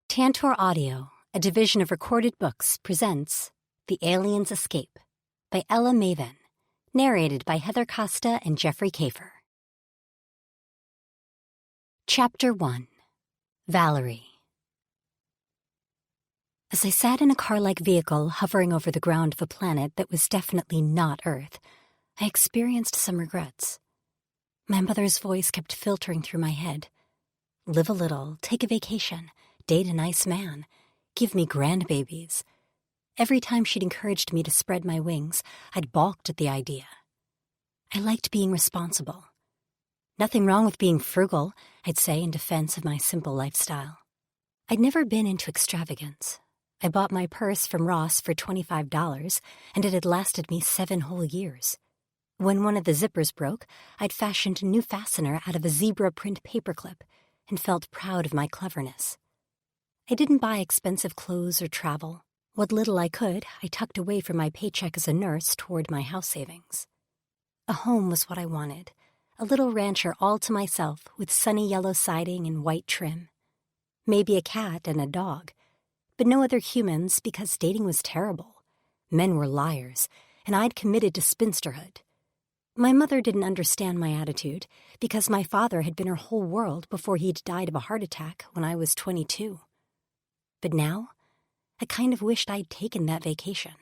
Tantor Audio, a division of Recorded Books, presents The Alien's Escape by Ella Maven, narrated by Heather Costa and Jeffrey Kafer. Chapter 1. Valerie. As I sat in a car-like vehicle hovering over the ground of a planet that was definitely not Earth, I experienced some regrets. My mother's voice kept filtering through my head. Live a little, take a vacation, date a nice man, give me grandbabies. Every time she'd encouraged me to spread my wings, I'd balked at the idea. I liked being responsible. Nothing wrong with being frugal, I'd say in defense of my simple lifestyle. I'd never been into extravagance. I bought my purse from Ross for $25, and it had lasted me 7 whole years. When one of the zippers broke, I'd fashioned a new fastener out of a zebra print paperclip and felt proud of my cleverness. I didn't buy expensive clothes or travel. What little I could, I tucked away from my paycheck as a nurse toward my house savings. A home was what I wanted, a little rancher all to myself with sunny yellow siding and white trim. Maybe a cat and a dog, but no other humans because dating was terrible. Men were liars, and I'd committed to spinsterhood. My mother didn't understand my attitude because my father had been her whole world before he'd died of a heart attack when I was 22. But now, I kind of wished I'd taken that vacation,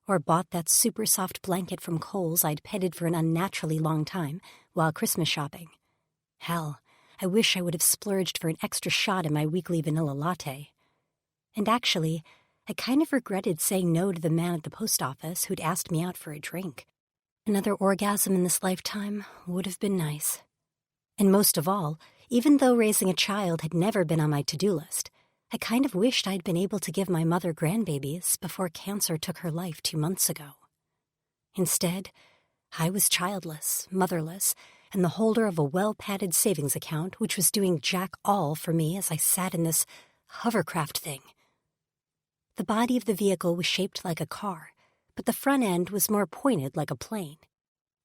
or bought that super soft blanket from Kohl's I'd petted for an unnaturally long time while Christmas shopping. Hell, I wish I would have splurged for an extra shot in my weekly vanilla latte. And actually, I kind of regretted saying no to the man at the post office who'd asked me out for a drink. Another orgasm in this lifetime would have been nice. And most of all, even though raising a child had never been on my to-do list, I kind of wished I'd been able to give my mother grandbabies before cancer took her life 2 months ago. Instead, I was childless, motherless, and the holder of a well-padded savings account which was doing jack all for me as I sat in this hovercraft thing. The body of the vehicle was shaped like a car, but the front end was more pointed like a plane.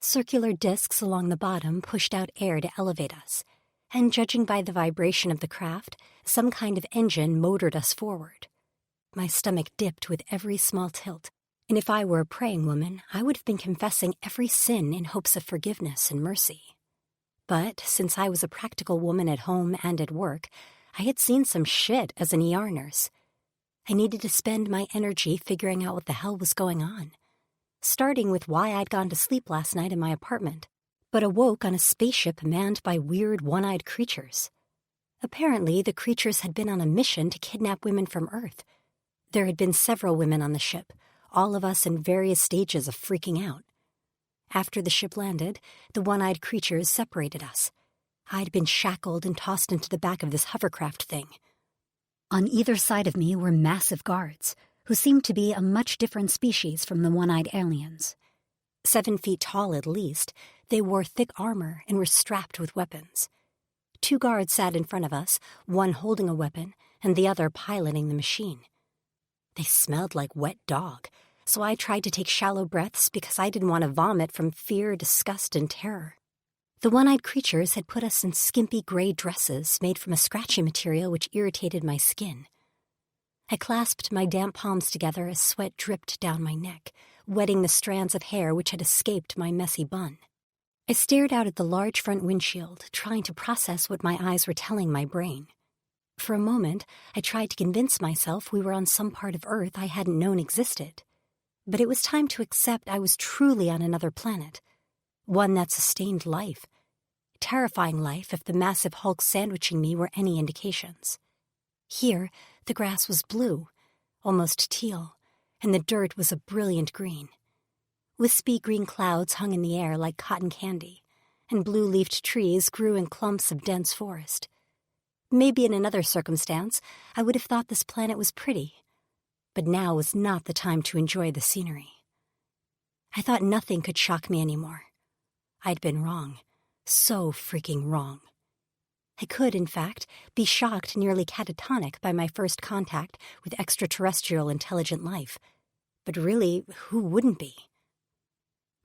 Circular discs along the bottom pushed out air to elevate us, and judging by the vibration of the craft, some kind of engine motored us forward. My stomach dipped with every small tilt, and if I were a praying woman, I would have been confessing every sin in hopes of forgiveness and mercy. But since I was a practical woman at home and at work, I had seen some shit as an ER nurse. I needed to spend my energy figuring out what the hell was going on, starting with why I'd gone to sleep last night in my apartment, but awoke on a spaceship manned by weird one-eyed creatures. Apparently, the creatures had been on a mission to kidnap women from Earth. There had been several women on the ship, all of us in various stages of freaking out. After the ship landed, the one-eyed creatures separated us. I'd been shackled and tossed into the back of this hovercraft thing. On either side of me were massive guards, who seemed to be a much different species from the one-eyed aliens. 7 feet tall at least, they wore thick armor and were strapped with weapons. 2 guards sat in front of us, one holding a weapon and the other piloting the machine. They smelled like wet dog, so I tried to take shallow breaths because I didn't want to vomit from fear, disgust, and terror. The one-eyed creatures had put us in skimpy gray dresses made from a scratchy material which irritated my skin. I clasped my damp palms together as sweat dripped down my neck, wetting the strands of hair which had escaped my messy bun. I stared out at the large front windshield, trying to process what my eyes were telling my brain. For a moment, I tried to convince myself we were on some part of Earth I hadn't known existed. But it was time to accept I was truly on another planet, one that sustained life. Terrifying life if the massive hulk sandwiching me were any indications. Here, the grass was blue, almost teal, and the dirt was a brilliant green. Wispy green clouds hung in the air like cotton candy, and blue-leafed trees grew in clumps of dense forest. Maybe in another circumstance, I would have thought this planet was pretty, but now was not the time to enjoy the scenery. I thought nothing could shock me anymore. I'd been wrong, so freaking wrong. I could, in fact, be shocked nearly catatonic by my first contact with extraterrestrial intelligent life, but really, who wouldn't be?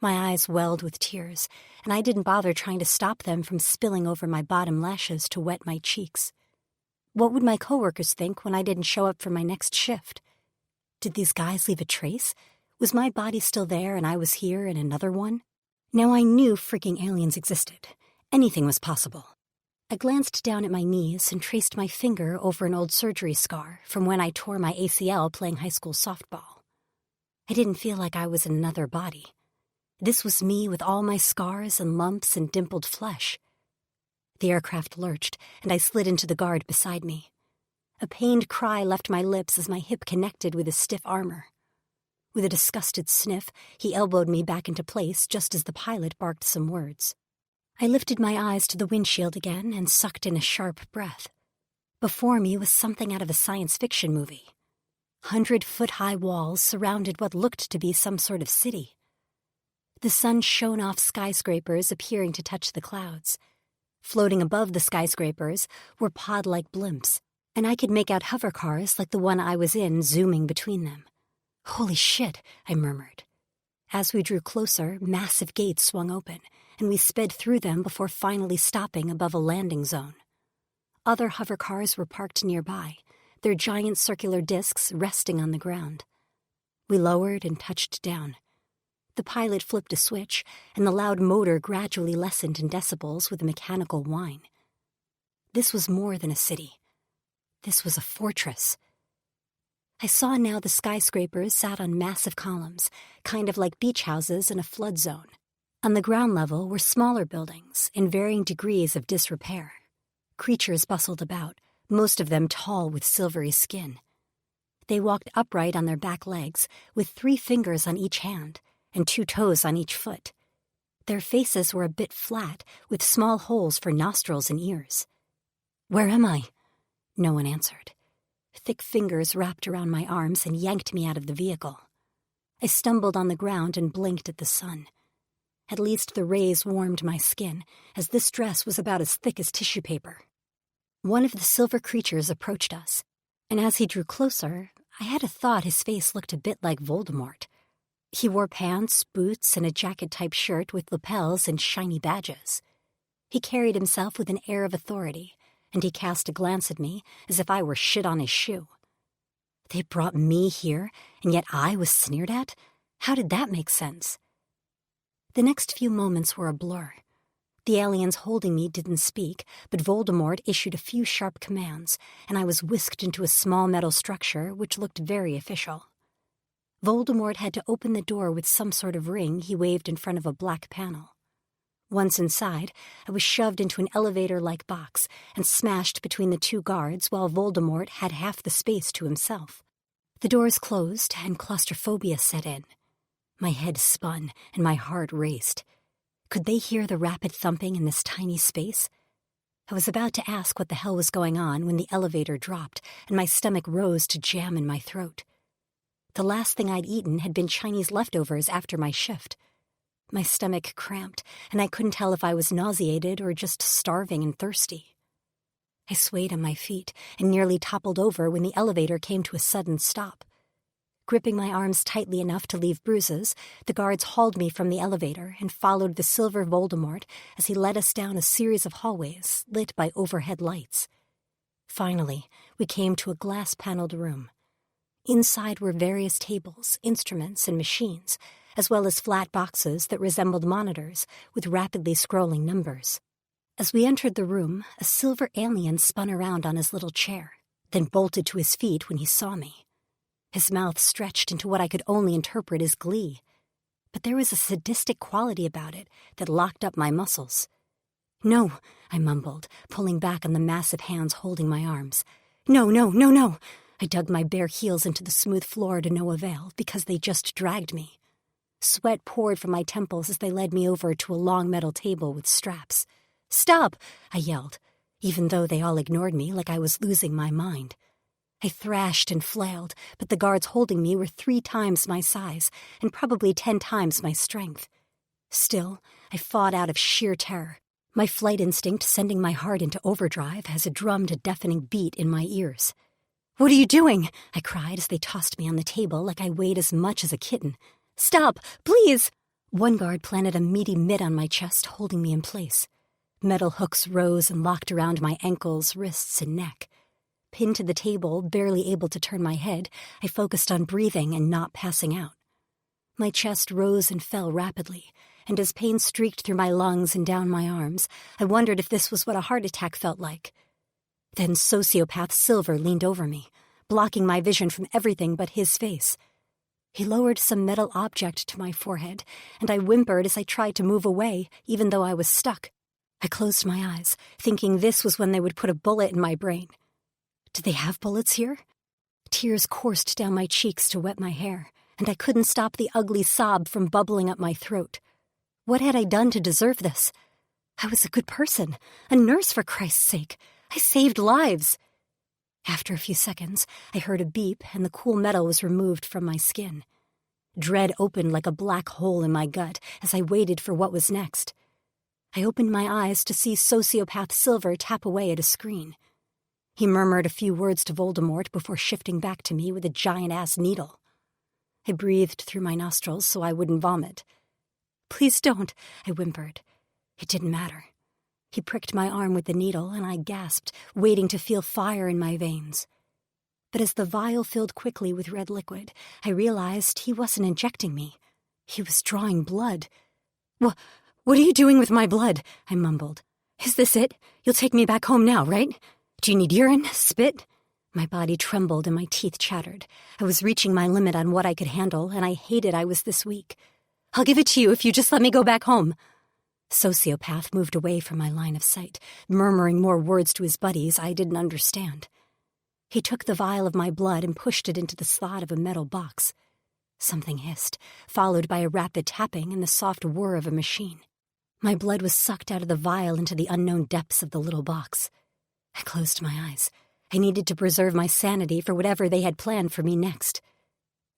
My eyes welled with tears, and I didn't bother trying to stop them from spilling over my bottom lashes to wet my cheeks. What would my coworkers think when I didn't show up for my next shift? Did these guys leave a trace? Was my body still there and I was here in another one? Now I knew freaking aliens existed. Anything was possible. I glanced down at my knees and traced my finger over an old surgery scar from when I tore my ACL playing high school softball. I didn't feel like I was in another body. This was me with all my scars and lumps and dimpled flesh. The aircraft lurched, and I slid into the guard beside me. A pained cry left my lips as my hip connected with his stiff armor. With a disgusted sniff, he elbowed me back into place just as the pilot barked some words. I lifted my eyes to the windshield again and sucked in a sharp breath. Before me was something out of a science fiction movie. 100-foot-high walls surrounded what looked to be some sort of city. The sun shone off skyscrapers appearing to touch the clouds. Floating above the skyscrapers were pod-like blimps, and I could make out hover cars like the one I was in zooming between them. "Holy shit," I murmured. As we drew closer, massive gates swung open, and we sped through them before finally stopping above a landing zone. Other hover cars were parked nearby, their giant circular discs resting on the ground. We lowered and touched down. The pilot flipped a switch, and the loud motor gradually lessened in decibels with a mechanical whine. This was more than a city. This was a fortress. I saw now the skyscrapers sat on massive columns, kind of like beach houses in a flood zone. On the ground level were smaller buildings in varying degrees of disrepair. Creatures bustled about, most of them tall with silvery skin. They walked upright on their back legs, with 3 fingers on each hand and 2 toes on each foot. Their faces were a bit flat, with small holes for nostrils and ears. "Where am I?" No one answered. Thick fingers wrapped around my arms and yanked me out of the vehicle. I stumbled on the ground and blinked at the sun. At least the rays warmed my skin, as this dress was about as thick as tissue paper. One of the silver creatures approached us, and as he drew closer, I had a thought his face looked a bit like Voldemort. He wore pants, boots, and a jacket-type shirt with lapels and shiny badges. He carried himself with an air of authority, and he cast a glance at me as if I were shit on his shoe. They brought me here, and yet I was sneered at? How did that make sense? The next few moments were a blur. The aliens holding me didn't speak, but Voldemort issued a few sharp commands, and I was whisked into a small metal structure which looked very official. Voldemort had to open the door with some sort of ring he waved in front of a black panel. Once inside, I was shoved into an elevator-like box and smashed between the 2 guards while Voldemort had half the space to himself. The doors closed and claustrophobia set in. My head spun and my heart raced. Could they hear the rapid thumping in this tiny space? I was about to ask what the hell was going on when the elevator dropped and my stomach rose to jam in my throat. The last thing I'd eaten had been Chinese leftovers after my shift. My stomach cramped, and I couldn't tell if I was nauseated or just starving and thirsty. I swayed on my feet and nearly toppled over when the elevator came to a sudden stop. Gripping my arms tightly enough to leave bruises, the guards hauled me from the elevator and followed the silver Voldemort as he led us down a series of hallways lit by overhead lights. Finally, we came to a glass-paneled room. Inside were various tables, instruments, and machines, as well as flat boxes that resembled monitors with rapidly scrolling numbers. As we entered the room, a silver alien spun around on his little chair, then bolted to his feet when he saw me. His mouth stretched into what I could only interpret as glee, but there was a sadistic quality about it that locked up my muscles. "No," I mumbled, pulling back on the massive hands holding my arms. "No, no, no, no!" I dug my bare heels into the smooth floor to no avail because they just dragged me. Sweat poured from my temples as they led me over to a long metal table with straps. "Stop!" I yelled, even though they all ignored me like I was losing my mind. I thrashed and flailed, but the guards holding me were 3 times my size and probably 10 times my strength. Still, I fought out of sheer terror, my flight instinct sending my heart into overdrive as it drummed a deafening beat in my ears. "What are you doing?" I cried as they tossed me on the table like I weighed as much as a kitten. "Stop, please!" One guard planted a meaty mitt on my chest, holding me in place. Metal hooks rose and locked around my ankles, wrists, and neck. Pinned to the table, barely able to turn my head, I focused on breathing and not passing out. My chest rose and fell rapidly, and as pain streaked through my lungs and down my arms, I wondered if this was what a heart attack felt like. Then sociopath Silver leaned over me, blocking my vision from everything but his face. He lowered some metal object to my forehead, and I whimpered as I tried to move away, even though I was stuck. I closed my eyes, thinking this was when they would put a bullet in my brain. Did they have bullets here? Tears coursed down my cheeks to wet my hair, and I couldn't stop the ugly sob from bubbling up my throat. What had I done to deserve this? I was a good person, a nurse for Christ's sake. I saved lives. After a few seconds, I heard a beep and the cool metal was removed from my skin. Dread opened like a black hole in my gut as I waited for what was next. I opened my eyes to see sociopath Silver tap away at a screen. He murmured a few words to Voldemort before shifting back to me with a giant-ass needle. I breathed through my nostrils so I wouldn't vomit. "Please don't," I whimpered. It didn't matter. He pricked my arm with the needle, and I gasped, waiting to feel fire in my veins. But as the vial filled quickly with red liquid, I realized he wasn't injecting me. He was drawing blood. What are you doing with my blood?" I mumbled. "Is this it? You'll take me back home now, right? Do you need urine? Spit?" My body trembled and my teeth chattered. I was reaching my limit on what I could handle, and I hated I was this weak. "I'll give it to you if you just let me go back home." Sociopath moved away from my line of sight, murmuring more words to his buddies I didn't understand. He took the vial of my blood and pushed it into the slot of a metal box. Something hissed, followed by a rapid tapping and the soft whir of a machine. My blood was sucked out of the vial into the unknown depths of the little box. I closed my eyes. I needed to preserve my sanity for whatever they had planned for me next.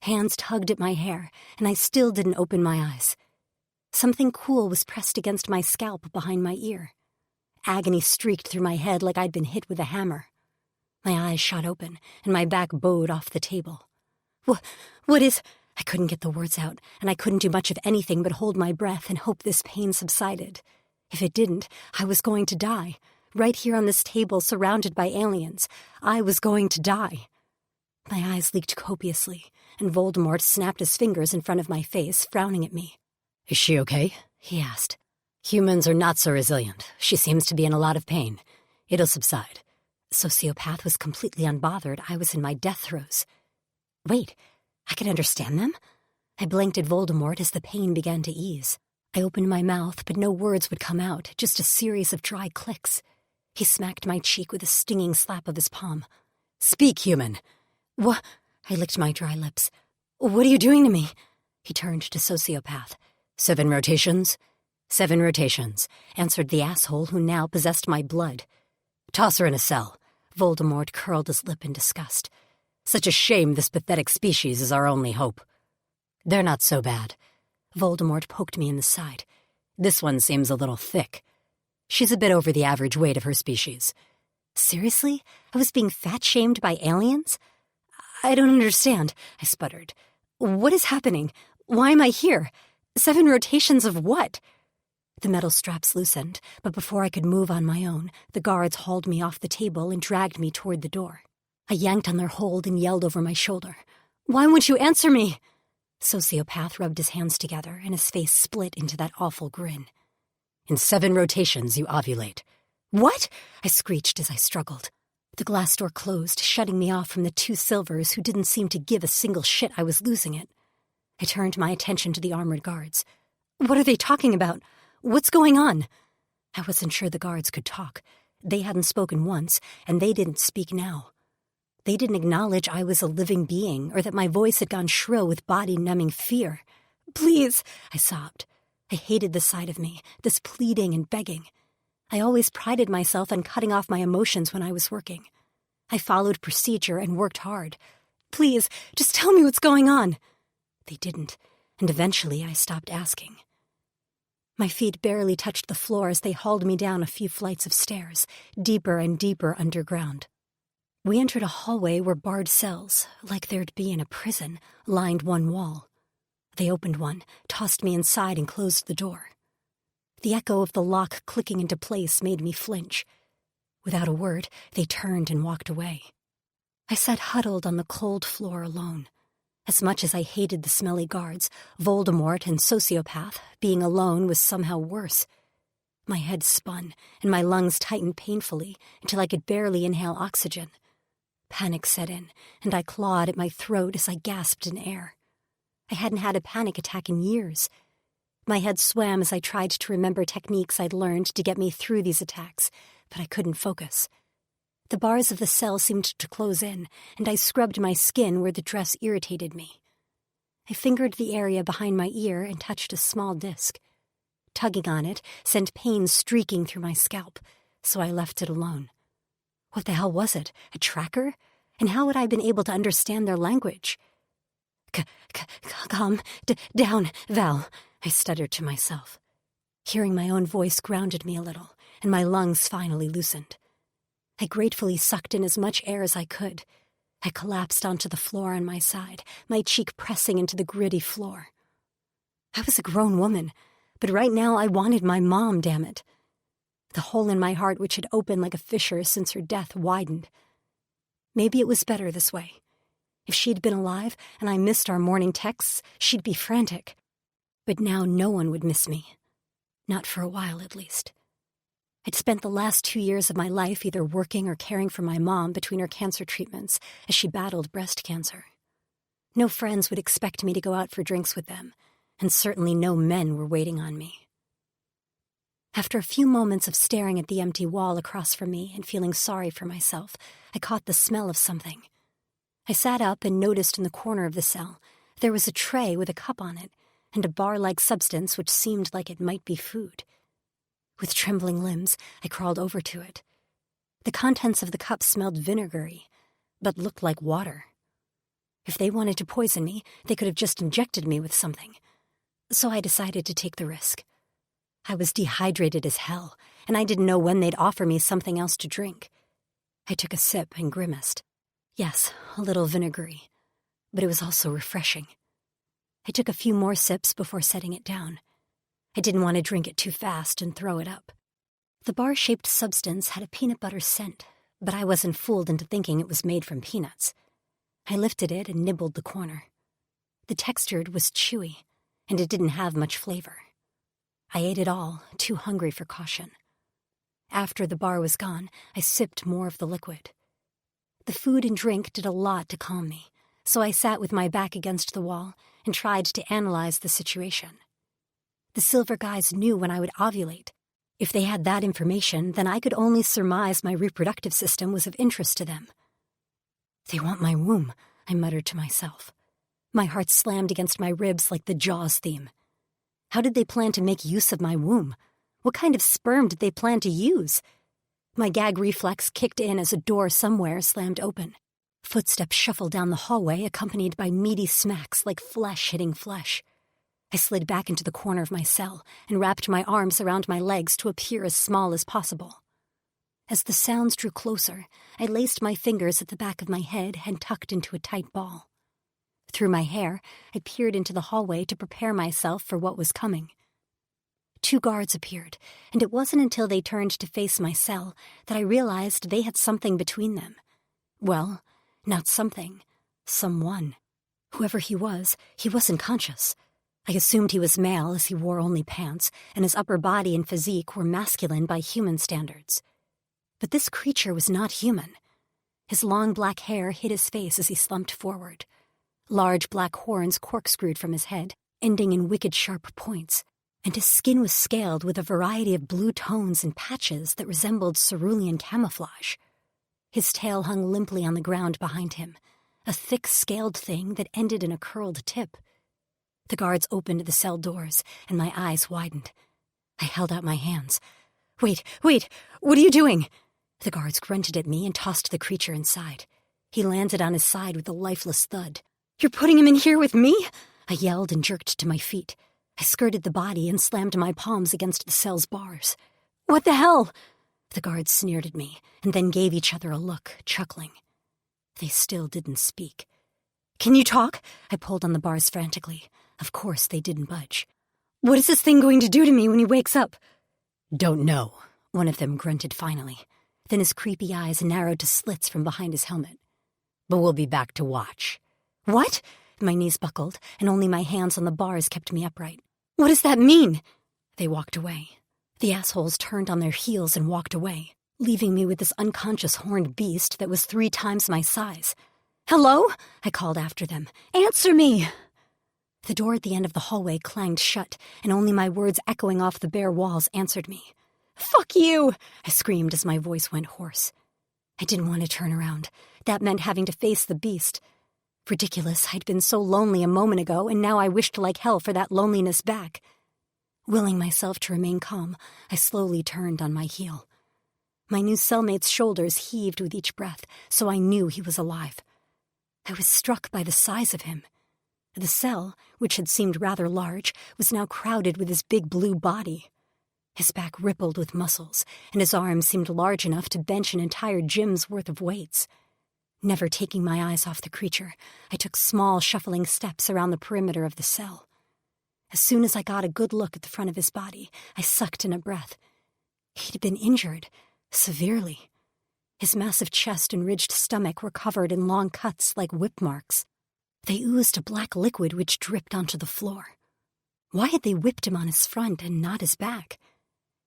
Hands tugged at my hair, and I still didn't open my eyes. Something cool was pressed against my scalp behind my ear. Agony streaked through my head like I'd been hit with a hammer. My eyes shot open, and my back bowed off the table. What is—" I couldn't get the words out, and I couldn't do much of anything but hold my breath and hope this pain subsided. If it didn't, I was going to die. Right here on this table, surrounded by aliens. I was going to die. My eyes leaked copiously, and Voldemort snapped his fingers in front of my face, frowning at me. "Is she okay?" he asked. "Humans are not so resilient. She seems to be in a lot of pain. It'll subside." Sociopath was completely unbothered. I was in my death throes. Wait, I could understand them? I blinked at Voldemort as the pain began to ease. I opened my mouth, but no words would come out, just a series of dry clicks. He smacked my cheek with a stinging slap of his palm. "Speak, human!" "What?" I licked my dry lips. "What are you doing to me?" He turned to Sociopath. 7 rotations?" 7 rotations, answered the asshole who now possessed my blood. "Toss her in a cell." Voldemort curled his lip in disgust. "Such a shame this pathetic species is our only hope." "They're not so bad." Voldemort poked me in the side. "This one seems a little thick. She's a bit over the average weight of her species." Seriously? I was being fat-shamed by aliens? "I don't understand," I sputtered. "What is happening? Why am I here? 7 rotations of what?" The metal straps loosened, but before I could move on my own, the guards hauled me off the table and dragged me toward the door. I yanked on their hold and yelled over my shoulder. "Why won't you answer me?" Sociopath rubbed his hands together, and his face split into that awful grin. "In 7 rotations, you ovulate." "What?" I screeched as I struggled. The glass door closed, shutting me off from the 2 Silvers who didn't seem to give a single shit I was losing it. I turned my attention to the armored guards. What are they talking about? What's going on? I wasn't sure the guards could talk. They hadn't spoken once, and they didn't speak now. They didn't acknowledge I was a living being, or that my voice had gone shrill with body-numbing fear. "Please," I sobbed. I hated the sight of me, this pleading and begging. I always prided myself on cutting off my emotions when I was working. I followed procedure and worked hard. "Please, just tell me what's going on." They didn't, and eventually I stopped asking. My feet barely touched the floor as they hauled me down a few flights of stairs, deeper and deeper underground. We entered a hallway where barred cells, like there'd be in a prison, lined one wall. They opened one, tossed me inside, and closed the door. The echo of the lock clicking into place made me flinch. Without a word, they turned and walked away. I sat huddled on the cold floor alone. As much as I hated the smelly guards, Voldemort and Sociopath, being alone was somehow worse. My head spun, and my lungs tightened painfully until I could barely inhale oxygen. Panic set in, and I clawed at my throat as I gasped in air. I hadn't had a panic attack in years. My head swam as I tried to remember techniques I'd learned to get me through these attacks, but I couldn't focus. The bars of the cell seemed to close in, and I scrubbed my skin where the dress irritated me. I fingered the area behind my ear and touched a small disc. Tugging on it sent pain streaking through my scalp, so I left it alone. What the hell was it? A tracker? And how had I been able to understand their language? Calm down, Val, I stuttered to myself. Hearing my own voice grounded me a little, and my lungs finally loosened. I gratefully sucked in as much air as I could. I collapsed onto the floor on my side, my cheek pressing into the gritty floor. I was a grown woman, but right now I wanted my mom, damn it. The hole in my heart, which had opened like a fissure since her death, widened. Maybe it was better this way. If she'd been alive and I missed our morning texts, she'd be frantic. But now no one would miss me. Not for a while, at least. I'd spent the last 2 years of my life either working or caring for my mom between her cancer treatments as she battled breast cancer. No friends would expect me to go out for drinks with them, and certainly no men were waiting on me. After a few moments of staring at the empty wall across from me and feeling sorry for myself, I caught the smell of something. I sat up and noticed in the corner of the cell there was a tray with a cup on it and a bar-like substance which seemed like it might be food. With trembling limbs, I crawled over to it. The contents of the cup smelled vinegary, but looked like water. If they wanted to poison me, they could have just injected me with something. So I decided to take the risk. I was dehydrated as hell, and I didn't know when they'd offer me something else to drink. I took a sip and grimaced. Yes, a little vinegary, but it was also refreshing. I took a few more sips before setting it down. I didn't want to drink it too fast and throw it up. The bar-shaped substance had a peanut butter scent, but I wasn't fooled into thinking it was made from peanuts. I lifted it and nibbled the corner. The texture was chewy, and it didn't have much flavor. I ate it all, too hungry for caution. After the bar was gone, I sipped more of the liquid. The food and drink did a lot to calm me, so I sat with my back against the wall and tried to analyze the situation. The silver guys knew when I would ovulate. If they had that information, then I could only surmise my reproductive system was of interest to them. They want my womb, I muttered to myself. My heart slammed against my ribs like the Jaws theme. How did they plan to make use of my womb? What kind of sperm did they plan to use? My gag reflex kicked in as a door somewhere slammed open. Footsteps shuffled down the hallway, accompanied by meaty smacks like flesh hitting flesh. I slid back into the corner of my cell and wrapped my arms around my legs to appear as small as possible. As the sounds drew closer, I laced my fingers at the back of my head and tucked into a tight ball. Through my hair, I peered into the hallway to prepare myself for what was coming. 2 guards appeared, and it wasn't until they turned to face my cell that I realized they had something between them. Well, not something. Someone. Whoever he wasn't conscious. I assumed he was male as he wore only pants, and his upper body and physique were masculine by human standards. But this creature was not human. His long black hair hid his face as he slumped forward. Large black horns corkscrewed from his head, ending in wicked sharp points, and his skin was scaled with a variety of blue tones and patches that resembled cerulean camouflage. His tail hung limply on the ground behind him, a thick scaled thing that ended in a curled tip. The guards opened the cell doors, and my eyes widened. I held out my hands. Wait, what are you doing? The guards grunted at me and tossed the creature inside. He landed on his side with a lifeless thud. You're putting him in here with me? I yelled and jerked to my feet. I skirted the body and slammed my palms against the cell's bars. What the hell? The guards sneered at me, and then gave each other a look, chuckling. They still didn't speak. Can you talk? I pulled on the bars frantically. Of course they didn't budge. What is this thing going to do to me when he wakes up? Don't know, one of them grunted finally. Then his creepy eyes narrowed to slits from behind his helmet. but we'll be back to watch." "What?" My knees buckled, and only my hands on the bars kept me upright. "What does that mean?" They walked away. The assholes turned on their heels and walked away, leaving me with this unconscious horned beast that was 3 times my size. "Hello?" I called after them. "Answer me!" The door at the end of the hallway clanged shut, and only my words echoing off the bare walls answered me. "Fuck you!" I screamed as my voice went hoarse. I didn't want to turn around. That meant having to face the beast. Ridiculous, I'd been so lonely a moment ago, and now I wished like hell for that loneliness back. Willing myself to remain calm, I slowly turned on my heel. My new cellmate's shoulders heaved with each breath, so I knew he was alive. I was struck by the size of him. The cell, which had seemed rather large, was now crowded with his big blue body. His back rippled with muscles, and his arms seemed large enough to bench an entire gym's worth of weights. Never taking my eyes off the creature, I took small, shuffling steps around the perimeter of the cell. As soon as I got a good look at the front of his body, I sucked in a breath. He'd been injured, severely. His massive chest and ridged stomach were covered in long cuts like whip marks. They oozed a black liquid which dripped onto the floor. Why had they whipped him on his front and not his back?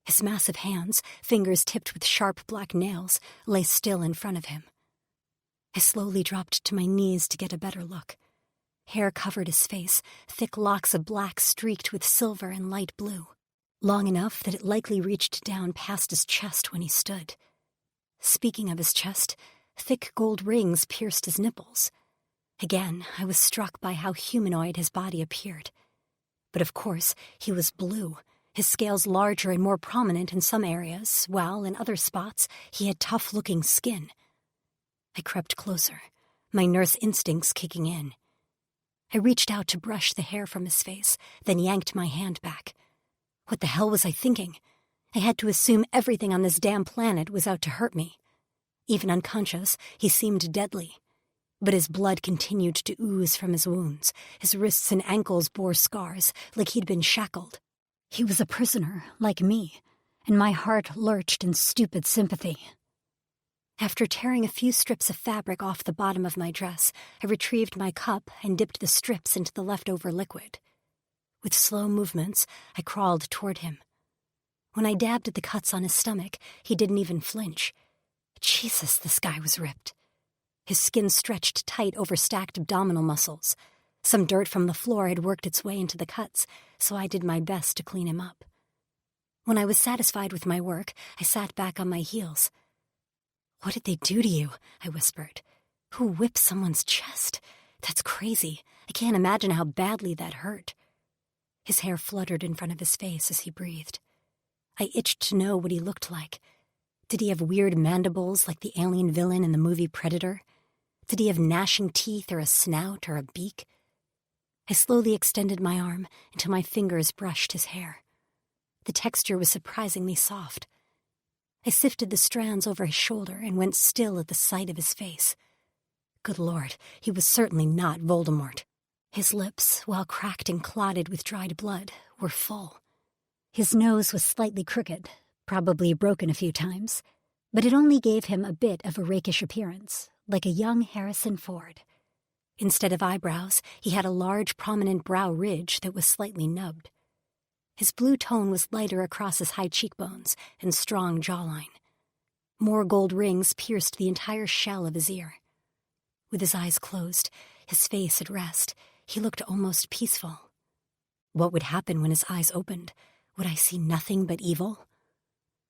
His massive hands, fingers tipped with sharp black nails, lay still in front of him. I slowly dropped to my knees to get a better look. Hair covered his face, thick locks of black streaked with silver and light blue, long enough that it likely reached down past his chest when he stood. Speaking of his chest, thick gold rings pierced his nipples. Again, I was struck by how humanoid his body appeared. But of course, he was blue, his scales larger and more prominent in some areas, while in other spots he had tough-looking skin. I crept closer, my nurse instincts kicking in. I reached out to brush the hair from his face, then yanked my hand back. What the hell was I thinking? I had to assume everything on this damn planet was out to hurt me. Even unconscious, he seemed deadly. But his blood continued to ooze from his wounds. His wrists and ankles bore scars, like he'd been shackled. He was a prisoner, like me, and my heart lurched in stupid sympathy. After tearing a few strips of fabric off the bottom of my dress, I retrieved my cup and dipped the strips into the leftover liquid. With slow movements, I crawled toward him. When I dabbed at the cuts on his stomach, he didn't even flinch. Jesus, this guy was ripped. His skin stretched tight over stacked abdominal muscles. Some dirt from the floor had worked its way into the cuts, so I did my best to clean him up. When I was satisfied with my work, I sat back on my heels. "What did they do to you?" I whispered. "Who whips someone's chest? That's crazy. I can't imagine how badly that hurt." His hair fluttered in front of his face as he breathed. I itched to know what he looked like. Did he have weird mandibles like the alien villain in the movie Predator? Did he have gnashing teeth or a snout or a beak? I slowly extended my arm until my fingers brushed his hair. The texture was surprisingly soft. I sifted the strands over his shoulder and went still at the sight of his face. Good Lord, he was certainly not Voldemort. His lips, while cracked and clotted with dried blood, were full. His nose was slightly crooked, probably broken a few times, but it only gave him a bit of a rakish appearance, like a young Harrison Ford. Instead of eyebrows, he had a large, prominent brow ridge that was slightly nubbed. His blue tone was lighter across his high cheekbones and strong jawline. More gold rings pierced the entire shell of his ear. With his eyes closed, his face at rest, he looked almost peaceful. What would happen when his eyes opened? Would I see nothing but evil?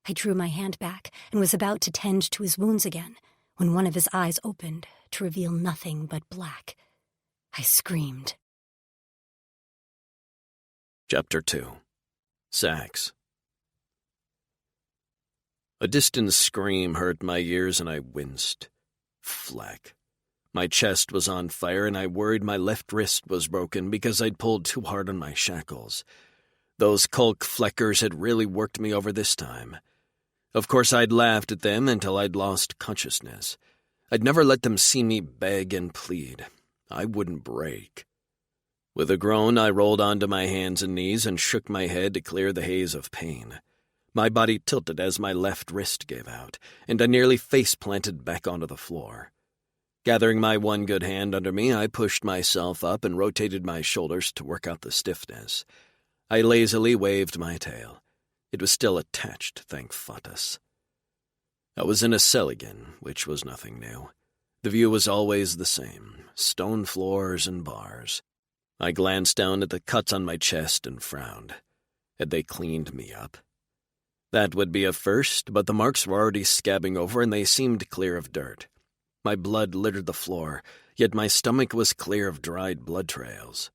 I drew my hand back and was about to tend to his wounds again when one of his eyes opened to reveal nothing but black. I screamed. Chapter 2. Sax. A distant scream hurt my ears and I winced. Flack. My chest was on fire and I worried my left wrist was broken because I'd pulled too hard on my shackles. Those Kulk Fleckers had really worked me over this time. Of course, I'd laughed at them until I'd lost consciousness. I'd never let them see me beg and plead. I wouldn't break. With a groan, I rolled onto my hands and knees and shook my head to clear the haze of pain. My body tilted as my left wrist gave out, and I nearly face-planted back onto the floor. Gathering my one good hand under me, I pushed myself up and rotated my shoulders to work out the stiffness. I lazily waved my tail. It was still attached, thank Fatus. I was in a cell again, which was nothing new. The view was always the same, stone floors and bars. I glanced down at the cuts on my chest and frowned. Had they cleaned me up? That would be a first, but the marks were already scabbing over and they seemed clear of dirt. My blood littered the floor, yet my stomach was clear of dried blood trails.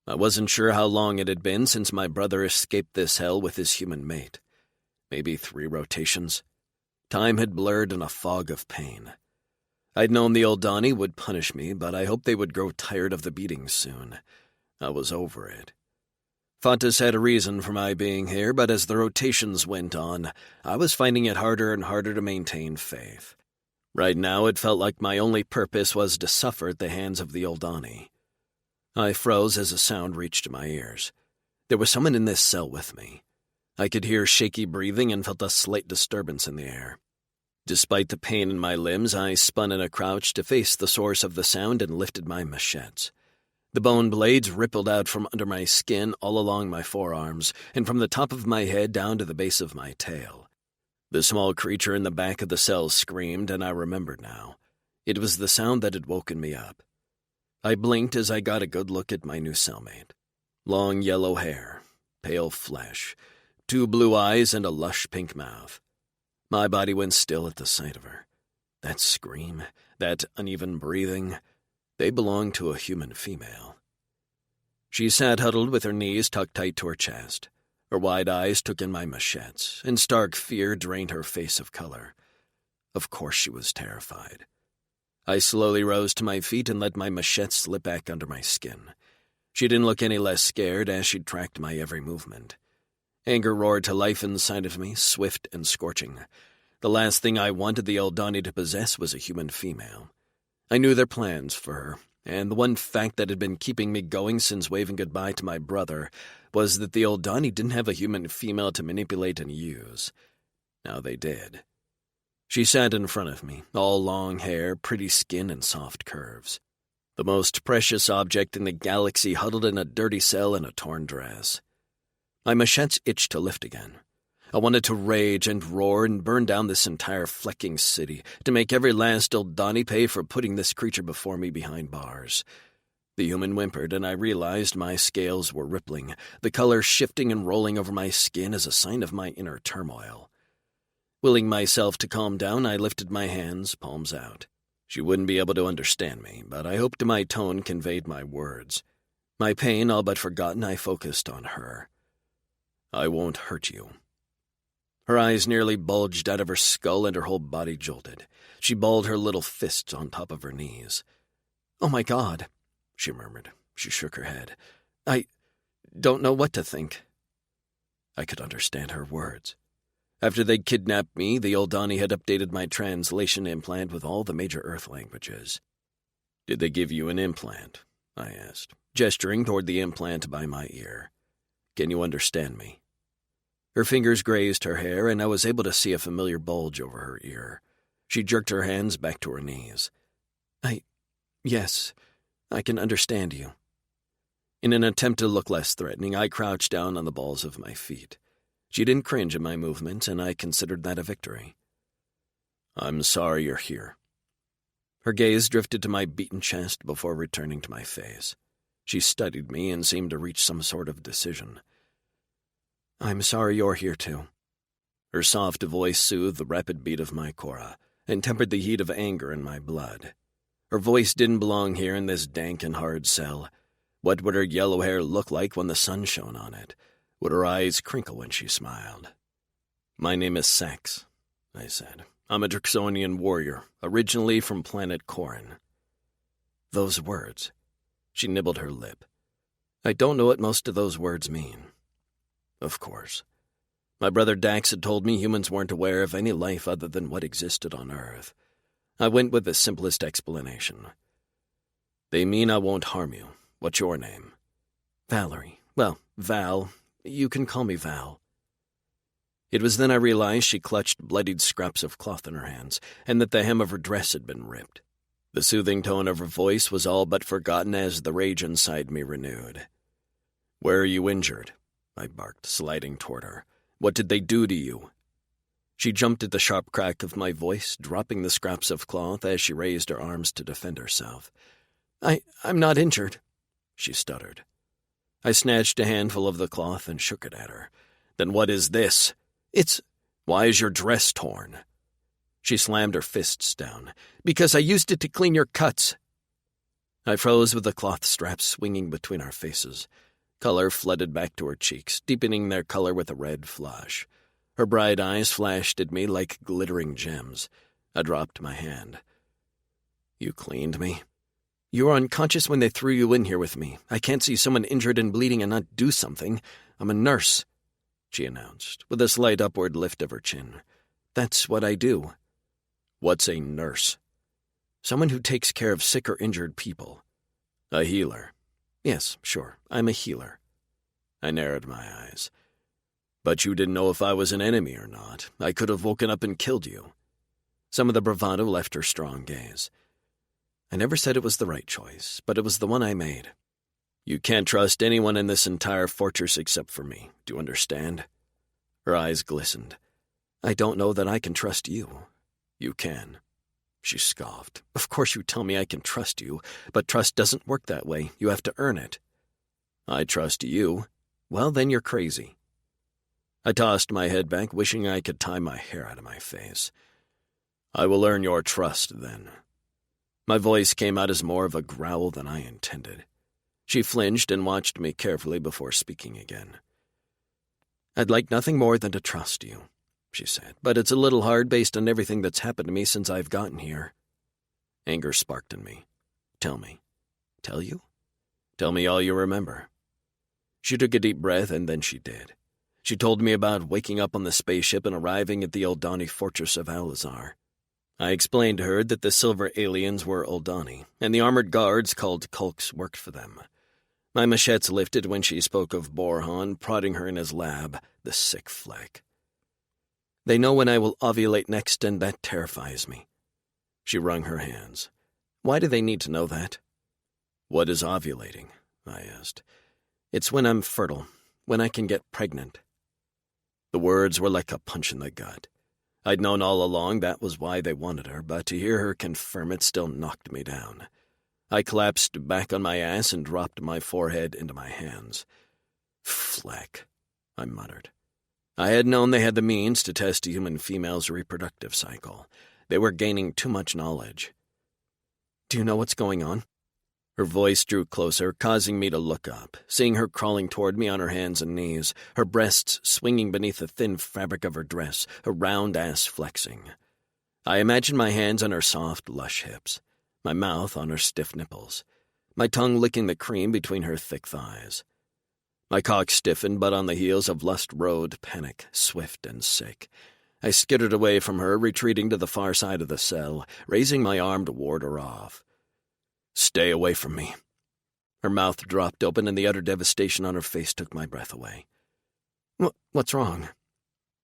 I wasn't sure how long it had been since my brother escaped this hell with his human mate. Maybe 3 rotations. Time had blurred in a fog of pain. I'd known the old Donnie would punish me, but I hoped they would grow tired of the beatings soon. I was over it. Fatus had a reason for my being here, but as the rotations went on, I was finding it harder and harder to maintain faith. Right now, it felt like my only purpose was to suffer at the hands of the old Donnie. I froze as a sound reached my ears. There was someone in this cell with me. I could hear shaky breathing and felt a slight disturbance in the air. Despite the pain in my limbs, I spun in a crouch to face the source of the sound and lifted my machetes. The bone blades rippled out from under my skin all along my forearms, and from the top of my head down to the base of my tail. The small creature in the back of the cell screamed, and I remembered now. It was the sound that had woken me up. I blinked as I got a good look at my new cellmate. Long yellow hair, pale flesh, 2 blue eyes, and a lush pink mouth. My body went still at the sight of her. That scream, that uneven breathing, they belonged to a human female. She sat huddled with her knees tucked tight to her chest. Her wide eyes took in my machetes, and stark fear drained her face of color. Of course she was terrified. I slowly rose to my feet and let my machete slip back under my skin. She didn't look any less scared as she tracked my every movement. Anger roared to life inside of me, swift and scorching. The last thing I wanted the old Donnie to possess was a human female. I knew their plans for her, and the one fact that had been keeping me going since waving goodbye to my brother was that the old Donnie didn't have a human female to manipulate and use. Now they did. She sat in front of me, all long hair, pretty skin, and soft curves. The most precious object in the galaxy huddled in a dirty cell in a torn dress. My machetes itched to lift again. I wanted to rage and roar and burn down this entire flecking city, to make every last old Donnie pay for putting this creature before me behind bars. The human whimpered, and I realized my scales were rippling, the color shifting and rolling over my skin as a sign of my inner turmoil. Willing myself to calm down, I lifted my hands, palms out. She wouldn't be able to understand me, but I hoped my tone conveyed my words. My pain all but forgotten, I focused on her. I won't hurt you. Her eyes nearly bulged out of her skull and her whole body jolted. She balled her little fists on top of her knees. "Oh my God," she murmured. She shook her head. "I don't know what to think." I could understand her words. After they'd kidnapped me, the old Donnie had updated my translation implant with all the major Earth languages. "Did they give you an implant?" I asked, gesturing toward the implant by my ear. "Can you understand me?" Her fingers grazed her hair, and I was able to see a familiar bulge over her ear. She jerked her hands back to her knees. Yes, I can understand you." In an attempt to look less threatening, I crouched down on the balls of my feet. She didn't cringe at my movement, and I considered that a victory. "I'm sorry you're here." Her gaze drifted to my beaten chest before returning to my face. She studied me and seemed to reach some sort of decision. "I'm sorry you're here, too." Her soft voice soothed the rapid beat of my cora and tempered the heat of anger in my blood. Her voice didn't belong here in this dank and hard cell. What would her yellow hair look like when the sun shone on it? Would her eyes crinkle when she smiled? "My name is Sax," I said. "I'm a Drixonian warrior, originally from planet Corin." Those words. She nibbled her lip. I don't know what most of those words mean. Of course. My brother Dax had told me humans weren't aware of any life other than what existed on Earth. I went with the simplest explanation. "They mean I won't harm you. What's your name?" "Valerie. Well, Val. You can call me Val." It was then I realized she clutched bloodied scraps of cloth in her hands, and that the hem of her dress had been ripped. The soothing tone of her voice was all but forgotten as the rage inside me renewed. "Where are you injured?" I barked, sliding toward her. "What did they do to you?" She jumped at the sharp crack of my voice, dropping the scraps of cloth as she raised her arms to defend herself. I'm not injured," she stuttered. I snatched a handful of the cloth and shook it at her. "Then what is this?" "Why is your dress torn?" She slammed her fists down. "Because I used it to clean your cuts." I froze with the cloth straps swinging between our faces. Color flooded back to her cheeks, deepening their color with a red flush. Her bright eyes flashed at me like glittering gems. I dropped my hand. "You cleaned me?" "You were unconscious when they threw you in here with me. I can't see someone injured and bleeding and not do something. I'm a nurse," she announced, with a slight upward lift of her chin. "That's what I do." "What's a nurse?" "Someone who takes care of sick or injured people." "A healer?" "Yes, sure, I'm a healer." I narrowed my eyes. "But you didn't know if I was an enemy or not. I could have woken up and killed you." Some of the bravado left her strong gaze. "I never said it was the right choice, but it was the one I made. You can't trust anyone in this entire fortress except for me. Do you understand?" Her eyes glistened. "I don't know that I can trust you." "You can." She scoffed. "Of course you tell me I can trust you, but trust doesn't work that way. You have to earn it." "I trust you." "Well, then you're crazy." I tossed my head back, wishing I could tie my hair out of my face. "I will earn your trust, then." My voice came out as more of a growl than I intended. She flinched and watched me carefully before speaking again. "I'd like nothing more than to trust you," she said, "but it's a little hard based on everything that's happened to me since I've gotten here." Anger sparked in me. "Tell me." "Tell you?" "Tell me all you remember." She took a deep breath, and then she did. She told me about waking up on the spaceship and arriving at the Eldani fortress of Alazar. I explained to her that the silver aliens were Eldani, and the armored guards called Kulks worked for them. My machetes lifted when she spoke of Borhan prodding her in his lab, the sick fleck. "They know when I will ovulate next, and that terrifies me." She wrung her hands. "Why do they need to know that?" "What is ovulating?" I asked. "It's when I'm fertile, when I can get pregnant." The words were like a punch in the gut. I'd known all along that was why they wanted her, but to hear her confirm it still knocked me down. I collapsed back on my ass and dropped my forehead into my hands. "Fleck," I muttered. I had known they had the means to test a human female's reproductive cycle. They were gaining too much knowledge. "Do you know what's going on?" Her voice drew closer, causing me to look up, seeing her crawling toward me on her hands and knees, her breasts swinging beneath the thin fabric of her dress, her round ass flexing. I imagined my hands on her soft, lush hips, my mouth on her stiff nipples, my tongue licking the cream between her thick thighs. My cock stiffened, but on the heels of lust rode panic, swift and sick. I skittered away from her, retreating to the far side of the cell, raising my arm to ward her off. "Stay away from me." Her mouth dropped open, and the utter devastation on her face took my breath away. What's wrong?"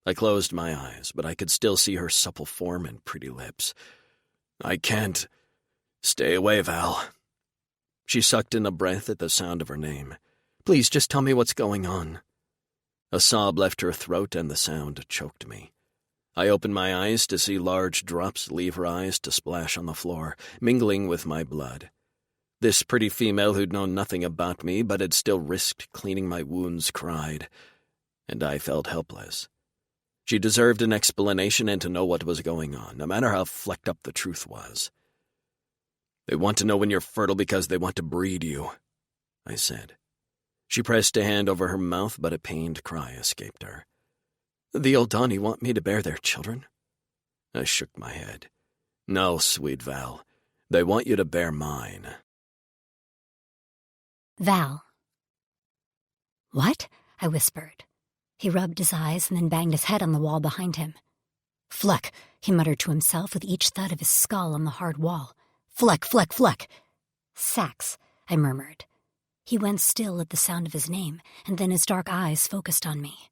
I closed my eyes, but I could still see her supple form and pretty lips. "I can't. Stay away, Val." She sucked in a breath at the sound of her name. "Please, just tell me what's going on." A sob left her throat, and the sound choked me. I opened my eyes to see large drops leave her eyes to splash on the floor, mingling with my blood. This pretty female who'd known nothing about me but had still risked cleaning my wounds cried, and I felt helpless. She deserved an explanation and to know what was going on, no matter how flecked up the truth was. "They want to know when you're fertile because they want to breed you," I said. She pressed a hand over her mouth, but a pained cry escaped her. "The Eldani want me to bear their children?" I shook my head. "No, sweet Val. They want you to bear mine." Val. "What?" I whispered. He rubbed his eyes and then banged his head on the wall behind him. "Fleck," he muttered to himself with each thud of his skull on the hard wall. "Fleck, Fleck, Fleck." "Sax," I murmured. He went still at the sound of his name, and then his dark eyes focused on me.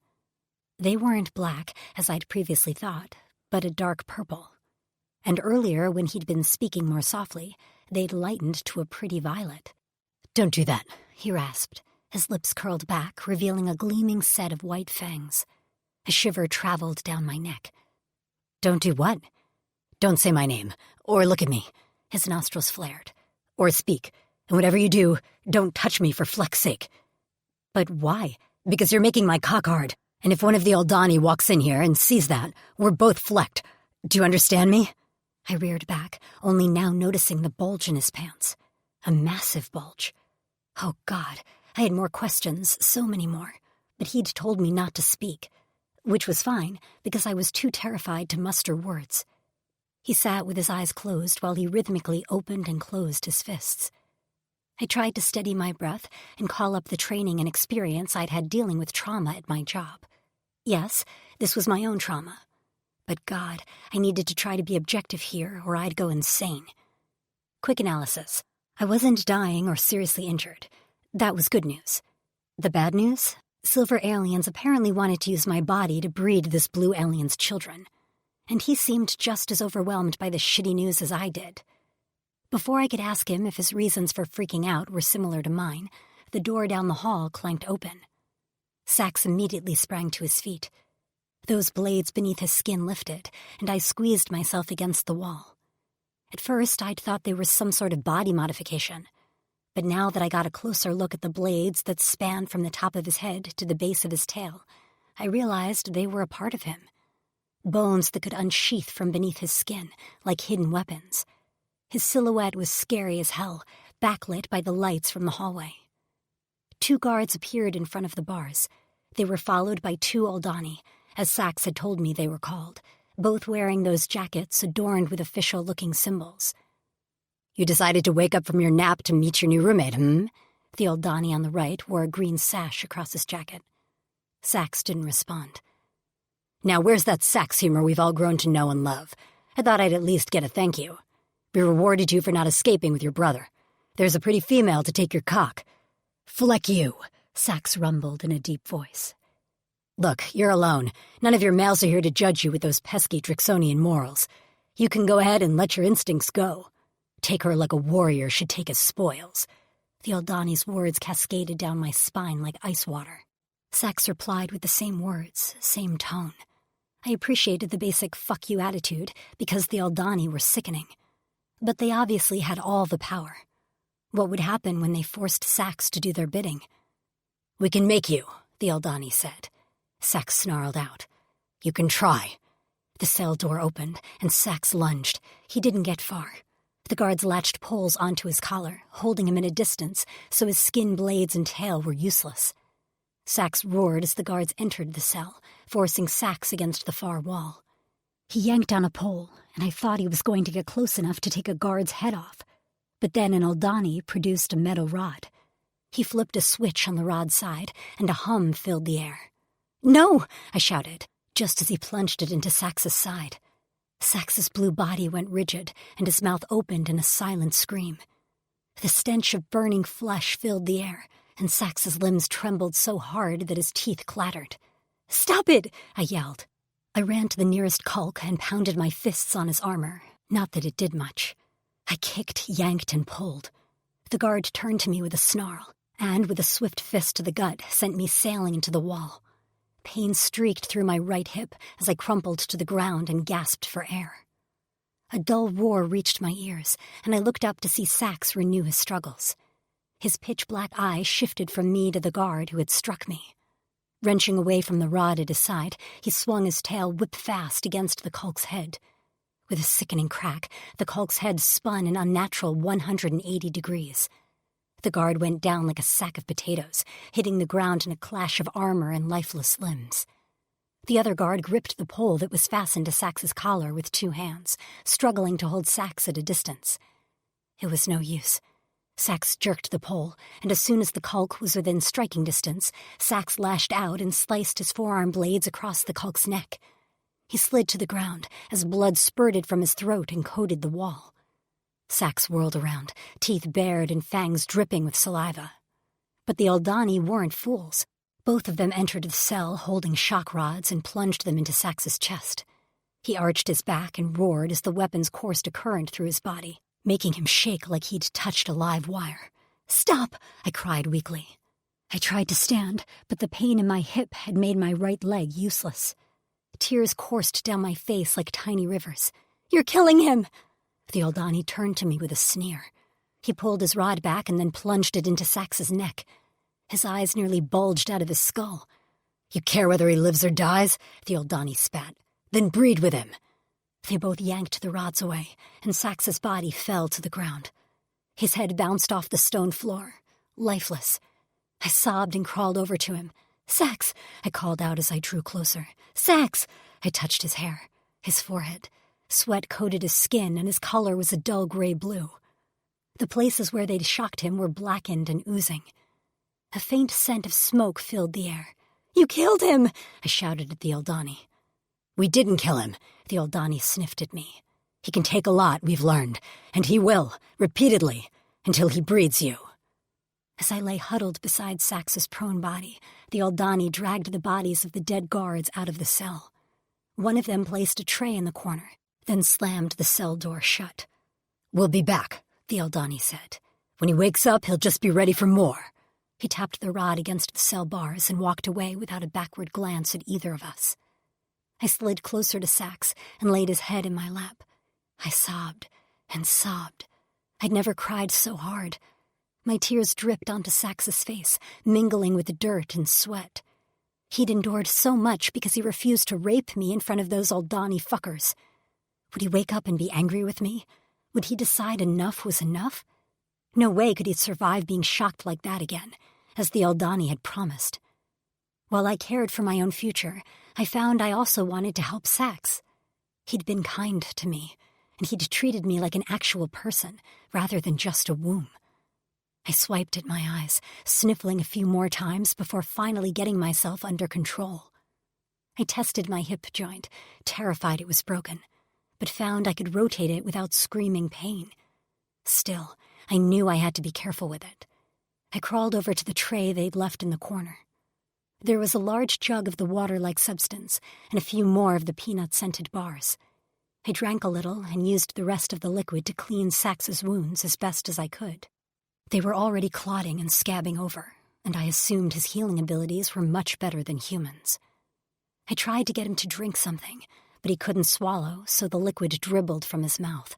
They weren't black, as I'd previously thought, but a dark purple. And earlier, when he'd been speaking more softly, they'd lightened to a pretty violet. "Don't do that," he rasped, his lips curled back, revealing a gleaming set of white fangs. A shiver traveled down my neck. "Don't do what?" "Don't say my name, or look at me." His nostrils flared. "Or speak, and whatever you do, don't touch me for Fleck's sake." "But why?" "Because you're making my cock hard, and if one of the Aldani walks in here and sees that, we're both flecked. Do you understand me?" I reared back, only now noticing the bulge in his pants. A massive bulge. Oh, God, I had more questions, so many more, but he'd told me not to speak, which was fine, because I was too terrified to muster words. He sat with his eyes closed while he rhythmically opened and closed his fists. I tried to steady my breath and call up the training and experience I'd had dealing with trauma at my job. Yes, this was my own trauma. But God, I needed to try to be objective here or I'd go insane. Quick analysis. I wasn't dying or seriously injured. That was good news. The bad news? Silver aliens apparently wanted to use my body to breed this blue alien's children. And he seemed just as overwhelmed by the shitty news as I did. Before I could ask him if his reasons for freaking out were similar to mine, the door down the hall clanked open. Sax immediately sprang to his feet. Those blades beneath his skin lifted, and I squeezed myself against the wall. At first, I'd thought they were some sort of body modification, but now that I got a closer look at the blades that spanned from the top of his head to the base of his tail, I realized they were a part of him. Bones that could unsheath from beneath his skin, like hidden weapons. His silhouette was scary as hell, backlit by the lights from the hallway. 2 guards appeared in front of the bars. They were followed by 2 Aldani, as Sax had told me they were called, both wearing those jackets adorned with official-looking symbols. "You decided to wake up from your nap to meet your new roommate, hmm?" The Aldani on the right wore a green sash across his jacket. Sax didn't respond. "Now where's that Sax humor we've all grown to know and love? I thought I'd at least get a thank you. We rewarded you for not escaping with your brother. There's a pretty female to take your cock." "Fleck you," Sax rumbled in a deep voice. "Look, you're alone. None of your males are here to judge you with those pesky Drixonian morals. You can go ahead and let your instincts go. Take her like a warrior should take his spoils." The Aldani's words cascaded down my spine like ice water. Sax replied with the same words, same tone. I appreciated the basic fuck you attitude because the Aldani were sickening. But they obviously had all the power. What would happen when they forced Sax to do their bidding? "We can make you," the Aldani said. Sax snarled out. "You can try." The cell door opened, and Sax lunged. He didn't get far. The guards latched poles onto his collar, holding him at a distance so his skin blades and tail were useless. Sax roared as the guards entered the cell, forcing Sax against the far wall. He yanked on a pole, and I thought he was going to get close enough to take a guard's head off. But then an Aldani produced a metal rod. He flipped a switch on the rod's side, and a hum filled the air. "No!" I shouted, just as he plunged it into Sax's side. Sax's blue body went rigid, and his mouth opened in a silent scream. The stench of burning flesh filled the air, and Sax's limbs trembled so hard that his teeth clattered. "Stop it!" I yelled. I ran to the nearest Kulk and pounded my fists on his armor, not that it did much. I kicked, yanked, and pulled. The guard turned to me with a snarl, and with a swift fist to the gut, sent me sailing into the wall. Pain streaked through my right hip as I crumpled to the ground and gasped for air. A dull roar reached my ears, and I looked up to see Sax renew his struggles. His pitch-black eye shifted from me to the guard who had struck me. Wrenching away from the rod at his side, he swung his tail whip-fast against the Kulk's head. With a sickening crack, the Kulk's head spun an unnatural 180 degrees. The guard went down like a sack of potatoes, hitting the ground in a clash of armor and lifeless limbs. The other guard gripped the pole that was fastened to Sax's collar with 2 hands, struggling to hold Sax at a distance. It was no use. Sax jerked the pole, and as soon as the Kulk was within striking distance, Sax lashed out and sliced his forearm blades across the Kulk's neck. He slid to the ground as blood spurted from his throat and coated the wall. Sax whirled around, teeth bared and fangs dripping with saliva. But the Aldani weren't fools. Both of them entered the cell holding shock rods and plunged them into Sax's chest. He arched his back and roared as the weapons coursed a current through his body, making him shake like he'd touched a live wire. "Stop!" I cried weakly. I tried to stand, but the pain in my hip had made my right leg useless. Tears coursed down my face like tiny rivers. "You're killing him!" The Aldani turned to me with a sneer. He pulled his rod back and then plunged it into Sax's neck. His eyes nearly bulged out of his skull. "You care whether he lives or dies?" the Aldani spat. "Then breed with him." They both yanked the rods away, and Sax's body fell to the ground. His head bounced off the stone floor, lifeless. I sobbed and crawled over to him. "Sax!" I called out as I drew closer. "Sax!" I touched his hair, his forehead. Sweat coated his skin, and his color was a dull gray blue. The places where they'd shocked him were blackened and oozing. A faint scent of smoke filled the air. "You killed him!" I shouted at the Aldani. "We didn't kill him," the Aldani sniffed at me. "He can take a lot, we've learned, and he will, repeatedly, until he breeds you." As I lay huddled beside Sax's prone body, the Aldani dragged the bodies of the dead guards out of the cell. One of them placed a tray in the corner, then slammed the cell door shut. "We'll be back," the Aldani said. "When he wakes up, he'll just be ready for more." He tapped the rod against the cell bars and walked away without a backward glance at either of us. I slid closer to Sax and laid his head in my lap. I sobbed and sobbed. I'd never cried so hard. My tears dripped onto Sax's face, mingling with the dirt and sweat. He'd endured so much because he refused to rape me in front of those Aldani fuckers. Would he wake up and be angry with me? Would he decide enough was enough? No way could he survive being shocked like that again, as the Aldani had promised. While I cared for my own future, I found I also wanted to help Sax. He'd been kind to me, and he'd treated me like an actual person rather than just a womb. I swiped at my eyes, sniffling a few more times before finally getting myself under control. I tested my hip joint, terrified it was broken, but found I could rotate it without screaming pain. Still, I knew I had to be careful with it. I crawled over to the tray they'd left in the corner. There was a large jug of the water-like substance and a few more of the peanut-scented bars. I drank a little and used the rest of the liquid to clean Sax's wounds as best as I could. They were already clotting and scabbing over, and I assumed his healing abilities were much better than humans. I tried to get him to drink something, but he couldn't swallow, so the liquid dribbled from his mouth.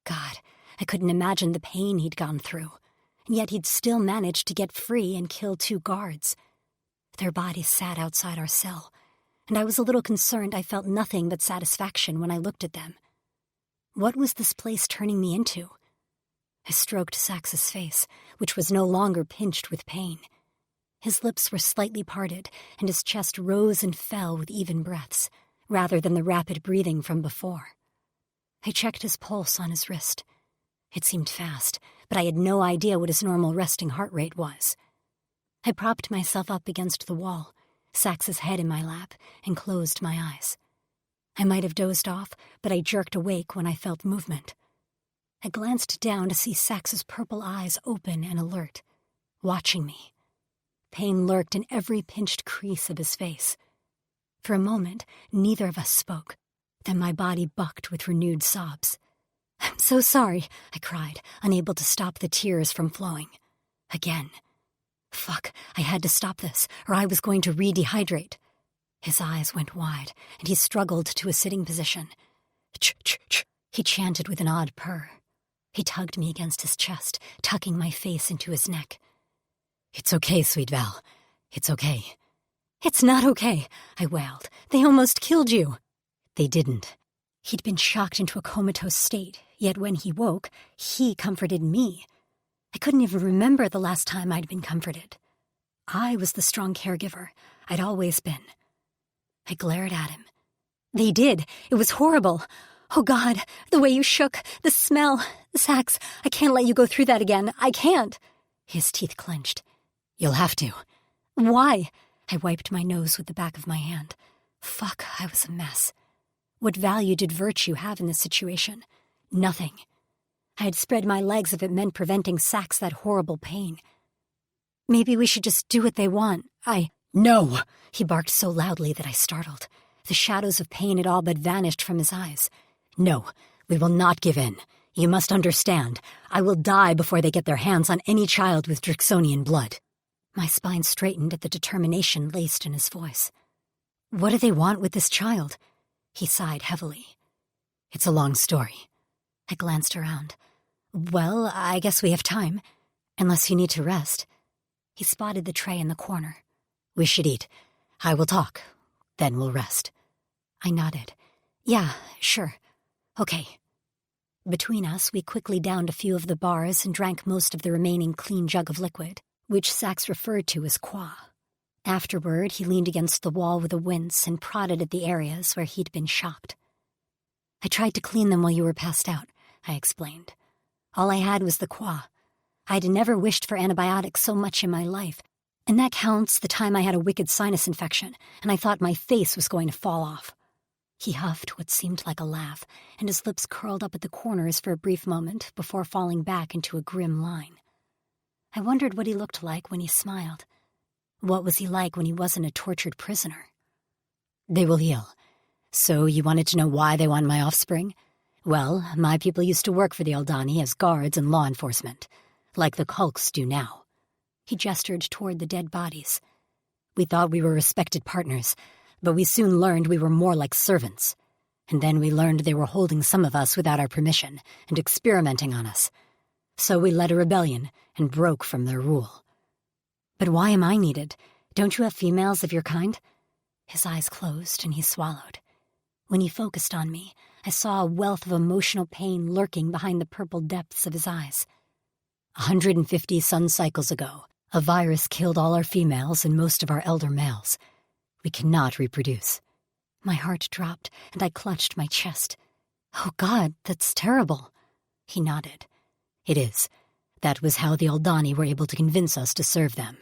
God, I couldn't imagine the pain he'd gone through, and yet he'd still managed to get free and kill 2 guards. Their bodies sat outside our cell, and I was a little concerned I felt nothing but satisfaction when I looked at them. What was this place turning me into? I stroked Sax's face, which was no longer pinched with pain. His lips were slightly parted, and his chest rose and fell with even breaths, rather than the rapid breathing from before. I checked his pulse on his wrist. It seemed fast, but I had no idea what his normal resting heart rate was. I propped myself up against the wall, Sax's head in my lap, and closed my eyes. I might have dozed off, but I jerked awake when I felt movement. I glanced down to see Sax's purple eyes open and alert, watching me. Pain lurked in every pinched crease of his face. For a moment, neither of us spoke. Then my body bucked with renewed sobs. "I'm so sorry," I cried, unable to stop the tears from flowing. Again. Fuck, I had to stop this, or I was going to re-dehydrate. His eyes went wide, and he struggled to a sitting position. Ch-ch-ch, he chanted with an odd purr. He tugged me against his chest, tucking my face into his neck. "It's okay, sweet Val. It's okay." "It's not okay," I wailed. "They almost killed you." They didn't. He'd been shocked into a comatose state, yet when he woke, he comforted me. I couldn't even remember the last time I'd been comforted. I was the strong caregiver. I'd always been. I glared at him. "They did. It was horrible. Oh, God, the way you shook, the smell. Sax, I can't let you go through that again. I can't." His teeth clenched. "You'll have to." "Why?" I wiped my nose with the back of my hand. Fuck, I was a mess. What value did virtue have in this situation? Nothing. I had spread my legs if it meant preventing Sax that horrible pain. "Maybe we should just do what they want. No!" He barked so loudly that I startled. The shadows of pain had all but vanished from his eyes. "No, we will not give in. You must understand, I will die before they get their hands on any child with Drixonian blood." My spine straightened at the determination laced in his voice. "What do they want with this child?" He sighed heavily. "It's a long story." I glanced around. "Well, I guess we have time, unless you need to rest." He spotted the tray in the corner. "We should eat. I will talk. Then we'll rest." I nodded. "Yeah, sure. Okay." Between us, we quickly downed a few of the bars and drank most of the remaining clean jug of liquid, which Sax referred to as qua. Afterward, he leaned against the wall with a wince and prodded at the areas where he'd been shocked. "I tried to clean them while you were passed out," I explained. "All I had was the qua. I'd never wished for antibiotics so much in my life, and that counts the time I had a wicked sinus infection, and I thought my face was going to fall off." He huffed what seemed like a laugh, and his lips curled up at the corners for a brief moment before falling back into a grim line. I wondered what he looked like when he smiled. What was he like when he wasn't a tortured prisoner? "They will heal. So you wanted to know why they want my offspring? Well, my people used to work for the Aldani as guards and law enforcement, like the Kulks do now." He gestured toward the dead bodies. "We thought we were respected partners, but we soon learned we were more like servants. And then we learned they were holding some of us without our permission and experimenting on us. So we led a rebellion and broke from their rule." "But why am I needed? Don't you have females of your kind?" His eyes closed and he swallowed. When he focused on me, I saw a wealth of emotional pain lurking behind the purple depths of his eyes. 150 sun cycles ago, a virus killed all our females and most of our elder males. We cannot reproduce." My heart dropped, and I clutched my chest. "Oh God, that's terrible." He nodded. "It is. That was how the Aldani were able to convince us to serve them.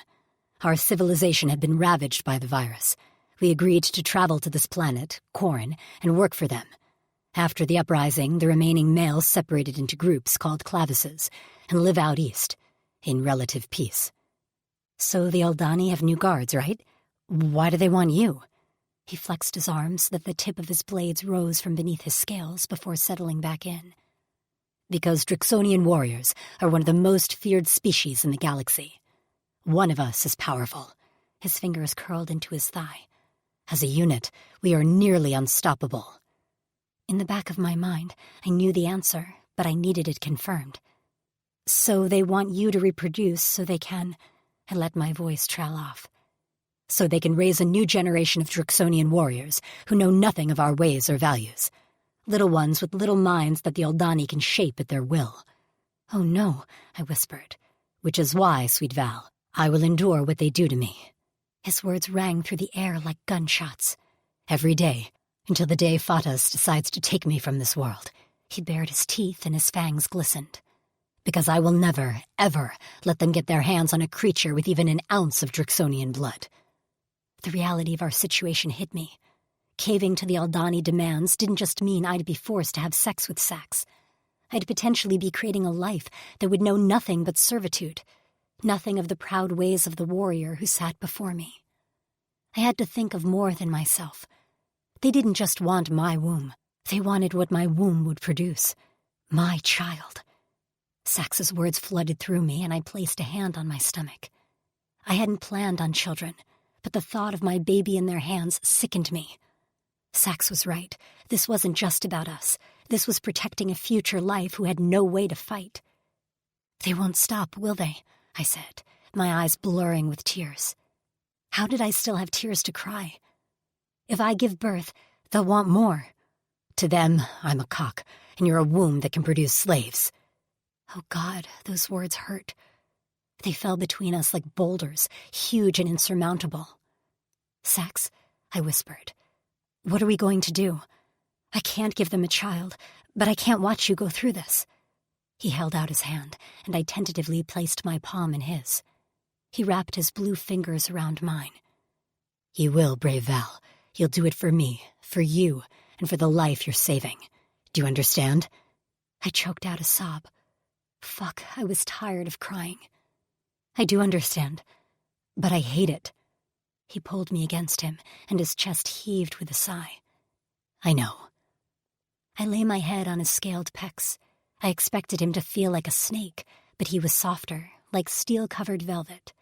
Our civilization had been ravaged by the virus. We agreed to travel to this planet, Corin, and work for them. After the uprising, the remaining males separated into groups called clavices and live out east, in relative peace." "So the Aldani have new guards, right? Why do they want you?" He flexed his arms so that the tip of his blades rose from beneath his scales before settling back in. "Because Drixonian warriors are one of the most feared species in the galaxy. One of us is powerful." His fingers curled into his thigh. "As a unit, we are nearly unstoppable." In the back of my mind, I knew the answer, but I needed it confirmed. "So they want you to reproduce so they can—" I let my voice trail off. "So they can raise a new generation of Drixonian warriors who know nothing of our ways or values. Little ones with little minds that the Aldani can shape at their will." "Oh no," I whispered. "Which is why, sweet Val, I will endure what they do to me." His words rang through the air like gunshots. "Every day, until the day Fatas decides to take me from this world." He bared his teeth and his fangs glistened. "Because I will never, ever let them get their hands on a creature with even an ounce of Drixonian blood." The reality of our situation hit me. Caving to the Aldani demands didn't just mean I'd be forced to have sex with Sax. I'd potentially be creating a life that would know nothing but servitude, nothing of the proud ways of the warrior who sat before me. I had to think of more than myself. They didn't just want my womb. They wanted what my womb would produce. My child. Sax's words flooded through me, and I placed a hand on my stomach. I hadn't planned on children, but the thought of my baby in their hands sickened me. Sax was right. This wasn't just about us. This was protecting a future life who had no way to fight. "They won't stop, will they?" I said, my eyes blurring with tears. How did I still have tears to cry? If I give birth, they'll want more. To them, I'm a cock, and you're a womb that can produce slaves. Oh God, those words hurt. They fell between us like boulders, huge and insurmountable. "Sax," I whispered, "what are we going to do? I can't give them a child, but I can't watch you go through this." He held out his hand, and I tentatively placed my palm in his. He wrapped his blue fingers around mine. "You will, brave Val. You'll do it for me, for you, and for the life you're saving. Do you understand?" I choked out a sob. Fuck, I was tired of crying. "I do understand, but I hate it." He pulled me against him, and his chest heaved with a sigh. "I know." I lay my head on his scaled pecs. I expected him to feel like a snake, but he was softer, like steel-covered velvet.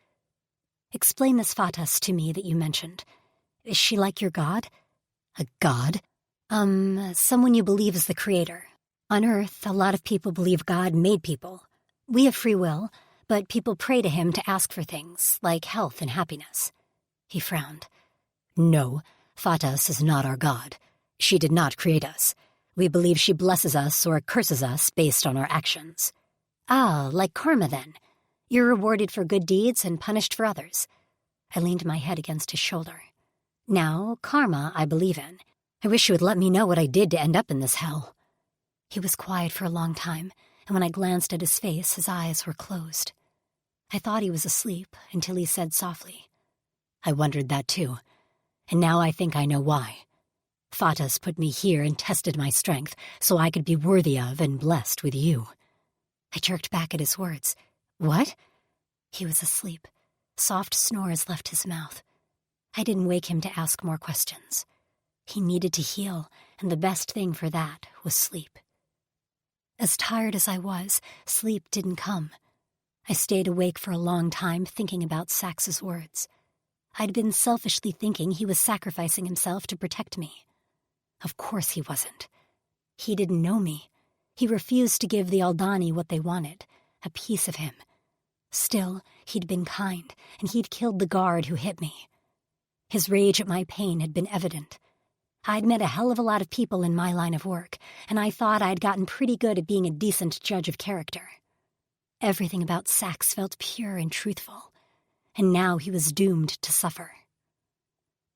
Explain this Fatas to me that you mentioned. Is she like your god? A god? Someone you believe is the creator. On Earth, a lot of people believe God made people. We have free will, but people pray to him to ask for things, like health and happiness. He frowned. No, Fatas is not our god. She did not create us. We believe she blesses us or curses us based on our actions. Ah, like karma then. You're rewarded for good deeds and punished for others. I leaned my head against his shoulder. Now, karma I believe in. I wish you would let me know what I did to end up in this hell. He was quiet for a long time, and when I glanced at his face, his eyes were closed. I thought he was asleep until he said softly, I wondered that too, and now I think I know why. Fatas put me here and tested my strength so I could be worthy of and blessed with you. I jerked back at his words. What? He was asleep. Soft snores left his mouth. I didn't wake him to ask more questions. He needed to heal, and the best thing for that was sleep. As tired as I was, sleep didn't come. I stayed awake for a long time thinking about Sax's words. I'd been selfishly thinking he was sacrificing himself to protect me. Of course he wasn't. He didn't know me. He refused to give the Aldani what they wanted, a piece of him. Still, he'd been kind, and he'd killed the guard who hit me. His rage at my pain had been evident. I'd met a hell of a lot of people in my line of work, and I thought I'd gotten pretty good at being a decent judge of character. Everything about Sax felt pure and truthful, and now he was doomed to suffer.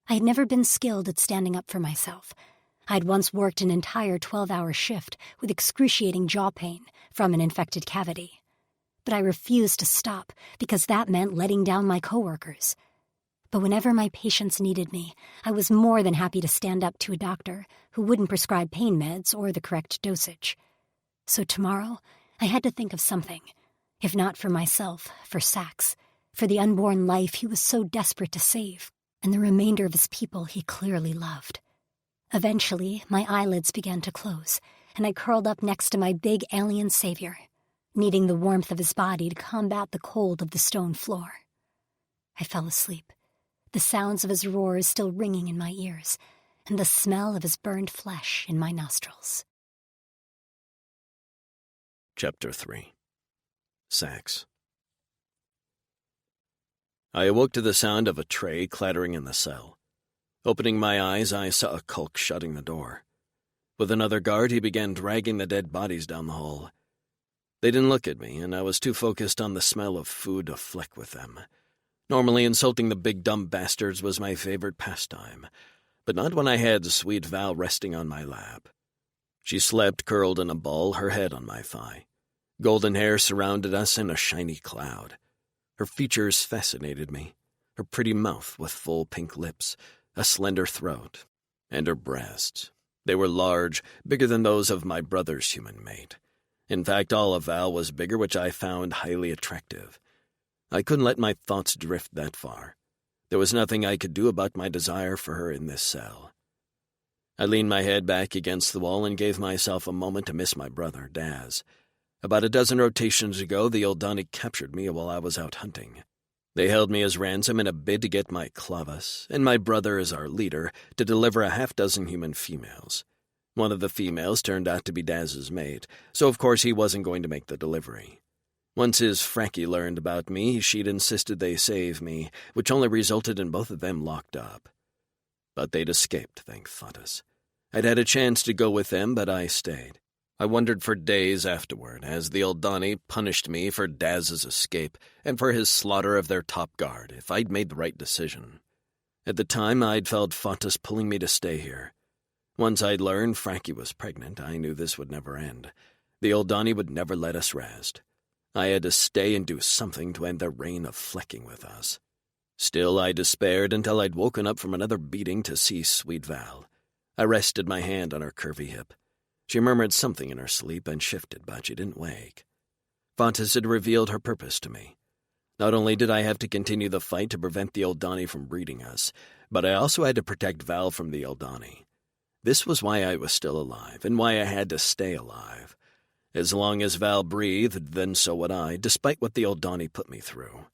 I had never been skilled at standing up for myself. I'd once worked an entire 12-hour shift with excruciating jaw pain from an infected cavity. But I refused to stop because that meant letting down my coworkers. But whenever my patients needed me, I was more than happy to stand up to a doctor who wouldn't prescribe pain meds or the correct dosage. So tomorrow, I had to think of something, if not for myself, for Sax, for the unborn life he was so desperate to save, and the remainder of his people he clearly loved. Eventually, my eyelids began to close, and I curled up next to my big alien savior, needing the warmth of his body to combat the cold of the stone floor. I fell asleep, the sounds of his roars still ringing in my ears, and the smell of his burned flesh in my nostrils. Chapter 3. Sax. I awoke to the sound of a tray clattering in the cell. Opening my eyes, I saw a Kulk shutting the door. With another guard, he began dragging the dead bodies down the hall. They didn't look at me, and I was too focused on the smell of food to fleck with them. Normally, insulting the big dumb bastards was my favorite pastime, but not when I had sweet Val resting on my lap. She slept curled in a ball, her head on my thigh. Golden hair surrounded us in a shiny cloud. Her features fascinated me, her pretty mouth with full pink lips, a slender throat, and her breasts. They were large, bigger than those of my brother's human mate. In fact, all of Val was bigger, which I found highly attractive. I couldn't let my thoughts drift that far. There was nothing I could do about my desire for her in this cell. I leaned my head back against the wall and gave myself a moment to miss my brother, Daz. About a dozen rotations ago, the Aldani captured me while I was out hunting. They held me as ransom in a bid to get my Clavas, and my brother as our leader, to deliver a half-dozen human females. One of the females turned out to be Daz's mate, so of course he wasn't going to make the delivery. Once his Frankie learned about me, she'd insisted they save me, which only resulted in both of them locked up. But they'd escaped, thank Fatas. I'd had a chance to go with them, but I stayed. I wondered for days afterward, as the Aldani punished me for Daz's escape and for his slaughter of their top guard, if I'd made the right decision. At the time, I'd felt Fatas pulling me to stay here. Once I'd learned Frankie was pregnant, I knew this would never end. The Aldani would never let us rest. I had to stay and do something to end their reign of flecking with us. Still, I despaired until I'd woken up from another beating to see sweet Val. I rested my hand on her curvy hip. She murmured something in her sleep and shifted, but she didn't wake. Fatas had revealed her purpose to me. Not only did I have to continue the fight to prevent the Aldani from breeding us, but I also had to protect Val from the Aldani. This was why I was still alive, and why I had to stay alive. As long as Val breathed, then so would I, despite what the old Donnie put me through.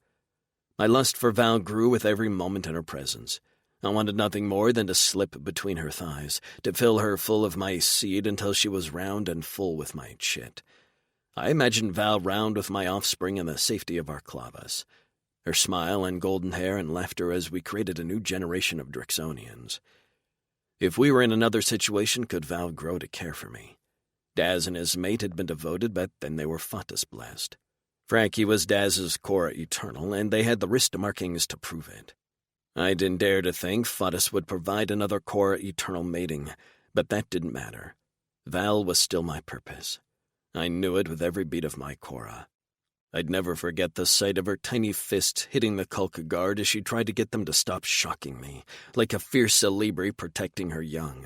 My lust for Val grew with every moment in her presence. I wanted nothing more than to slip between her thighs, to fill her full of my seed until she was round and full with my chit. I imagined Val round with my offspring in the safety of our clavas, her smile and golden hair and laughter as we created a new generation of Drixonians. If we were in another situation, could Val grow to care for me? Daz and his mate had been devoted, but then they were Fatus blessed. Frankie was Daz's Cora Eternal, and they had the wrist markings to prove it. I didn't dare to think Fatus would provide another Cora Eternal mating, but that didn't matter. Val was still my purpose. I knew it with every beat of my Cora. I'd never forget the sight of her tiny fist hitting the Kulka guard as she tried to get them to stop shocking me, like a fierce Celebri protecting her young.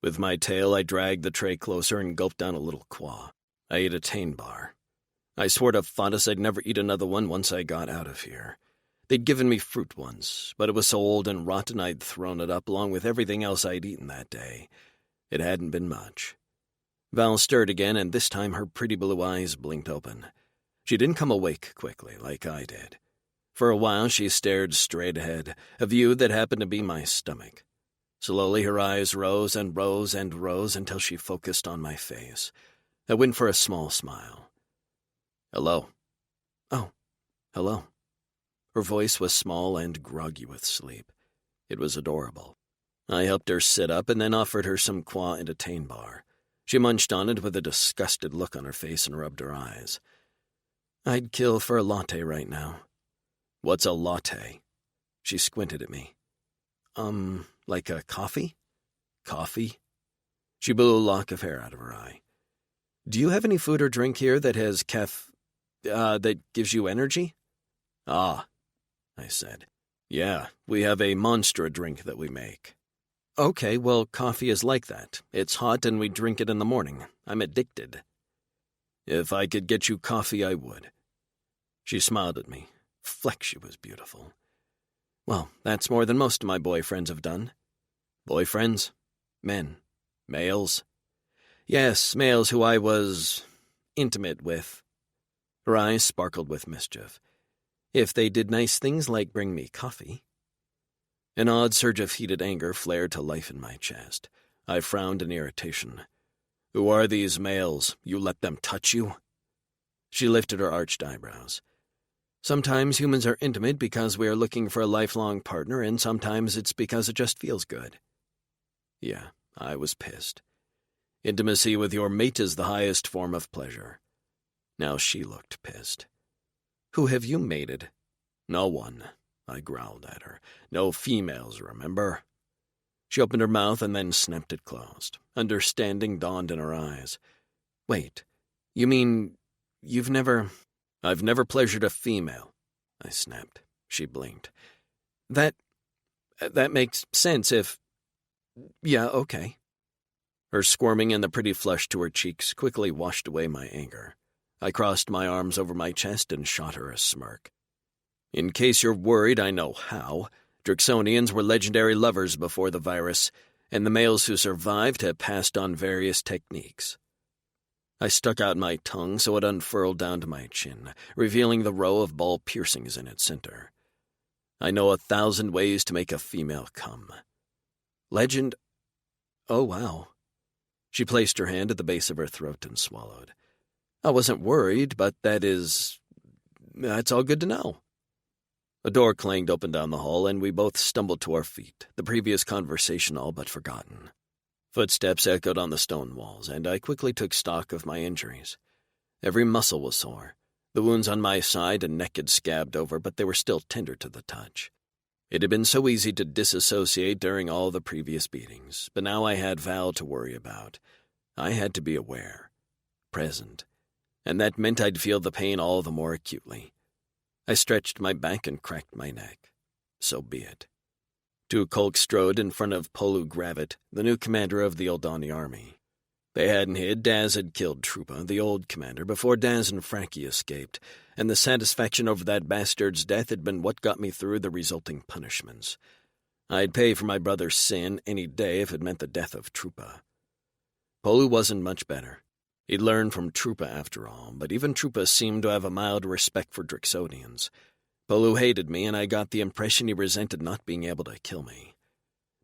With my tail, I dragged the tray closer and gulped down a little quaw. I ate a Tain bar. I swore to Fatus I'd never eat another one once I got out of here. They'd given me fruit once, but it was so old and rotten I'd thrown it up along with everything else I'd eaten that day. It hadn't been much. Val stirred again, and this time her pretty blue eyes blinked open. She didn't come awake quickly, like I did. For a while she stared straight ahead, a view that happened to be my stomach. Slowly her eyes rose and rose and rose until she focused on my face. I went for a small smile. "Hello." "Oh, hello." Her voice was small and groggy with sleep. It was adorable. I helped her sit up and then offered her some quaw and a Tain bar. She munched on it with a disgusted look on her face and rubbed her eyes. "I'd kill for a latte right now." "What's a latte?" She squinted at me. Like a coffee?" "Coffee?" She blew a lock of hair out of her eye. "Do you have any food or drink here that has that gives you energy?" "Ah," I said. "Yeah, we have a Monstra drink that we make." "Okay, well, coffee is like that. It's hot and we drink it in the morning. I'm addicted." "If I could get you coffee, I would." She smiled at me. Fleck, she was beautiful. "Well, that's more than most of my boyfriends have done." "Boyfriends? Men? Males?" "Yes, males who I was intimate with." Her eyes sparkled with mischief. "If they did nice things like bring me coffee." An odd surge of heated anger flared to life in my chest. I frowned in irritation. "Who are these males? You let them touch you?" She lifted her arched eyebrows. "Sometimes humans are intimate because we are looking for a lifelong partner, and sometimes it's because it just feels good." Yeah, I was pissed. Intimacy with your mate is the highest form of pleasure. Now she looked pissed. "Who have you mated?" "No one," I growled at her. "No females, remember?" She opened her mouth and then snapped it closed. Understanding dawned in her eyes. "Wait, you mean you've never—" "I've never pleasured a female," I snapped. She blinked. That makes sense if— Yeah, okay." Her squirming and the pretty flush to her cheeks quickly washed away my anger. I crossed my arms over my chest and shot her a smirk. "In case you're worried, I know how. Drixonians were legendary lovers before the virus, and the males who survived have passed on various techniques." I stuck out my tongue so it unfurled down to my chin, revealing the row of ball piercings in its center. "I know 1,000 ways to make a female come." "Legend? Oh, wow." She placed her hand at the base of her throat and swallowed. "I wasn't worried, but that's all good to know." A door clanged open down the hall, and we both stumbled to our feet, the previous conversation all but forgotten. Footsteps echoed on the stone walls, and I quickly took stock of my injuries. Every muscle was sore. The wounds on my side and neck had scabbed over, but they were still tender to the touch. It had been so easy to disassociate during all the previous beatings, but now I had Val to worry about. I had to be aware, present, and that meant I'd feel the pain all the more acutely. I stretched my back and cracked my neck. So be it. 2 Kolks strode in front of Polu Gravit, the new commander of the Eldani army. They hadn't hid. Daz had killed Trupa, the old commander, before Daz and Frankie escaped, and the satisfaction over that bastard's death had been what got me through the resulting punishments. I'd pay for my brother's sin any day if it meant the death of Trupa. Polu wasn't much better. He'd learned from Trupa after all, but even Trupa seemed to have a mild respect for Drixodians. Polu hated me, and I got the impression he resented not being able to kill me.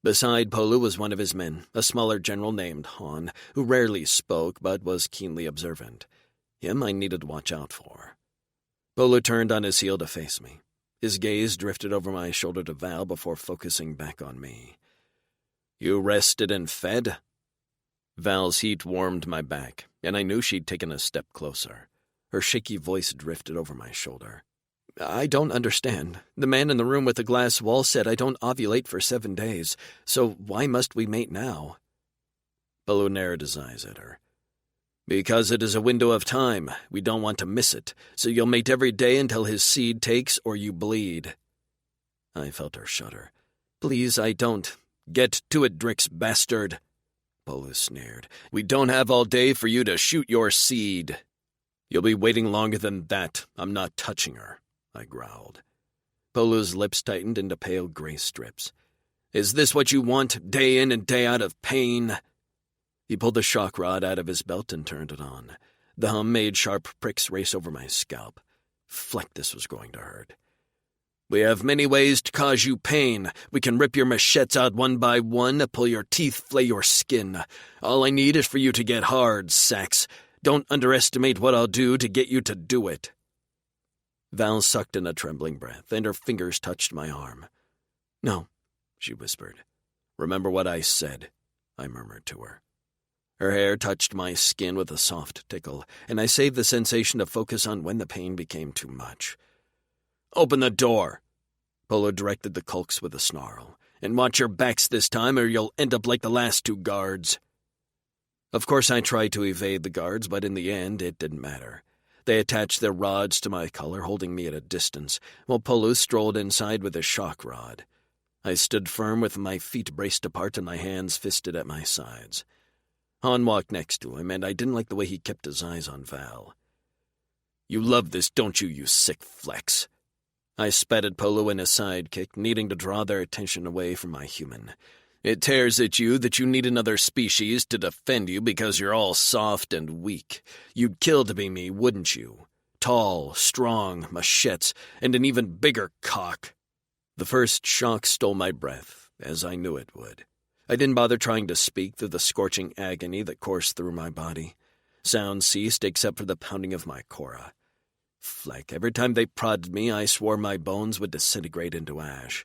Beside Polu was one of his men, a smaller general named Han, who rarely spoke but was keenly observant. Him I needed to watch out for. Polu turned on his heel to face me. His gaze drifted over my shoulder to Val before focusing back on me. "You rested and fed?" Val's heat warmed my back, and I knew she'd taken a step closer. Her shaky voice drifted over my shoulder. "I don't understand. The man in the room with the glass wall said I don't ovulate for 7 days, so why must we mate now?" Polu narrowed his eyes at her. "Because it is a window of time. We don't want to miss it, so you'll mate every day until his seed takes or you bleed." I felt her shudder. "Please, I don't." "Get to it, Drix, bastard," Polu sneered. "We don't have all day for you to shoot your seed." "You'll be waiting longer than that. I'm not touching her," I growled. Polu's lips tightened into pale gray strips. "Is this what you want, day in and day out of pain?" He pulled the shock rod out of his belt and turned it on. The hum made sharp pricks race over my scalp. Fleck, this was going to hurt. "We have many ways to cause you pain. We can rip your machetes out one by one, pull your teeth, flay your skin. All I need is for you to get hard, Sax. Don't underestimate what I'll do to get you to do it." Val sucked in a trembling breath, and her fingers touched my arm. "No," she whispered. "Remember what I said," I murmured to her. Her hair touched my skin with a soft tickle, and I saved the sensation to focus on when the pain became too much. "Open the door," Polu directed the Kulks with a snarl. "And watch your backs this time, or you'll end up like the last 2 guards." Of course I tried to evade the guards, but in the end it didn't matter. They attached their rods to my collar, holding me at a distance, while Polu strolled inside with his shock rod. I stood firm with my feet braced apart and my hands fisted at my sides. Han walked next to him, and I didn't like the way he kept his eyes on Val. "You love this, don't you, you sick flex?" I spat at Polu and his sidekick, needing to draw their attention away from my human. "It tears at you that you need another species to defend you because you're all soft and weak. You'd kill to be me, wouldn't you? Tall, strong, machetes, and an even bigger cock." The first shock stole my breath, as I knew it would. I didn't bother trying to speak through the scorching agony that coursed through my body. Sound ceased except for the pounding of my cora. Fleck, every time they prodded me, I swore my bones would disintegrate into ash.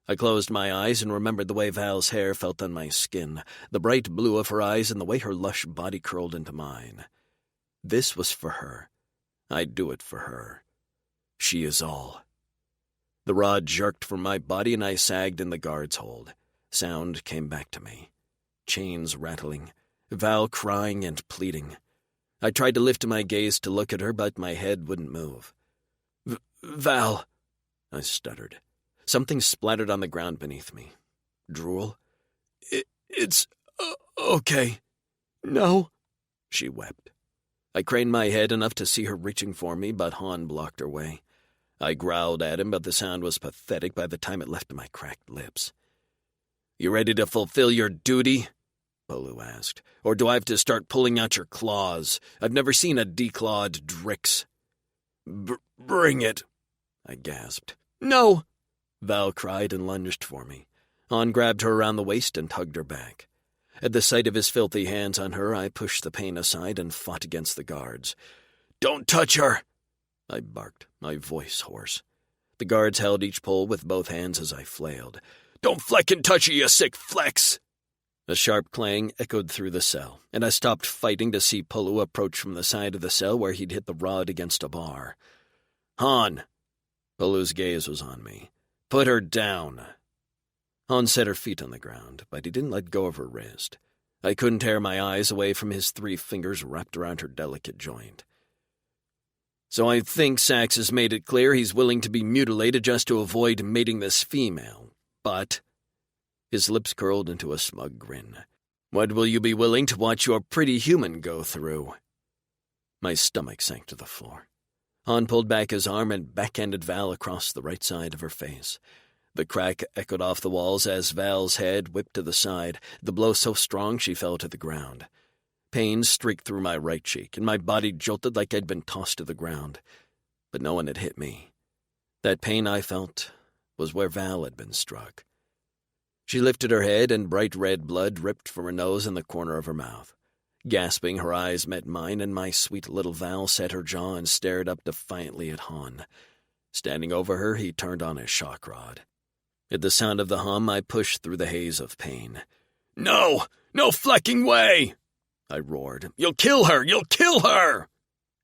I closed my eyes and remembered the way Val's hair felt on my skin, the bright blue of her eyes, and the way her lush body curled into mine. This was for her. I'd do it for her. She is all. The rod jerked from my body, and I sagged in the guard's hold. Sound came back to me. Chains rattling. Val crying and pleading. I tried to lift my gaze to look at her, but my head wouldn't move. "Val," I stuttered. Something splattered on the ground beneath me. Drool? It's okay. No," she wept. I craned my head enough to see her reaching for me, but Han blocked her way. I growled at him, but the sound was pathetic by the time it left my cracked lips. "You ready to fulfill your duty?" Polu asked. "Or do I have to start pulling out your claws? I've never seen a declawed Drix." Bring it," I gasped. "No," Val cried and lunged for me. Han grabbed her around the waist and tugged her back. At the sight of his filthy hands on her, I pushed the pain aside and fought against the guards. "Don't touch her!" I barked, my voice hoarse. The guards held each pole with both hands as I flailed. "Don't fleckin' touch her, you sick flex!" A sharp clang echoed through the cell, and I stopped fighting to see Polu approach from the side of the cell where he'd hit the rod against a bar. "Han!" Polu's gaze was on me. "Put her down." Han set her feet on the ground, but he didn't let go of her wrist. I couldn't tear my eyes away from his 3 fingers wrapped around her delicate joint. "So I think Sax has made it clear he's willing to be mutilated just to avoid mating this female, but—" His lips curled into a smug grin. "What will you be willing to watch your pretty human go through?" My stomach sank to the floor. Han pulled back his arm and backhanded Val across the right side of her face. The crack echoed off the walls as Val's head whipped to the side, the blow so strong she fell to the ground. Pain streaked through my right cheek, and my body jolted like I'd been tossed to the ground. But no one had hit me. That pain I felt was where Val had been struck. She lifted her head, and bright red blood dripped from her nose and the corner of her mouth. Gasping, her eyes met mine, and my sweet little Val set her jaw and stared up defiantly at Han. Standing over her, he turned on his shock rod. At the sound of the hum, I pushed through the haze of pain. "No! No flecking way!" I roared. "You'll kill her! You'll kill her!"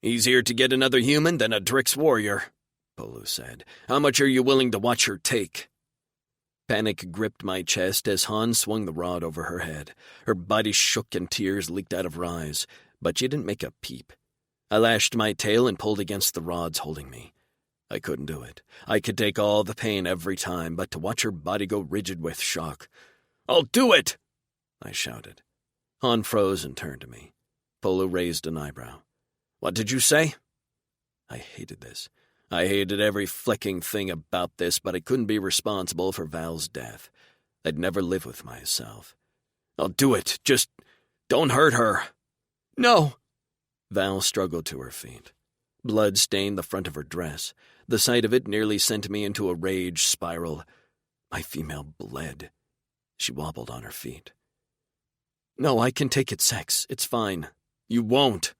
"Easier to get another human than a Drix warrior," Polu said. "How much are you willing to watch her take?" Panic gripped my chest as Han swung the rod over her head. Her body shook and tears leaked out of her eyes, but she didn't make a peep. I lashed my tail and pulled against the rods holding me. I couldn't do it. I could take all the pain every time, but to watch her body go rigid with shock. "I'll do it!" I shouted. Han froze and turned to me. Polu raised an eyebrow. "What did you say?" I hated this. I hated every flicking thing about this, but I couldn't be responsible for Val's death. I'd never live with myself. "I'll do it. Just don't hurt her." "No." Val struggled to her feet. Blood stained the front of her dress. The sight of it nearly sent me into a rage spiral. My female bled. She wobbled on her feet. "No, I can take it, Sex. It's fine." "You won't,"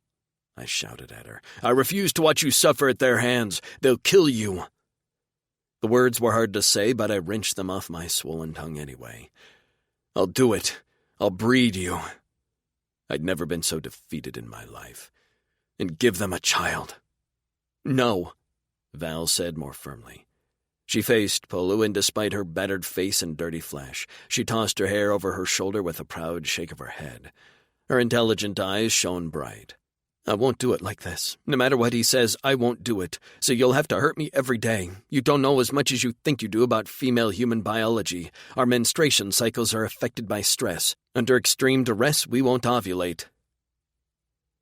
I shouted at her. "I refuse to watch you suffer at their hands. They'll kill you." The words were hard to say, but I wrenched them off my swollen tongue anyway. "I'll do it. I'll breed you." I'd never been so defeated in my life. "And give them a child." "No," Val said more firmly. She faced Polu, and despite her battered face and dirty flesh, she tossed her hair over her shoulder with a proud shake of her head. Her intelligent eyes shone bright. "I won't do it like this. No matter what he says, I won't do it. So you'll have to hurt me every day. You don't know as much as you think you do about female human biology. Our menstruation cycles are affected by stress. Under extreme duress, we won't ovulate."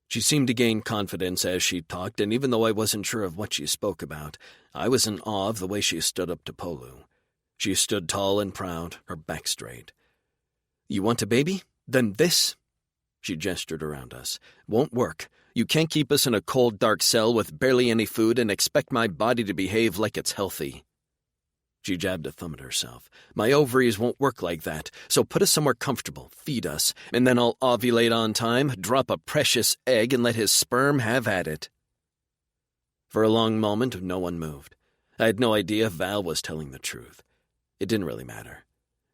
She seemed to gain confidence as she talked, and even though I wasn't sure of what she spoke about, I was in awe of the way she stood up to Polu. She stood tall and proud, her back straight. "You want a baby? Then this," she gestured around us, "won't work. You can't keep us in a cold, dark cell with barely any food and expect my body to behave like it's healthy." She jabbed a thumb at herself. "My ovaries won't work like that, so put us somewhere comfortable, feed us, and then I'll ovulate on time, drop a precious egg, and let his sperm have at it." For a long moment, no one moved. I had no idea if Val was telling the truth. It didn't really matter.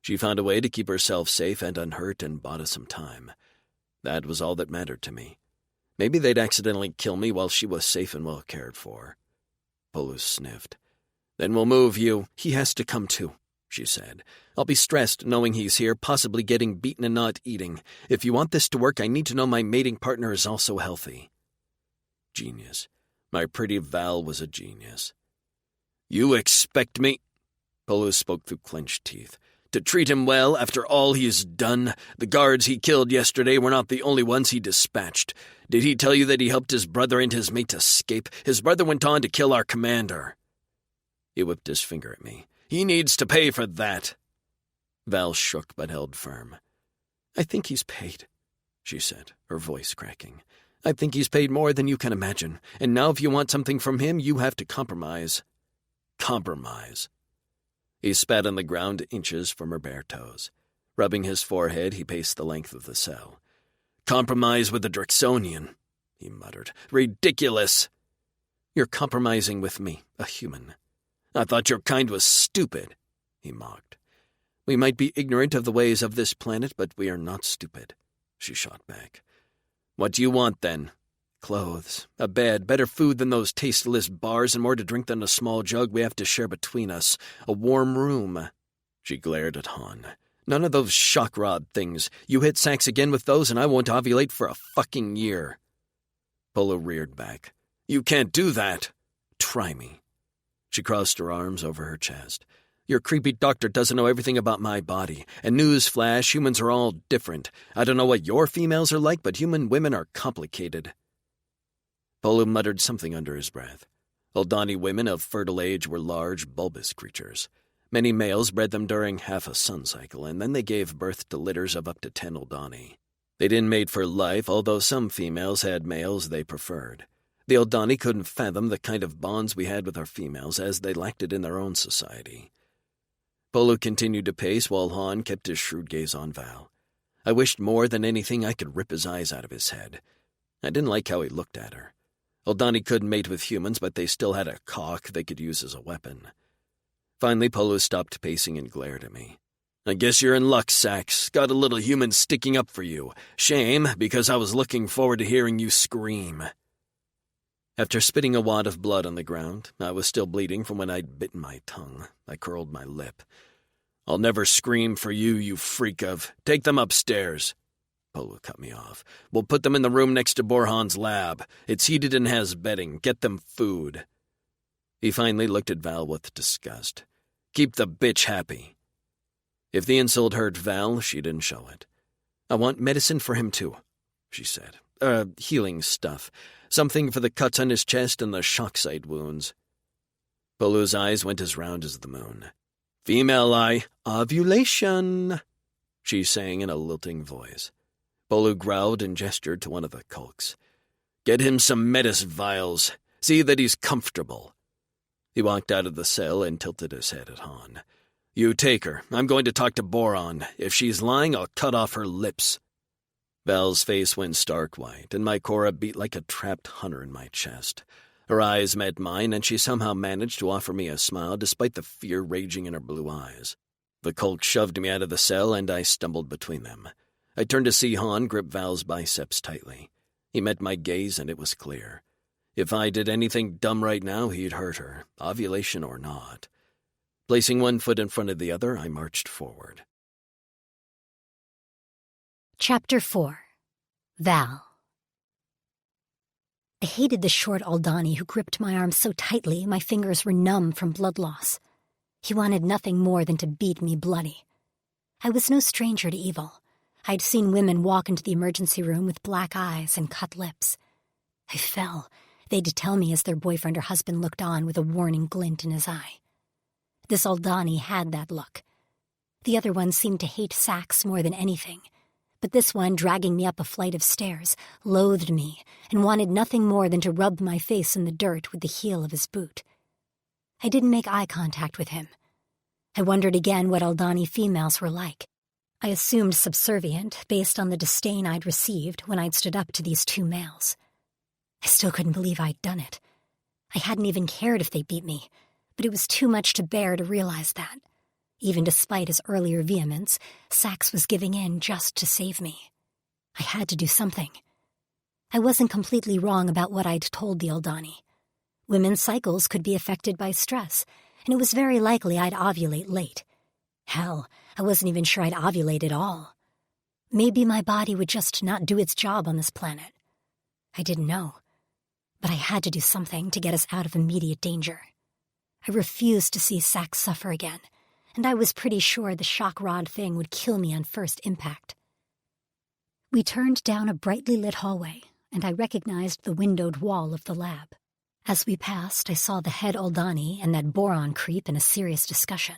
She found a way to keep herself safe and unhurt and bought us some time. That was all that mattered to me. Maybe they'd accidentally kill me while she was safe and well cared for. Polu sniffed. "Then we'll move you. He has to come too," she said. "I'll be stressed knowing he's here, possibly getting beaten and not eating. If you want this to work, I need to know my mating partner is also healthy." Genius. My pretty Val was a genius. "You expect me," Polu spoke through clenched teeth, "to treat him well after all he's done? The guards he killed yesterday were not the only ones he dispatched. Did he tell you that he helped his brother and his mate escape? His brother went on to kill our commander." He whipped his finger at me. "He needs to pay for that." Val shook but held firm. "I think he's paid," she said, her voice cracking. "I think he's paid more than you can imagine, and now if you want something from him, you have to compromise." "Compromise?" He spat on the ground inches from her bare toes. Rubbing his forehead, he paced the length of the cell. "Compromise with a Drixonian," he muttered. "Ridiculous." "You're compromising with me, a human." "I thought your kind was stupid," he mocked. "We might be ignorant of the ways of this planet, but we are not stupid," she shot back. "What do you want, then?" "Clothes, a bed, better food than those tasteless bars, and more to drink than a small jug we have to share between us. A warm room." She glared at Han. "None of those shock rod things. You hit Sax again with those, and I won't ovulate for a fucking year." Polu reared back. "You can't do that." "Try me." She crossed her arms over her chest. "Your creepy doctor doesn't know everything about my body. And newsflash, humans are all different. I don't know what your females are like, but human women are complicated." Polu muttered something under his breath. Oldani women of fertile age were large, bulbous creatures. Many males bred them during half a sun cycle, and then they gave birth to litters of up to 10 Oldani. They didn't mate for life, although some females had males they preferred. The Aldani couldn't fathom the kind of bonds we had with our females, as they lacked it in their own society. Polo continued to pace while Han kept his shrewd gaze on Val. I wished more than anything I could rip his eyes out of his head. I didn't like how he looked at her. Aldani couldn't mate with humans, but they still had a cock they could use as a weapon. Finally, Polo stopped pacing and glared at me. "I guess you're in luck, Sax. Got a little human sticking up for you. Shame, because I was looking forward to hearing you scream." After spitting a wad of blood on the ground, I was still bleeding from when I'd bitten my tongue. I curled my lip. "I'll never scream for you, you freak of. Take them upstairs." Polo cut me off. "We'll put them in the room next to Borhan's lab. It's heated and has bedding. Get them food." He finally looked at Val with disgust. "Keep the bitch happy." If the insult hurt Val, she didn't show it. "I want medicine for him, too," she said. Healing stuff. Something for the cuts on his chest and the shock site wounds." Polo's eyes went as round as the moon. "Female eye, ovulation," she sang in a lilting voice. Polo growled and gestured to one of the colks. "Get him some medis vials. See that he's comfortable." He walked out of the cell and tilted his head at Han. "You take her. I'm going to talk to Boron. If she's lying, I'll cut off her lips." Val's face went stark white, and my Cora beat like a trapped hunter in my chest. Her eyes met mine, and she somehow managed to offer me a smile despite the fear raging in her blue eyes. The Colk shoved me out of the cell, and I stumbled between them. I turned to see Han grip Val's biceps tightly. He met my gaze, and it was clear. If I did anything dumb right now, he'd hurt her, ovulation or not. Placing one foot in front of the other, I marched forward. Chapter 4. Val. I hated the short Aldani who gripped my arm so tightly my fingers were numb from blood loss. He wanted nothing more than to beat me bloody. I was no stranger to evil. I'd seen women walk into the emergency room with black eyes and cut lips. I fell. They'd tell me as their boyfriend or husband looked on with a warning glint in his eye. This Aldani had that look. The other one seemed to hate Sax more than anything. But this one, dragging me up a flight of stairs, loathed me and wanted nothing more than to rub my face in the dirt with the heel of his boot. I didn't make eye contact with him. I wondered again what Aldani females were like. I assumed subservient based on the disdain I'd received when I'd stood up to these two males. I still couldn't believe I'd done it. I hadn't even cared if they beat me, but it was too much to bear to realize that. Even despite his earlier vehemence, Sax was giving in just to save me. I had to do something. I wasn't completely wrong about what I'd told the Aldani. Women's cycles could be affected by stress, and it was very likely I'd ovulate late. Hell, I wasn't even sure I'd ovulate at all. Maybe my body would just not do its job on this planet. I didn't know. But I had to do something to get us out of immediate danger. I refused to see Sax suffer again, and I was pretty sure the shock rod thing would kill me on first impact. We turned down a brightly lit hallway, and I recognized the windowed wall of the lab. As we passed, I saw the head Aldani and that Boron creep in a serious discussion.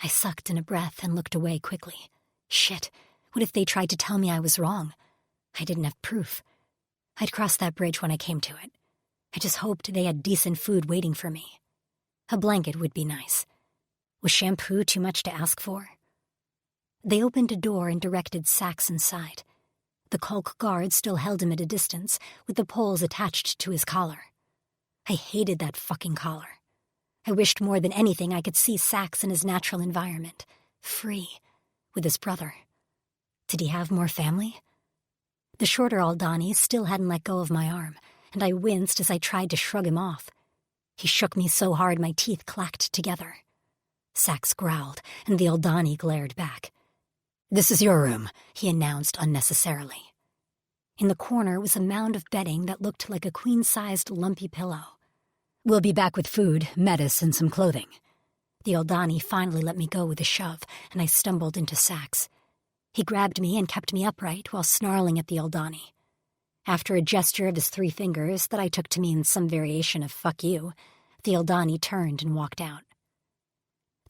I sucked in a breath and looked away quickly. Shit, what if they tried to tell me I was wrong? I didn't have proof. I'd cross that bridge when I came to it. I just hoped they had decent food waiting for me. A blanket would be nice. Was shampoo too much to ask for? They opened a door and directed Sax inside. The Kulk guard still held him at a distance, with the poles attached to his collar. I hated that fucking collar. I wished more than anything I could see Sax in his natural environment, free, with his brother. Did he have more family? The shorter Aldani still hadn't let go of my arm, and I winced as I tried to shrug him off. He shook me so hard my teeth clacked together. Sax growled, and the Aldani glared back. "This is your room," he announced unnecessarily. In the corner was a mound of bedding that looked like a queen-sized lumpy pillow. "We'll be back with food, medicine, and some clothing." The Aldani finally let me go with a shove, and I stumbled into Sax. He grabbed me and kept me upright while snarling at the Aldani. After a gesture of his 3 fingers that I took to mean some variation of "fuck you," the Aldani turned and walked out.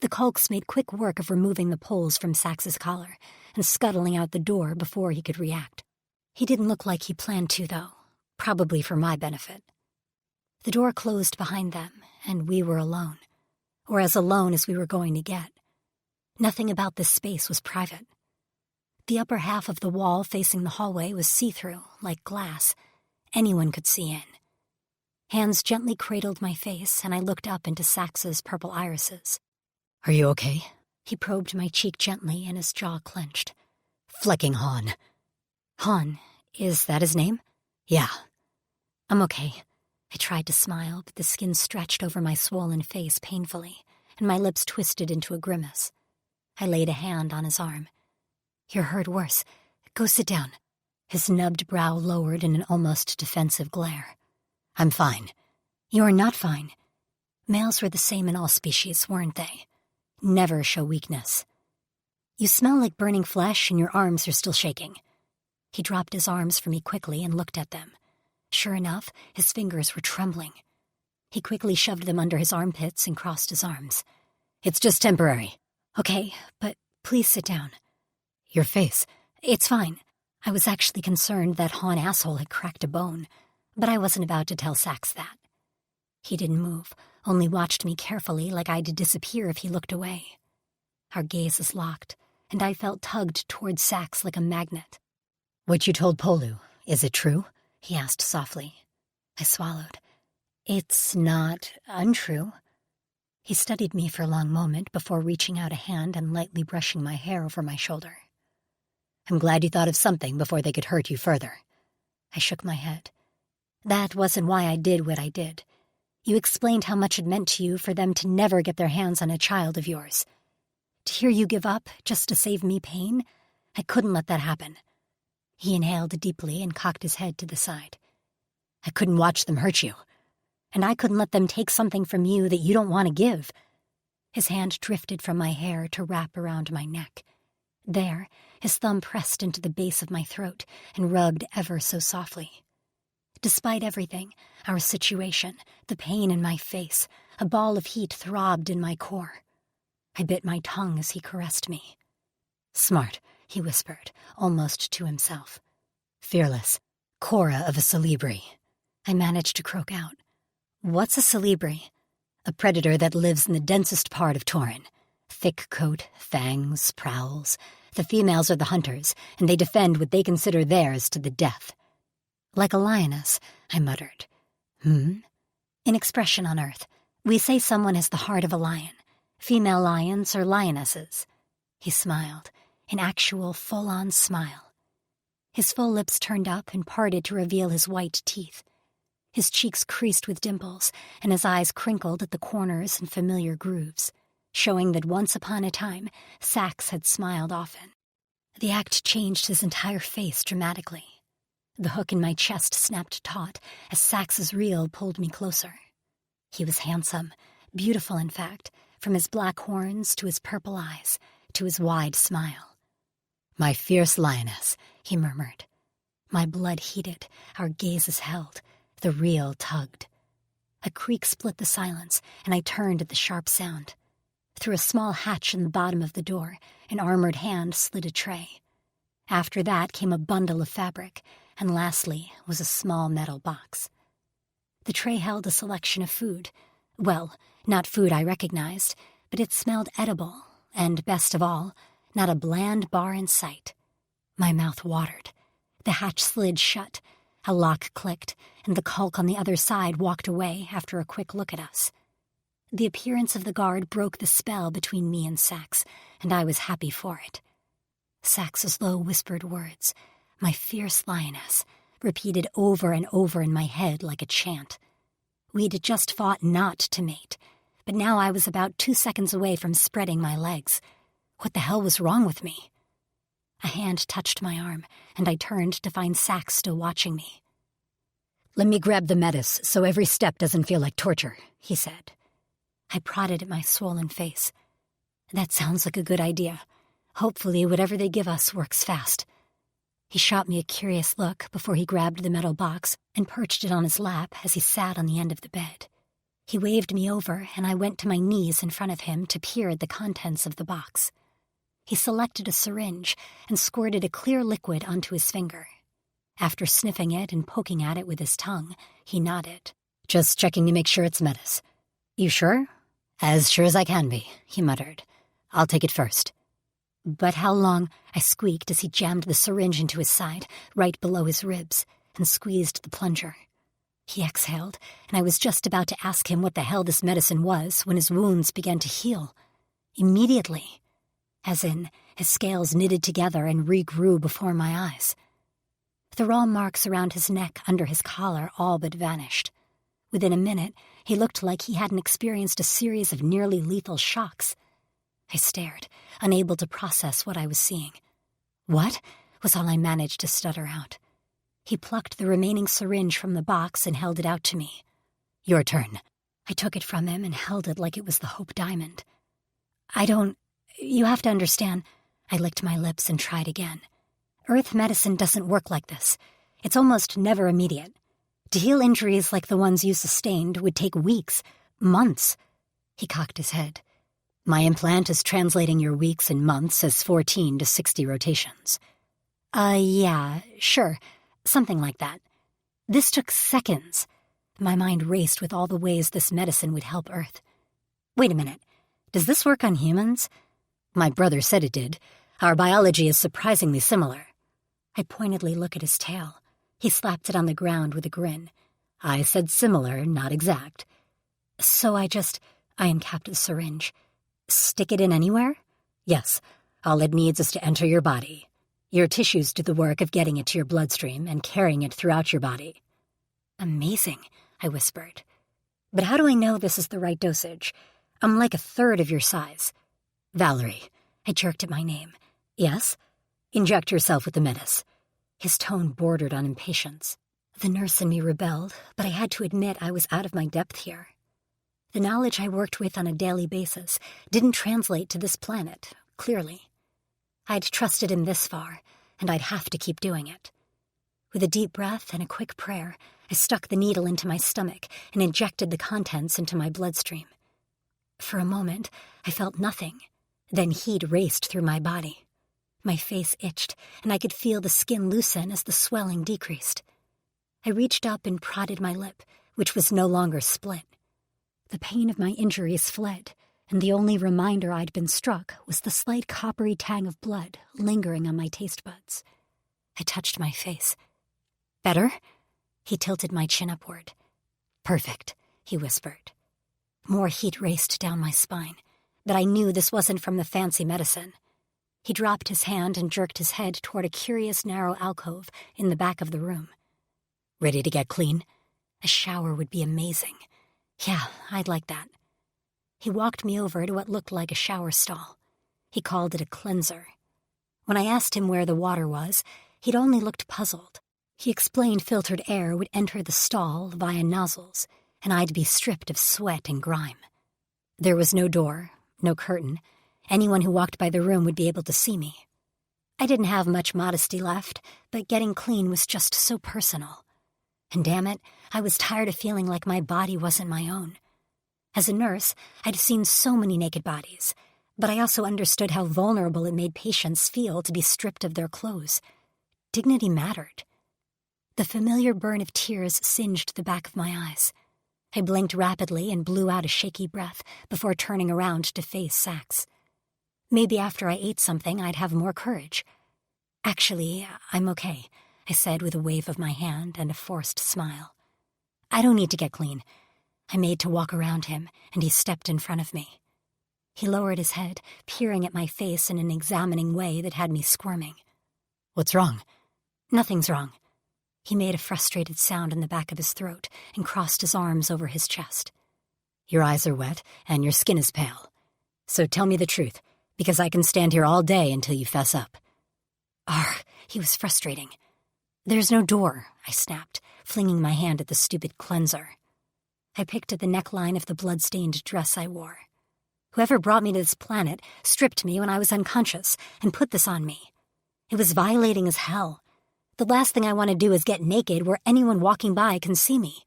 The Kulks made quick work of removing the poles from Sax's collar and scuttling out the door before he could react. He didn't look like he planned to, though, probably for my benefit. The door closed behind them, and we were alone, or as alone as we were going to get. Nothing about this space was private. The upper half of the wall facing the hallway was see-through, like glass. Anyone could see in. Hands gently cradled my face, and I looked up into Sax's purple irises. "Are you okay?" He probed my cheek gently, and his jaw clenched. "Flecking Han." "Han? Is that his name?" "Yeah." "I'm okay." I tried to smile, but the skin stretched over my swollen face painfully, and my lips twisted into a grimace. I laid a hand on his arm. "You're hurt worse. Go sit down." His nubbed brow lowered in an almost defensive glare. "I'm fine." "You're not fine." Males were the same in all species, weren't they? Never show weakness. "You smell like burning flesh, and your arms are still shaking." He dropped his arms from me quickly and looked at them. Sure enough, his fingers were trembling. He quickly shoved them under his armpits and crossed his arms. "It's just temporary." "Okay, but please sit down." "Your face." "It's fine." I was actually concerned that Han asshole had cracked a bone, but I wasn't about to tell Sax that. He didn't move, only watched me carefully like I'd disappear if he looked away. Our gazes locked, and I felt tugged toward Sax like a magnet. "What you told Polu, is it true?" he asked softly. I swallowed. "It's not untrue." He studied me for a long moment before reaching out a hand and lightly brushing my hair over my shoulder. "I'm glad you thought of something before they could hurt you further." I shook my head. "That wasn't why I did what I did. You explained how much it meant to you for them to never get their hands on a child of yours. To hear you give up just to save me pain, I couldn't let that happen." He inhaled deeply and cocked his head to the side. "I couldn't watch them hurt you. And I couldn't let them take something from you that you don't want to give." His hand drifted from my hair to wrap around my neck. There, his thumb pressed into the base of my throat and rubbed ever so softly. Despite everything, our situation, the pain in my face, a ball of heat throbbed in my core. I bit my tongue as he caressed me. "Smart," he whispered, almost to himself. "Fearless. Cora of a Celebri." I managed to croak out. "What's a Celebri?" "A predator that lives in the densest part of Tauren. Thick coat, fangs, prowls. The females are the hunters, and they defend what they consider theirs to the death." "Like a lioness," I muttered. An expression on Earth. We say someone has the heart of a lion. Female lions are lionesses." He smiled, an actual full-on smile. His full lips turned up and parted to reveal his white teeth. His cheeks creased with dimples, and his eyes crinkled at the corners in familiar grooves, showing that once upon a time, Sax had smiled often. The act changed his entire face dramatically. The hook in my chest snapped taut as Sax's reel pulled me closer. He was handsome, beautiful in fact, from his black horns to his purple eyes, to his wide smile. "My fierce lioness," he murmured. My blood heated, our gazes held, the reel tugged. A creak split the silence, and I turned at the sharp sound. Through a small hatch in the bottom of the door, an armored hand slid a tray. After that came a bundle of fabric, and lastly was a small metal box. The tray held a selection of food. Well, not food I recognized, but it smelled edible, and best of all, not a bland bar in sight. My mouth watered. The hatch slid shut. A lock clicked, and the Kulk on the other side walked away after a quick look at us. The appearance of the guard broke the spell between me and Sax, and I was happy for it. Sax's low whispered words, "My fierce lioness," repeated over and over in my head like a chant. We'd just fought not to mate, but now I was about 2 seconds away from spreading my legs. What the hell was wrong with me? A hand touched my arm, and I turned to find Sax still watching me. "Let me grab the metis so every step doesn't feel like torture," he said. I prodded at my swollen face. "That sounds like a good idea. Hopefully whatever they give us works fast." He shot me a curious look before he grabbed the metal box and perched it on his lap as he sat on the end of the bed. He waved me over, and I went to my knees in front of him to peer at the contents of the box. He selected a syringe and squirted a clear liquid onto his finger. After sniffing it and poking at it with his tongue, he nodded. "Just checking to make sure it's Metis." "You sure?" "As sure as I can be," he muttered. "I'll take it first." "But how long?" I squeaked as he jammed the syringe into his side, right below his ribs, and squeezed the plunger. He exhaled, and I was just about to ask him what the hell this medicine was when his wounds began to heal. Immediately. As in, his scales knitted together and regrew before my eyes. The raw marks around his neck under his collar all but vanished. Within a minute, he looked like he hadn't experienced a series of nearly lethal shocks. I stared, unable to process what I was seeing. "What?" was all I managed to stutter out. He plucked the remaining syringe from the box and held it out to me. "Your turn." I took it from him and held it like it was the Hope Diamond. You have to understand." I licked my lips and tried again. "Earth medicine doesn't work like this. It's almost never immediate. To heal injuries like the ones you sustained would take weeks, months." He cocked his head. "My implant is translating your weeks and months as 14 to 60 rotations." Yeah, sure, something like that. This took seconds. My mind raced with all the ways this medicine would help Earth. "Wait a minute. Does this work on humans?" "My brother said it did. Our biology is surprisingly similar." I pointedly looked at his tail. He slapped it on the ground with a grin. "I said similar, not exact." "So I uncapped the syringe. Stick it in anywhere?" "Yes. All it needs is to enter your body. Your tissues do the work of getting it to your bloodstream and carrying it throughout your body." "Amazing," I whispered. "But how do I know this is the right dosage? I'm like a third of your size." "Valerie." I jerked at my name. "Yes?" "Inject yourself with the Metis." His tone bordered on impatience. The nurse in me rebelled, but I had to admit I was out of my depth here. The knowledge I worked with on a daily basis didn't translate to this planet, clearly. I'd trusted him this far, and I'd have to keep doing it. With a deep breath and a quick prayer, I stuck the needle into my stomach and injected the contents into my bloodstream. For a moment, I felt nothing. Then heat raced through my body. My face itched, and I could feel the skin loosen as the swelling decreased. I reached up and prodded my lip, which was no longer split. The pain of my injuries fled, and the only reminder I'd been struck was the slight coppery tang of blood lingering on my taste buds. I touched my face. "Better?" He tilted my chin upward. "Perfect," he whispered. More heat raced down my spine, but I knew this wasn't from the fancy medicine. He dropped his hand and jerked his head toward a curious narrow alcove in the back of the room. "Ready to get clean?" A shower would be amazing. Yeah, I'd like that. He walked me over to what looked like a shower stall. He called it a cleanser. When I asked him where the water was, he'd only looked puzzled. He explained filtered air would enter the stall via nozzles, and I'd be stripped of sweat and grime. There was no door, no curtain. Anyone who walked by the room would be able to see me. I didn't have much modesty left, but getting clean was just so personal. And damn it, I was tired of feeling like my body wasn't my own. As a nurse, I'd seen so many naked bodies, but I also understood how vulnerable it made patients feel to be stripped of their clothes. Dignity mattered. The familiar burn of tears singed the back of my eyes. I blinked rapidly and blew out a shaky breath before turning around to face Sax. Maybe after I ate something, I'd have more courage. "Actually, I'm okay," I said with a wave of my hand and a forced smile. "I don't need to get clean." I made to walk around him, and he stepped in front of me. He lowered his head, peering at my face in an examining way that had me squirming. "What's wrong?" "Nothing's wrong." He made a frustrated sound in the back of his throat and crossed his arms over his chest. "Your eyes are wet, and your skin is pale. So tell me the truth, because I can stand here all day until you fess up." He was frustrating. "There's no door," I snapped, flinging my hand at the stupid cleanser. I picked at the neckline of the blood-stained dress I wore. Whoever brought me to this planet stripped me when I was unconscious and put this on me. It was violating as hell. The last thing I want to do is get naked where anyone walking by can see me.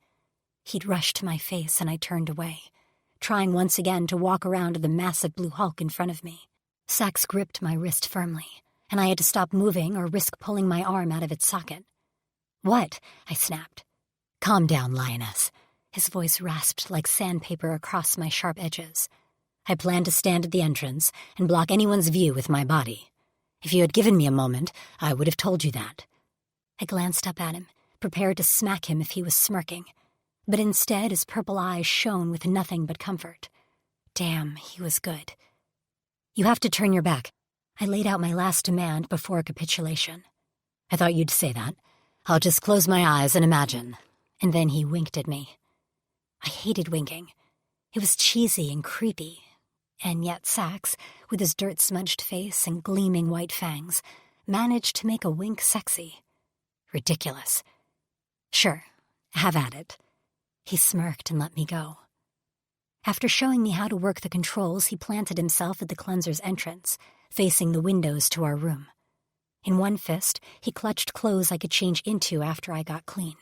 He'd rushed to my face and I turned away, trying once again to walk around the massive blue hulk in front of me. Sax gripped my wrist firmly, and I had to stop moving or risk pulling my arm out of its socket. "What?" I snapped. "Calm down, lioness." His voice rasped like sandpaper across my sharp edges. "I planned to stand at the entrance and block anyone's view with my body. If you had given me a moment, I would have told you that." I glanced up at him, prepared to smack him if he was smirking, but instead his purple eyes shone with nothing but comfort. Damn, he was good. "You have to turn your back." I laid out my last demand before capitulation. "I thought you'd say that. I'll just close my eyes and imagine." And then he winked at me. I hated winking. It was cheesy and creepy. And yet Sax, with his dirt-smudged face and gleaming white fangs, managed to make a wink sexy. Ridiculous. "Sure, have at it." He smirked and let me go. After showing me how to work the controls, he planted himself at the cleanser's entrance, facing the windows to our room. In one fist, he clutched clothes I could change into after I got clean.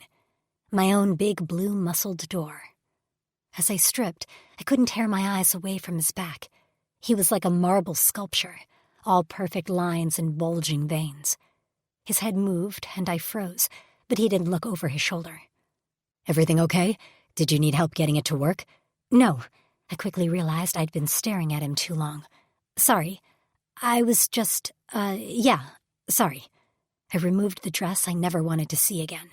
My own big blue muscled door. As I stripped, I couldn't tear my eyes away from his back. He was like a marble sculpture, all perfect lines and bulging veins. His head moved, and I froze, but he didn't look over his shoulder. "Everything okay? Did you need help getting it to work?" "No." I quickly realized I'd been staring at him too long. "Sorry. I was just, sorry." I removed the dress I never wanted to see again.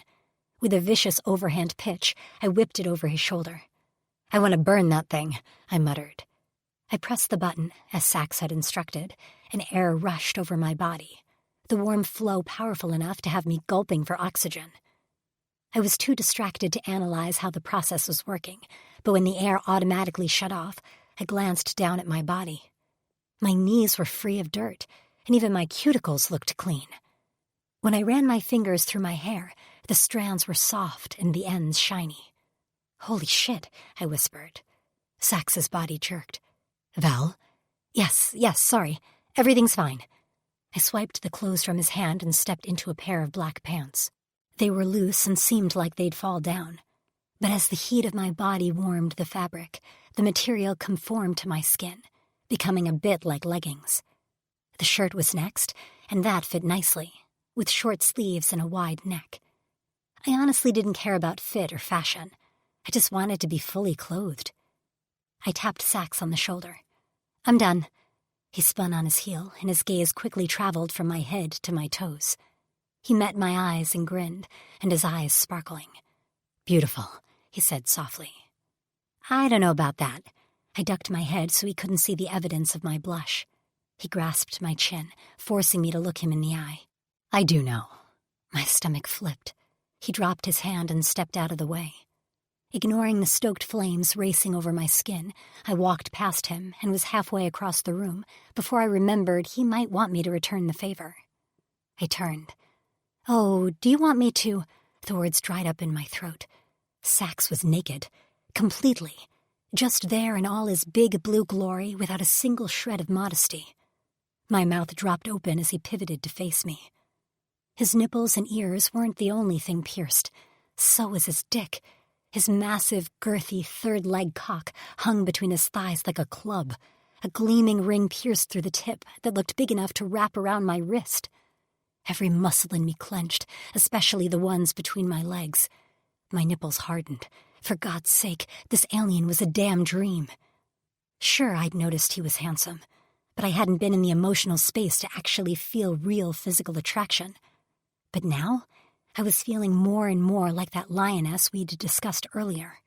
With a vicious overhand pitch, I whipped it over his shoulder. "I want to burn that thing," I muttered. I pressed the button, as Sax had instructed, and air rushed over my body, the warm flow powerful enough to have me gulping for oxygen. I was too distracted to analyze how the process was working, but when the air automatically shut off, I glanced down at my body. My knees were free of dirt, and even my cuticles looked clean. When I ran my fingers through my hair, the strands were soft and the ends shiny. "Holy shit," I whispered. Sax's body jerked. "Val?" Yes, sorry. Everything's fine." I swiped the clothes from his hand and stepped into a pair of black pants. They were loose and seemed like they'd fall down. But as the heat of my body warmed the fabric, the material conformed to my skin, becoming a bit like leggings. The shirt was next, and that fit nicely, with short sleeves and a wide neck. I honestly didn't care about fit or fashion. I just wanted to be fully clothed. I tapped Sax on the shoulder. "I'm done." He spun on his heel, and his gaze quickly traveled from my head to my toes. He met my eyes and grinned, and his eyes sparkling. "Beautiful," he said softly. "I don't know about that." I ducked my head so he couldn't see the evidence of my blush. He grasped my chin, forcing me to look him in the eye. "I do know." My stomach flipped. He dropped his hand and stepped out of the way. Ignoring the stoked flames racing over my skin, I walked past him and was halfway across the room before I remembered he might want me to return the favor. I turned. "Oh, do you want me to—" The words dried up in my throat. Sax was naked. Completely. Just there in all his big blue glory without a single shred of modesty. My mouth dropped open as he pivoted to face me. His nipples and ears weren't the only thing pierced. So was his dick. His massive, girthy, third-leg cock hung between his thighs like a club. A gleaming ring pierced through the tip that looked big enough to wrap around my wrist. Every muscle in me clenched, especially the ones between my legs. My nipples hardened. For God's sake, this alien was a damn dream. Sure, I'd noticed he was handsome, but I hadn't been in the emotional space to actually feel real physical attraction. But now, I was feeling more and more like that lioness we'd discussed earlier.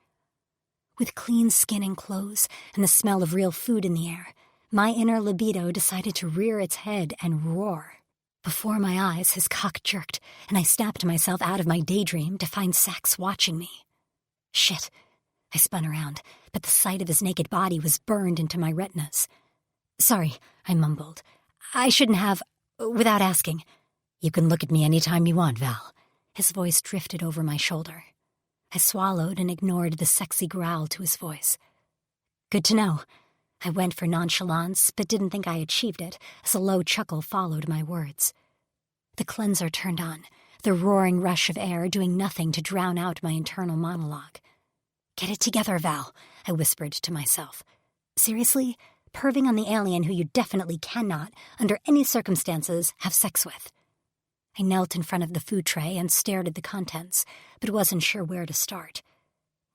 With clean skin and clothes and the smell of real food in the air, my inner libido decided to rear its head and roar. Before my eyes, his cock jerked, and I snapped myself out of my daydream to find Sax watching me. Shit. I spun around, but the sight of his naked body was burned into my retinas. "Sorry," I mumbled. "I shouldn't have, without asking." "You can look at me any time you want, Val." His voice drifted over my shoulder. I swallowed and ignored the sexy growl to his voice. "Good to know." I went for nonchalance, but didn't think I achieved it, as a low chuckle followed my words. The cleanser turned on, the roaring rush of air doing nothing to drown out my internal monologue. Get it together, Val, I whispered to myself. Seriously? Perving on the alien who you definitely cannot, under any circumstances, have sex with. I knelt in front of the food tray and stared at the contents, but wasn't sure where to start.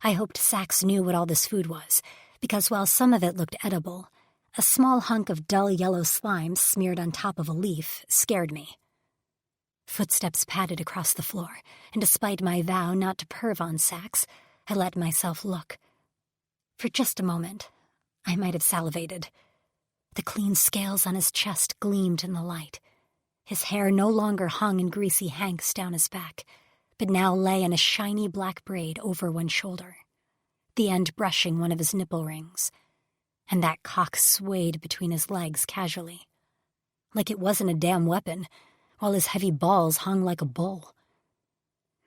I hoped Sax knew what all this food was, because while some of it looked edible, a small hunk of dull yellow slime smeared on top of a leaf scared me. Footsteps padded across the floor, and despite my vow not to perv on Sax, I let myself look. For just a moment, I might have salivated. The clean scales on his chest gleamed in the light. His hair no longer hung in greasy hanks down his back, but now lay in a shiny black braid over one shoulder, the end brushing one of his nipple rings. And that cock swayed between his legs casually, like it wasn't a damn weapon, while his heavy balls hung like a bull.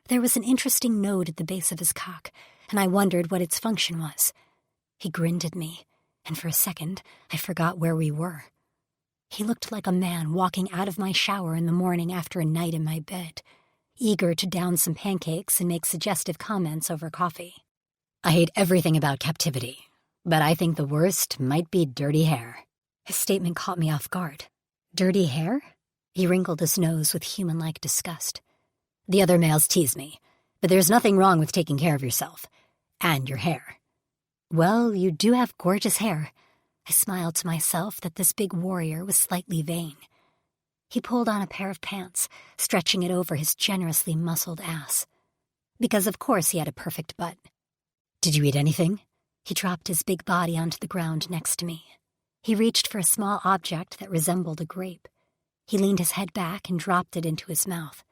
There was an interesting node at the base of his cock, and I wondered what its function was. He grinned at me, and for a second I forgot where we were. He looked like a man walking out of my shower in the morning after a night in my bed, eager to down some pancakes and make suggestive comments over coffee. I hate everything about captivity, but I think the worst might be dirty hair. His statement caught me off guard. Dirty hair? He wrinkled his nose with human-like disgust. The other males tease me, but there's nothing wrong with taking care of yourself. And your hair. Well, you do have gorgeous hair. I smiled to myself that this big warrior was slightly vain. He pulled on a pair of pants, stretching it over his generously muscled ass. Because of course he had a perfect butt. Did you eat anything? He dropped his big body onto the ground next to me. He reached for a small object that resembled a grape. He leaned his head back and dropped it into his mouth.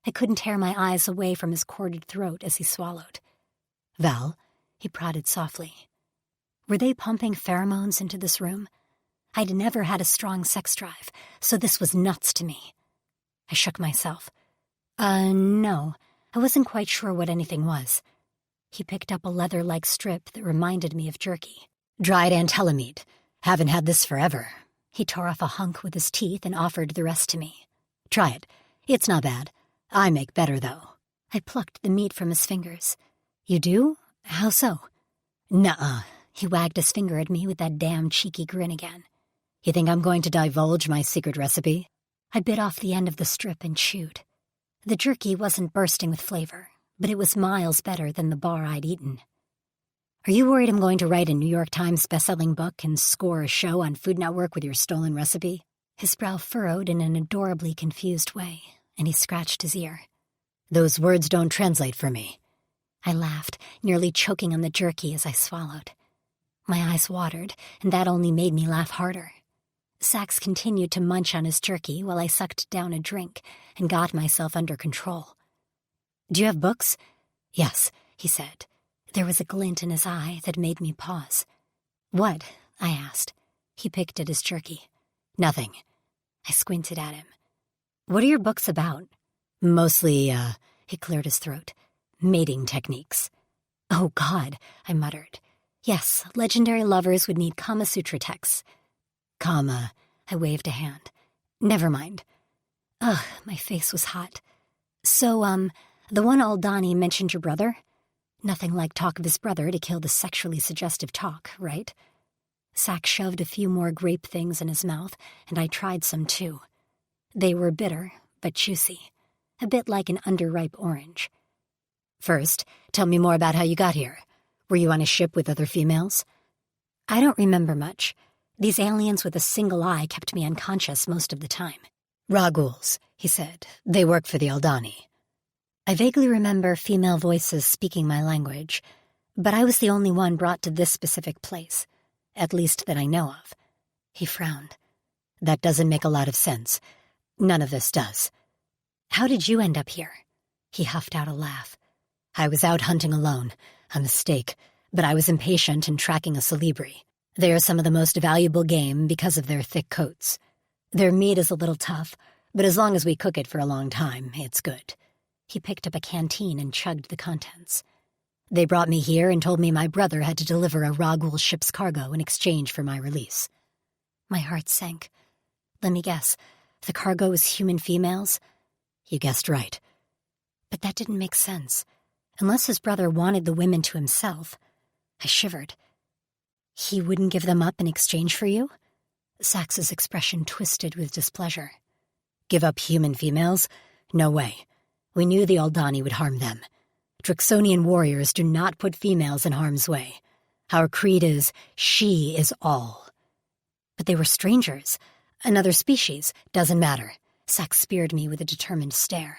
I couldn't tear my eyes away from his corded throat as he swallowed. Val, he prodded softly. Were they pumping pheromones into this room? I'd never had a strong sex drive, so this was nuts to me. I shook myself. No, I wasn't quite sure what anything was. He picked up a leather-like strip that reminded me of jerky. Dried antella meat. Haven't had this forever. He tore off a hunk with his teeth and offered the rest to me. Try it. It's not bad. I make better, though. I plucked the meat from his fingers. You do? How so? Nuh-uh. He wagged his finger at me with that damn cheeky grin again. You think I'm going to divulge my secret recipe? I bit off the end of the strip and chewed. The jerky wasn't bursting with flavor, but it was miles better than the bar I'd eaten. Are you worried I'm going to write a New York Times bestselling book and score a show on Food Network with your stolen recipe? His brow furrowed in an adorably confused way, and he scratched his ear. Those words don't translate for me. I laughed, nearly choking on the jerky as I swallowed. My eyes watered, and that only made me laugh harder. Sax continued to munch on his jerky while I sucked down a drink and got myself under control. Do you have books? Yes, he said. There was a glint in his eye that made me pause. What? I asked. He picked at his jerky. Nothing. I squinted at him. What are your books about? Mostly, he cleared his throat. Mating techniques. Oh, God, I muttered. Yes, legendary lovers would need Kama Sutra texts. I waved a hand. Never mind. Ugh, my face was hot. So, the one Aldani mentioned your brother? Nothing like talk of his brother to kill the sexually suggestive talk, right? Sack shoved a few more grape things in his mouth, and I tried some too. They were bitter, but juicy. A bit like an underripe orange. First, tell me more about how you got here. Were you on a ship with other females? I don't remember much. These aliens with a single eye kept me unconscious most of the time. Raguls, he said. They work for the Aldani. I vaguely remember female voices speaking my language, but I was the only one brought to this specific place, at least that I know of. He frowned. That doesn't make a lot of sense. None of this does. How did you end up here? He huffed out a laugh. I was out hunting alone, a mistake, but I was impatient in tracking a salibri. They are some of the most valuable game because of their thick coats. Their meat is a little tough, but as long as we cook it for a long time, it's good. He picked up a canteen and chugged the contents. They brought me here and told me my brother had to deliver a Ragul ship's cargo in exchange for my release. My heart sank. Let me guess, the cargo was human females? You guessed right. But that didn't make sense. unless his brother wanted the women to himself. I shivered. He wouldn't give them up in exchange for you? Sax's expression twisted with displeasure. Give up human females? No way. We knew the Aldani would harm them. Drixonian warriors do not put females in harm's way. Our creed is, she is all. But they were strangers. Another species. Doesn't matter. Sax speared me with a determined stare.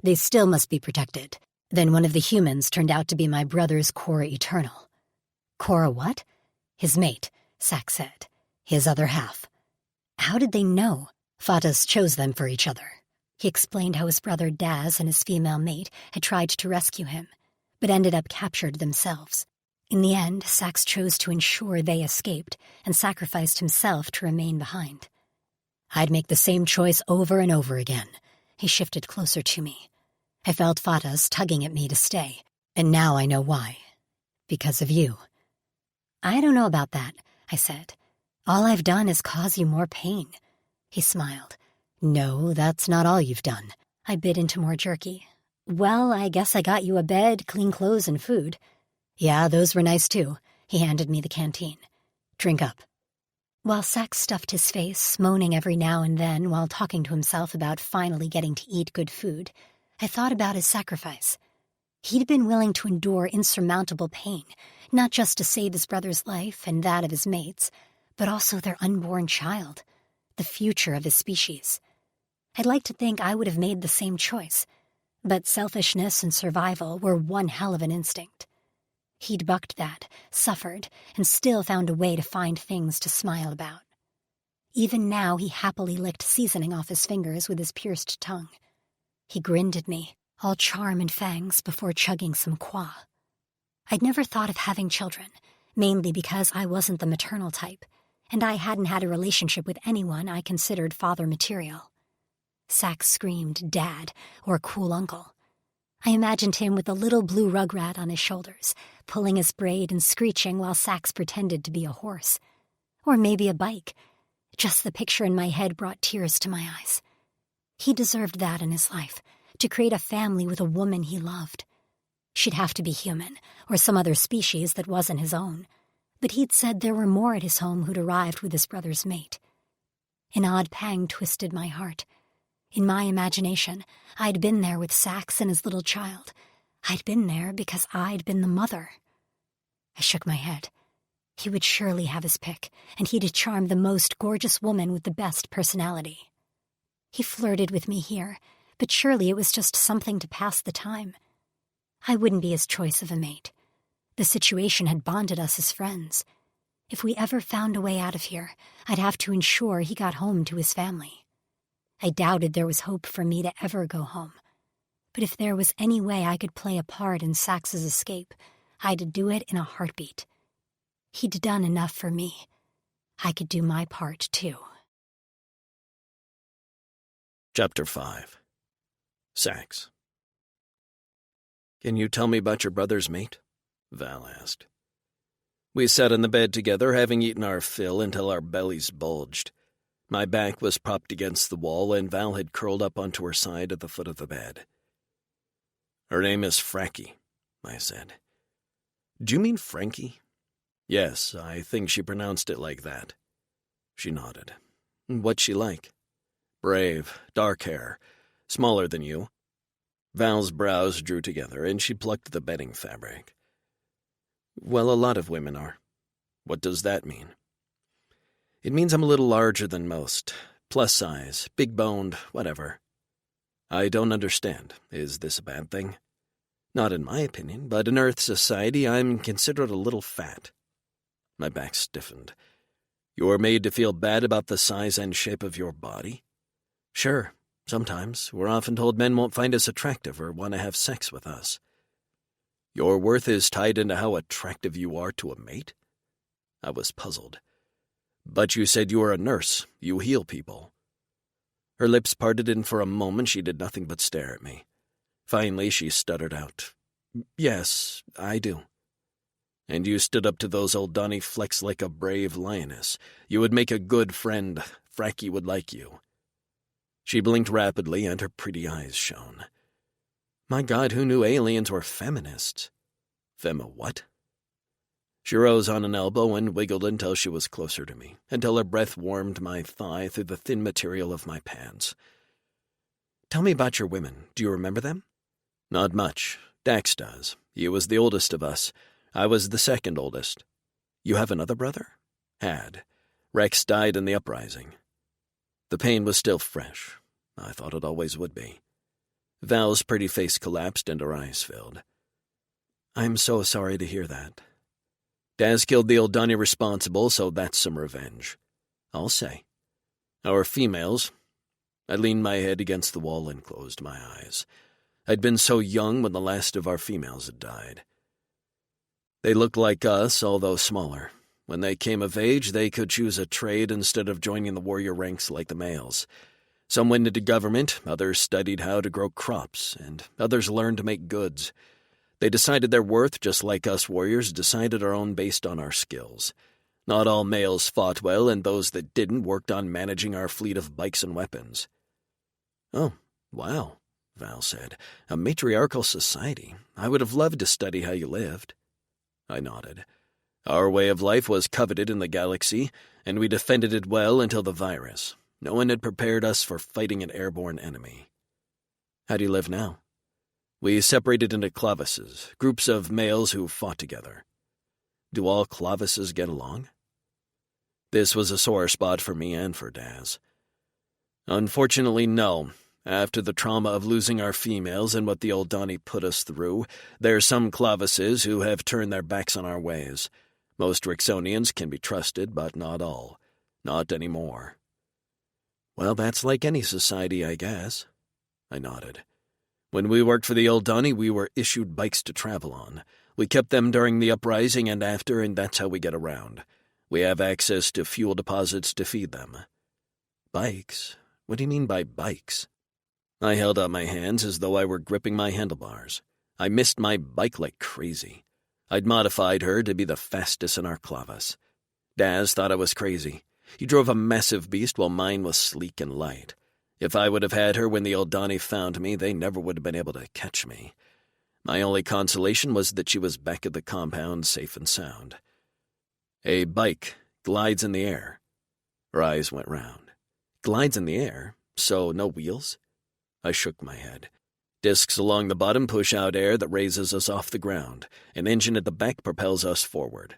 They still must be protected. Then one of the humans turned out to be my brother's Cora Eternal. Cora what? His mate, Sax said. His other half. How did they know? Fatas chose them for each other. He explained how his brother Daz and his female mate had tried to rescue him, but ended up captured themselves. In the end, Sax chose to ensure they escaped and sacrificed himself to remain behind. I'd make the same choice over and over again. He shifted closer to me. I felt Fatas tugging at me to stay, and now I know why. Because of you. I don't know about that, I said. All I've done is cause you more pain. He smiled. No, that's not all you've done. I bit into more jerky. Well, I guess I got you a bed, clean clothes, and food. Yeah, those were nice too. He handed me the canteen. Drink up. While Sax stuffed his face, moaning every now and then while talking to himself about finally getting to eat good food, I thought about his sacrifice. He'd been willing to endure insurmountable pain, not just to save his brother's life and that of his mates, but also their unborn child, the future of his species. I'd like to think I would have made the same choice, but selfishness and survival were one hell of an instinct. He'd bucked that, suffered, and still found a way to find things to smile about. Even now he happily licked seasoning off his fingers with his pierced tongue. He grinned at me, all charm and fangs, before chugging some qua. I'd never thought of having children, mainly because I wasn't the maternal type, and I hadn't had a relationship with anyone I considered father material. Sax screamed, Dad, or cool uncle. I imagined him with a little blue rugrat on his shoulders, pulling his braid and screeching while Sax pretended to be a horse. Or maybe a bike. Just the picture in my head brought tears to my eyes. He deserved that in his life, to create a family with a woman he loved. She'd have to be human, or some other species that wasn't his own. But he'd said there were more at his home who'd arrived with his brother's mate. An odd pang twisted my heart. In my imagination, I'd been there with Sax and his little child. I'd been there because I'd been the mother. I shook my head. He would surely have his pick, and he'd charm the most gorgeous woman with the best personality. He flirted with me here, but surely it was just something to pass the time. I wouldn't be his choice of a mate. The situation had bonded us as friends. If we ever found a way out of here, I'd have to ensure he got home to his family. I doubted there was hope for me to ever go home. But if there was any way I could play a part in Sax's escape, I'd do it in a heartbeat. He'd done enough for me. I could do my part, too. Chapter 5. Sax. Can you tell me about your brother's mate? Val asked. We sat in the bed together, having eaten our fill until our bellies bulged. My back was propped against the wall, and Val had curled up onto her side at the foot of the bed. Her name is Frankie, I said. Do you mean Frankie? Yes, I think she pronounced it like that. She nodded. What's she like? Brave, dark hair, smaller than you. Val's brows drew together, and she plucked the bedding fabric. Well, a lot of women are. What does that mean? It means I'm a little larger than most. Plus size, big-boned, whatever. I don't understand. Is this a bad thing? Not in my opinion, but in Earth society I'm considered a little fat. My back stiffened. You're made to feel bad about the size and shape of your body? Sure, sometimes. We're often told men won't find us attractive or want to have sex with us. Your worth is tied into how attractive you are to a mate? I was puzzled. But you said you were a nurse. You heal people. Her lips parted, and for a moment she did nothing but stare at me. Finally she stuttered out, Yes, I do. And you stood up to those old Donny Flecks like a brave lioness. You would make a good friend. Frankie would like you. She blinked rapidly, and her pretty eyes shone. My God, who knew aliens were feminists? What? She rose on an elbow and wiggled until she was closer to me, until her breath warmed my thigh through the thin material of my pants. Tell me about your women. Do you remember them? Not much. Dax does. He was the oldest of us. I was the second oldest. You have another brother? Had. Rex died in the uprising. The pain was still fresh. I thought it always would be. Val's pretty face collapsed and her eyes filled. I'm so sorry to hear that. Daz killed the old Donnie responsible, so that's some revenge. I'll say. Our females. I leaned my head against the wall and closed my eyes. I'd been so young when the last of our females had died. They looked like us, although smaller. When they came of age, they could choose a trade instead of joining the warrior ranks like the males. Some went into government, others studied how to grow crops, and others learned to make goods. They decided their worth just like us warriors decided our own based on our skills. Not all males fought well, and those that didn't worked on managing our fleet of bikes and weapons. Oh, wow, Val said. A matriarchal society. I would have loved to study how you lived. I nodded. Our way of life was coveted in the galaxy, and we defended it well until the virus. No one had prepared us for fighting an airborne enemy. How do you live now? We separated into clavises, groups of males who fought together. Do all clavises get along? This was a sore spot for me and for Daz. Unfortunately, no. After the trauma of losing our females and what the old Donnie put us through, there's some clavises who have turned their backs on our ways. Most Rixonians can be trusted, but not all. Not anymore. Well, that's like any society, I guess. I nodded. When we worked for the old Donnie, we were issued bikes to travel on. We kept them during the uprising and after, and that's how we get around. We have access to fuel deposits to feed them. Bikes? What do you mean by bikes? I held out my hands as though I were gripping my handlebars. I missed my bike like crazy. I'd modified her to be the fastest in our clavas. Daz thought I was crazy. He drove a massive beast while mine was sleek and light. If I would have had her when the old Donnie found me, they never would have been able to catch me. My only consolation was that she was back at the compound safe and sound. A bike glides in the air. Her eyes went round. Glides in the air? So no wheels? I shook my head. Discs along the bottom push out air that raises us off the ground. An engine at the back propels us forward.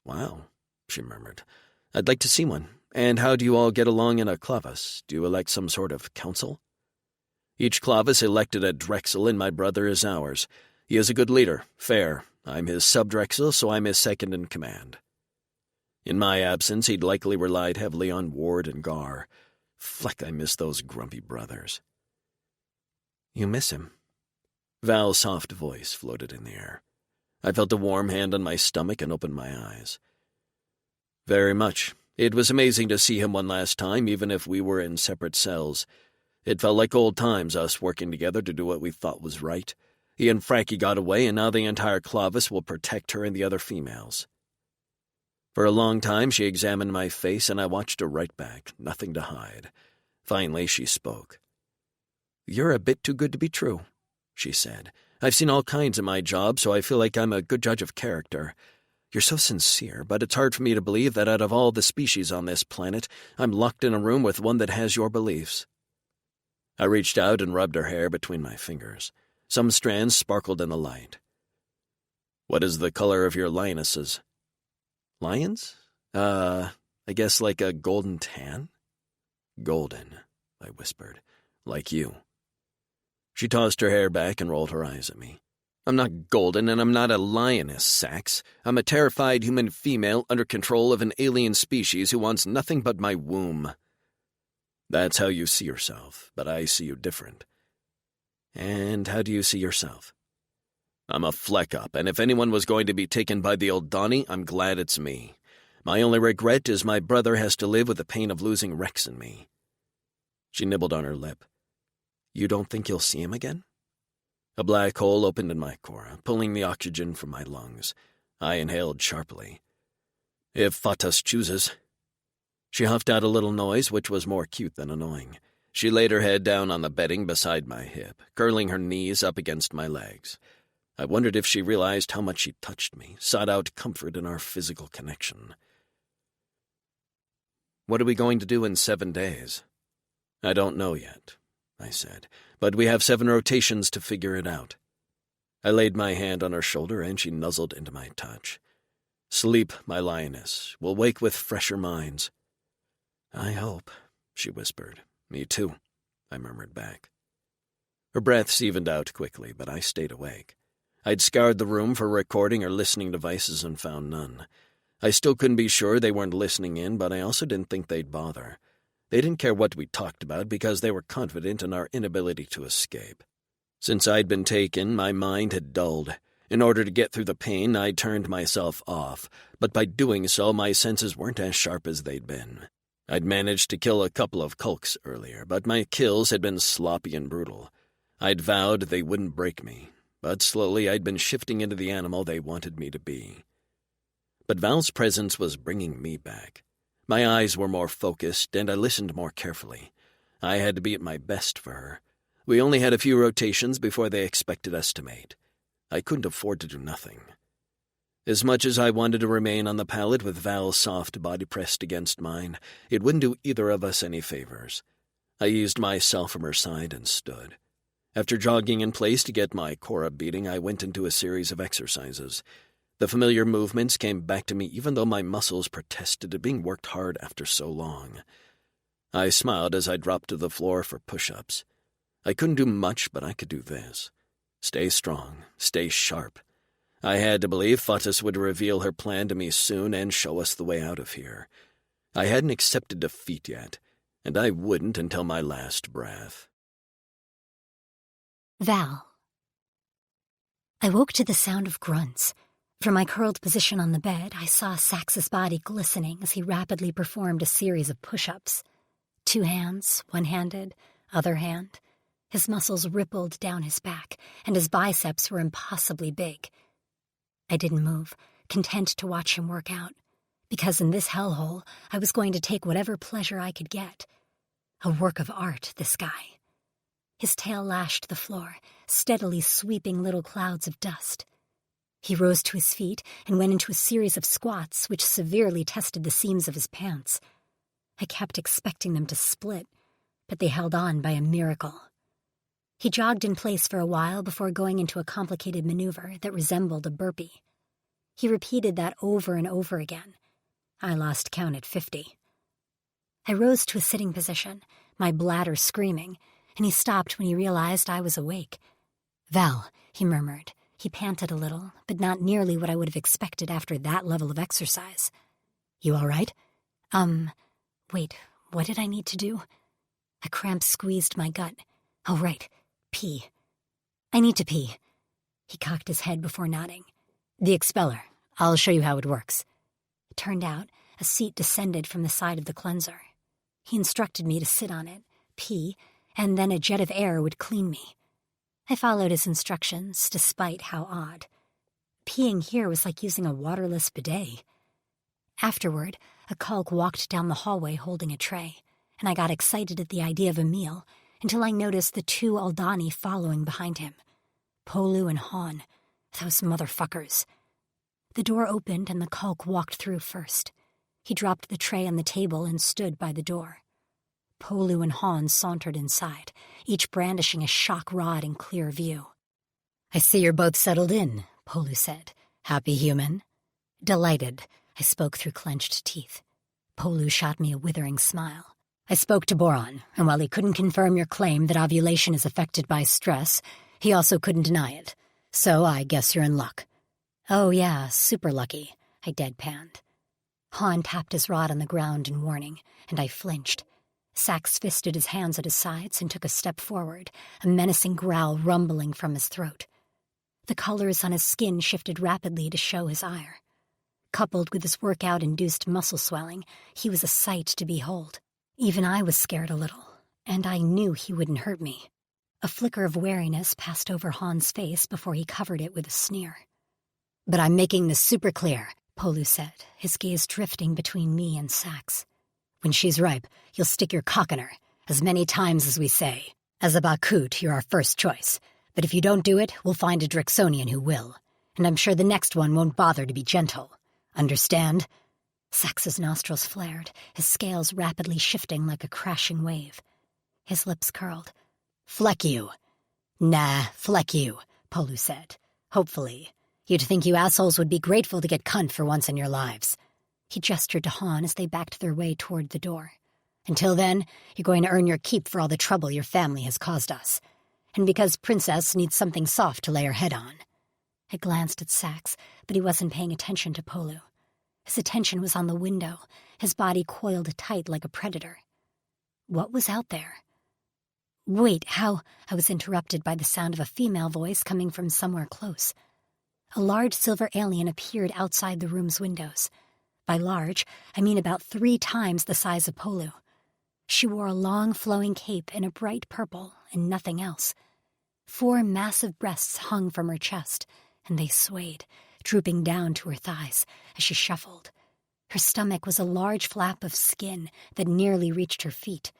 Wow, she murmured. I'd like to see one. And how do you all get along in a clavas? Do you elect some sort of council? Each clavas elected a Drexel, and my brother is ours. He is a good leader, fair. I'm his sub-Drexel, so I'm his second in command. In my absence, he'd likely relied heavily on Ward and Gar. Fleck, I miss those grumpy brothers. You miss him? Val's soft voice floated in the air. I felt a warm hand on my stomach and opened my eyes. Very much. It was amazing to see him one last time, even if we were in separate cells. It felt like old times, us working together to do what we thought was right. He and Frankie got away, and now the entire Clavis will protect her and the other females. For a long time, she examined my face, and I watched her right back, nothing to hide. Finally, she spoke. You're a bit too good to be true, she said. I've seen all kinds in my job, so I feel like I'm a good judge of character. You're so sincere, but it's hard for me to believe that out of all the species on this planet, I'm locked in a room with one that has your beliefs. I reached out and rubbed her hair between my fingers. Some strands sparkled in the light. What is the color of your lionesses? Lions? I guess like a golden tan? Golden, I whispered. Like you. She tossed her hair back and rolled her eyes at me. I'm not golden, and I'm not a lioness, Sax. I'm a terrified human female under control of an alien species who wants nothing but my womb. That's how you see yourself, but I see you different. And how do you see yourself? I'm a fleck-up, and if anyone was going to be taken by the old Donnie, I'm glad it's me. My only regret is my brother has to live with the pain of losing Rex and me. She nibbled on her lip. You don't think you'll see him again? A black hole opened in my core, pulling the oxygen from my lungs. I inhaled sharply. If Fatas chooses. She huffed out a little noise which was more cute than annoying. She laid her head down on the bedding beside my hip, curling her knees up against my legs. I wondered if she realized how much she touched me, sought out comfort in our physical connection. "What are we going to do in 7 days?" "I don't know yet," I said, "but we have 7 rotations to figure it out." I laid my hand on her shoulder and she nuzzled into my touch. "Sleep, my lioness. We'll wake with fresher minds." "I hope," she whispered. "Me too," I murmured back. Her breaths evened out quickly, but I stayed awake. I'd scoured the room for recording or listening devices and found none. I still couldn't be sure they weren't listening in, but I also didn't think they'd bother. They didn't care what we talked about because they were confident in our inability to escape. Since I'd been taken, my mind had dulled. In order to get through the pain, I turned myself off, but by doing so, my senses weren't as sharp as they'd been. I'd managed to kill a couple of Kulks earlier, but my kills had been sloppy and brutal. I'd vowed they wouldn't break me, but slowly I'd been shifting into the animal they wanted me to be. But Val's presence was bringing me back. My eyes were more focused, and I listened more carefully. I had to be at my best for her. We only had a few rotations before they expected us to mate. I couldn't afford to do nothing. As much as I wanted to remain on the pallet with Val's soft body pressed against mine, it wouldn't do either of us any favors. I eased myself from her side and stood. After jogging in place to get my core up beating, I went into a series of exercises. The familiar movements came back to me even though my muscles protested at being worked hard after so long. I smiled as I dropped to the floor for push-ups. I couldn't do much, but I could do this. Stay strong, stay sharp. I had to believe Fatis would reveal her plan to me soon and show us the way out of here. I hadn't accepted defeat yet, and I wouldn't until my last breath. Val. I woke to the sound of grunts. From my curled position on the bed, I saw Sax's body glistening as he rapidly performed a series of push-ups. 2 hands, one-handed, other hand. His muscles rippled down his back, and his biceps were impossibly big. I didn't move, content to watch him work out, because in this hellhole I was going to take whatever pleasure I could get. A work of art, this guy. His tail lashed the floor, steadily sweeping little clouds of dust. He rose to his feet and went into a series of squats which severely tested the seams of his pants. I kept expecting them to split, but they held on by a miracle. He jogged in place for a while before going into a complicated maneuver that resembled a burpee. He repeated that over and over again. I lost count at 50. I rose to a sitting position, my bladder screaming, and he stopped when he realized I was awake. "Val," he murmured. He panted a little, but not nearly what I would have expected after that level of exercise. "You all right?" Wait, what did I need to do? A cramp squeezed my gut. Oh, right. Pee. "I need to pee." He cocked his head before nodding. "The expeller. I'll show you how it works." It turned out a seat descended from the side of the cleanser. He instructed me to sit on it, pee, and then a jet of air would clean me. I followed his instructions, despite how odd. Peeing here was like using a waterless bidet. Afterward, a Kulk walked down the hallway holding a tray, and I got excited at the idea of a meal until I noticed the 2 Aldani following behind him. Polu and Han, those motherfuckers. The door opened and the Kulk walked through first. He dropped the tray on the table and stood by the door. Polu and Han sauntered inside, each brandishing a shock rod in clear view. "I see you're both settled in," Polu said. "Happy human?" "Delighted," I spoke through clenched teeth. Polu shot me a withering smile. "I spoke to Boron, and while he couldn't confirm your claim that ovulation is affected by stress, he also couldn't deny it. So I guess you're in luck." "Oh yeah, super lucky," I deadpanned. Han tapped his rod on the ground in warning, and I flinched. Sax fisted his hands at his sides and took a step forward, a menacing growl rumbling from his throat. The colors on his skin shifted rapidly to show his ire. Coupled with his workout-induced muscle swelling, he was a sight to behold. Even I was scared a little, and I knew he wouldn't hurt me. A flicker of wariness passed over Han's face before he covered it with a sneer. "But I'm making this super clear," Polu said, his gaze drifting between me and Sax. "When she's ripe, you'll stick your cock in her, As many times as we say. As a Bakut, you're our first choice. But if you don't do it, we'll find a Drixonian who will. And I'm sure the next one won't bother to be gentle. Understand? Sax's nostrils flared, his scales rapidly shifting like a crashing wave. His lips curled. Fleck you. Nah, fleck you, Polu said. Hopefully. You'd think you assholes would be grateful to get cunt for once in your lives. He gestured to Han as they backed their way toward the door. Until then, you're going to earn your keep for all the trouble your family has caused us. And because Princess needs something soft to lay her head on. I glanced at Sax, but he wasn't paying attention to Polu. His attention was on the window, his body coiled tight like a predator. What was out there? Wait, how? I was interrupted by the sound of a female voice coming from somewhere close. A large silver alien appeared outside the room's windows. By large, I mean about 3 times the size of Polu. She wore a long, flowing cape in a bright purple and nothing else. 4 massive breasts hung from her chest, and they swayed, drooping down to her thighs as she shuffled. Her stomach was a large flap of skin that nearly reached her feet.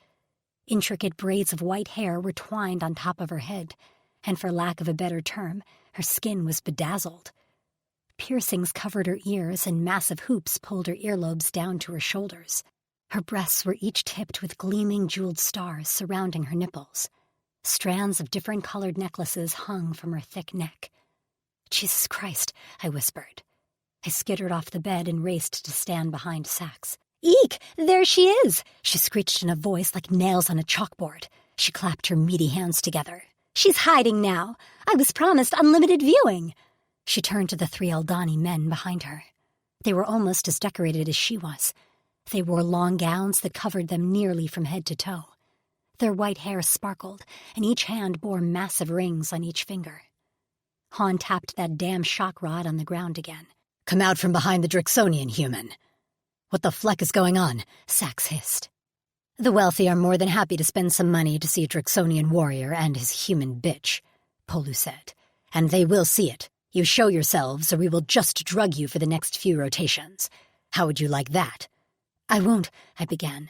Intricate braids of white hair were twined on top of her head, and for lack of a better term, her skin was bedazzled. Piercings covered her ears, and massive hoops pulled her earlobes down to her shoulders. Her breasts were each tipped with gleaming jeweled stars surrounding her nipples. Strands of different colored necklaces hung from her thick neck. Jesus Christ, I whispered. I skittered off the bed and raced to stand behind Sax. Eek! There she is! She screeched in a voice like nails on a chalkboard. She clapped her meaty hands together. She's hiding now. I was promised unlimited viewing. She turned to the 3 Eldani men behind her. They were almost as decorated as she was. They wore long gowns that covered them nearly from head to toe. Their white hair sparkled, and each hand bore massive rings on each finger. Han tapped that damn shock rod on the ground again. Come out from behind the Drixonian, human. What the fleck is going on? Sax hissed. The wealthy are more than happy to spend some money to see a Drixonian warrior and his human bitch, Polu said. And they will see it. You show yourselves, or we will just drug you for the next few rotations. How would you like that? I won't, I began.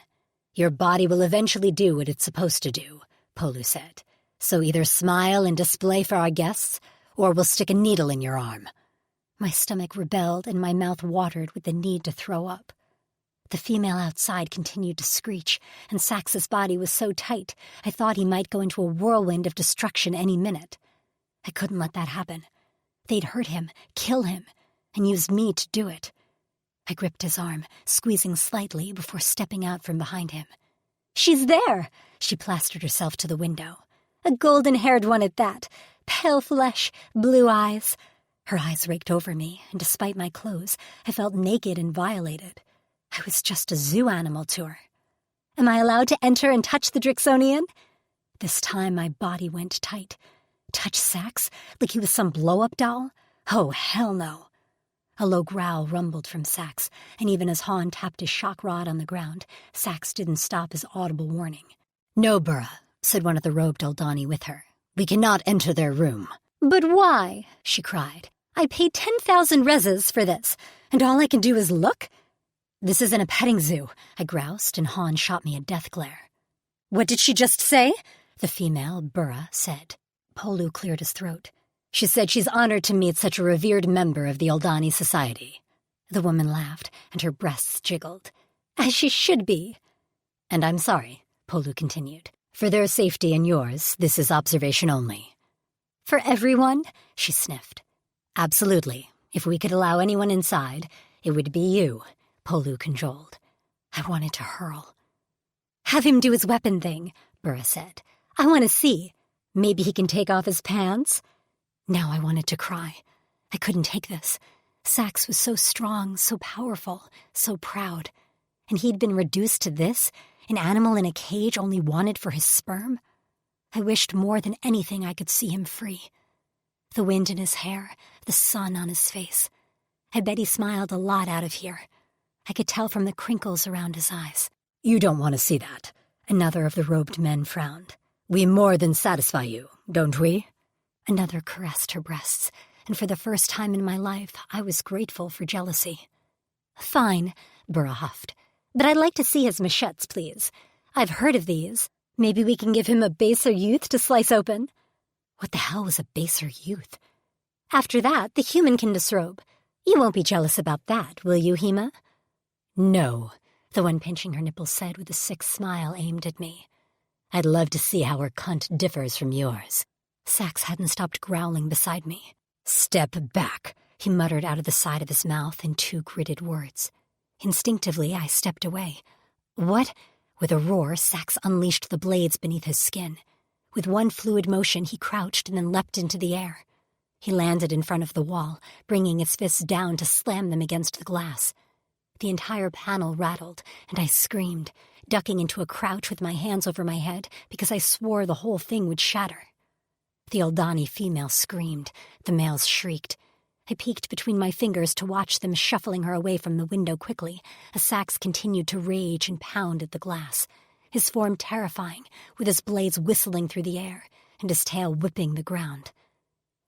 Your body will eventually do what it's supposed to do, Polu said. So either smile and display for our guests, or we'll stick a needle in your arm. My stomach rebelled and my mouth watered with the need to throw up. The female outside continued to screech, and Sax's body was so tight I thought he might go into a whirlwind of destruction any minute. I couldn't let that happen. They'd hurt him, kill him, and use me to do it. I gripped his arm, squeezing slightly before stepping out from behind him. She's there! She plastered herself to the window. A golden-haired one at that. Pale flesh, blue eyes. Her eyes raked over me, and despite my clothes, I felt naked and violated. I was just a zoo animal to her. Am I allowed to enter and touch the Drixonian? This time my body went tight. Touch Sax like he was some blow-up doll? Oh, hell no. A low growl rumbled from Sax, and even as Han tapped his shock rod on the ground, Sax didn't stop his audible warning. No, Burra, said one of the robed Eldani with her. We cannot enter their room. But why? She cried. I paid 10,000 rezes for this, and all I can do is look? This isn't a petting zoo, I groused, and Han shot me a death glare. What did she just say? The female, Burra, said. Polu cleared his throat. She said she's honored to meet such a revered member of the Eldani society. The woman laughed, and her breasts jiggled. As she should be. And I'm sorry, Polu continued. For their safety and yours, this is observation only. For everyone? She sniffed. Absolutely. If we could allow anyone inside, it would be you, Polu cajoled. I wanted to hurl. Have him do his weapon thing, Burra said. I want to see. Maybe he can take off his pants? Now I wanted to cry. I couldn't take this. Sax was so strong, so powerful, so proud. And he'd been reduced to this, an animal in a cage only wanted for his sperm? I wished more than anything I could see him free. The wind in his hair, the sun on his face. I bet he smiled a lot out of here. I could tell from the crinkles around his eyes. You don't want to see that. Another of the robed men frowned. We more than satisfy you, don't we? Another caressed her breasts, and for the first time in my life, I was grateful for jealousy. Fine, Burra huffed. But I'd like to see his machettes, please. I've heard of these. Maybe we can give him a baser youth to slice open. What the hell was a baser youth? After that, the human can disrobe. You won't be jealous about that, will you, Hema? No, the one pinching her nipples said with a sick smile aimed at me. I'd love to see how her cunt differs from yours. Sax hadn't stopped growling beside me. Step back, he muttered out of the side of his mouth in 2 gritted words. Instinctively, I stepped away. What? With a roar, Sax unleashed the blades beneath his skin. With one fluid motion, he crouched and then leapt into the air. He landed in front of the wall, bringing his fists down to slam them against the glass. The entire panel rattled, and I screamed, ducking into a crouch with my hands over my head because I swore the whole thing would shatter. The Eldani female screamed. The males shrieked. I peeked between my fingers to watch them shuffling her away from the window quickly as Sax continued to rage and pound at the glass, his form terrifying, with his blades whistling through the air and his tail whipping the ground.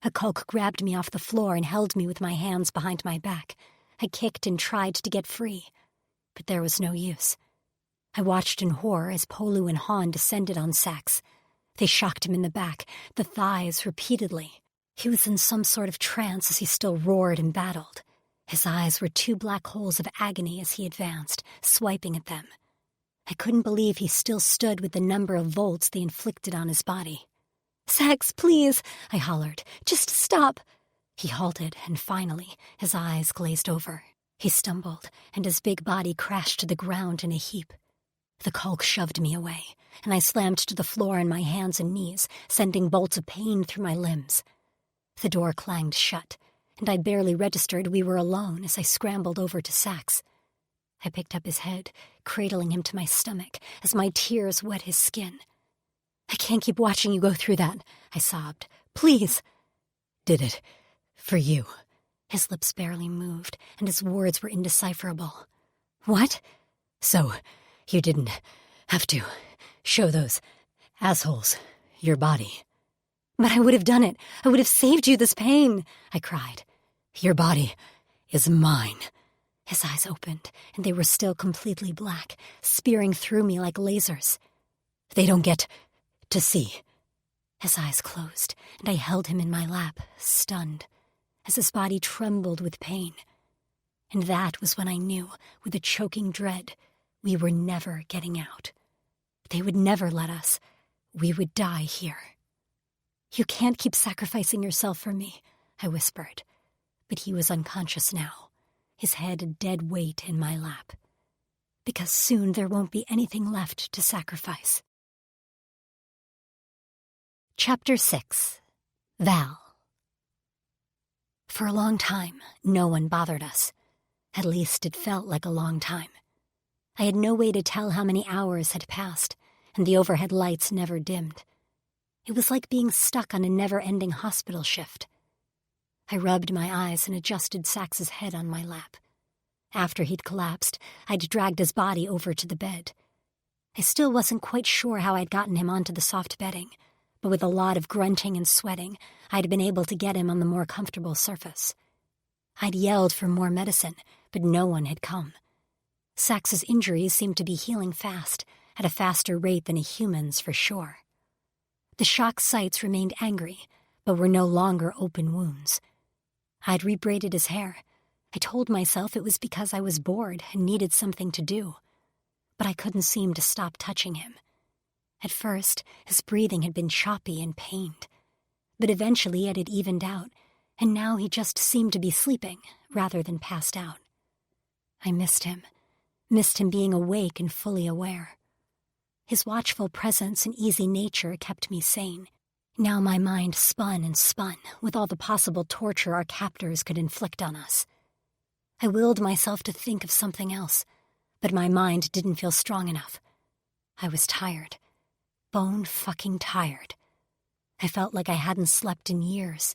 A Kulk grabbed me off the floor and held me with my hands behind my back. I kicked and tried to get free, but there was no use. I watched in horror as Polu and Han descended on Sax. They shocked him in the back, the thighs, repeatedly. He was in some sort of trance as he still roared and battled. His eyes were 2 black holes of agony as he advanced, swiping at them. I couldn't believe he still stood with the number of volts they inflicted on his body. Sax, please, I hollered. Just stop. He halted, and finally, his eyes glazed over. He stumbled, and his big body crashed to the ground in a heap. The Kulk shoved me away, and I slammed to the floor on my hands and knees, sending bolts of pain through my limbs. The door clanged shut, and I barely registered we were alone as I scrambled over to Sax. I picked up his head, cradling him to my stomach as my tears wet his skin. I can't keep watching you go through that, I sobbed. Please. Did it. For you. His lips barely moved, and his words were indecipherable. What? So, you didn't have to show those assholes your body. But I would have done it. I would have saved you this pain, I cried. Your body is mine. His eyes opened, and they were still completely black, spearing through me like lasers. They don't get to see. His eyes closed, and I held him in my lap, stunned, as his body trembled with pain. And that was when I knew, with a choking dread, we were never getting out. They would never let us. We would die here. You can't keep sacrificing yourself for me, I whispered. But he was unconscious now, his head a dead weight in my lap. Because soon there won't be anything left to sacrifice. Chapter 6. Val. For a long time, no one bothered us. At least it felt like a long time. I had no way to tell how many hours had passed, and the overhead lights never dimmed. It was like being stuck on a never-ending hospital shift. I rubbed my eyes and adjusted Sax's head on my lap. After he'd collapsed, I'd dragged his body over to the bed. I still wasn't quite sure how I'd gotten him onto the soft bedding, but with a lot of grunting and sweating, I'd been able to get him on the more comfortable surface. I'd yelled for more medicine, but no one had come. Sax's injuries seemed to be healing fast, at a faster rate than a human's for sure. The shock sites remained angry, but were no longer open wounds. I'd rebraided his hair. I told myself it was because I was bored and needed something to do. But I couldn't seem to stop touching him. At first, his breathing had been choppy and pained. But eventually it had evened out, and now he just seemed to be sleeping rather than passed out. I missed him being awake and fully aware. His watchful presence and easy nature kept me sane. Now my mind spun and spun with all the possible torture our captors could inflict on us. I willed myself to think of something else, but my mind didn't feel strong enough. I was tired. Bone-fucking tired. I felt like I hadn't slept in years.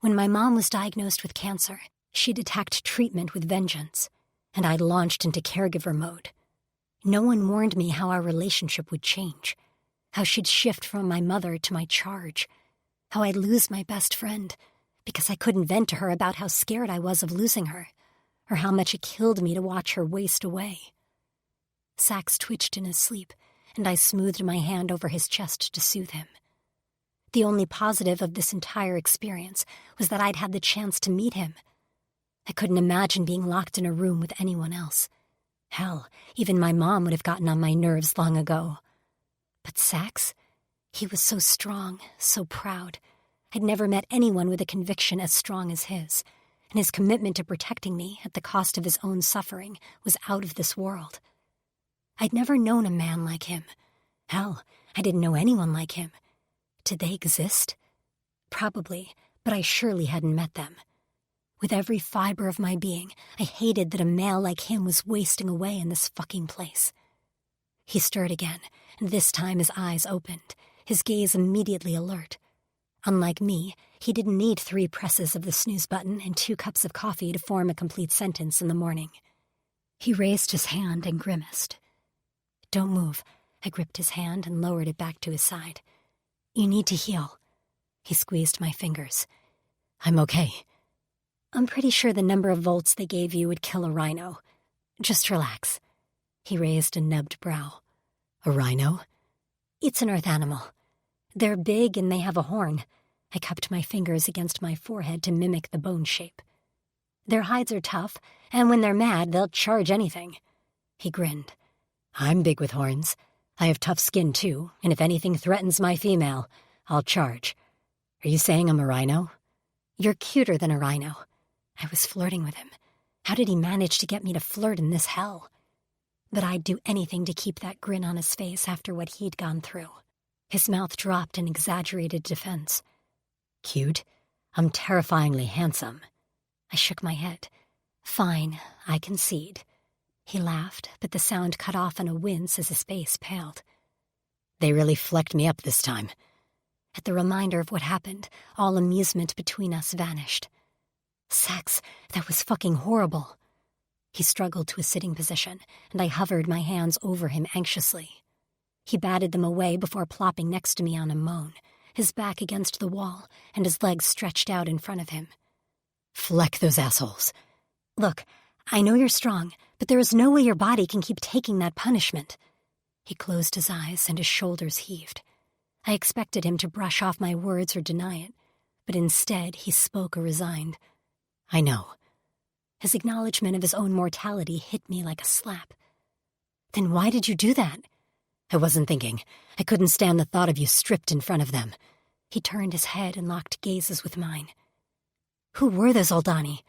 When my mom was diagnosed with cancer, she'd attacked treatment with vengeance, and I'd launched into caregiver mode. No one warned me how our relationship would change, how she'd shift from my mother to my charge, how I'd lose my best friend, because I couldn't vent to her about how scared I was of losing her, or how much it killed me to watch her waste away. Sax twitched in his sleep, and I smoothed my hand over his chest to soothe him. The only positive of this entire experience was that I'd had the chance to meet him. I couldn't imagine being locked in a room with anyone else. Hell, even my mom would have gotten on my nerves long ago. But Sax, he was so strong, so proud. I'd never met anyone with a conviction as strong as his, and his commitment to protecting me at the cost of his own suffering was out of this world. I'd never known a man like him. Hell, I didn't know anyone like him. Did they exist? Probably, but I surely hadn't met them. With every fiber of my being, I hated that a male like him was wasting away in this fucking place. He stirred again, and this time his eyes opened, his gaze immediately alert. Unlike me, he didn't need 3 presses of the snooze button and 2 cups of coffee to form a complete sentence in the morning. He raised his hand and grimaced. "Don't move." I gripped his hand and lowered it back to his side. "You need to heal." He squeezed my fingers. "I'm okay. I'm pretty sure the number of volts they gave you would kill a rhino. Just relax." He raised a nubbed brow. "A rhino?" "It's an earth animal. They're big and they have a horn." I cupped my fingers against my forehead to mimic the bone shape. "Their hides are tough, and when they're mad, they'll charge anything." He grinned. "I'm big with horns. I have tough skin, too, and if anything threatens my female, I'll charge. Are you saying I'm a rhino?" "You're cuter than a rhino." I was flirting with him. How did he manage to get me to flirt in this hell? But I'd do anything to keep that grin on his face after what he'd gone through. His mouth dropped in exaggerated defense. "Cute? I'm terrifyingly handsome." I shook my head. "Fine, I concede." He laughed, but the sound cut off in a wince as his face paled. "They really flecked me up this time." At the reminder of what happened, all amusement between us vanished. "Sax, that was fucking horrible." He struggled to a sitting position, and I hovered my hands over him anxiously. He batted them away before plopping next to me on a moan, his back against the wall and his legs stretched out in front of him. "Fleck those assholes." "Look, I know you're strong, but there is no way your body can keep taking that punishment." He closed his eyes and his shoulders heaved. I expected him to brush off my words or deny it, but instead he spoke resigned. "I know." His acknowledgement of his own mortality hit me like a slap. "Then why did you do that?" "I wasn't thinking. I couldn't stand the thought of you stripped in front of them." He turned his head and locked gazes with mine. "Who were those Aldani?"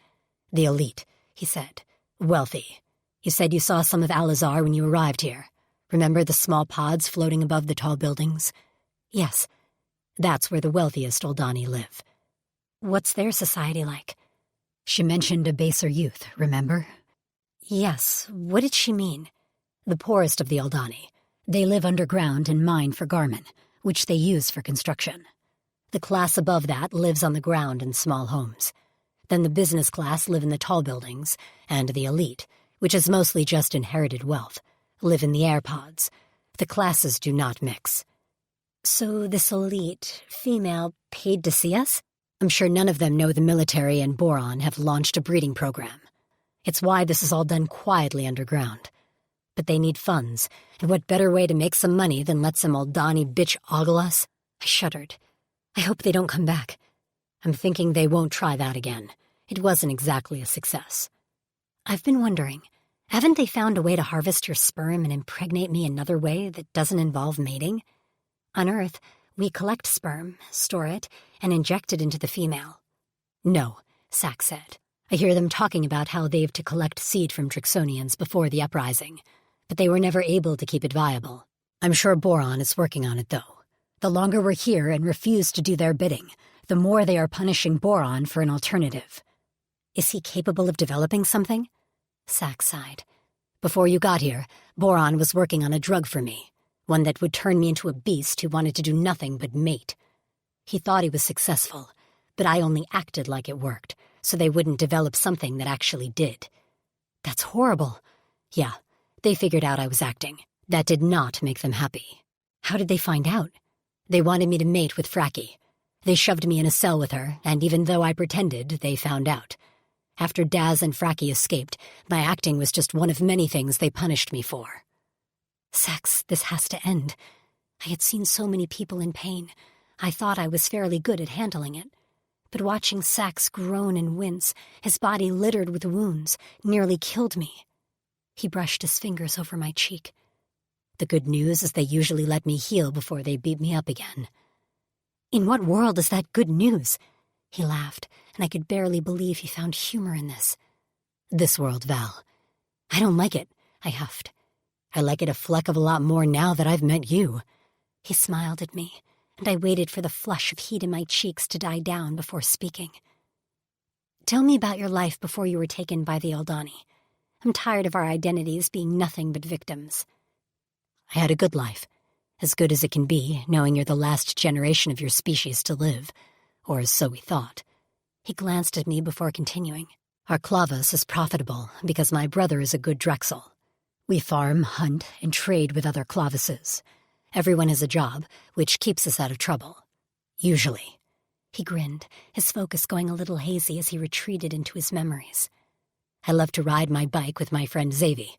"The elite," he said. "Wealthy. You said you saw some of Al-Azhar when you arrived here. Remember the small pods floating above the tall buildings?" "Yes." "That's where the wealthiest Aldani live." "What's their society like?" "She mentioned a baser youth, remember?" "Yes. What did she mean?" "The poorest of the Aldani. They live underground and mine for garment, which they use for construction. The class above that lives on the ground in small homes. Then the business class live in the tall buildings, and the elite, which is mostly just inherited wealth, live in the air pods. The classes do not mix." "So this elite, female, paid to see us?" "I'm sure none of them know the military and Boron have launched a breeding program. It's why this is all done quietly underground. But they need funds, and what better way to make some money than let some Aldani bitch ogle us?" I shuddered. "I hope they don't come back." "I'm thinking they won't try that again. It wasn't exactly a success." "I've been wondering, haven't they found a way to harvest your sperm and impregnate me another way that doesn't involve mating? On Earth, we collect sperm, store it, and inject it into the female." "No," Sax said. "I hear them talking about how they've to collect seed from Drixonians before the uprising, but they were never able to keep it viable. I'm sure Boron is working on it, though. The longer we're here and refuse to do their bidding, the more they are punishing Boron for an alternative." "Is he capable of developing something?" Sax sighed. "Before you got here, Boron was working on a drug for me, one that would turn me into a beast who wanted to do nothing but mate. He thought he was successful, but I only acted like it worked, so they wouldn't develop something that actually did." "That's horrible." "Yeah, they figured out I was acting. That did not make them happy." "How did they find out?" "They wanted me to mate with Frackie. They shoved me in a cell with her, and even though I pretended, they found out. After Daz and Frackie escaped, my acting was just one of many things they punished me for." Sax, this has to end. I had seen so many people in pain. I thought I was fairly good at handling it. But watching Sax groan and wince, his body littered with wounds, nearly killed me. He brushed his fingers over my cheek. The good news is they usually let me heal before they beat me up again. In what world is that good news? He laughed, and I could barely believe he found humor in this. This world, Val. I don't like it, I huffed. I like it a fleck of a lot more now that I've met you. He smiled at me, and I waited for the flush of heat in my cheeks to die down before speaking. Tell me about your life before you were taken by the Aldani. I'm tired of our identities being nothing but victims. I had a good life, as good as it can be, knowing you're the last generation of your species to live, or so we thought. He glanced at me before continuing. Our Clavas is profitable because my brother is a good Drexel. We farm, hunt, and trade with other Clavises. Everyone has a job, which keeps us out of trouble. Usually. He grinned, his focus going a little hazy as he retreated into his memories. I love to ride my bike with my friend Xavi.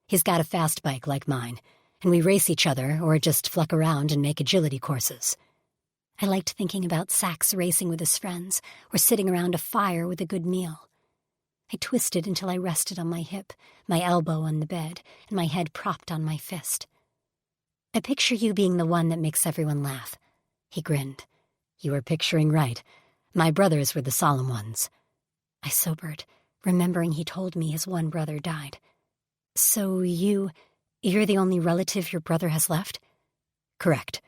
He's got a fast bike like mine, and we race each other or just fluck around and make agility courses. I liked thinking about Sax racing with his friends or sitting around a fire with a good meal. I twisted until I rested on my hip, my elbow on the bed, and my head propped on my fist. I picture you being the one that makes everyone laugh. He grinned. You were picturing right. My brothers were the solemn ones. I sobered, remembering he told me his one brother died. So you're the only relative your brother has left? Correct.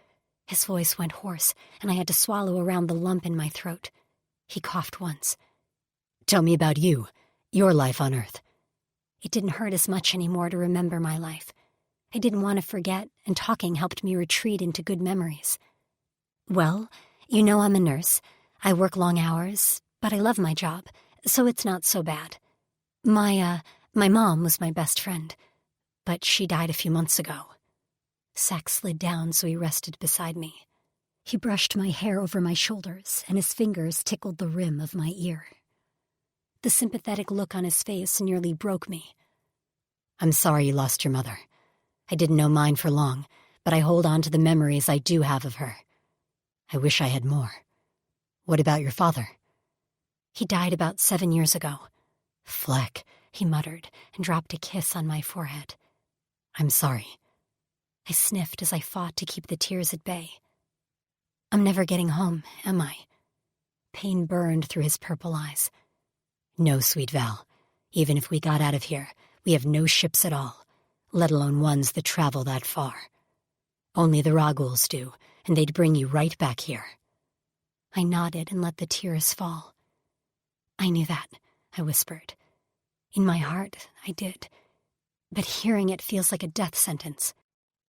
His voice went hoarse, and I had to swallow around the lump in my throat. He coughed once. Tell me about you, your life on Earth. It didn't hurt as much anymore to remember my life. I didn't want to forget, and talking helped me retreat into good memories. Well, you know I'm a nurse. I work long hours, but I love my job, so it's not so bad. My mom was my best friend, but she died a few months ago. Sax slid down so he rested beside me. He brushed my hair over my shoulders, and his fingers tickled the rim of my ear. The sympathetic look on his face nearly broke me. I'm sorry you lost your mother. I didn't know mine for long, but I hold on to the memories I do have of her. I wish I had more. What about your father? He died about 7 years ago. Fleck, he muttered, and dropped a kiss on my forehead. I'm sorry. I sniffed as I fought to keep the tears at bay. I'm never getting home, am I? Pain burned through his purple eyes. No, sweet Val. Even if we got out of here, we have no ships at all, let alone ones that travel that far. Only the Raguls do, and they'd bring you right back here. I nodded and let the tears fall. I knew that, I whispered. In my heart, I did. But hearing it feels like a death sentence.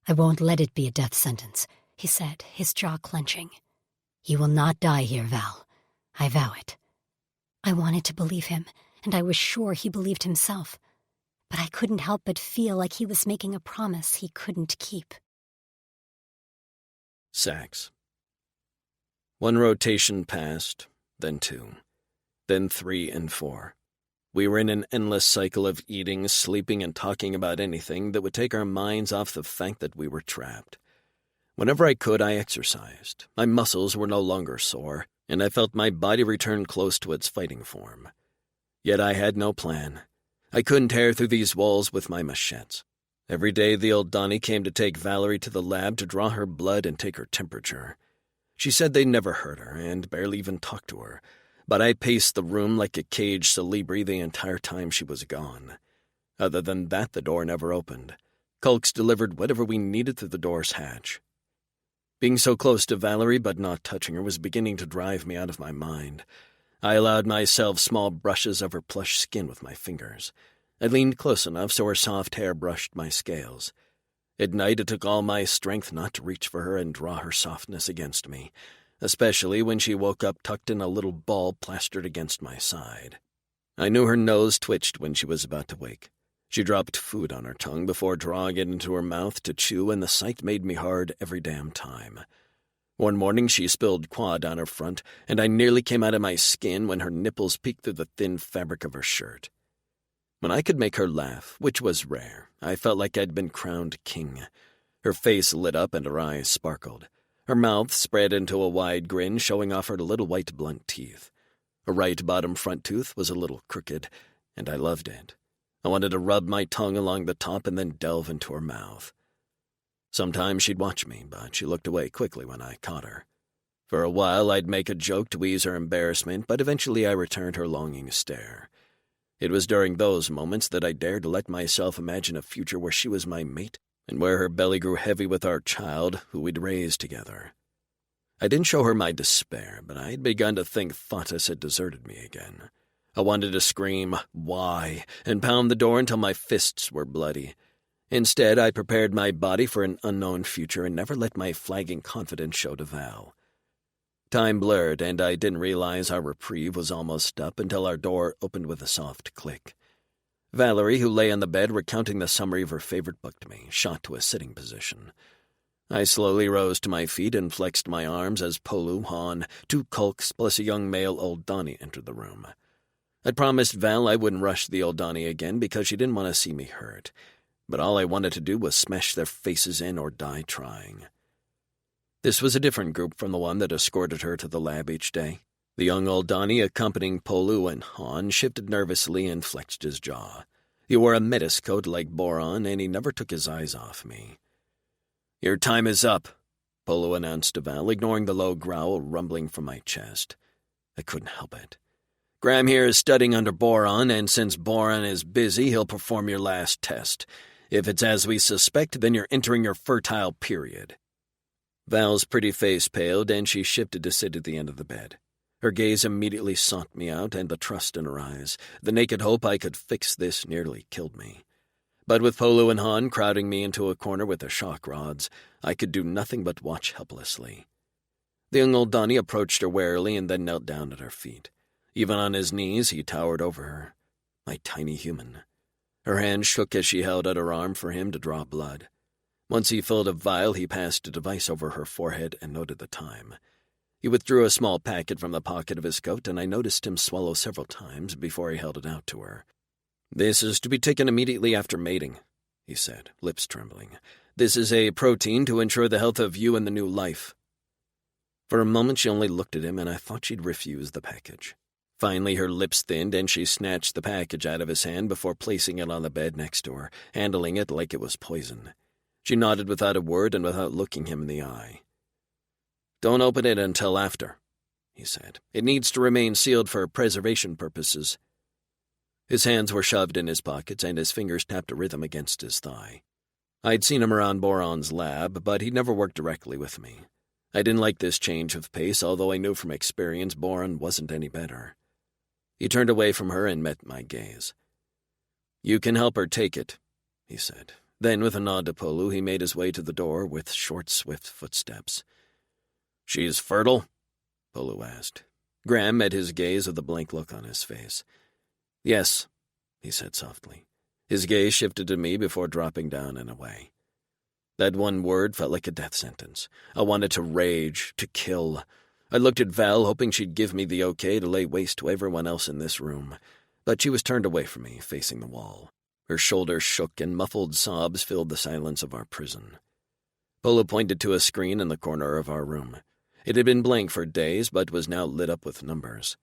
I won't let it be a death sentence, he said, his jaw clenching. You will not die here, Val. I vow it. I wanted to believe him, and I was sure he believed himself. But I couldn't help but feel like he was making a promise he couldn't keep. Sax. 1 rotation passed, then 2, then 3 and 4. We were in an endless cycle of eating, sleeping, and talking about anything that would take our minds off the fact that we were trapped. Whenever I could, I exercised. My muscles were no longer sore, and I felt my body return close to its fighting form. Yet I had no plan. I couldn't tear through these walls with my machetes. Every day the old Donnie came to take Valerie to the lab to draw her blood and take her temperature. She said they never hurt her and barely even talked to her, but I paced the room like a caged Celebri the entire time she was gone. Other than that, the door never opened. Culks delivered whatever we needed through the door's hatch. Being so close to Valerie but not touching her was beginning to drive me out of my mind. I allowed myself small brushes of her plush skin with my fingers. I leaned close enough so her soft hair brushed my scales. At night it took all my strength not to reach for her and draw her softness against me, especially when she woke up tucked in a little ball plastered against my side. I knew her nose twitched when she was about to wake. She dropped food on her tongue before drawing it into her mouth to chew, and the sight made me hard every damn time. One morning she spilled quad down her front, and I nearly came out of my skin when her nipples peeked through the thin fabric of her shirt. When I could make her laugh, which was rare, I felt like I'd been crowned king. Her face lit up and her eyes sparkled. Her mouth spread into a wide grin, showing off her little white blunt teeth. Her right bottom front tooth was a little crooked, and I loved it. I wanted to rub my tongue along the top and then delve into her mouth. Sometimes she'd watch me, but she looked away quickly when I caught her. For a while I'd make a joke to ease her embarrassment, but eventually I returned her longing stare. It was during those moments that I dared to let myself imagine a future where she was my mate and where her belly grew heavy with our child, who we'd raise together. I didn't show her my despair, but I had begun to think Fatis had deserted me again. I wanted to scream, "Why?" and pound the door until my fists were bloody. Instead, I prepared my body for an unknown future and never let my flagging confidence show to Val. Time blurred, and I didn't realize our reprieve was almost up until our door opened with a soft click. Valerie, who lay on the bed recounting the summary of her favorite book to me, shot to a sitting position. I slowly rose to my feet and flexed my arms as Polu, Han, 2 Kulks, plus a young male Old Donnie entered the room. I'd promised Val I wouldn't rush the Old Donnie again because she didn't want to see me hurt, but all I wanted to do was smash their faces in or die trying. This was a different group from the one that escorted her to the lab each day. The young Old Donnie, accompanying Polu and Han, shifted nervously and flexed his jaw. He wore a metis coat like Boron, and he never took his eyes off me. "Your time is up," Polu announced to Val, ignoring the low growl rumbling from my chest. I couldn't help it. "Graham here is studying under Boron, and since Boron is busy, he'll perform your last test. If it's as we suspect, then you're entering your fertile period." Val's pretty face paled, and she shifted to sit at the end of the bed. Her gaze immediately sought me out, and the trust in her eyes, the naked hope I could fix this, nearly killed me. But with Polu and Han crowding me into a corner with their shock rods, I could do nothing but watch helplessly. The young Old Donnie approached her warily and then knelt down at her feet. Even on his knees, he towered over her. My tiny human. Her hand shook as she held out her arm for him to draw blood. Once he filled a vial, he passed a device over her forehead and noted the time. He withdrew a small packet from the pocket of his coat, and I noticed him swallow several times before he held it out to her. "This is to be taken immediately after mating," he said, lips trembling. "This is a protein to ensure the health of you and the new life." For a moment she only looked at him, and I thought she'd refuse the package. Finally her lips thinned, and she snatched the package out of his hand before placing it on the bed next to her, handling it like it was poison. She nodded without a word and without looking him in the eye. "Don't open it until after," he said. "It needs to remain sealed for preservation purposes." His hands were shoved in his pockets, and his fingers tapped a rhythm against his thigh. I'd seen him around Boron's lab, but he'd never worked directly with me. I didn't like this change of pace, although I knew from experience Boron wasn't any better. He turned away from her and met my gaze. "You can help her take it," he said. Then, with a nod to Polu, he made his way to the door with short, swift footsteps. "She's fertile?" Polu asked. Graham met his gaze with a blank look on his face. "Yes," he said softly. His gaze shifted to me before dropping down and away. That one word felt like a death sentence. I wanted to rage, to kill. I looked at Val, hoping she'd give me the okay to lay waste to everyone else in this room, but she was turned away from me, facing the wall. Her shoulders shook and muffled sobs filled the silence of our prison. Polu pointed to a screen in the corner of our room. It had been blank for days, but was now lit up with numbers.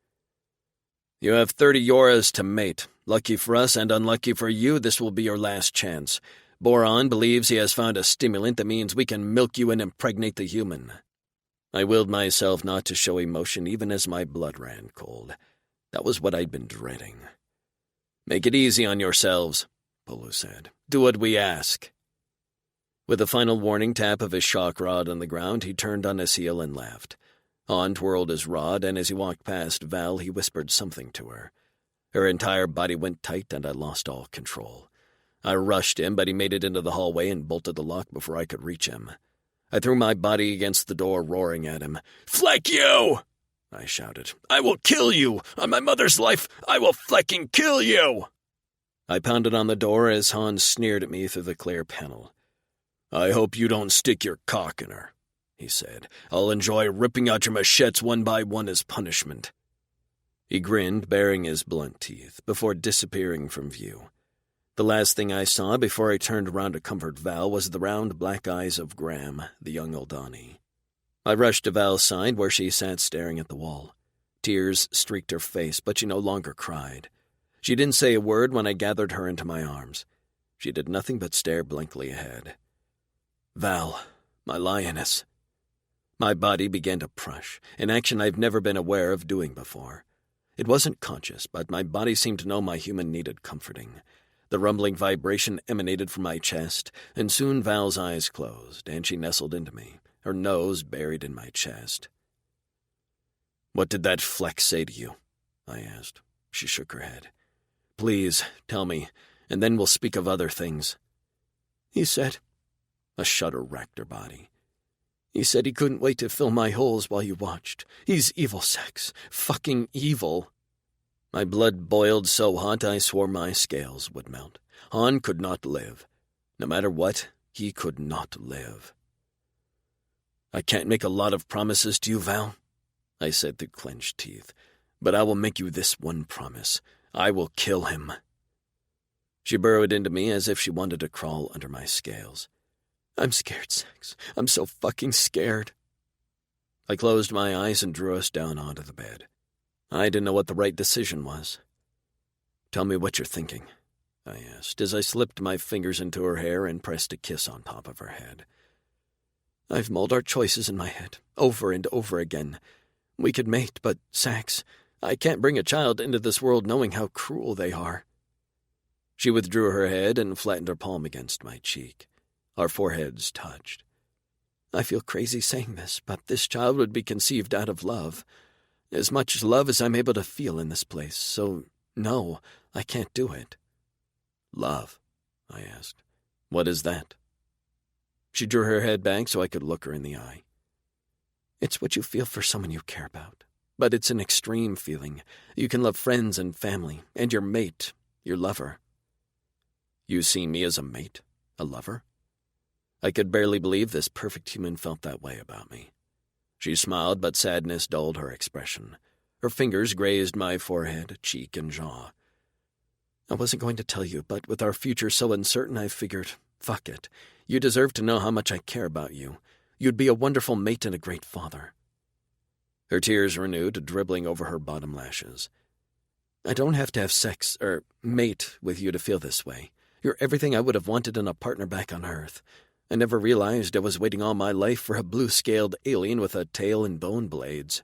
"You have 30 Yoras to mate. Lucky for us and unlucky for you, this will be your last chance. Boron believes he has found a stimulant that means we can milk you and impregnate the human." I willed myself not to show emotion even as my blood ran cold. That was what I'd been dreading. "Make it easy on yourselves," Polu said. "Do what we ask." With a final warning tap of his shock rod on the ground, he turned on his heel and left. Han twirled his rod, and as he walked past Val, he whispered something to her. Her entire body went tight, and I lost all control. I rushed him, but he made it into the hallway and bolted the lock before I could reach him. I threw my body against the door, roaring at him. "Fleck you!" I shouted. "I will kill you! On my mother's life, I will flecking kill you!" I pounded on the door as Han sneered at me through the clear panel. "I hope you don't stick your cock in her," he said. "I'll enjoy ripping out your machetes one by one as punishment." He grinned, baring his blunt teeth, before disappearing from view. The last thing I saw before I turned around to comfort Val was the round black eyes of Graham, the young Aldani. I rushed to Val's side where she sat staring at the wall. Tears streaked her face, but she no longer cried. She didn't say a word when I gathered her into my arms. She did nothing but stare blankly ahead. Val, my lioness. My body began to prush, an action I've never been aware of doing before. It wasn't conscious, but my body seemed to know my human needed comforting. The rumbling vibration emanated from my chest, and soon Val's eyes closed, and she nestled into me, her nose buried in my chest. "What did that fleck say to you?" I asked. She shook her head. "Please, tell me, and then we'll speak of other things." "He said—" A shudder racked her body. "He said he couldn't wait to fill my holes while you watched. He's evil, Sex. Fucking evil." My blood boiled so hot I swore my scales would melt. Han could not live. No matter what, he could not live. "I can't make a lot of promises to you, Val," I said through clenched teeth, "but I will make you this one promise. I will kill him." She burrowed into me as if she wanted to crawl under my scales. "I'm scared, Sex. I'm so fucking scared." I closed my eyes and drew us down onto the bed. I didn't know what the right decision was. "Tell me what you're thinking," I asked, as I slipped my fingers into her hair and pressed a kiss on top of her head. "I've mulled our choices in my head, over and over again. We could mate, but, Sax, I can't bring a child into this world knowing how cruel they are." She withdrew her head and flattened her palm against my cheek. Our foreheads touched. "I feel crazy saying this, but this child would be conceived out of love. As much love as I'm able to feel in this place, so no, I can't do it." "Love?" I asked. "What is that?" She drew her head back so I could look her in the eye. "It's what you feel for someone you care about. But it's an extreme feeling. You can love friends and family, and your mate, your lover." "You see me as a mate? A lover?" I could barely believe this perfect human felt that way about me. She smiled, but sadness dulled her expression. Her fingers grazed my forehead, cheek, and jaw. "I wasn't going to tell you, but with our future so uncertain, I figured, fuck it. You deserve to know how much I care about you. You'd be a wonderful mate and a great father." Her tears renewed, dribbling over her bottom lashes. "I don't have to have sex, mate with you to feel this way. You're everything I would have wanted in a partner back on Earth. I never realized I was waiting all my life for a blue-scaled alien with a tail and bone blades."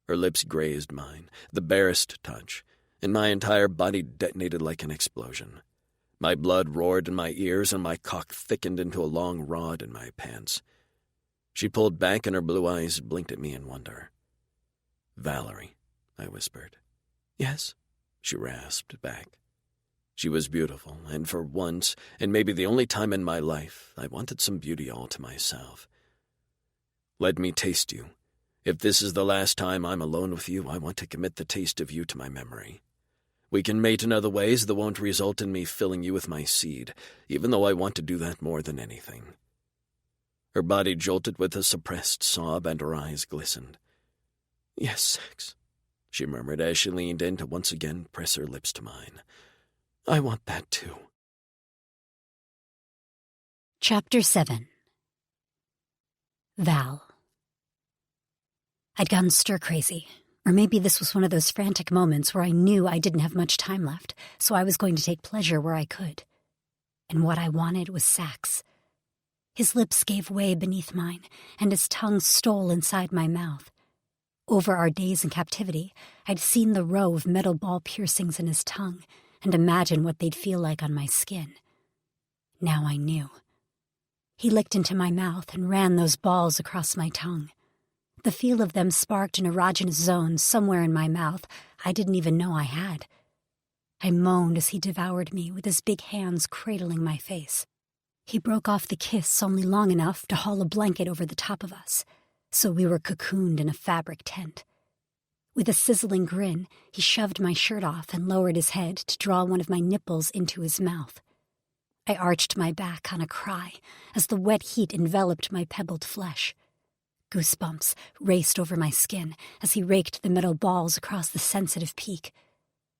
Her lips grazed mine, the barest touch, and my entire body detonated like an explosion. My blood roared in my ears and my cock thickened into a long rod in my pants. She pulled back and her blue eyes blinked at me in wonder. "Valerie," I whispered. "Yes," she rasped back. She was beautiful, and for once, and maybe the only time in my life, I wanted some beauty all to myself. "Let me taste you. If this is the last time I'm alone with you, I want to commit the taste of you to my memory. We can mate in other ways that won't result in me filling you with my seed, even though I want to do that more than anything." Her body jolted with a suppressed sob, and her eyes glistened. "Yes, Sex," she murmured as she leaned in to once again press her lips to mine. "I want that too." Chapter 7. Val. I'd gone stir-crazy, or maybe this was one of those frantic moments where I knew I didn't have much time left, so I was going to take pleasure where I could. And what I wanted was Sax. His lips gave way beneath mine, and his tongue stole inside my mouth. Over our days in captivity, I'd seen the row of metal ball piercings in his tongue, and imagined what they'd feel like on my skin. Now I knew. He licked into my mouth and ran those balls across my tongue. The feel of them sparked an erogenous zone somewhere in my mouth I didn't even know I had. I moaned as he devoured me with his big hands cradling my face. He broke off the kiss only long enough to haul a blanket over the top of us, so we were cocooned in a fabric tent. With a sizzling grin, he shoved my shirt off and lowered his head to draw one of my nipples into his mouth. I arched my back on a cry as the wet heat enveloped my pebbled flesh. Goosebumps raced over my skin as he raked the metal balls across the sensitive peak.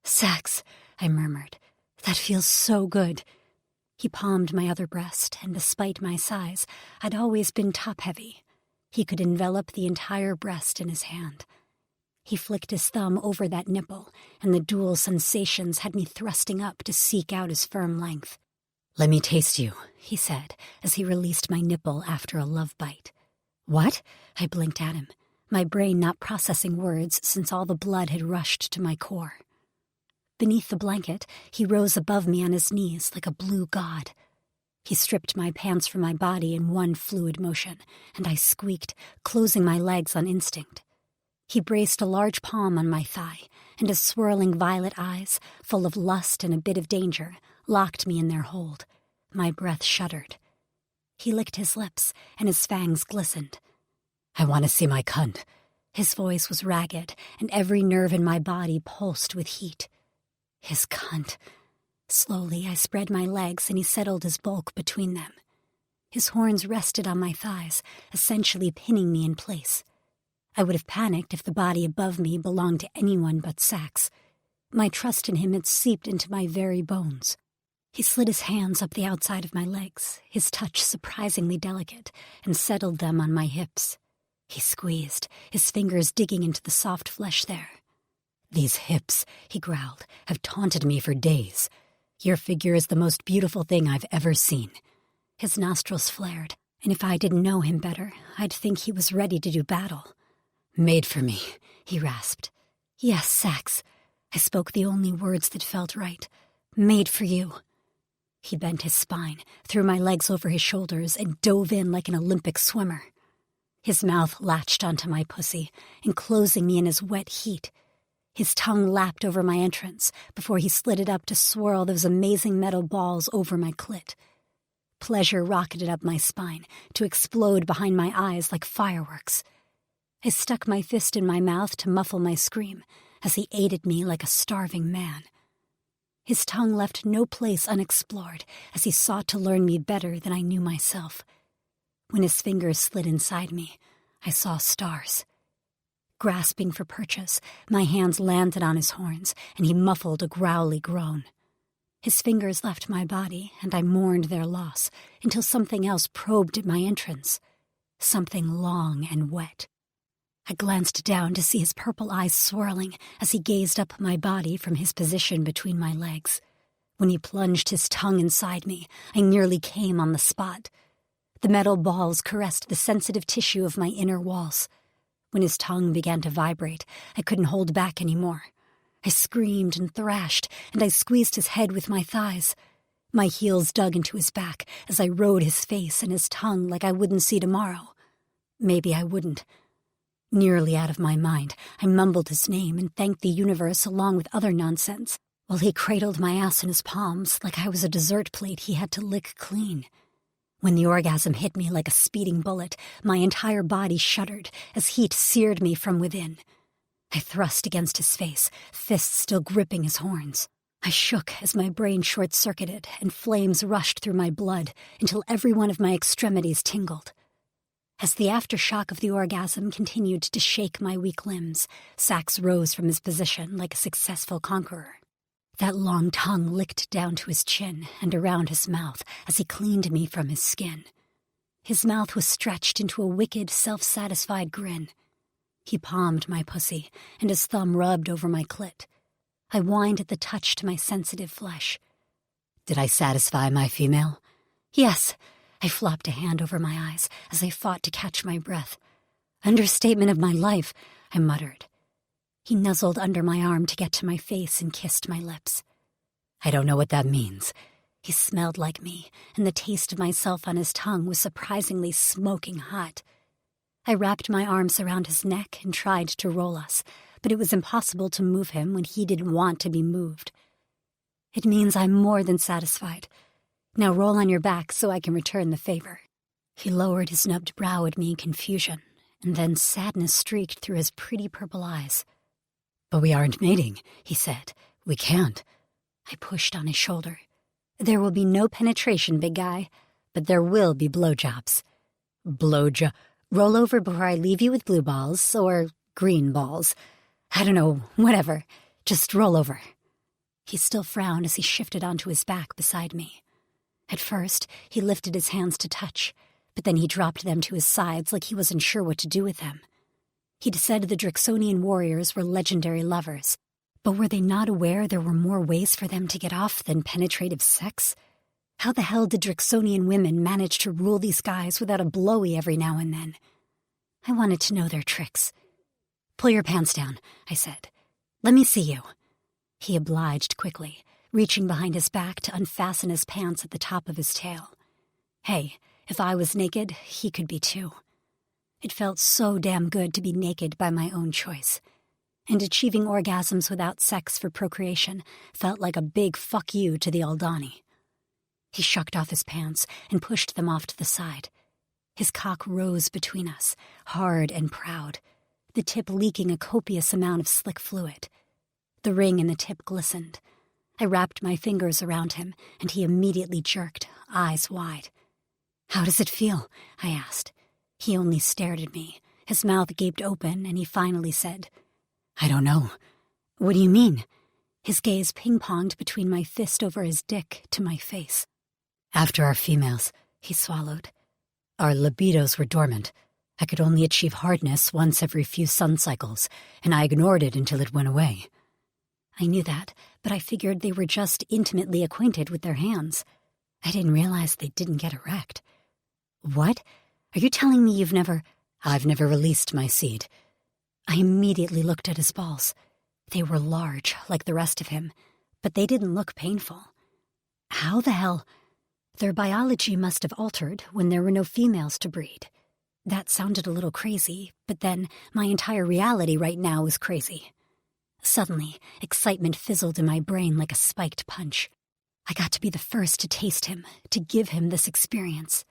"Sex," I murmured. "That feels so good." He palmed my other breast, and despite my size, I'd always been top-heavy. He could envelop the entire breast in his hand. He flicked his thumb over that nipple, and the dual sensations had me thrusting up to seek out his firm length. "Let me taste you," he said, as he released my nipple after a love bite. "What?" I blinked at him, my brain not processing words since all the blood had rushed to my core. Beneath the blanket, he rose above me on his knees like a blue god. He stripped my pants from my body in one fluid motion, and I squeaked, closing my legs on instinct. He braced a large palm on my thigh, and his swirling violet eyes, full of lust and a bit of danger, locked me in their hold. My breath shuddered. He licked his lips, and his fangs glistened. "I want to see my cunt." His voice was ragged, and every nerve in my body pulsed with heat. His cunt. Slowly, I spread my legs, and he settled his bulk between them. His horns rested on my thighs, essentially pinning me in place. I would have panicked if the body above me belonged to anyone but Sax. My trust in him had seeped into my very bones. He slid his hands up the outside of my legs, his touch surprisingly delicate, and settled them on my hips. He squeezed, his fingers digging into the soft flesh there. "These hips," he growled, "have taunted me for days. Your figure is the most beautiful thing I've ever seen." His nostrils flared, and if I didn't know him better, I'd think he was ready to do battle. "Made for me," he rasped. "Yes, Sax." I spoke the only words that felt right. "Made for you." He bent his spine, threw my legs over his shoulders, and dove in like an Olympic swimmer. His mouth latched onto my pussy, enclosing me in his wet heat. His tongue lapped over my entrance before he slid it up to swirl those amazing metal balls over my clit. Pleasure rocketed up my spine to explode behind my eyes like fireworks. I stuck my fist in my mouth to muffle my scream as he ate at me like a starving man. His tongue left no place unexplored as he sought to learn me better than I knew myself. When his fingers slid inside me, I saw stars. Grasping for purchase, my hands landed on his horns, and he muffled a growly groan. His fingers left my body, and I mourned their loss until something else probed at my entrance. Something long and wet. I glanced down to see his purple eyes swirling as he gazed up my body from his position between my legs. When he plunged his tongue inside me, I nearly came on the spot. The metal balls caressed the sensitive tissue of my inner walls. When his tongue began to vibrate, I couldn't hold back anymore. I screamed and thrashed, and I squeezed his head with my thighs. My heels dug into his back as I rode his face and his tongue like I wouldn't see tomorrow. Maybe I wouldn't. Nearly out of my mind, I mumbled his name and thanked the universe along with other nonsense, while he cradled my ass in his palms like I was a dessert plate he had to lick clean. When the orgasm hit me like a speeding bullet, my entire body shuddered as heat seared me from within. I thrust against his face, fists still gripping his horns. I shook as my brain short-circuited and flames rushed through my blood until every one of my extremities tingled. As the aftershock of the orgasm continued to shake my weak limbs, Sax rose from his position like a successful conqueror. That long tongue licked down to his chin and around his mouth as he cleaned me from his skin. His mouth was stretched into a wicked, self-satisfied grin. He palmed my pussy, and his thumb rubbed over my clit. I whined at the touch to my sensitive flesh. "Did I satisfy my female?" "Yes." I flopped a hand over my eyes as I fought to catch my breath. "Understatement of my life," I muttered. He nuzzled under my arm to get to my face and kissed my lips. "I don't know what that means." He smelled like me, and the taste of myself on his tongue was surprisingly smoking hot. I wrapped my arms around his neck and tried to roll us, but it was impossible to move him when he didn't want to be moved. "It means I'm more than satisfied. Now roll on your back so I can return the favor." He lowered his nubbed brow at me in confusion, and then sadness streaked through his pretty purple eyes. "But we aren't mating," he said. "We can't." I pushed on his shoulder. "There will be no penetration, big guy, but there will be blowjobs." Roll over before I leave you with blue balls, or green balls. I don't know, whatever. Just roll over. He still frowned as he shifted onto his back beside me. At first, he lifted his hands to touch, but then he dropped them to his sides like he wasn't sure what to do with them. He'd said the Drixonian warriors were legendary lovers, but were they not aware there were more ways for them to get off than penetrative sex? How the hell did Drixonian women manage to rule these guys without a blowy every now and then? I wanted to know their tricks. "Pull your pants down," I said. "Let me see you." He obliged quickly, reaching behind his back to unfasten his pants at the top of his tail. Hey, if I was naked, he could be too. It felt so damn good to be naked by my own choice. And achieving orgasms without sex for procreation felt like a big fuck you to the Aldani. He shucked off his pants and pushed them off to the side. His cock rose between us, hard and proud, the tip leaking a copious amount of slick fluid. The ring in the tip glistened. I wrapped my fingers around him, and he immediately jerked, eyes wide. "How does it feel?" I asked. He only stared at me. His mouth gaped open, and he finally said, "I don't know." "What do you mean?" His gaze ping-ponged between my fist over his dick to my face. "After our females," he swallowed. "Our libidos were dormant. I could only achieve hardness once every few sun cycles, and I ignored it until it went away." I knew that, but I figured they were just intimately acquainted with their hands. I didn't realize they didn't get erect. "What? Are you telling me you've never—" "I've never released my seed." I immediately looked at his balls. They were large, like the rest of him, but they didn't look painful. How the hell? Their biology must have altered when there were no females to breed. That sounded a little crazy, but then my entire reality right now was crazy. Suddenly, excitement fizzled in my brain like a spiked punch. I got to be the first to taste him, to give him this experience.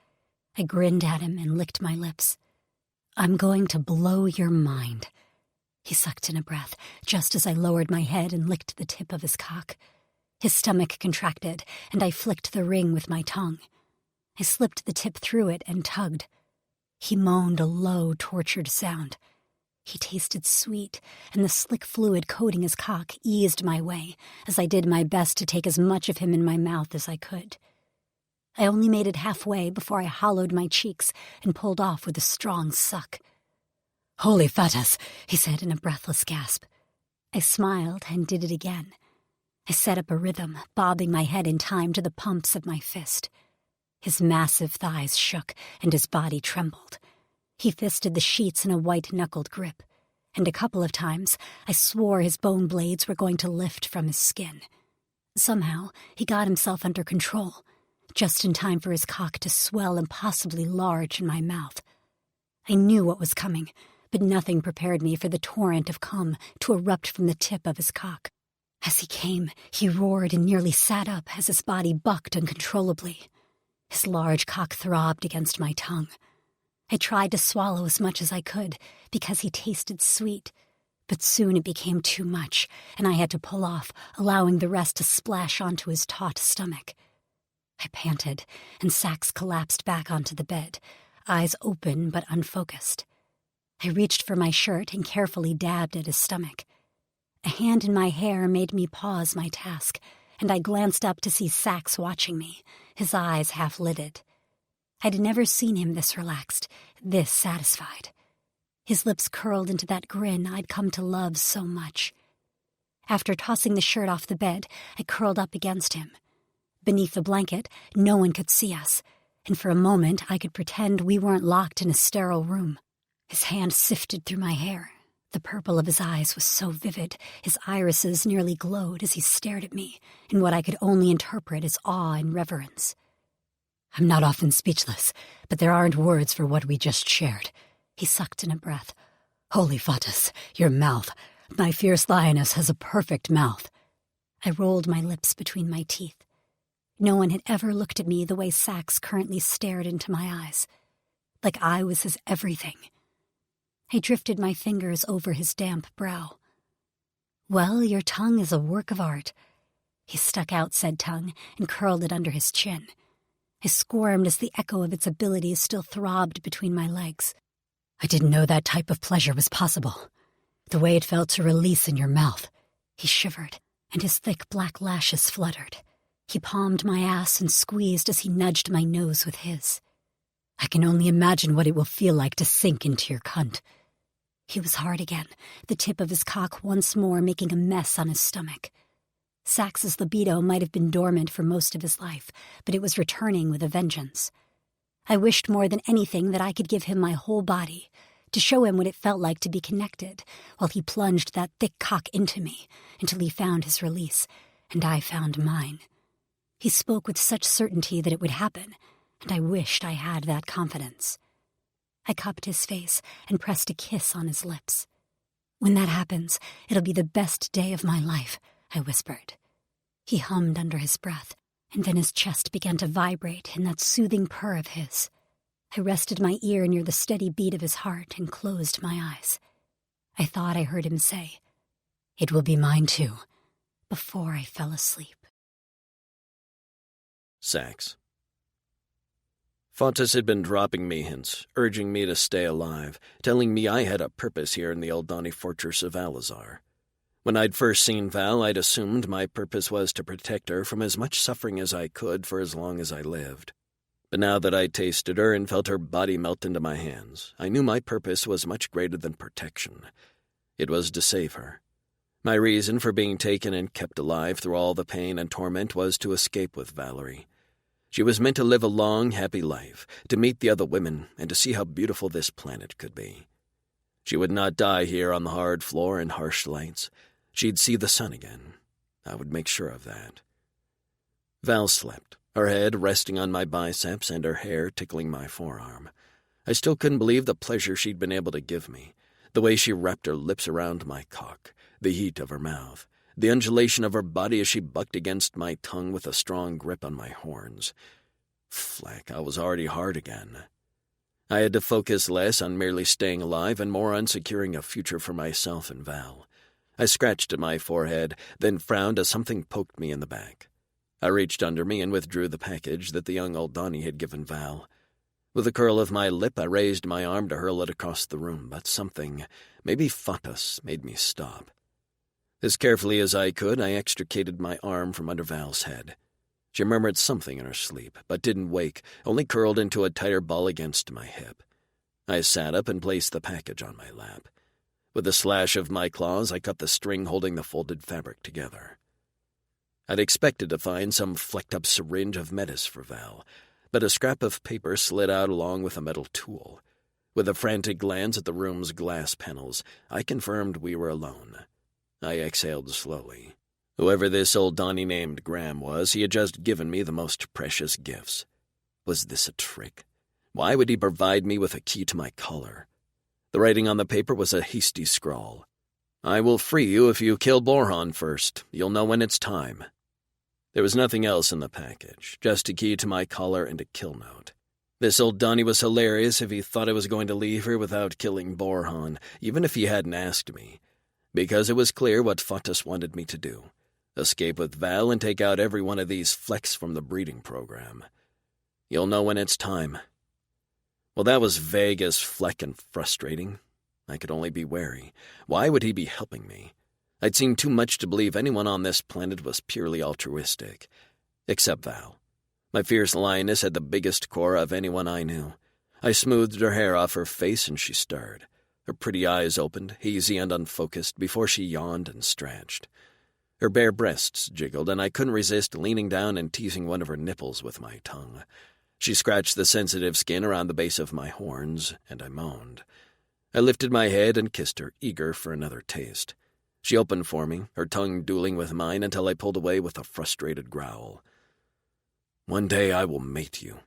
I grinned at him and licked my lips. "I'm going to blow your mind." He sucked in a breath, just as I lowered my head and licked the tip of his cock. His stomach contracted, and I flicked the ring with my tongue. I slipped the tip through it and tugged. He moaned a low, tortured sound. He tasted sweet, and the slick fluid coating his cock eased my way, as I did my best to take as much of him in my mouth as I could. I only made it halfway before I hollowed my cheeks and pulled off with a strong suck. "Holy fatas," he said in a breathless gasp. I smiled and did it again. I set up a rhythm, bobbing my head in time to the pumps of my fist. His massive thighs shook, and his body trembled. He fisted the sheets in a white-knuckled grip, and a couple of times I swore his bone blades were going to lift from his skin. Somehow, he got himself under control, just in time for his cock to swell impossibly large in my mouth. I knew what was coming, but nothing prepared me for the torrent of cum to erupt from the tip of his cock. As he came, he roared and nearly sat up as his body bucked uncontrollably. His large cock throbbed against my tongue. I tried to swallow as much as I could, because he tasted sweet, but soon it became too much, and I had to pull off, allowing the rest to splash onto his taut stomach. I panted, and Sax collapsed back onto the bed, eyes open but unfocused. I reached for my shirt and carefully dabbed at his stomach. A hand in my hair made me pause my task, and I glanced up to see Sax watching me, his eyes half-lidded. I'd never seen him this relaxed, this satisfied. His lips curled into that grin I'd come to love so much. After tossing the shirt off the bed, I curled up against him. Beneath the blanket, no one could see us, and for a moment I could pretend we weren't locked in a sterile room. His hand sifted through my hair. The purple of his eyes was so vivid, his irises nearly glowed as he stared at me in what I could only interpret as awe and reverence. I'm not often speechless, but there aren't words for what we just shared. He sucked in a breath. Holy fatas, your mouth. My fierce lioness has a perfect mouth. I rolled my lips between my teeth. No one had ever looked at me the way Sax currently stared into my eyes, like I was his everything. I drifted my fingers over his damp brow. Well, your tongue is a work of art. He stuck out said tongue and curled it under his chin. I squirmed as the echo of its abilities still throbbed between my legs. I didn't know that type of pleasure was possible. The way it felt to release in your mouth. He shivered, and his thick black lashes fluttered. He palmed my ass and squeezed as he nudged my nose with his. I can only imagine what it will feel like to sink into your cunt. He was hard again, the tip of his cock once more making a mess on his stomach. Sax's libido might have been dormant for most of his life, but it was returning with a vengeance. I wished more than anything that I could give him my whole body, to show him what it felt like to be connected, while he plunged that thick cock into me, until he found his release, and I found mine. He spoke with such certainty that it would happen, and I wished I had that confidence. I cupped his face and pressed a kiss on his lips. "When that happens, it'll be the best day of my life," I whispered. He hummed under his breath, and then his chest began to vibrate in that soothing purr of his. I rested my ear near the steady beat of his heart and closed my eyes. I thought I heard him say, "It will be mine too," before I fell asleep. Sax. Fontes had been dropping me hints, urging me to stay alive, telling me I had a purpose here in the Aldani fortress of Alazar. When I'd first seen Val, I'd assumed my purpose was to protect her from as much suffering as I could for as long as I lived. But now that I'd tasted her and felt her body melt into my hands, I knew my purpose was much greater than protection. It was to save her. My reason for being taken and kept alive through all the pain and torment was to escape with Valerie. She was meant to live a long, happy life, to meet the other women, and to see how beautiful this planet could be. She would not die here on the hard floor and harsh lights. She'd see the sun again. I would make sure of that. Val slept, her head resting on my biceps and her hair tickling my forearm. I still couldn't believe the pleasure she'd been able to give me, the way she wrapped her lips around my cock, the heat of her mouth, the undulation of her body as she bucked against my tongue with a strong grip on my horns. Flack, I was already hard again. I had to focus less on merely staying alive and more on securing a future for myself and Val. I scratched at my forehead, then frowned as something poked me in the back. I reached under me and withdrew the package that the young Aldani had given Val. With a curl of my lip, I raised my arm to hurl it across the room, but something, maybe Fatas, made me stop. As carefully as I could, I extricated my arm from under Val's head. She murmured something in her sleep, but didn't wake, only curled into a tighter ball against my hip. I sat up and placed the package on my lap. With a slash of my claws, I cut the string holding the folded fabric together. I'd expected to find some flecked-up syringe of metis for Val, but a scrap of paper slid out along with a metal tool. With a frantic glance at the room's glass panels, I confirmed we were alone. I exhaled slowly. Whoever this old Donnie named Graham was, he had just given me the most precious gifts. Was this a trick? Why would he provide me with a key to my collar? The writing on the paper was a hasty scrawl. "I will free you if you kill Borhan first. You'll know when it's time." There was nothing else in the package, just a key to my collar and a kill note. This old Donnie was hilarious if he thought I was going to leave her without killing Borhan, even if he hadn't asked me, because it was clear what Fatas wanted me to do. Escape with Val and take out every one of these flecks from the breeding program. You'll know when it's time. Well, that was vague as fleck and frustrating. I could only be wary. Why would he be helping me? I'd seen too much to believe anyone on this planet was purely altruistic. Except Val. My fierce lioness had the biggest core of anyone I knew. I smoothed her hair off her face and she stirred. Her pretty eyes opened, hazy and unfocused, before she yawned and stretched. Her bare breasts jiggled, and I couldn't resist leaning down and teasing one of her nipples with my tongue. She scratched the sensitive skin around the base of my horns, and I moaned. I lifted my head and kissed her, eager for another taste. She opened for me, her tongue dueling with mine until I pulled away with a frustrated growl. "One day I will mate you,"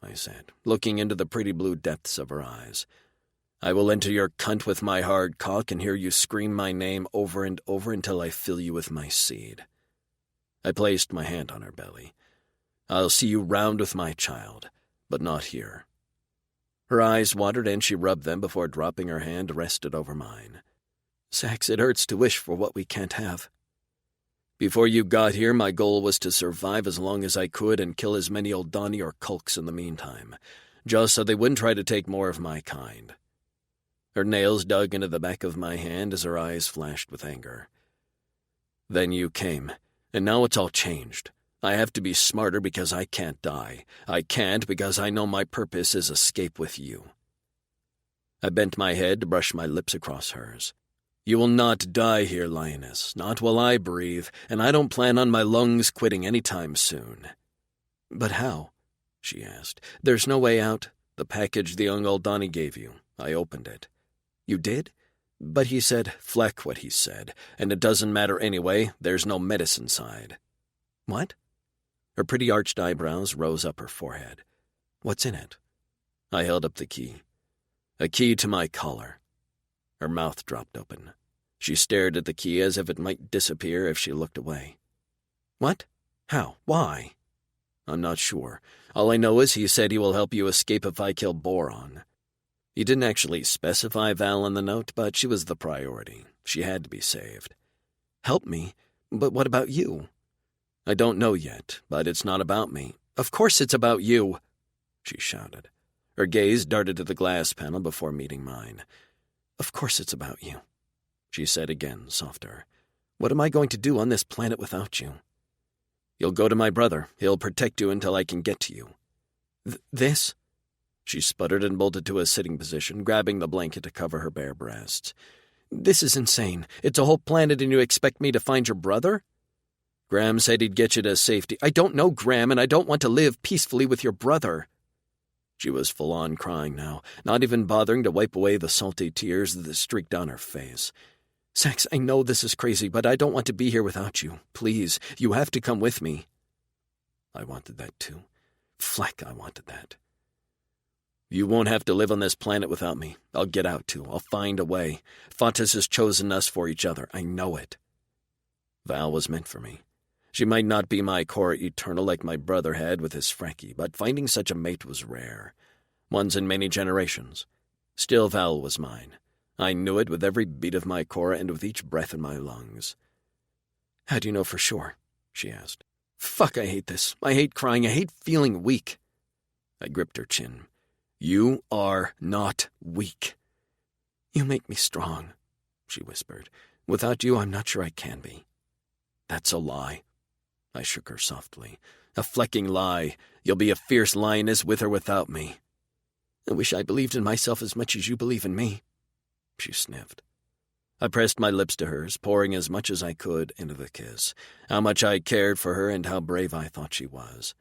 I said, looking into the pretty blue depths of her eyes. "I will enter your cunt with my hard cock and hear you scream my name over and over until I fill you with my seed." I placed my hand on her belly. "I'll see you round with my child, but not here." Her eyes watered and she rubbed them before dropping her hand to rest it over mine. "Sax, it hurts to wish for what we can't have. Before you got here, my goal was to survive as long as I could and kill as many Oldani or Kulks in the meantime, just so they wouldn't try to take more of my kind. Her nails dug into the back of my hand as her eyes flashed with anger. Then you came, and now it's all changed. I have to be smarter because I can't die. I can't because I know my purpose is escape with you. I bent my head to brush my lips across hers. You will not die here, Lioness, not while I breathe, and I don't plan on my lungs quitting any time soon. But how? She asked. There's no way out. The package the young old Donnie gave you. I opened it. You did? But he said, fleck what he said, and it doesn't matter anyway, there's no medicine side. What? Her pretty arched eyebrows rose up her forehead. What's in it? I held up the key. A key to my collar. Her mouth dropped open. She stared at the key as if it might disappear if she looked away. What? How? Why? I'm not sure. All I know is he said he will help you escape if I kill Boron. He didn't actually specify Val in the note, but she was the priority. She had to be saved. Help me? But what about you? I don't know yet, but it's not about me. Of course it's about you, she shouted. Her gaze darted to the glass panel before meeting mine. Of course it's about you, she said again, softer. What am I going to do on this planet without you? You'll go to my brother. He'll protect you until I can get to you. This? She sputtered and bolted to a sitting position, grabbing the blanket to cover her bare breasts. This is insane. It's a whole planet and you expect me to find your brother? Graham said he'd get you to safety. I don't know Graham, and I don't want to live peacefully with your brother. She was full-on crying now, not even bothering to wipe away the salty tears that streaked down her face. Sax, I know this is crazy, but I don't want to be here without you. Please, you have to come with me. I wanted that too. Fleck, I wanted that. You won't have to live on this planet without me. I'll get out too. I'll find a way. Fontes has chosen us for each other. I know it. Val was meant for me. She might not be my core eternal like my brother had with his Frankie, but finding such a mate was rare. Once in many generations. Still Val was mine. I knew it with every beat of my core and with each breath in my lungs. How do you know for sure? She asked. Fuck, I hate this. I hate crying. I hate feeling weak. I gripped her chin. You are not weak. You make me strong, she whispered. Without you, I'm not sure I can be. That's a lie. I shook her softly. A flecking lie. You'll be a fierce lioness with or without me. I wish I believed in myself as much as you believe in me, she sniffed. I pressed my lips to hers, pouring as much as I could into the kiss, how much I cared for her and how brave I thought she was.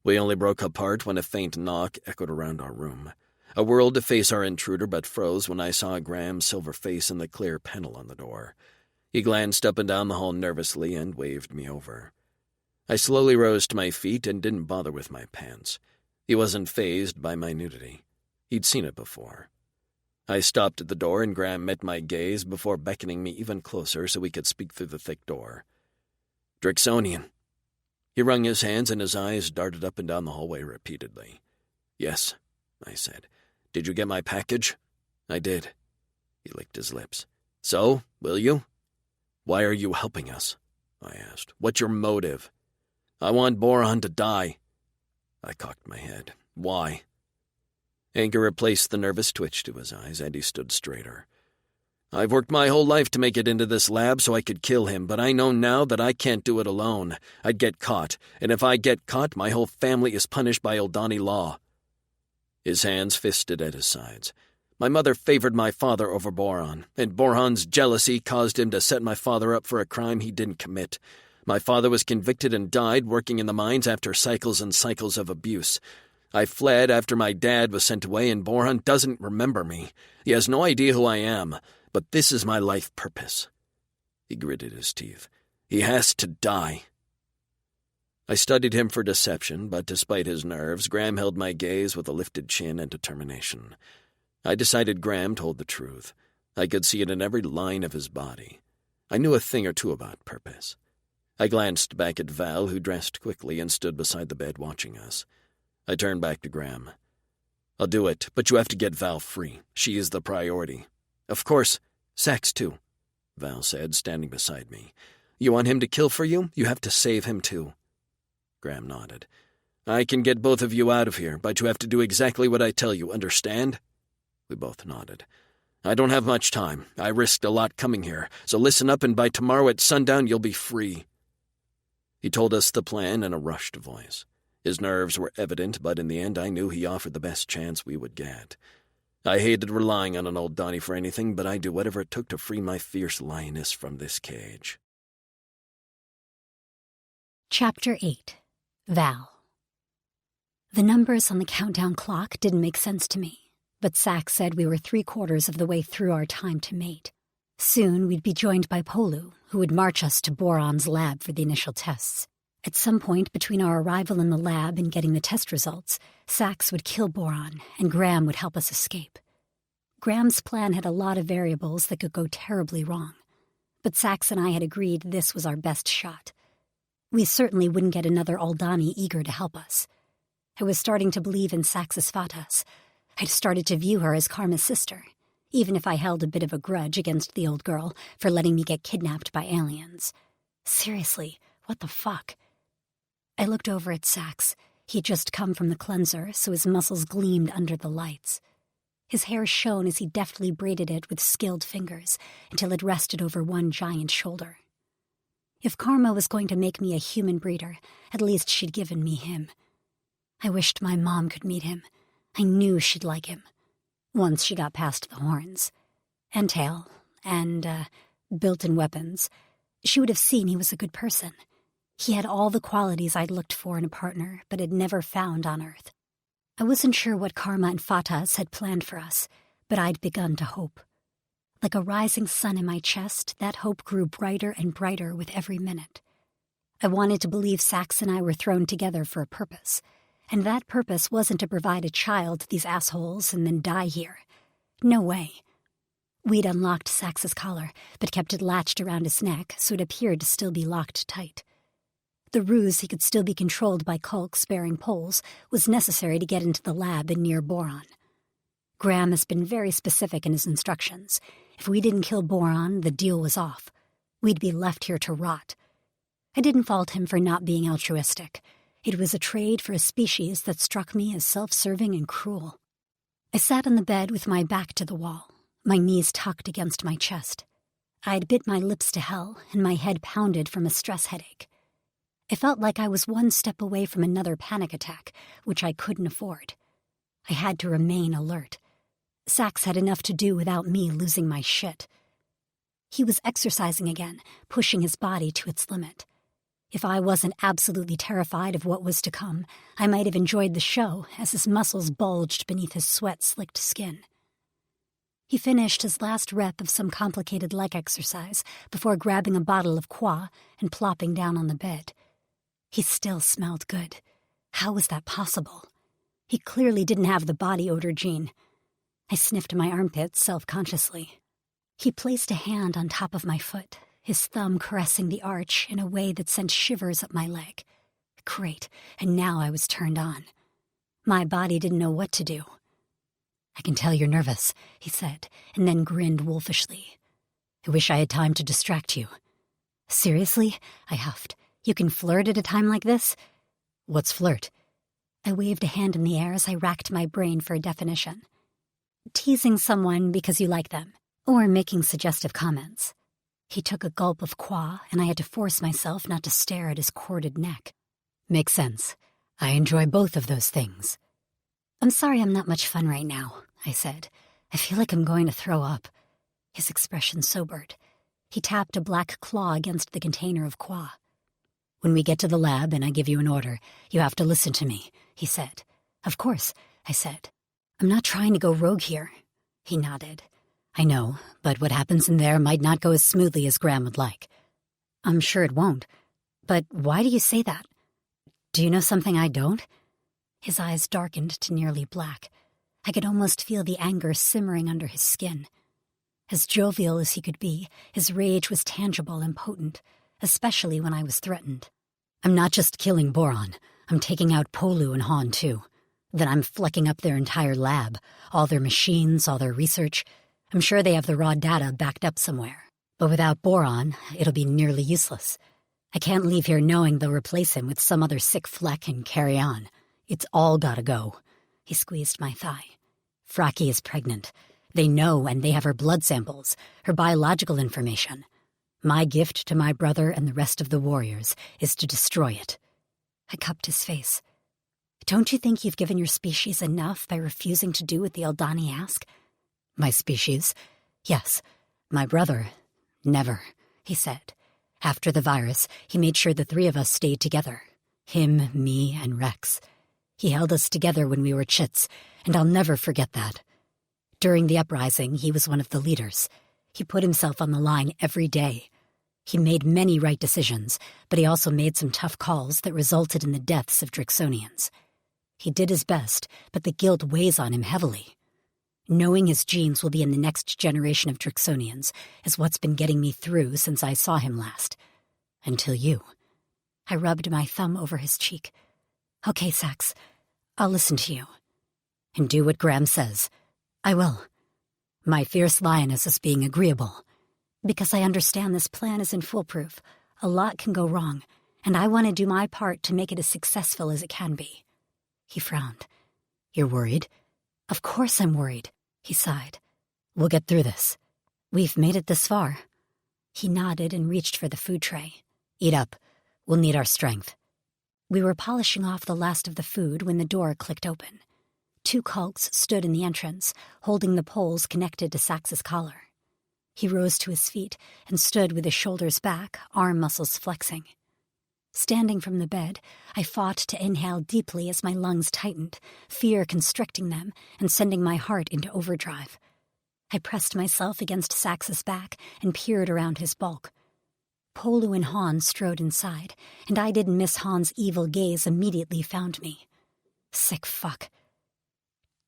We only broke apart when a faint knock echoed around our room. I whirled to face our intruder but froze when I saw Graham's silver face in the clear panel on the door. He glanced up and down the hall nervously and waved me over. I slowly rose to my feet and didn't bother with my pants. He wasn't fazed by my nudity. He'd seen it before. I stopped at the door and Graham met my gaze before beckoning me even closer so we could speak through the thick door. Drixonian. He wrung his hands and his eyes darted up and down the hallway repeatedly. Yes, I said. Did you get my package? I did. He licked his lips. So, will you? Why are you helping us? I asked. What's your motive? I want Boron to die. I cocked my head. Why? Anger replaced the nervous twitch to his eyes, and he stood straighter. I've worked my whole life to make it into this lab so I could kill him, but I know now that I can't do it alone. I'd get caught, and if I get caught, my whole family is punished by Oldani law. His hands fisted at his sides. My mother favored my father over Boron, and Boron's jealousy caused him to set my father up for a crime he didn't commit. My father was convicted and died working in the mines after cycles and cycles of abuse. I fled after my dad was sent away, and Boron doesn't remember me. He has no idea who I am, but this is my life purpose. He gritted his teeth. He has to die. I studied him for deception, but despite his nerves, Graham held my gaze with a lifted chin and determination. I decided Graham told the truth. I could see it in every line of his body. I knew a thing or two about purpose. I glanced back at Val, who dressed quickly and stood beside the bed watching us. I turned back to Graham. I'll do it, but you have to get Val free. She is the priority. Of course. Sax, too, Val said, standing beside me. You want him to kill for you? You have to save him, too. Graham nodded. I can get both of you out of here, but you have to do exactly what I tell you, understand? We both nodded. I don't have much time. I risked a lot coming here, so listen up and by tomorrow at sundown you'll be free." He told us the plan in a rushed voice. His nerves were evident, but in the end I knew he offered the best chance we would get. I hated relying on an old Donnie for anything, but I'd do whatever it took to free my fierce lioness from this cage. Chapter 8. Val. The numbers on the countdown clock didn't make sense to me, but Sack said we were 3/4 of the way through our time to mate. Soon we'd be joined by Polu, who would march us to Boron's lab for the initial tests. At some point between our arrival in the lab and getting the test results, Sax would kill Boron, and Graham would help us escape. Graham's plan had a lot of variables that could go terribly wrong, but Sax and I had agreed this was our best shot. We certainly wouldn't get another Aldani eager to help us. I was starting to believe in Sax's Fatas. I'd started to view her as Karma's sister, even if I held a bit of a grudge against the old girl for letting me get kidnapped by aliens. Seriously, what the fuck? I looked over at Sax. He'd just come from the cleanser, so his muscles gleamed under the lights. His hair shone as he deftly braided it with skilled fingers until it rested over one giant shoulder. If Karma was going to make me a human breeder, at least she'd given me him. I wished my mom could meet him. I knew she'd like him. Once she got past the horns. And tail. And, built-in weapons. She would have seen he was a good person. He had all the qualities I'd looked for in a partner, but had never found on Earth. I wasn't sure what Karma and Fatas had planned for us, but I'd begun to hope. Like a rising sun in my chest, that hope grew brighter and brighter with every minute. I wanted to believe Sax and I were thrown together for a purpose, and that purpose wasn't to provide a child to these assholes and then die here. No way. We'd unlocked Sax's collar, but kept it latched around his neck, so it appeared to still be locked tight. The ruse he could still be controlled by Kulks bearing poles was necessary to get into the lab and near Boron. Graham has been very specific in his instructions. If we didn't kill Boron, the deal was off. We'd be left here to rot. I didn't fault him for not being altruistic. It was a trade for a species that struck me as self-serving and cruel. I sat on the bed with my back to the wall, my knees tucked against my chest. I'd bit my lips to hell, and my head pounded from a stress headache. I felt like I was one step away from another panic attack, which I couldn't afford. I had to remain alert. Sax had enough to do without me losing my shit. He was exercising again, pushing his body to its limit. If I wasn't absolutely terrified of what was to come, I might have enjoyed the show as his muscles bulged beneath his sweat-slicked skin. He finished his last rep of some complicated leg exercise before grabbing a bottle of Qua and plopping down on the bed. He still smelled good. How was that possible? He clearly didn't have the body odor gene. I sniffed my armpits self-consciously. He placed a hand on top of my foot, his thumb caressing the arch in a way that sent shivers up my leg. Great, and now I was turned on. My body didn't know what to do. "I can tell you're nervous," he said, and then grinned wolfishly. "I wish I had time to distract you." "Seriously?" I huffed. "You can flirt at a time like this?" "What's flirt?" I waved a hand in the air as I racked my brain for a definition. Teasing someone because you like them, or making suggestive comments. He took a gulp of Qua, and I had to force myself not to stare at his corded neck. "Makes sense. I enjoy both of those things." "I'm sorry I'm not much fun right now," I said. "I feel like I'm going to throw up." His expression sobered. He tapped a black claw against the container of Qua. "When we get to the lab and I give you an order, you have to listen to me," he said. "Of course," I said. "I'm not trying to go rogue here." He nodded. "I know, but what happens in there might not go as smoothly as Graham would like." "I'm sure it won't. But why do you say that? Do you know something I don't?" His eyes darkened to nearly black. I could almost feel the anger simmering under his skin. As jovial as he could be, his rage was tangible and potent, especially when I was threatened. "I'm not just killing Boron. I'm taking out Polu and Han, too. Then I'm flecking up their entire lab, all their machines, all their research. I'm sure they have the raw data backed up somewhere. But without Boron, it'll be nearly useless. I can't leave here knowing they'll replace him with some other sick fleck and carry on. It's all gotta go." He squeezed my thigh. "Fraki is pregnant. They know, and they have her blood samples, her biological information. My gift to my brother and the rest of the warriors is to destroy it." I cupped his face. "Don't you think you've given your species enough by refusing to do what the Eldani ask?" "My species? Yes. My brother? Never," he said. "After the virus, he made sure the three of us stayed together. Him, me, and Rex. He held us together when we were chits, and I'll never forget that. During the uprising, he was one of the leaders. He put himself on the line every day. He made many right decisions, but he also made some tough calls that resulted in the deaths of Drixonians. He did his best, but the guilt weighs on him heavily. Knowing his genes will be in the next generation of Drixonians is what's been getting me through since I saw him last. Until you." I rubbed my thumb over his cheek. "Okay, Sax, I'll listen to you." "And do what Graham says." "I will." My fierce lioness is being agreeable. "Because I understand this plan isn't foolproof. A lot can go wrong, and I want to do my part to make it as successful as it can be." He frowned. "You're worried?" "Of course I'm worried," he sighed. "We'll get through this. We've made it this far." He nodded and reached for the food tray. "Eat up. We'll need our strength." We were polishing off the last of the food when the door clicked open. 2 Kulks stood in the entrance, holding the poles connected to Sax's collar. He rose to his feet and stood with his shoulders back, arm muscles flexing. Standing from the bed, I fought to inhale deeply as my lungs tightened, fear constricting them and sending my heart into overdrive. I pressed myself against Sax's back and peered around his bulk. Polu and Han strode inside, and I didn't miss Han's evil gaze immediately found me. Sick fuck.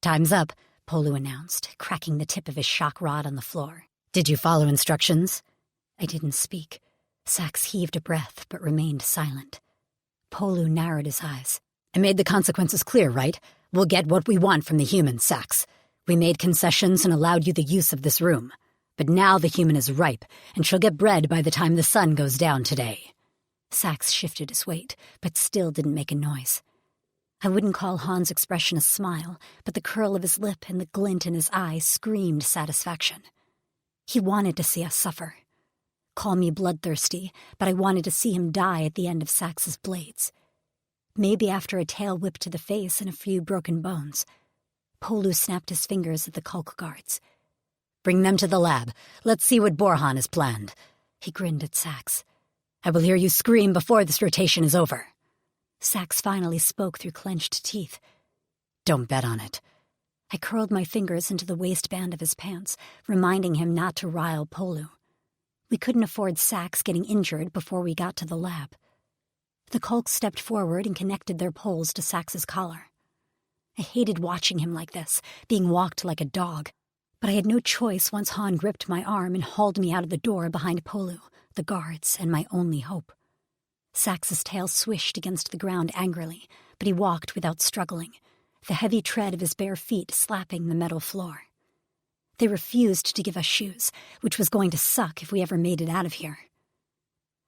"Time's up," Polu announced, cracking the tip of his shock rod on the floor. "Did you follow instructions?" I didn't speak. Sax heaved a breath, but remained silent. Polu narrowed his eyes. "I made the consequences clear, right? We'll get what we want from the humans, Sax. We made concessions and allowed you the use of this room. But now the human is ripe, and she'll get bred by the time the sun goes down today." Sax shifted his weight, but still didn't make a noise. I wouldn't call Han's expression a smile, but the curl of his lip and the glint in his eye screamed satisfaction. He wanted to see us suffer. Call me bloodthirsty, but I wanted to see him die at the end of Sax's blades. Maybe after a tail whip to the face and a few broken bones. Polu snapped his fingers at the Kulk guards. "Bring them to the lab. Let's see what Borhan has planned." He grinned at Sax. "I will hear you scream before this rotation is over." Sax finally spoke through clenched teeth. "Don't bet on it." I curled my fingers into the waistband of his pants, reminding him not to rile Polu. We couldn't afford Sax getting injured before we got to the lab. The Kulks stepped forward and connected their poles to Sax's collar. I hated watching him like this, being walked like a dog. But I had no choice once Han gripped my arm and hauled me out of the door behind Polu, the guards, and my only hope. Sax's tail swished against the ground angrily, but he walked without struggling, the heavy tread of his bare feet slapping the metal floor. They refused to give us shoes, which was going to suck if we ever made it out of here.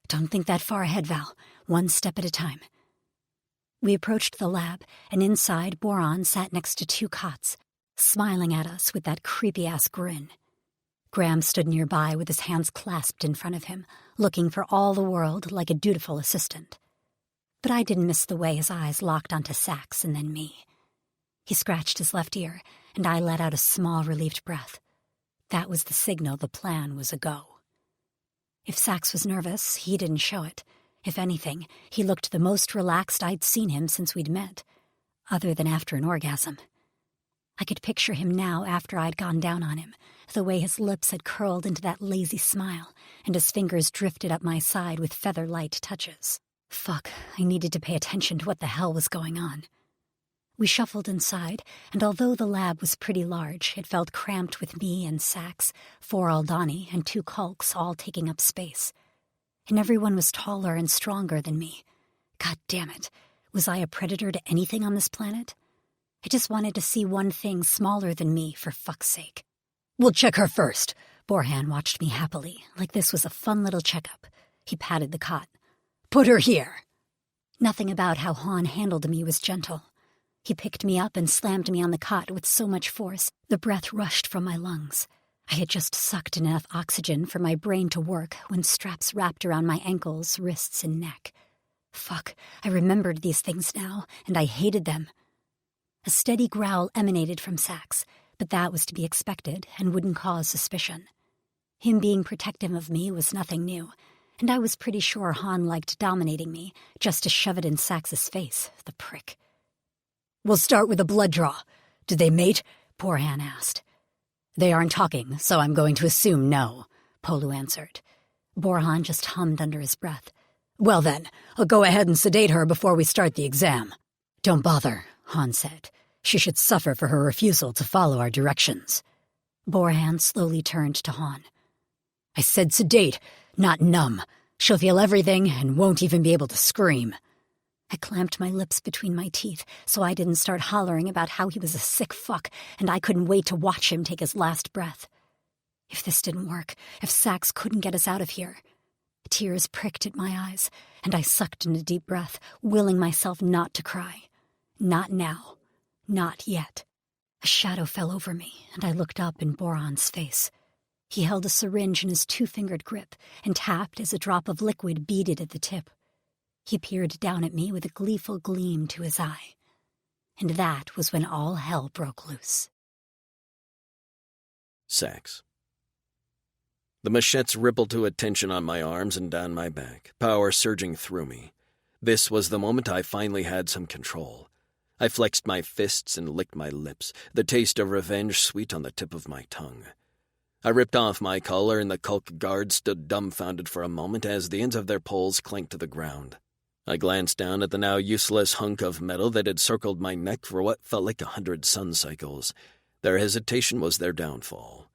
"Don't think that far ahead, Val. One step at a time." We approached the lab, and inside Boron sat next to 2 cots, smiling at us with that creepy-ass grin. Graham stood nearby with his hands clasped in front of him, looking for all the world like a dutiful assistant. But I didn't miss the way his eyes locked onto Sax and then me. He scratched his left ear, and I let out a small, relieved breath. That was the signal the plan was a go. If Sax was nervous, he didn't show it. If anything, he looked the most relaxed I'd seen him since we'd met, other than after an orgasm. I could picture him now after I'd gone down on him, the way his lips had curled into that lazy smile, and his fingers drifted up my side with feather-light touches. Fuck, I needed to pay attention to what the hell was going on. We shuffled inside, and although the lab was pretty large, it felt cramped with me and Sax, 4 Aldani, and 2 Kulks all taking up space. And everyone was taller and stronger than me. God damn it, was I a predator to anything on this planet? I just wanted to see one thing smaller than me, for fuck's sake. "We'll check her first." Borhan watched me happily, like this was a fun little checkup. He patted the cot. "Put her here." Nothing about how Han handled me was gentle. He picked me up and slammed me on the cot with so much force, the breath rushed from my lungs. I had just sucked in enough oxygen for my brain to work when straps wrapped around my ankles, wrists, and neck. Fuck, I remembered these things now, and I hated them. A steady growl emanated from Sax, but that was to be expected and wouldn't cause suspicion. Him being protective of me was nothing new, and I was pretty sure Han liked dominating me, just to shove it in Sax's face, the prick. "We'll start with a blood draw. Did they mate?" Borhan asked. "They aren't talking, so I'm going to assume no," Polu answered. Borhan just hummed under his breath. "Well then, I'll go ahead and sedate her before we start the exam." "Don't bother," Han said. "She should suffer for her refusal to follow our directions." Borhan slowly turned to Han. "I said sedate, not numb. She'll feel everything and won't even be able to scream." I clamped my lips between my teeth so I didn't start hollering about how he was a sick fuck and I couldn't wait to watch him take his last breath. If this didn't work, if Sax couldn't get us out of here. Tears pricked at my eyes, and I sucked in a deep breath, willing myself not to cry. Not now. Not yet. A shadow fell over me, and I looked up in Boran's face. He held a syringe in his two-fingered grip and tapped as a drop of liquid beaded at the tip. He peered down at me with a gleeful gleam to his eye. And that was when all hell broke loose. Sax. The machetes rippled to attention on my arms and down my back, power surging through me. This was the moment I finally had some control. I flexed my fists and licked my lips, the taste of revenge sweet on the tip of my tongue. I ripped off my collar, and the Kulk guards stood dumbfounded for a moment as the ends of their poles clanked to the ground. I glanced down at the now useless hunk of metal that had circled my neck for what felt like 100 sun cycles. Their hesitation was their downfall.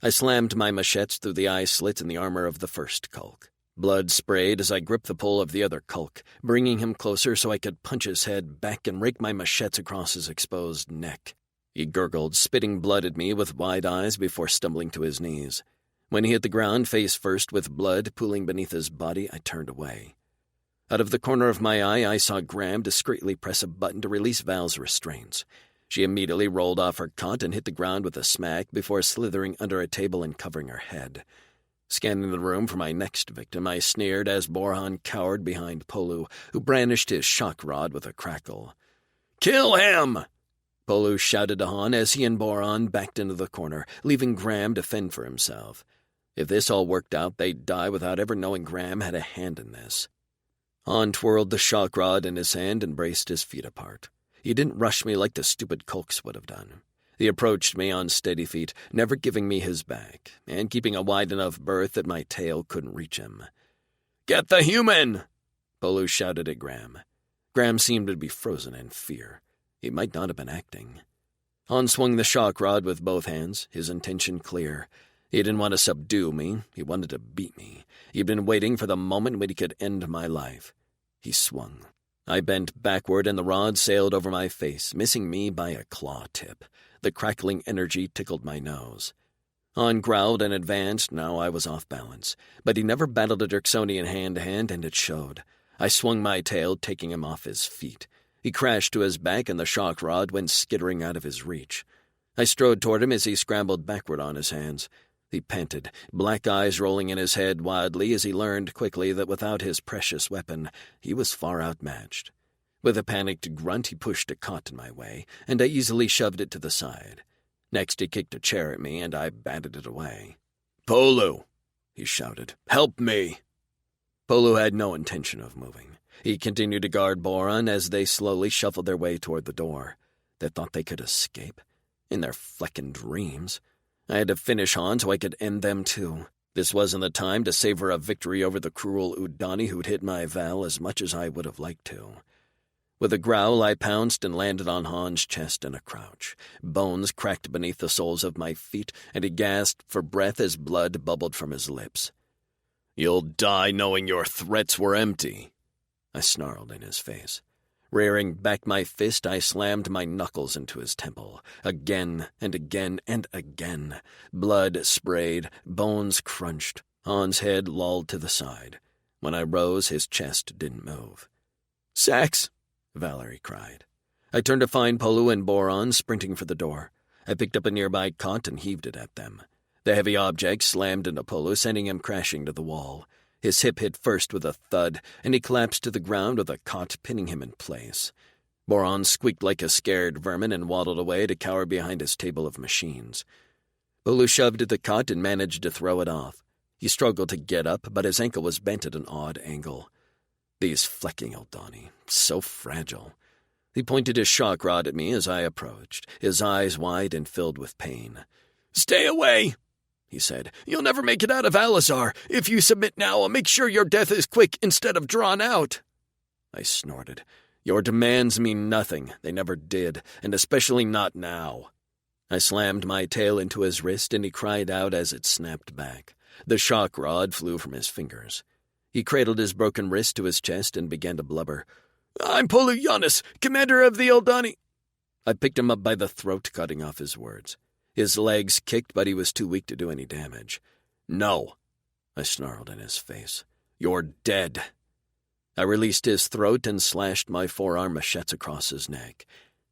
I slammed my machetes through the eye slit in the armor of the first Kulk. Blood sprayed as I gripped the pole of the other Kulk, bringing him closer so I could punch his head back and rake my machetes across his exposed neck. He gurgled, spitting blood at me with wide eyes before stumbling to his knees. When he hit the ground face first with blood pooling beneath his body, I turned away. Out of the corner of my eye, I saw Graham discreetly press a button to release Val's restraints. She immediately rolled off her cot and hit the ground with a smack before slithering under a table and covering her head. Scanning the room for my next victim, I sneered as Borhan cowered behind Polu, who brandished his shock rod with a crackle. "Kill him!" Polu shouted to Han as he and Borhan backed into the corner, leaving Graham to fend for himself. If this all worked out, they'd die without ever knowing Graham had a hand in this. Han twirled the shock rod in his hand and braced his feet apart. He didn't rush me like the stupid Kulks would have done. He approached me on steady feet, never giving me his back, and keeping a wide enough berth that my tail couldn't reach him. "Get the human!" Polu shouted at Graham. Graham seemed to be frozen in fear. He might not have been acting. Han swung the shock rod with both hands, his intention clear. He didn't want to subdue me. He wanted to beat me. He'd been waiting for the moment when he could end my life. He swung. I bent backward, and the rod sailed over my face, missing me by a claw tip. The crackling energy tickled my nose. Han growled and advanced. Now I was off balance. But he never battled a Dirksonian hand-to-hand, and it showed. I swung my tail, taking him off his feet. He crashed to his back, and the shock rod went skittering out of his reach. I strode toward him as he scrambled backward on his hands. He panted, black eyes rolling in his head wildly as he learned quickly that without his precious weapon, he was far outmatched. With a panicked grunt, he pushed a cot in my way, and I easily shoved it to the side. Next, he kicked a chair at me, and I batted it away. "Polu!" he shouted. "Help me!" Polu had no intention of moving. He continued to guard Boran as they slowly shuffled their way toward the door. They thought they could escape? In their fleckin' dreams. I had to finish Han so I could end them too. This wasn't the time to savor a victory over the cruel Udani who'd hit my Val as much as I would have liked to. With a growl, I pounced and landed on Han's chest in a crouch. Bones cracked beneath the soles of my feet, and he gasped for breath as blood bubbled from his lips. "You'll die knowing your threats were empty," I snarled in his face. Rearing back my fist, I slammed my knuckles into his temple. Again and again and again. Blood sprayed, bones crunched. Han's head lolled to the side. When I rose, his chest didn't move. "Sax!" Valerie cried. I turned to find Polu and Boron sprinting for the door. I picked up a nearby cot and heaved it at them. The heavy object slammed into Polu, sending him crashing to the wall. His hip hit first with a thud, and he collapsed to the ground with a cot pinning him in place. Boron squeaked like a scared vermin and waddled away to cower behind his table of machines. Polu shoved at the cot and managed to throw it off. He struggled to get up, but his ankle was bent at an odd angle. These flecking Eldani, so fragile. He pointed his shock rod at me as I approached, his eyes wide and filled with pain. "Stay away," he said. "You'll never make it out of Alizar. If you submit now, I'll make sure your death is quick instead of drawn out." I snorted. "Your demands mean nothing. They never did, and especially not now." I slammed my tail into his wrist, and he cried out as it snapped back. The shock rod flew from his fingers. He cradled his broken wrist to his chest and began to blubber. "I'm Polu Yanis, commander of the Eldani." I picked him up by the throat, cutting off his words. His legs kicked, but he was too weak to do any damage. "No," I snarled in his face. "You're dead." I released his throat and slashed my forearm machetes across his neck.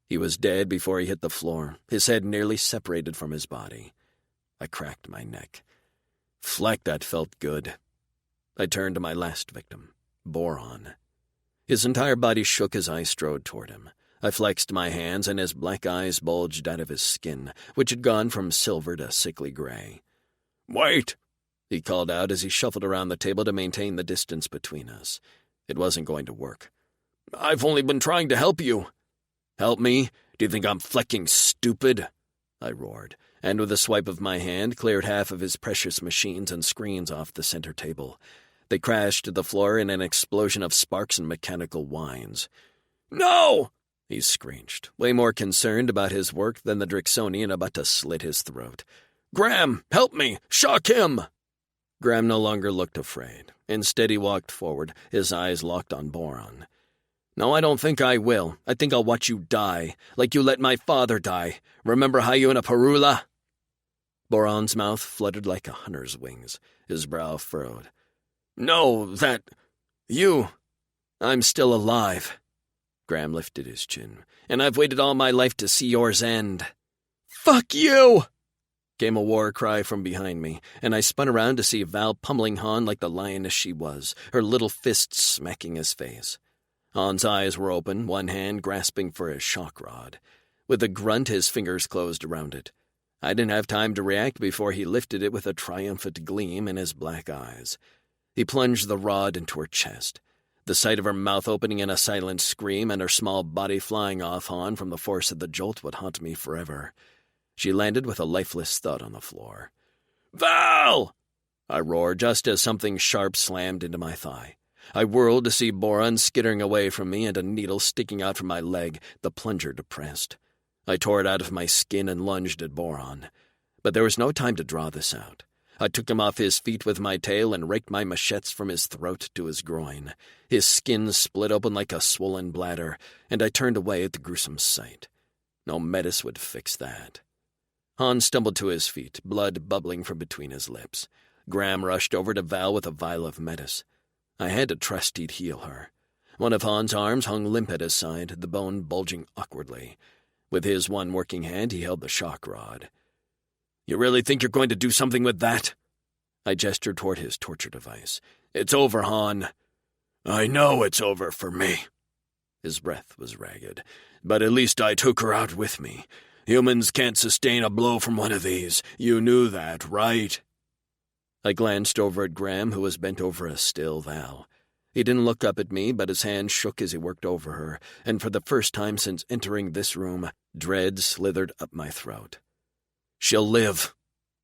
He was dead before he hit the floor, his head nearly separated from his body. I cracked my neck. Fleck, that felt good. I turned to my last victim, Boron. His entire body shook as I strode toward him. I flexed my hands, and his black eyes bulged out of his skin, which had gone from silver to sickly gray. "Wait!" he called out as he shuffled around the table to maintain the distance between us. It wasn't going to work. "I've only been trying to help you." "Help me? Do you think I'm flecking stupid?" I roared, and with a swipe of my hand cleared half of his precious machines and screens off the center table. They crashed to the floor in an explosion of sparks and mechanical whines. "No!" he screeched, way more concerned about his work than the Drixonian about to slit his throat. "Graham, help me! Shock him!" Graham no longer looked afraid. Instead, he walked forward, his eyes locked on Boron. "No, I don't think I will. I think I'll watch you die, like you let my father die. Remember Hayuna Parula?" Boron's mouth fluttered like a hunter's wings, his brow furrowed. "No, I'm still alive." Graham lifted his chin. "And I've waited all my life to see yours end." "Fuck you!" came a war cry from behind me, and I spun around to see Val pummeling Han like the lioness she was, her little fists smacking his face. Han's eyes were open, one hand grasping for his shock rod. With a grunt, his fingers closed around it. I didn't have time to react before he lifted it with a triumphant gleam in his black eyes. He plunged the rod into her chest. The sight of her mouth opening in a silent scream and her small body flying off Han from the force of the jolt would haunt me forever. She landed with a lifeless thud on the floor. "Val!" I roared just as something sharp slammed into my thigh. I whirled to see Boron skittering away from me and a needle sticking out from my leg, the plunger depressed. I tore it out of my skin and lunged at Boron. But there was no time to draw this out. I took him off his feet with my tail and raked my machetes from his throat to his groin. His skin split open like a swollen bladder, and I turned away at the gruesome sight. No metis would fix that. Han stumbled to his feet, blood bubbling from between his lips. Graham rushed over to Val with a vial of metis. I had to trust he'd heal her. One of Han's arms hung limp at his side, the bone bulging awkwardly. With his one working hand, he held the shock rod. "You really think you're going to do something with that?" I gestured toward his torture device. "It's over, Han." "I know it's over for me." His breath was ragged. "But at least I took her out with me. Humans can't sustain a blow from one of these. You knew that, right?" I glanced over at Graham, who was bent over a still Val. He didn't look up at me, but his hand shook as he worked over her, and for the first time since entering this room, dread slithered up my throat. "She'll live,"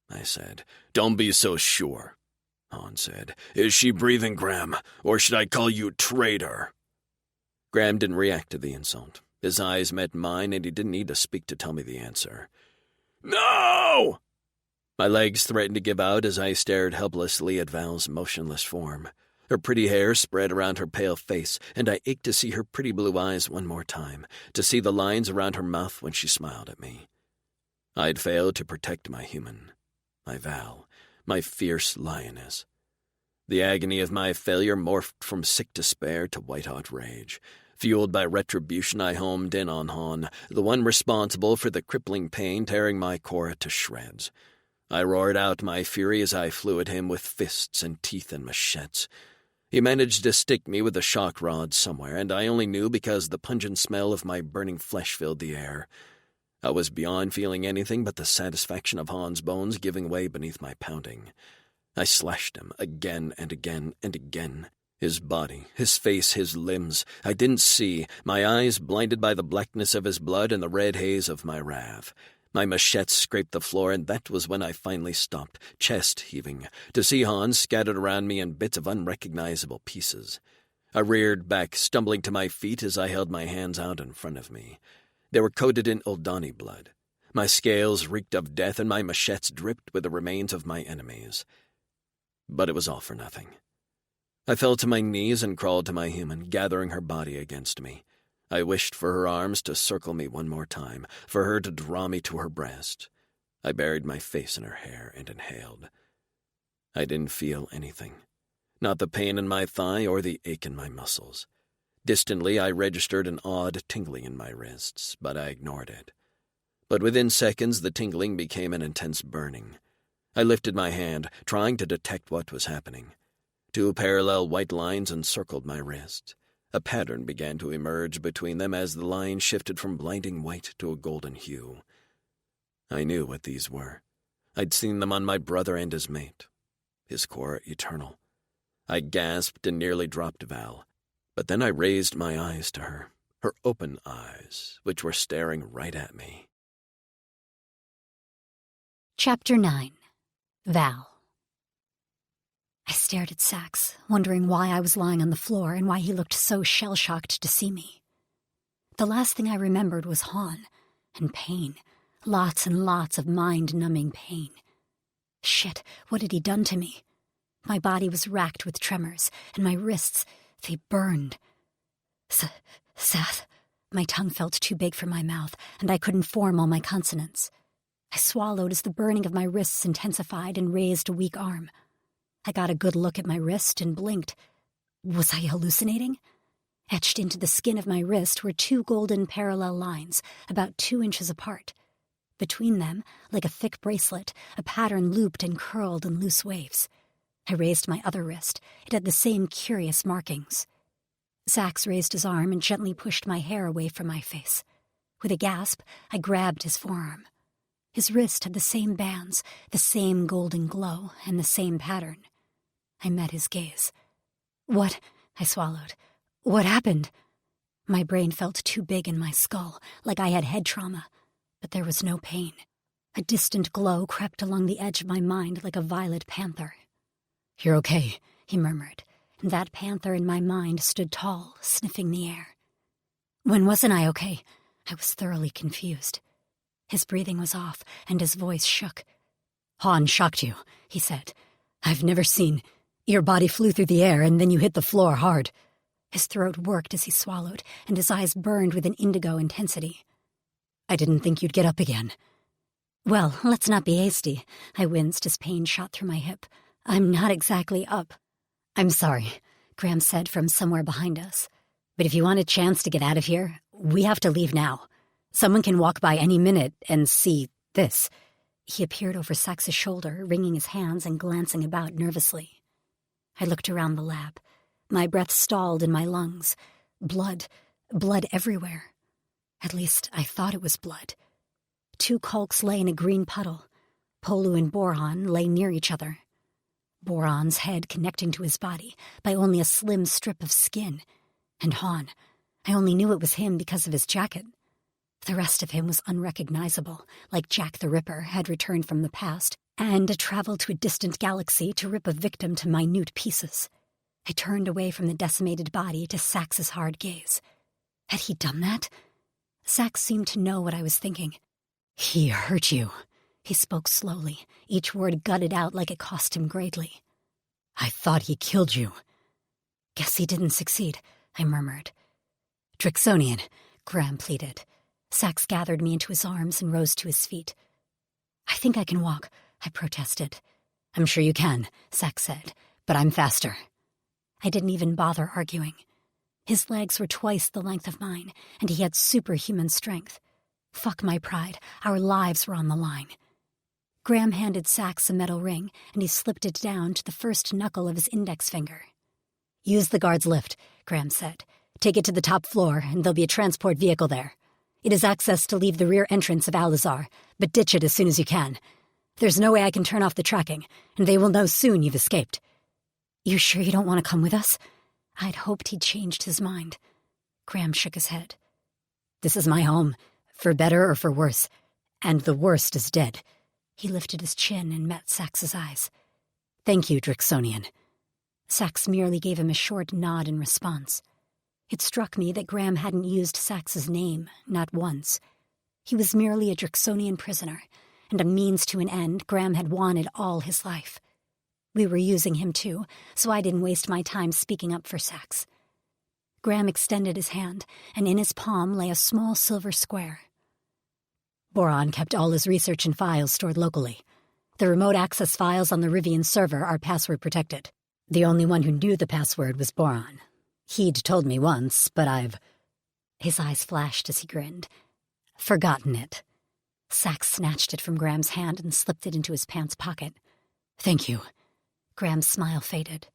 I said. "Don't be so sure," Han said. "Is she breathing, Graham, or should I call you traitor?" Graham didn't react to the insult. His eyes met mine, and he didn't need to speak to tell me the answer. "No!" My legs threatened to give out as I stared helplessly at Val's motionless form. Her pretty hair spread around her pale face, and I ached to see her pretty blue eyes one more time, to see the lines around her mouth when she smiled at me. I'd failed to protect my human, my Val, my fierce lioness. The agony of my failure morphed from sick despair to white-hot rage. Fueled by retribution, I homed in on Han, the one responsible for the crippling pain tearing my core to shreds. I roared out my fury as I flew at him with fists and teeth and machetes. He managed to stick me with a shock rod somewhere, and I only knew because the pungent smell of my burning flesh filled the air. I was beyond feeling anything but the satisfaction of Han's bones giving way beneath my pounding. I slashed him again and again and again. His body, his face, his limbs, I didn't see, my eyes blinded by the blackness of his blood and the red haze of my wrath. My machete scraped the floor, and that was when I finally stopped, chest heaving, to see Hans scattered around me in bits of unrecognizable pieces. I reared back, stumbling to my feet as I held my hands out in front of me. They were coated in Uldani blood. My scales reeked of death, and my machetes dripped with the remains of my enemies. But it was all for nothing. I fell to my knees and crawled to my human, gathering her body against me. I wished for her arms to circle me one more time, for her to draw me to her breast. I buried my face in her hair and inhaled. I didn't feel anything, not the pain in my thigh or the ache in my muscles. Distantly, I registered an odd tingling in my wrists, but I ignored it. But within seconds, the tingling became an intense burning. I lifted my hand, trying to detect what was happening. 2 parallel white lines encircled my wrist. A pattern began to emerge between them as the line shifted from blinding white to a golden hue. I knew what these were. I'd seen them on my brother and his mate. His core eternal. I gasped and nearly dropped Val. But then I raised my eyes to her, her open eyes, which were staring right at me. Chapter 9. Val. I stared at Sax, wondering why I was lying on the floor and why he looked so shell-shocked to see me. The last thing I remembered was Han, and pain. Lots and lots of mind-numbing pain. Shit, what had he done to me? My body was racked with tremors, and my wrists, they burned. Seth. My tongue felt too big for my mouth, and I couldn't form all my consonants. I swallowed as the burning of my wrists intensified and raised a weak arm. I got a good look at my wrist and blinked. Was I hallucinating? Etched into the skin of my wrist were 2 golden parallel lines, about 2 inches apart. Between them, like a thick bracelet, a pattern looped and curled in loose waves. I raised my other wrist. It had the same curious markings. Sax raised his arm and gently pushed my hair away from my face. With a gasp, I grabbed his forearm. His wrist had the same bands, the same golden glow, and the same pattern. I met his gaze. What? I swallowed. What happened? My brain felt too big in my skull, like I had head trauma, but there was no pain. A distant glow crept along the edge of my mind like a violet panther. "You're okay," he murmured, and that panther in my mind stood tall, sniffing the air. When wasn't I okay? I was thoroughly confused. His breathing was off, and his voice shook. "Han shocked you," he said. "I've never seen... Your body flew through the air, and then you hit the floor hard." His throat worked as he swallowed, and his eyes burned with an indigo intensity. "I didn't think you'd get up again." "Well, let's not be hasty." I winced as pain shot through my hip. "I'm not exactly up." "I'm sorry," Graham said from somewhere behind us. "But if you want a chance to get out of here, we have to leave now. Someone can walk by any minute and see this." He appeared over Sax's shoulder, wringing his hands and glancing about nervously. I looked around the lab. My breath stalled in my lungs. Blood everywhere. At least, I thought it was blood. 2 Kulks lay in a green puddle. Polu and Boron lay near each other. Boron's head connecting to his body by only a slim strip of skin. And Han, I only knew it was him because of his jacket. The rest of him was unrecognizable, like Jack the Ripper had returned from the past and traveled to a distant galaxy to rip a victim to minute pieces. I turned away from the decimated body to Sax's hard gaze. Had he done that? Sax seemed to know what I was thinking. "He hurt you," he spoke slowly, each word gutted out like it cost him greatly. "I thought he killed you." "Guess he didn't succeed," I murmured. "Drixonian," Graham pleaded. Sax gathered me into his arms and rose to his feet. "I think I can walk," I protested. "I'm sure you can," Sax said, "but I'm faster." I didn't even bother arguing. His legs were twice the length of mine, and he had superhuman strength. Fuck my pride, our lives were on the line. Graham handed Sax a metal ring, and he slipped it down to the first knuckle of his index finger. "Use the guard's lift," Graham said. "Take it to the top floor, and there'll be a transport vehicle there. It has access to leave the rear entrance of Alizar, but ditch it as soon as you can. There's no way I can turn off the tracking, and they will know soon you've escaped." "You sure you don't want to come with us?" I'd hoped he'd changed his mind. Graham shook his head. "This is my home, for better or for worse, and the worst is dead." He lifted his chin and met Sax's eyes. "Thank you, Drixonian." Sax merely gave him a short nod in response. It struck me that Graham hadn't used Sax's name, not once. He was merely a Drixonian prisoner, and a means to an end Graham had wanted all his life. We were using him too, so I didn't waste my time speaking up for Sax. Graham extended his hand, and in his palm lay a small silver square. Boron kept all his research and files stored locally. The remote access files on the Rivian server are password protected. The only one who knew the password was Boron. He'd told me once, but I've... His eyes flashed as he grinned. "Forgotten it." Sax snatched it from Graham's hand and slipped it into his pants pocket. "Thank you." Graham's smile faded.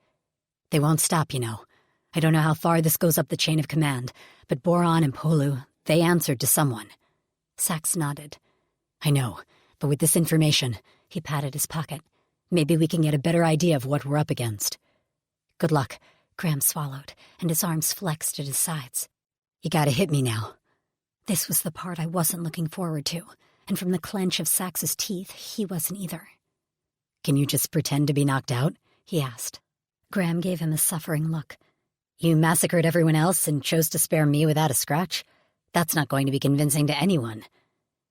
"They won't stop, you know. I don't know how far this goes up the chain of command, but Boron and Polu, they answered to someone." Sax nodded. "I know, but with this information," he patted his pocket, "maybe we can get a better idea of what we're up against." "Good luck," Graham swallowed, and his arms flexed at his sides. "You gotta hit me now." This was the part I wasn't looking forward to, and from the clench of Sax's teeth, he wasn't either. "Can you just pretend to be knocked out?" he asked. Graham gave him a suffering look. "You massacred everyone else and chose to spare me without a scratch? That's not going to be convincing to anyone."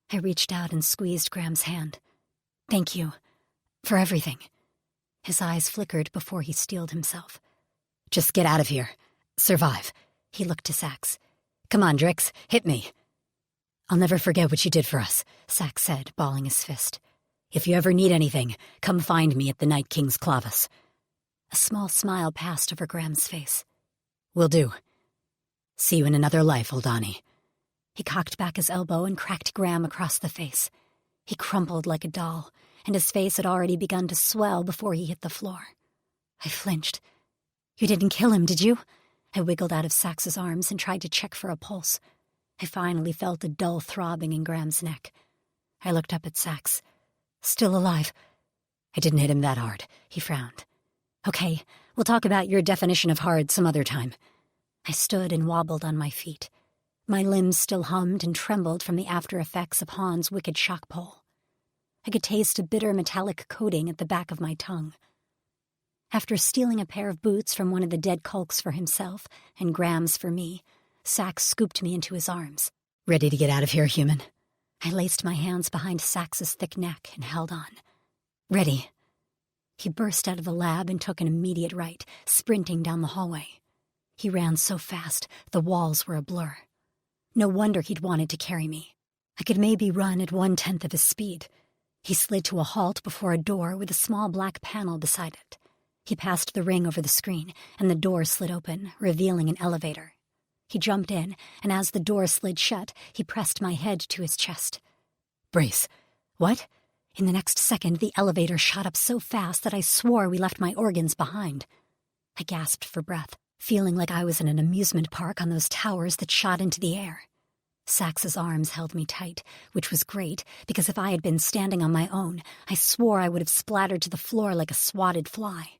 I reached out and squeezed Graham's hand. "Thank you. For everything." His eyes flickered before he steeled himself. "Just get out of here. Survive." He looked to Sax. "Come on, Drix, hit me." "I'll never forget what you did for us," Sax said, balling his fist. "If you ever need anything, come find me at the Night King's Clavus." A small smile passed over Graham's face. "Will do. See you in another life, Oldani." He cocked back his elbow and cracked Graham across the face. He crumpled like a doll, and his face had already begun to swell before he hit the floor. I flinched. "You didn't kill him, did you?" I wiggled out of Sax's arms and tried to check for a pulse. I finally felt a dull throbbing in Graham's neck. I looked up at Sax. "Still alive." "I didn't hit him that hard," he frowned. "Okay, we'll talk about your definition of hard some other time." I stood and wobbled on my feet. My limbs still hummed and trembled from the after effects of Han's wicked shock pole. I could taste a bitter metallic coating at the back of my tongue. After stealing a pair of boots from one of the dead Kulks for himself and Graham's for me, Sax scooped me into his arms. "Ready to get out of here, human?" I laced my hands behind Sax's thick neck and held on. "Ready." He burst out of the lab and took an immediate right, sprinting down the hallway. He ran so fast, the walls were a blur. No wonder he'd wanted to carry me. I could maybe run at 1/10 of his speed. He slid to a halt before a door with a small black panel beside it. He passed the ring over the screen, and the door slid open, revealing an elevator. He jumped in, and as the door slid shut, he pressed my head to his chest. "Brace." "What?" In the next second, the elevator shot up so fast that I swore we left my organs behind. I gasped for breath, feeling like I was in an amusement park on those towers that shot into the air. Sax's arms held me tight, which was great, because if I had been standing on my own, I swore I would have splattered to the floor like a swatted fly.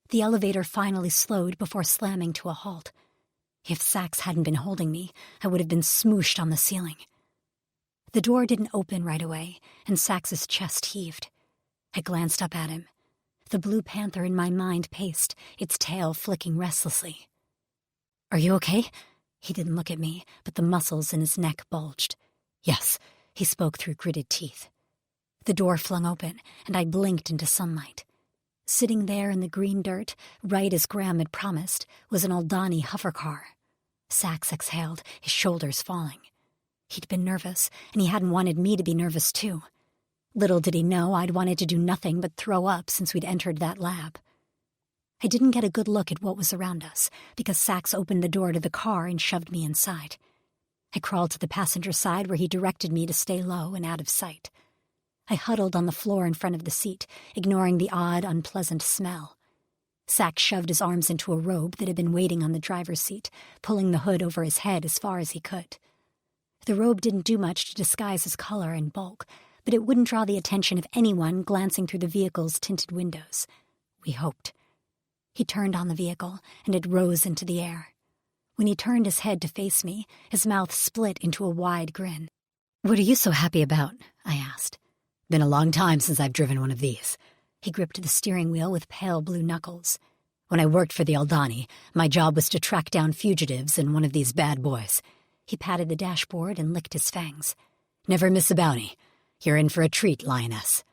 The elevator finally slowed before slamming to a halt. If Sax hadn't been holding me, I would have been smooshed on the ceiling. The door didn't open right away, and Sax's chest heaved. I glanced up at him. The blue panther in my mind paced, its tail flicking restlessly. "Are you okay?" He didn't look at me, but the muscles in his neck bulged. "Yes," he spoke through gritted teeth. The door flung open, and I blinked into sunlight. Sitting there in the green dirt, right as Graham had promised, was an Aldani hovercar. Sax exhaled, his shoulders falling. He'd been nervous, and he hadn't wanted me to be nervous too. Little did he know I'd wanted to do nothing but throw up since we'd entered that lab. I didn't get a good look at what was around us, because Sax opened the door to the car and shoved me inside. I crawled to the passenger side where he directed me to stay low and out of sight. I huddled on the floor in front of the seat, ignoring the odd, unpleasant smell. Sax shoved his arms into a robe that had been waiting on the driver's seat, pulling the hood over his head as far as he could. The robe didn't do much to disguise his color and bulk, but it wouldn't draw the attention of anyone glancing through the vehicle's tinted windows. We hoped. He turned on the vehicle, and it rose into the air. When he turned his head to face me, his mouth split into a wide grin. "What are you so happy about?" I asked. "Been a long time since I've driven one of these." He gripped the steering wheel with pale blue knuckles. "When I worked for the Aldani, my job was to track down fugitives and one of these bad boys." He patted the dashboard and licked his fangs. "Never miss a bounty. You're in for a treat, Lioness."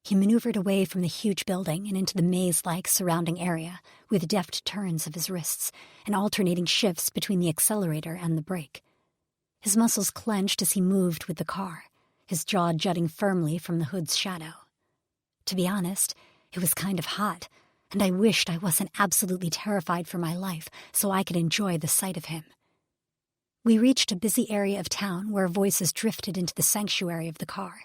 He maneuvered away from the huge building and into the maze-like surrounding area with deft turns of his wrists and alternating shifts between the accelerator and the brake. His muscles clenched as he moved with the car, his jaw jutting firmly from the hood's shadow. To be honest, it was kind of hot, and I wished I wasn't absolutely terrified for my life so I could enjoy the sight of him. We reached a busy area of town where voices drifted into the sanctuary of the car,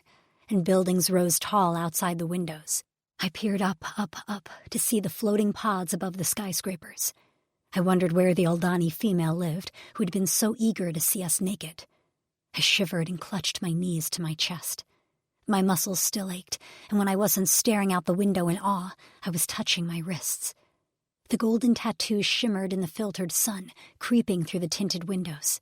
and buildings rose tall outside the windows. I peered up to see the floating pods above the skyscrapers. I wondered where the Aldani female lived who had been so eager to see us naked. I shivered and clutched my knees to my chest. My muscles still ached, and when I wasn't staring out the window in awe, I was touching my wrists. The golden tattoo shimmered in the filtered sun, creeping through the tinted windows.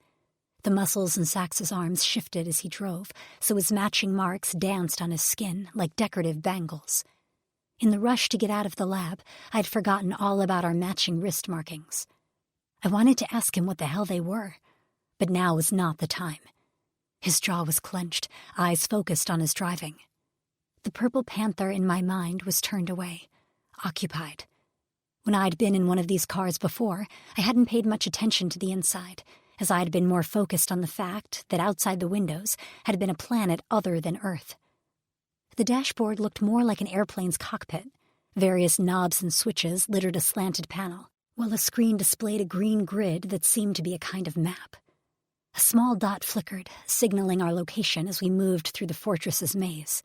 The muscles in Sax's arms shifted as he drove, so his matching marks danced on his skin like decorative bangles. In the rush to get out of the lab, I'd forgotten all about our matching wrist markings. I wanted to ask him what the hell they were, but now was not the time. His jaw was clenched, eyes focused on his driving. The purple panther in my mind was turned away, occupied. When I'd been in one of these cars before, I hadn't paid much attention to the inside, as I'd been more focused on the fact that outside the windows had been a planet other than Earth. The dashboard looked more like an airplane's cockpit. Various knobs and switches littered a slanted panel, while a screen displayed a green grid that seemed to be a kind of map. A small dot flickered, signaling our location as we moved through the fortress's maze.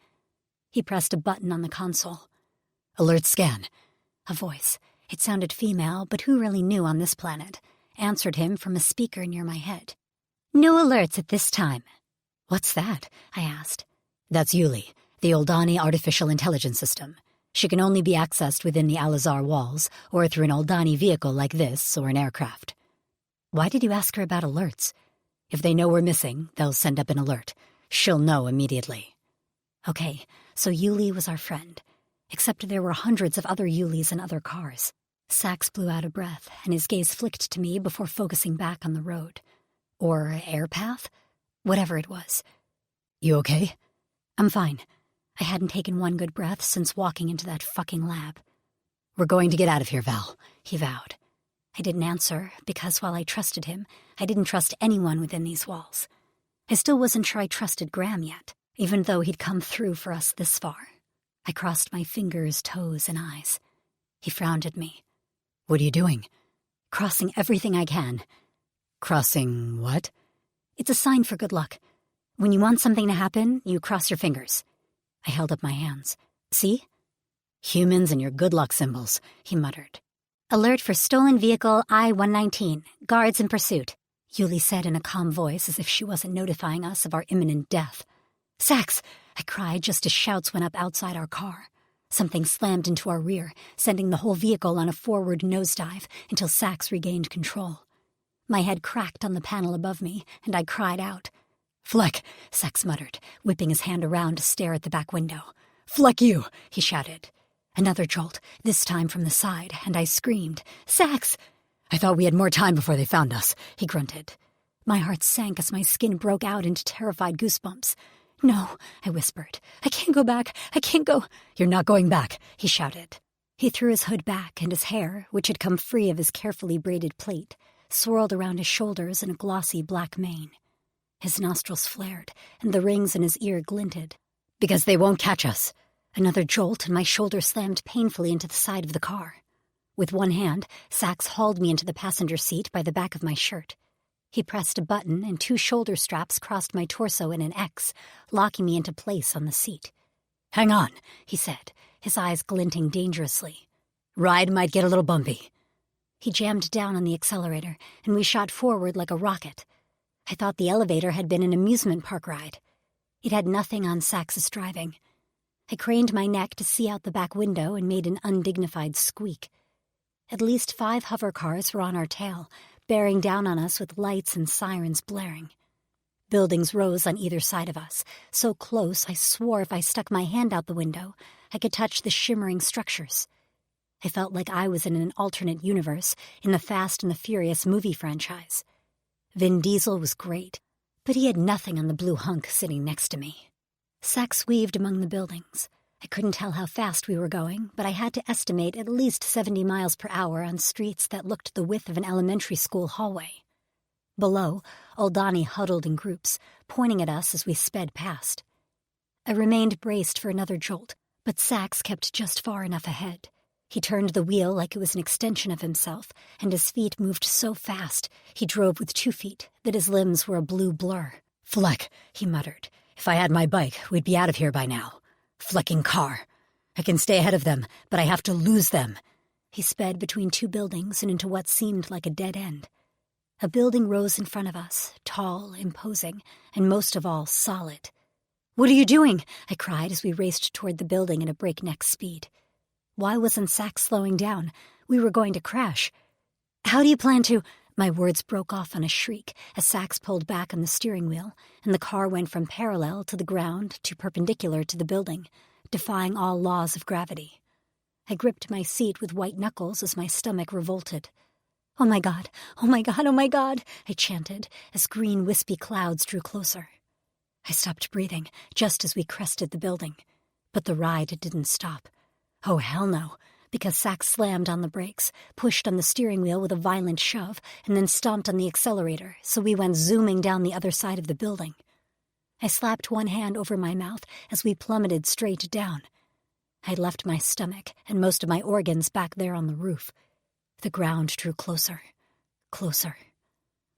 He pressed a button on the console. "Alert scan." A voice. It sounded female, but who really knew on this planet? Answered him from a speaker near my head. "No alerts at this time." "What's that?" I asked. "That's Yuli, the Aldani artificial intelligence system. She can only be accessed within the Al-Azhar walls or through an Aldani vehicle like this or an aircraft." "Why did you ask her about alerts?" "If they know we're missing, they'll send up an alert. She'll know immediately." Okay, so Yuli was our friend, except there were hundreds of other Yulis in other cars. Sax blew out a breath, and his gaze flicked to me before focusing back on the road. Or air path? Whatever it was. "You okay?" "I'm fine." I hadn't taken one good breath since walking into that fucking lab. "We're going to get out of here, Val," he vowed. I didn't answer, because while I trusted him, I didn't trust anyone within these walls. I still wasn't sure I trusted Graham yet, even though he'd come through for us this far. I crossed my fingers, toes, and eyes. He frowned at me. "What are you doing?" "Crossing everything I can." "Crossing what?" "It's a sign for good luck. When you want something to happen, you cross your fingers." I held up my hands. "See?" "Humans and your good luck symbols," he muttered. "Alert for stolen vehicle I-119. Guards in pursuit," Yuli said in a calm voice as if she wasn't notifying us of our imminent death. "Sax!" I cried just as shouts went up outside our car. Something slammed into our rear, sending the whole vehicle on a forward nosedive until Sax regained control. My head cracked on the panel above me, and I cried out. "Fleck," Sax muttered, whipping his hand around to stare at the back window. "Fleck you," he shouted. Another jolt, this time from the side, and I screamed, "Sax!" "I thought we had more time before they found us," he grunted. My heart sank as my skin broke out into terrified goosebumps. "No," I whispered. "I can't go back. I can't go—" "You're not going back," he shouted. He threw his hood back, and his hair, which had come free of his carefully braided plait, swirled around his shoulders in a glossy black mane. His nostrils flared, and the rings in his ear glinted. "Because they won't catch us." Another jolt, and my shoulder slammed painfully into the side of the car. With one hand, Sax hauled me into the passenger seat by the back of my shirt. He pressed a button and 2 shoulder straps crossed my torso in an X, locking me into place on the seat. "Hang on," he said, his eyes glinting dangerously. "Ride might get a little bumpy." He jammed down on the accelerator, and we shot forward like a rocket. I thought the elevator had been an amusement park ride. It had nothing on Sax's driving. I craned my neck to see out the back window and made an undignified squeak. At least 5 hover cars were on our tail, bearing down on us with lights and sirens blaring. Buildings rose on either side of us, so close I swore if I stuck my hand out the window, I could touch the shimmering structures. I felt like I was in an alternate universe in the Fast and the Furious movie franchise. Vin Diesel was great, but he had nothing on the blue hunk sitting next to me. Sax weaved among the buildings. I couldn't tell how fast we were going, but I had to estimate at least 70 miles per hour on streets that looked the width of an elementary school hallway. Below, Aldani huddled in groups, pointing at us as we sped past. I remained braced for another jolt, but Sax kept just far enough ahead. He turned the wheel like it was an extension of himself, and his feet moved so fast he drove with 2 feet that his limbs were a blue blur. "Fleck," he muttered. "If I had my bike, we'd be out of here by now. Flecking car. I can stay ahead of them, but I have to lose them." He sped between 2 buildings and into what seemed like a dead end. A building rose in front of us, tall, imposing, and most of all, solid. "What are you doing?" I cried as we raced toward the building at a breakneck speed. Why wasn't Sax slowing down? We were going to crash. "How do you plan to—" My words broke off on a shriek as Sax pulled back on the steering wheel, and the car went from parallel to the ground to perpendicular to the building, defying all laws of gravity. I gripped my seat with white knuckles as my stomach revolted. "Oh my God, oh my God, oh my God," I chanted as green wispy clouds drew closer. I stopped breathing just as we crested the building, but the ride didn't stop. Oh, hell no, because Sax slammed on the brakes, pushed on the steering wheel with a violent shove, and then stomped on the accelerator, so we went zooming down the other side of the building. I slapped one hand over my mouth as we plummeted straight down. I'd left my stomach and most of my organs back there on the roof. The ground drew closer, closer.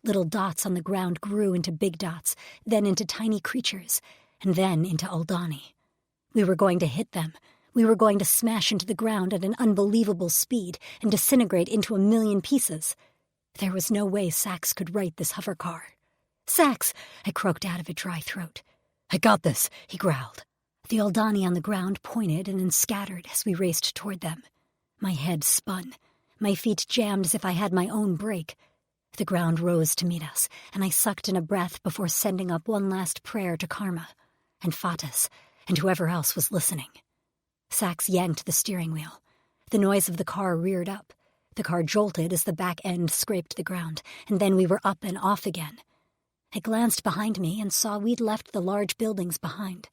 Little dots on the ground grew into big dots, then into tiny creatures, and then into Aldani. We were going to hit them. We were going to smash into the ground at an unbelievable speed and disintegrate into a million pieces. There was no way Sax could right this hover car. "Sax!" I croaked out of a dry throat. "I got this," he growled. The Aldani on the ground pointed and then scattered as we raced toward them. My head spun. My feet jammed as if I had my own brake. The ground rose to meet us, and I sucked in a breath before sending up one last prayer to Karma, and Fatis, and whoever else was listening. Sax yanked the steering wheel. The noise of the car reared up. The car jolted as the back end scraped the ground, and then we were up and off again. I glanced behind me and saw we'd left the large buildings behind.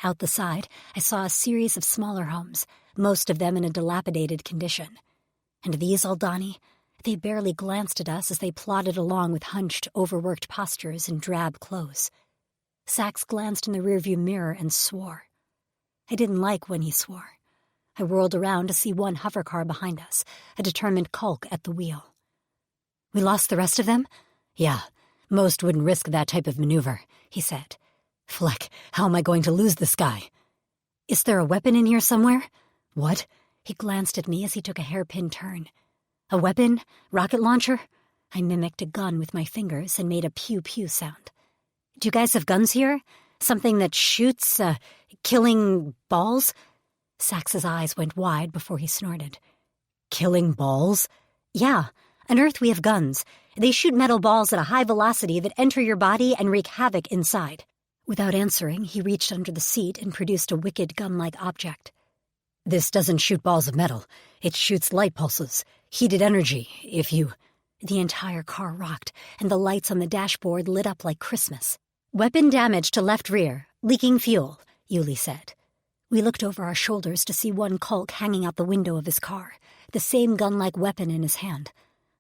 Out the side, I saw a series of smaller homes, most of them in a dilapidated condition. And these Aldani, they barely glanced at us as they plodded along with hunched, overworked postures and drab clothes. Sax glanced in the rearview mirror and swore. I didn't like when he swore. I whirled around to see one hover car behind us, a determined Kulk at the wheel. "We lost the rest of them?" "Yeah, most wouldn't risk that type of maneuver," he said. "Fleck, how am I going to lose this guy?" "Is there a weapon in here somewhere?" "What?" He glanced at me as he took a hairpin turn. "A weapon? Rocket launcher?" I mimicked a gun with my fingers and made a pew-pew sound. "Do you guys have guns here? Something that shoots, killing balls?" Sax's eyes went wide before he snorted. "Killing balls?" "Yeah. On Earth we have guns. They shoot metal balls at a high velocity that enter your body and wreak havoc inside." Without answering, he reached under the seat and produced a wicked gun-like object. "This doesn't shoot balls of metal. It shoots light pulses, heated energy, if you—" The entire car rocked, and the lights on the dashboard lit up like Christmas. "Weapon damage to left rear, leaking fuel," Yuli said. We looked over our shoulders to see one Kulk hanging out the window of his car, the same gun-like weapon in his hand.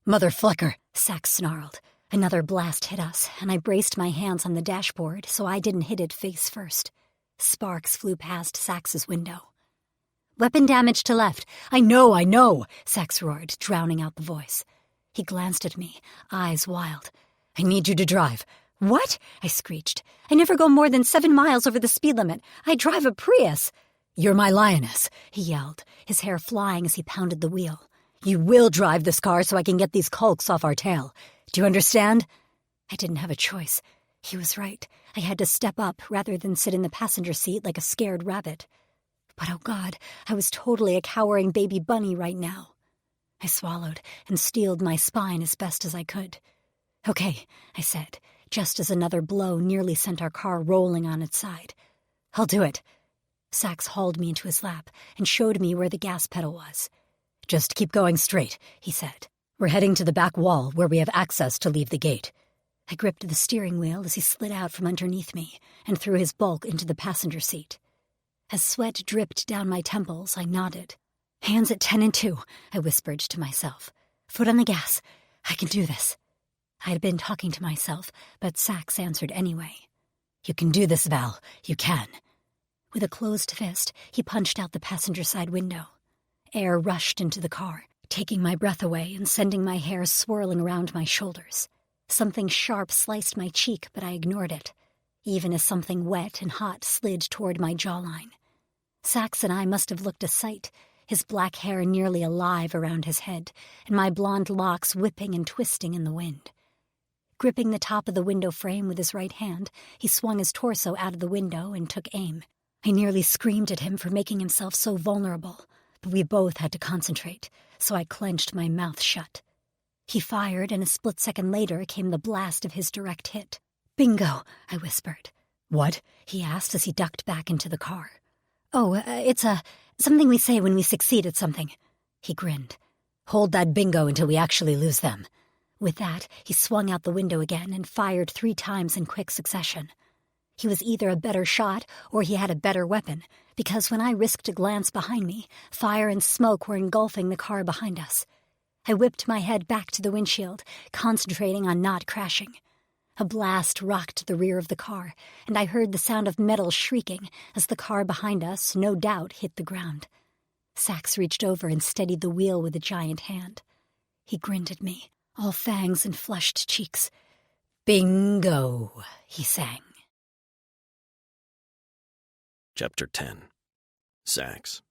"Motherflecker," Sax snarled. Another blast hit us, and I braced my hands on the dashboard so I didn't hit it face first. Sparks flew past Sax's window. Weapon damage to left. I know, Sax roared, drowning out the voice. He glanced at me, eyes wild. I need you to drive. What? I screeched. I never go more than 7 miles over the speed limit. I drive a Prius. You're my lioness, he yelled, his hair flying as he pounded the wheel. You will drive this car so I can get these colks off our tail. Do you understand? I didn't have a choice. He was right. I had to step up rather than sit in the passenger seat like a scared rabbit. But oh God, I was totally a cowering baby bunny right now. I swallowed and steeled my spine as best as I could. Okay, I said, just as another blow nearly sent our car rolling on its side. I'll do it. Sax hauled me into his lap and showed me where the gas pedal was. Just keep going straight, he said. We're heading to the back wall where we have access to leave the gate. I gripped the steering wheel as he slid out from underneath me and threw his bulk into the passenger seat. As sweat dripped down my temples, I nodded. Hands at 10 and 2, I whispered to myself. Foot on the gas. I can do this. I had been talking to myself, but Sax answered anyway. You can do this, Val. You can. With a closed fist, he punched out the passenger side window. Air rushed into the car, taking my breath away and sending my hair swirling around my shoulders. Something sharp sliced my cheek, but I ignored it, even as something wet and hot slid toward my jawline. Sax and I must have looked a sight, his black hair nearly alive around his head, and my blonde locks whipping and twisting in the wind. Gripping the top of the window frame with his right hand, he swung his torso out of the window and took aim. I nearly screamed at him for making himself so vulnerable, but we both had to concentrate, so I clenched my mouth shut. He fired, and a split second later came the blast of his direct hit. Bingo, I whispered. What? He asked as he ducked back into the car. Oh, it's something we say when we succeed at something. He grinned. Hold that bingo until we actually lose them. With that, he swung out the window again and fired 3 times in quick succession. He was either a better shot or he had a better weapon, because when I risked a glance behind me, fire and smoke were engulfing the car behind us. I whipped my head back to the windshield, concentrating on not crashing. A blast rocked the rear of the car, and I heard the sound of metal shrieking as the car behind us, no doubt, hit the ground. Sax reached over and steadied the wheel with a giant hand. He grinned at me, all fangs and flushed cheeks. Bingo, he sang. Chapter 10. Sax.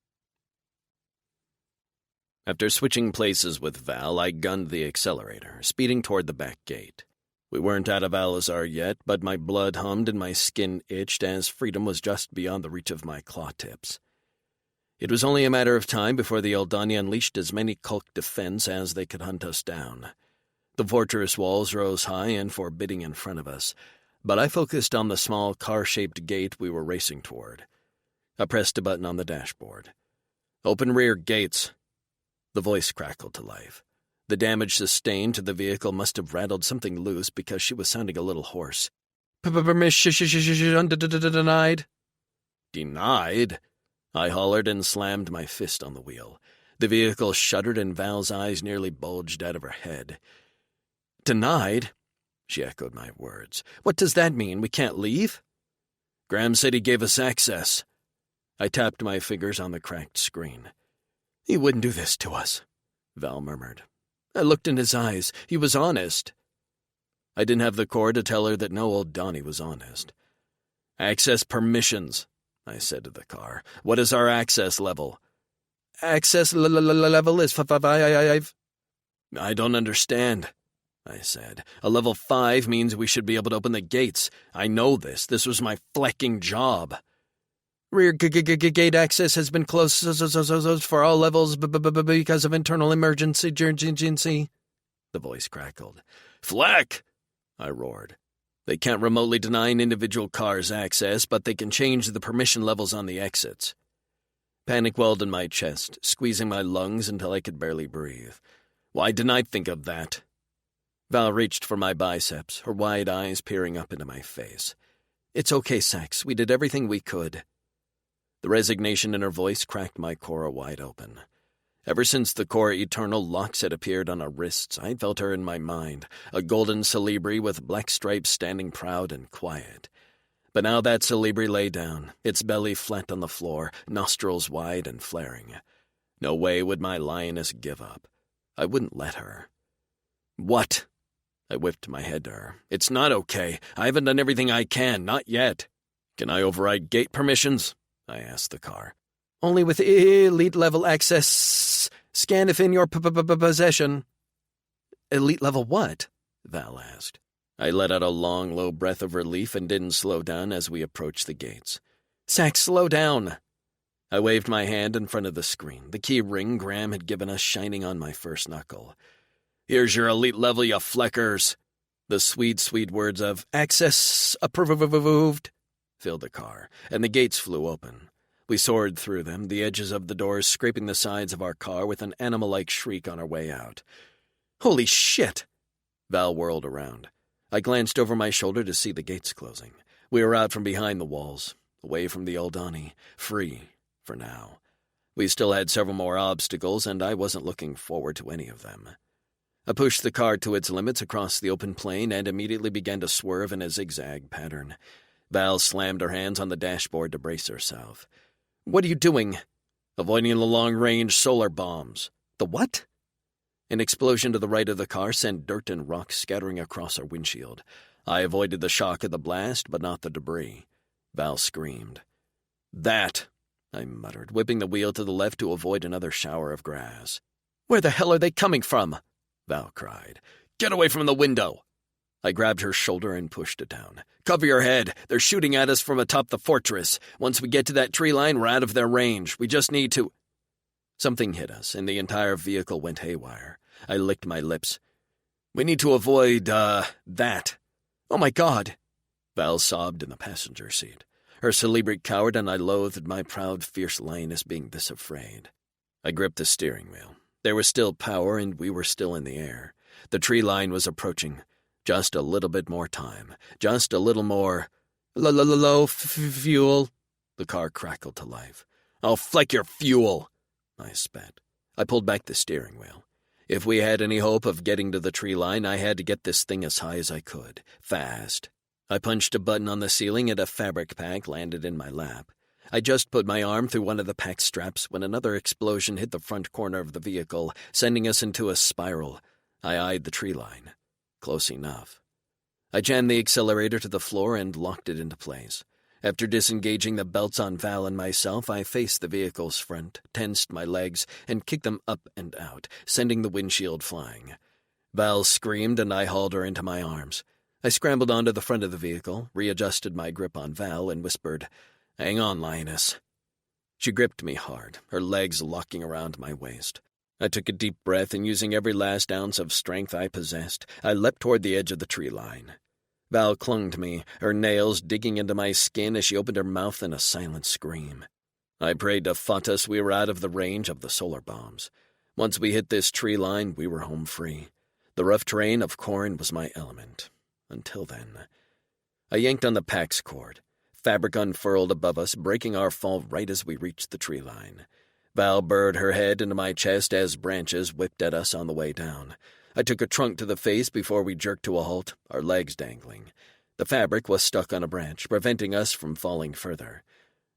After switching places with Val, I gunned the accelerator, speeding toward the back gate. We weren't out of Alizar yet, but my blood hummed and my skin itched as freedom was just beyond the reach of my claw tips. It was only a matter of time before the Eldani unleashed as many Kulk defense as they could hunt us down. The fortress walls rose high and forbidding in front of us, but I focused on the small car-shaped gate we were racing toward. I pressed a button on the dashboard. Open rear gates. The voice crackled to life. The damage sustained to the vehicle must have rattled something loose because she was sounding a little hoarse. Permission denied. Denied? I hollered and slammed my fist on the wheel. The vehicle shuddered and Val's eyes nearly bulged out of her head. Denied? She echoed my words. What does that mean? We can't leave? Graham said he gave us access. I tapped my fingers on the cracked screen. He wouldn't do this to us, Val murmured. I looked in his eyes. He was honest. I didn't have the core to tell her that no old Donnie was honest. Access permissions, I said to the car. What is our access level? Access level is 5. I don't understand, I said. A level 5 means we should be able to open the gates. I know this. This was my flecking job. Rear gate access has been closed for all levels because of internal emergency. The voice crackled. Fleck! I roared. They can't remotely deny an individual car's access, but they can change the permission levels on the exits. Panic welled in my chest, squeezing my lungs until I could barely breathe. Why didn't I think of that? Val reached for my biceps, her wide eyes peering up into my face. It's okay, Sax. We did everything we could. The resignation in her voice cracked my core wide open. Ever since the core eternal locks had appeared on our wrists, I felt her in my mind, a golden Celebri with black stripes standing proud and quiet. But now that Celebri lay down, its belly flat on the floor, nostrils wide and flaring. No way would my lioness give up. I wouldn't let her. "What?" I whipped my head to her. "It's not okay. I haven't done everything I can, not yet." "Can I override gate permissions?" I asked the car. "Only with elite-level access. Scan if in your possession." "Elite-level what?" Val asked. I let out a long, low breath of relief and didn't slow down as we approached the gates. "Sax, slow down!" I waved my hand in front of the screen, the key ring Graham had given us shining on my first knuckle. "Here's your elite level, you fleckers." The sweet, sweet words of "access approved" filled the car, and the gates flew open. We soared through them, the edges of the doors scraping the sides of our car with an animal-like shriek on our way out. "Holy shit!" Val whirled around. I glanced over my shoulder to see the gates closing. We were out from behind the walls, away from the Oldani, free, for now. We still had several more obstacles, and I wasn't looking forward to any of them. I pushed the car to its limits across the open plain and immediately began to swerve in a zigzag pattern. Val slammed her hands on the dashboard to brace herself. "What are you doing?" "Avoiding the long-range solar bombs." "The what?" An explosion to the right of the car sent dirt and rocks scattering across our windshield. I avoided the shock of the blast, but not the debris. Val screamed. "That," I muttered, whipping the wheel to the left to avoid another shower of grass. "Where the hell are they coming from?" Val cried. "Get away from the window!" I grabbed her shoulder and pushed it down. "Cover your head. They're shooting at us from atop the fortress. Once we get to that tree line, we're out of their range. We just need to—" Something hit us, and the entire vehicle went haywire. I licked my lips. "We need to avoid, that." "Oh my God!" Val sobbed in the passenger seat. Her celebrate cowered, and I loathed my proud, fierce lioness being this afraid. I gripped the steering wheel. There was still power, and we were still in the air. The tree line was approaching. Just a little bit more time. Just a little more— Low fuel. The car crackled to life. "I'll fleck your fuel," I spat. I pulled back the steering wheel. If we had any hope of getting to the tree line, I had to get this thing as high as I could. Fast. I punched a button on the ceiling and a fabric pack landed in my lap. I just put my arm through one of the pack straps when another explosion hit the front corner of the vehicle, sending us into a spiral. I eyed the tree line. Close enough. I jammed the accelerator to the floor and locked it into place. After disengaging the belts on Val and myself, I faced the vehicle's front, tensed my legs, and kicked them up and out, sending the windshield flying. Val screamed, and I hauled her into my arms. I scrambled onto the front of the vehicle, readjusted my grip on Val, and whispered, "Hang on, lioness." She gripped me hard, her legs locking around my waist. I took a deep breath, and using every last ounce of strength I possessed, I leapt toward the edge of the tree line. Val clung to me, her nails digging into my skin as she opened her mouth in a silent scream. I prayed to Fatus we were out of the range of the solar bombs. Once we hit this tree line, we were home free. The rough terrain of Corrin was my element. Until then. I yanked on the pack's cord. Fabric unfurled above us, breaking our fall right as we reached the tree line. Val burrowed her head into my chest as branches whipped at us on the way down. I took a trunk to the face before we jerked to a halt, our legs dangling. The fabric was stuck on a branch, preventing us from falling further.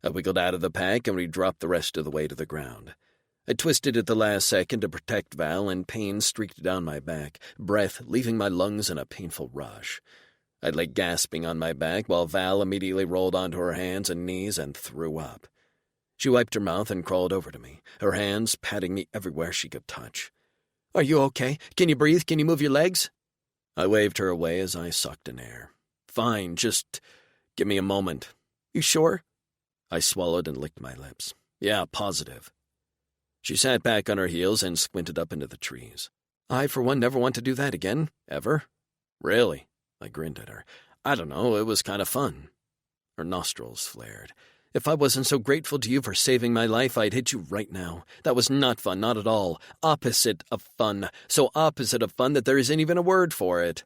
I wiggled out of the pack, and we dropped the rest of the way to the ground. I twisted at the last second to protect Val, and pain streaked down my back, breath leaving my lungs in a painful rush. I lay gasping on my back while Val immediately rolled onto her hands and knees and threw up. She wiped her mouth and crawled over to me, her hands patting me everywhere she could touch. "Are you okay? Can you breathe? Can you move your legs?" I waved her away as I sucked in air. "Fine, just give me a moment." "You sure?" I swallowed and licked my lips. "Yeah, positive." She sat back on her heels and squinted up into the trees. "I, for one, never want to do that again. Ever." "Really?" I grinned at her. "I don't know, it was kind of fun." Her nostrils flared. "If I wasn't so grateful to you for saving my life, I'd hit you right now. That was not fun, not at all. Opposite of fun. So opposite of fun that there isn't even a word for it."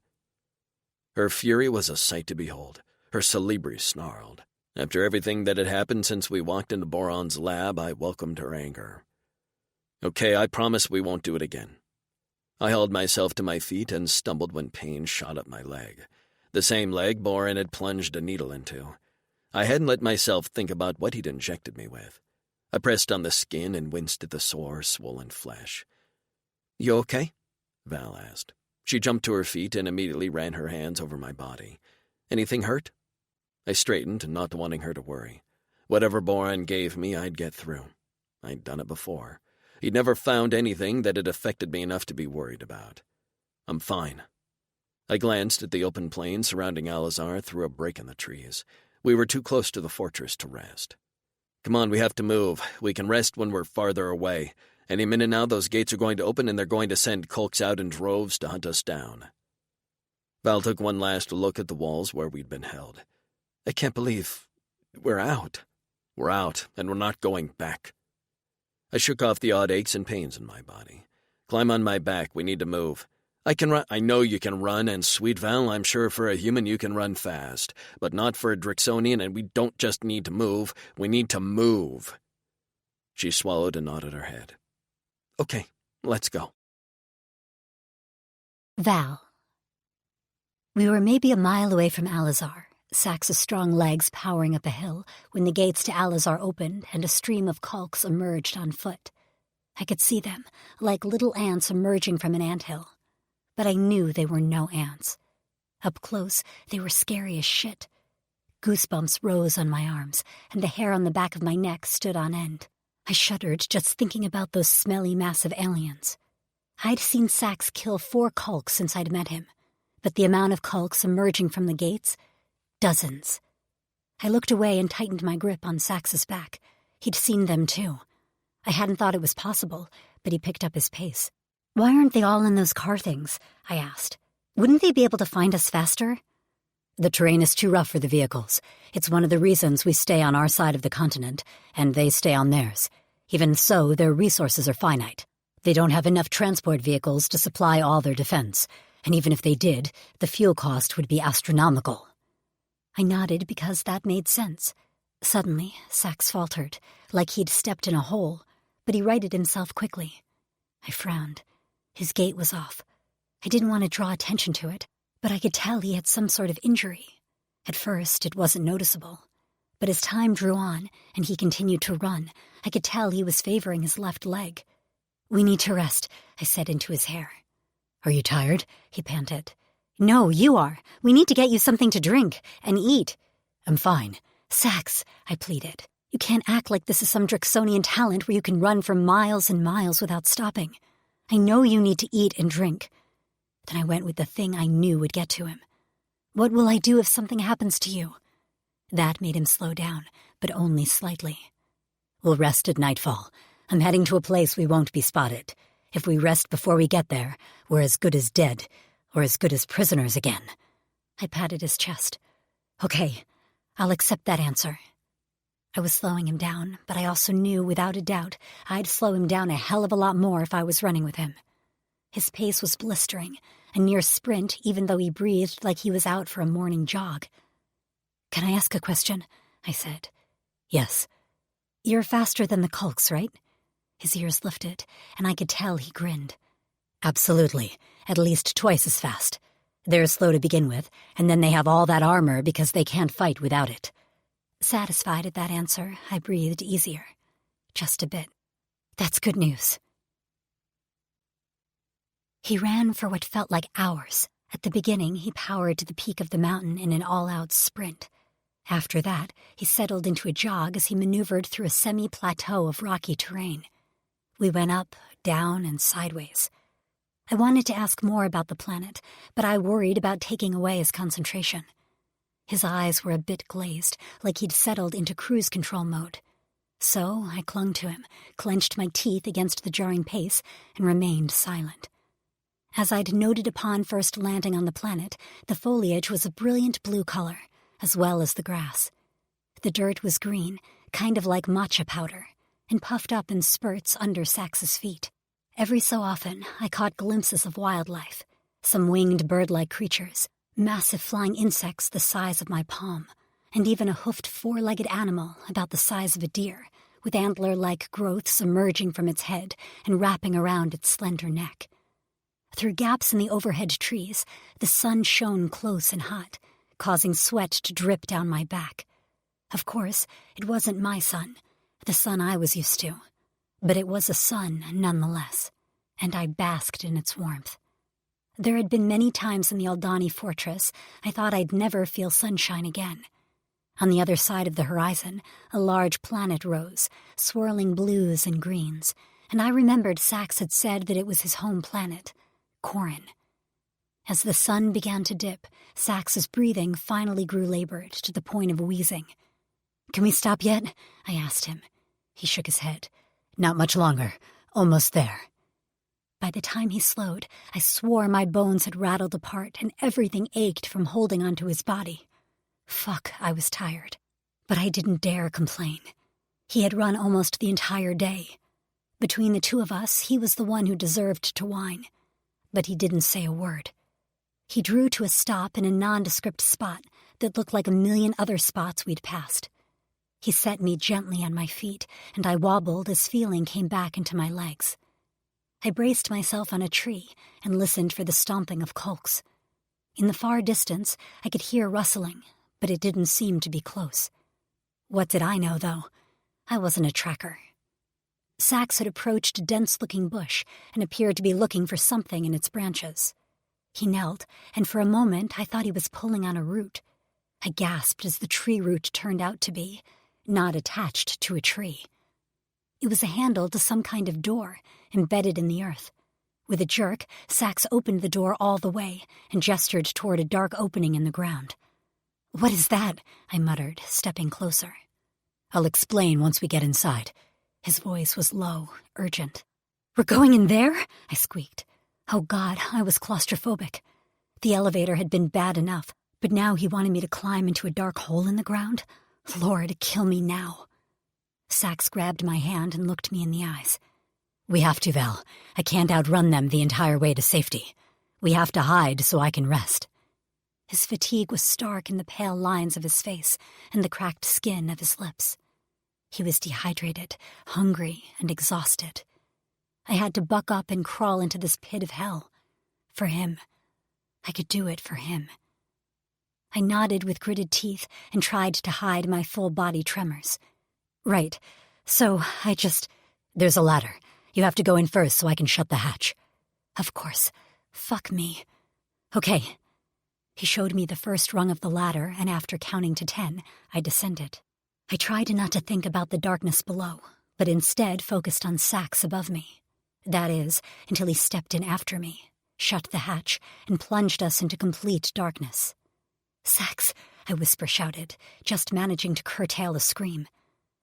Her fury was a sight to behold. Her Celebri snarled. After everything that had happened since we walked into Boron's lab, I welcomed her anger. "Okay, I promise we won't do it again." I held myself to my feet and stumbled when pain shot up my leg. The same leg Boron had plunged a needle into. I hadn't let myself think about what he'd injected me with. I pressed on the skin and winced at the sore, swollen flesh. "You okay?" Val asked. She jumped to her feet and immediately ran her hands over my body. "Anything hurt?" I straightened, not wanting her to worry. Whatever Boran gave me, I'd get through. I'd done it before. He'd never found anything that had affected me enough to be worried about. "I'm fine." I glanced at the open plain surrounding Alizar through a break in the trees. We were too close to the fortress to rest. "Come on, we have to move. We can rest when we're farther away. Any minute now, those gates are going to open and they're going to send Kulks out in droves to hunt us down." Val took one last look at the walls where we'd been held. "I can't believe we're out." "We're out, and we're not going back." I shook off the odd aches and pains in my body. "Climb on my back. We need to move." "I can run." "I know you can run, and sweet Val, I'm sure for a human you can run fast, but not for a Drixonian, and we don't just need to move. We need to move." She swallowed and nodded her head. "Okay, let's go." Val. We were maybe a mile away from Alizar, Sax's strong legs powering up a hill, when the gates to Alizar opened and a stream of Kulks emerged on foot. I could see them, like little ants emerging from an anthill. But I knew they were no ants. Up close, they were scary as shit. Goosebumps rose on my arms, and the hair on the back of my neck stood on end. I shuddered just thinking about those smelly, massive aliens. I'd seen Sax kill 4 Kulks since I'd met him, but the amount of Kulks emerging from the gates? Dozens. I looked away and tightened my grip on Sax's back. He'd seen them too. I hadn't thought it was possible, but he picked up his pace. "Why aren't they all in those car things?" I asked. "Wouldn't they be able to find us faster?" "The terrain is too rough for the vehicles. It's one of the reasons we stay on our side of the continent, and they stay on theirs. Even so, their resources are finite. They don't have enough transport vehicles to supply all their defense, and even if they did, the fuel cost would be astronomical." I nodded because that made sense. Suddenly, Sax faltered, like he'd stepped in a hole, but he righted himself quickly. I frowned. His gait was off. I didn't want to draw attention to it, but I could tell he had some sort of injury. At first, it wasn't noticeable. But as time drew on, and he continued to run, I could tell he was favoring his left leg. "We need to rest," I said into his hair. "Are you tired?" he panted. "No, you are. We need to get you something to drink and eat." "I'm fine." "Sax," I pleaded. "You can't act like this is some Drixonian talent where you can run for miles and miles without stopping. I know you need to eat and drink." Then I went with the thing I knew would get to him. "What will I do if something happens to you?" That made him slow down, but only slightly. "We'll rest at nightfall. I'm heading to a place we won't be spotted. If we rest before we get there, we're as good as dead, or as good as prisoners again." I patted his chest. "Okay, I'll accept that answer." I was slowing him down, but I also knew without a doubt I'd slow him down a hell of a lot more if I was running with him. His pace was blistering, a near sprint even though he breathed like he was out for a morning jog. "Can I ask a question?" I said. "Yes." "You're faster than the Kulks, right?" His ears lifted, and I could tell he grinned. "Absolutely, at least twice as fast. They're slow to begin with, and then they have all that armor because they can't fight without it." Satisfied at that answer, I breathed easier. Just a bit. "That's good news." He ran for what felt like hours. At the beginning, he powered to the peak of the mountain in an all-out sprint. After that, he settled into a jog as he maneuvered through a semi-plateau of rocky terrain. We went up, down, and sideways. I wanted to ask more about the planet, but I worried about taking away his concentration. His eyes were a bit glazed, like he'd settled into cruise control mode. So I clung to him, clenched my teeth against the jarring pace, and remained silent. As I'd noted upon first landing on the planet, the foliage was a brilliant blue color, as well as the grass. The dirt was green, kind of like matcha powder, and puffed up in spurts under Sax's feet. Every so often, I caught glimpses of wildlife, some winged bird-like creatures, massive flying insects the size of my palm, and even a hoofed four-legged animal about the size of a deer, with antler-like growths emerging from its head and wrapping around its slender neck. Through gaps in the overhead trees, the sun shone close and hot, causing sweat to drip down my back. Of course, it wasn't my sun, the sun I was used to, but it was a sun nonetheless, and I basked in its warmth. There had been many times in the Aldani fortress I thought I'd never feel sunshine again. On the other side of the horizon, a large planet rose, swirling blues and greens, and I remembered Sax had said that it was his home planet, Corin. As the sun began to dip, Sax's breathing finally grew labored to the point of wheezing. "Can we stop yet?" I asked him. He shook his head. "Not much longer. Almost there." By the time he slowed, I swore my bones had rattled apart and everything ached from holding onto his body. Fuck, I was tired. But I didn't dare complain. He had run almost the entire day. Between the two of us, he was the one who deserved to whine. But he didn't say a word. He drew to a stop in a nondescript spot that looked like a million other spots we'd passed. He set me gently on my feet, and I wobbled as feeling came back into my legs. I braced myself on a tree and listened for the stomping of colks. In the far distance, I could hear rustling, but it didn't seem to be close. What did I know, though? I wasn't a tracker. Sax had approached a dense-looking bush and appeared to be looking for something in its branches. He knelt, and for a moment I thought he was pulling on a root. I gasped as the tree root turned out to be not attached to a tree. It was a handle to some kind of door, embedded in the earth. With a jerk, Sax opened the door all the way and gestured toward a dark opening in the ground. "What is that?" I muttered, stepping closer. "I'll explain once we get inside." His voice was low, urgent. "We're going in there?" I squeaked. Oh God, I was claustrophobic. The elevator had been bad enough, but now he wanted me to climb into a dark hole in the ground? Lord, kill me now. Sax grabbed my hand and looked me in the eyes. "We have to, Val. I can't outrun them the entire way to safety. We have to hide so I can rest." His fatigue was stark in the pale lines of his face and the cracked skin of his lips. He was dehydrated, hungry, and exhausted. I had to buck up and crawl into this pit of hell. For him. I could do it for him. I nodded with gritted teeth and tried to hide my full-body tremors. "Right. So There's a ladder. You have to go in first so I can shut the hatch." "Of course. Fuck me." "Okay." He showed me the first rung of the ladder, and after counting to 10, I descended. I tried not to think about the darkness below, but instead focused on Sax above me. That is, until he stepped in after me, shut the hatch, and plunged us into complete darkness. "Sax," I whisper-shouted, just managing to curtail a scream.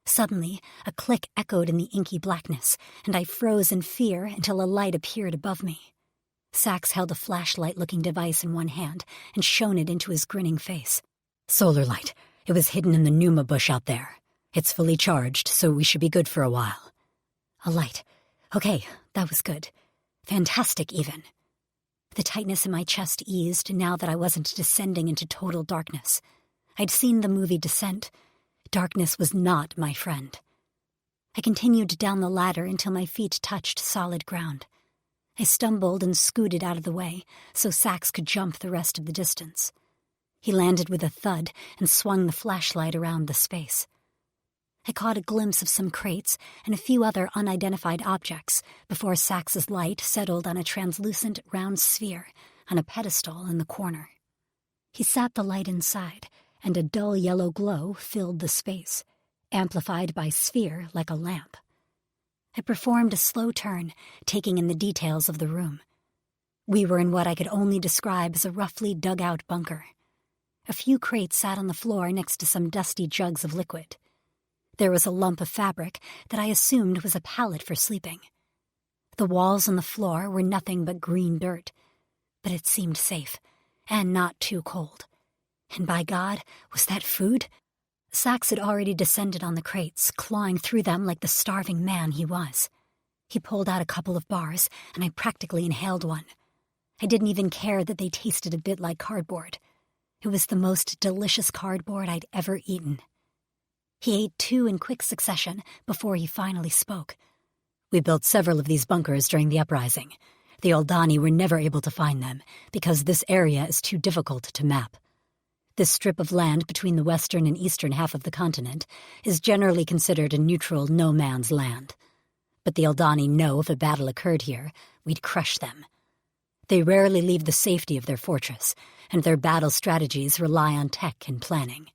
Suddenly, a click echoed in the inky blackness, and I froze in fear until a light appeared above me. Sax held a flashlight-looking device in one hand and shone it into his grinning face. "Solar light. It was hidden in the Numa bush out there. It's fully charged, so we should be good for a while." A light. Okay, that was good. Fantastic, even. The tightness in my chest eased now that I wasn't descending into total darkness. I'd seen the movie Descent. Darkness was not my friend. I continued down the ladder until my feet touched solid ground. I stumbled and scooted out of the way so Sax could jump the rest of the distance. He landed with a thud and swung the flashlight around the space. I caught a glimpse of some crates and a few other unidentified objects before Sax's light settled on a translucent round sphere on a pedestal in the corner. He sat the light inside, and a dull yellow glow filled the space, amplified by sphere like a lamp. I performed a slow turn, taking in the details of the room. We were in what I could only describe as a roughly dug-out bunker. A few crates sat on the floor next to some dusty jugs of liquid. There was a lump of fabric that I assumed was a pallet for sleeping. The walls and the floor were nothing but green dirt, but it seemed safe, and not too cold. And by God, was that food? Sax had already descended on the crates, clawing through them like the starving man he was. He pulled out a couple of bars, and I practically inhaled one. I didn't even care that they tasted a bit like cardboard. It was the most delicious cardboard I'd ever eaten. He ate 2 in quick succession before he finally spoke. "We built several of these bunkers during the uprising. The Aldani were never able to find them because this area is too difficult to map. This strip of land between the western and eastern half of the continent is generally considered a neutral no-man's land. But the Aldani know if a battle occurred here, we'd crush them. They rarely leave the safety of their fortress, and their battle strategies rely on tech and planning.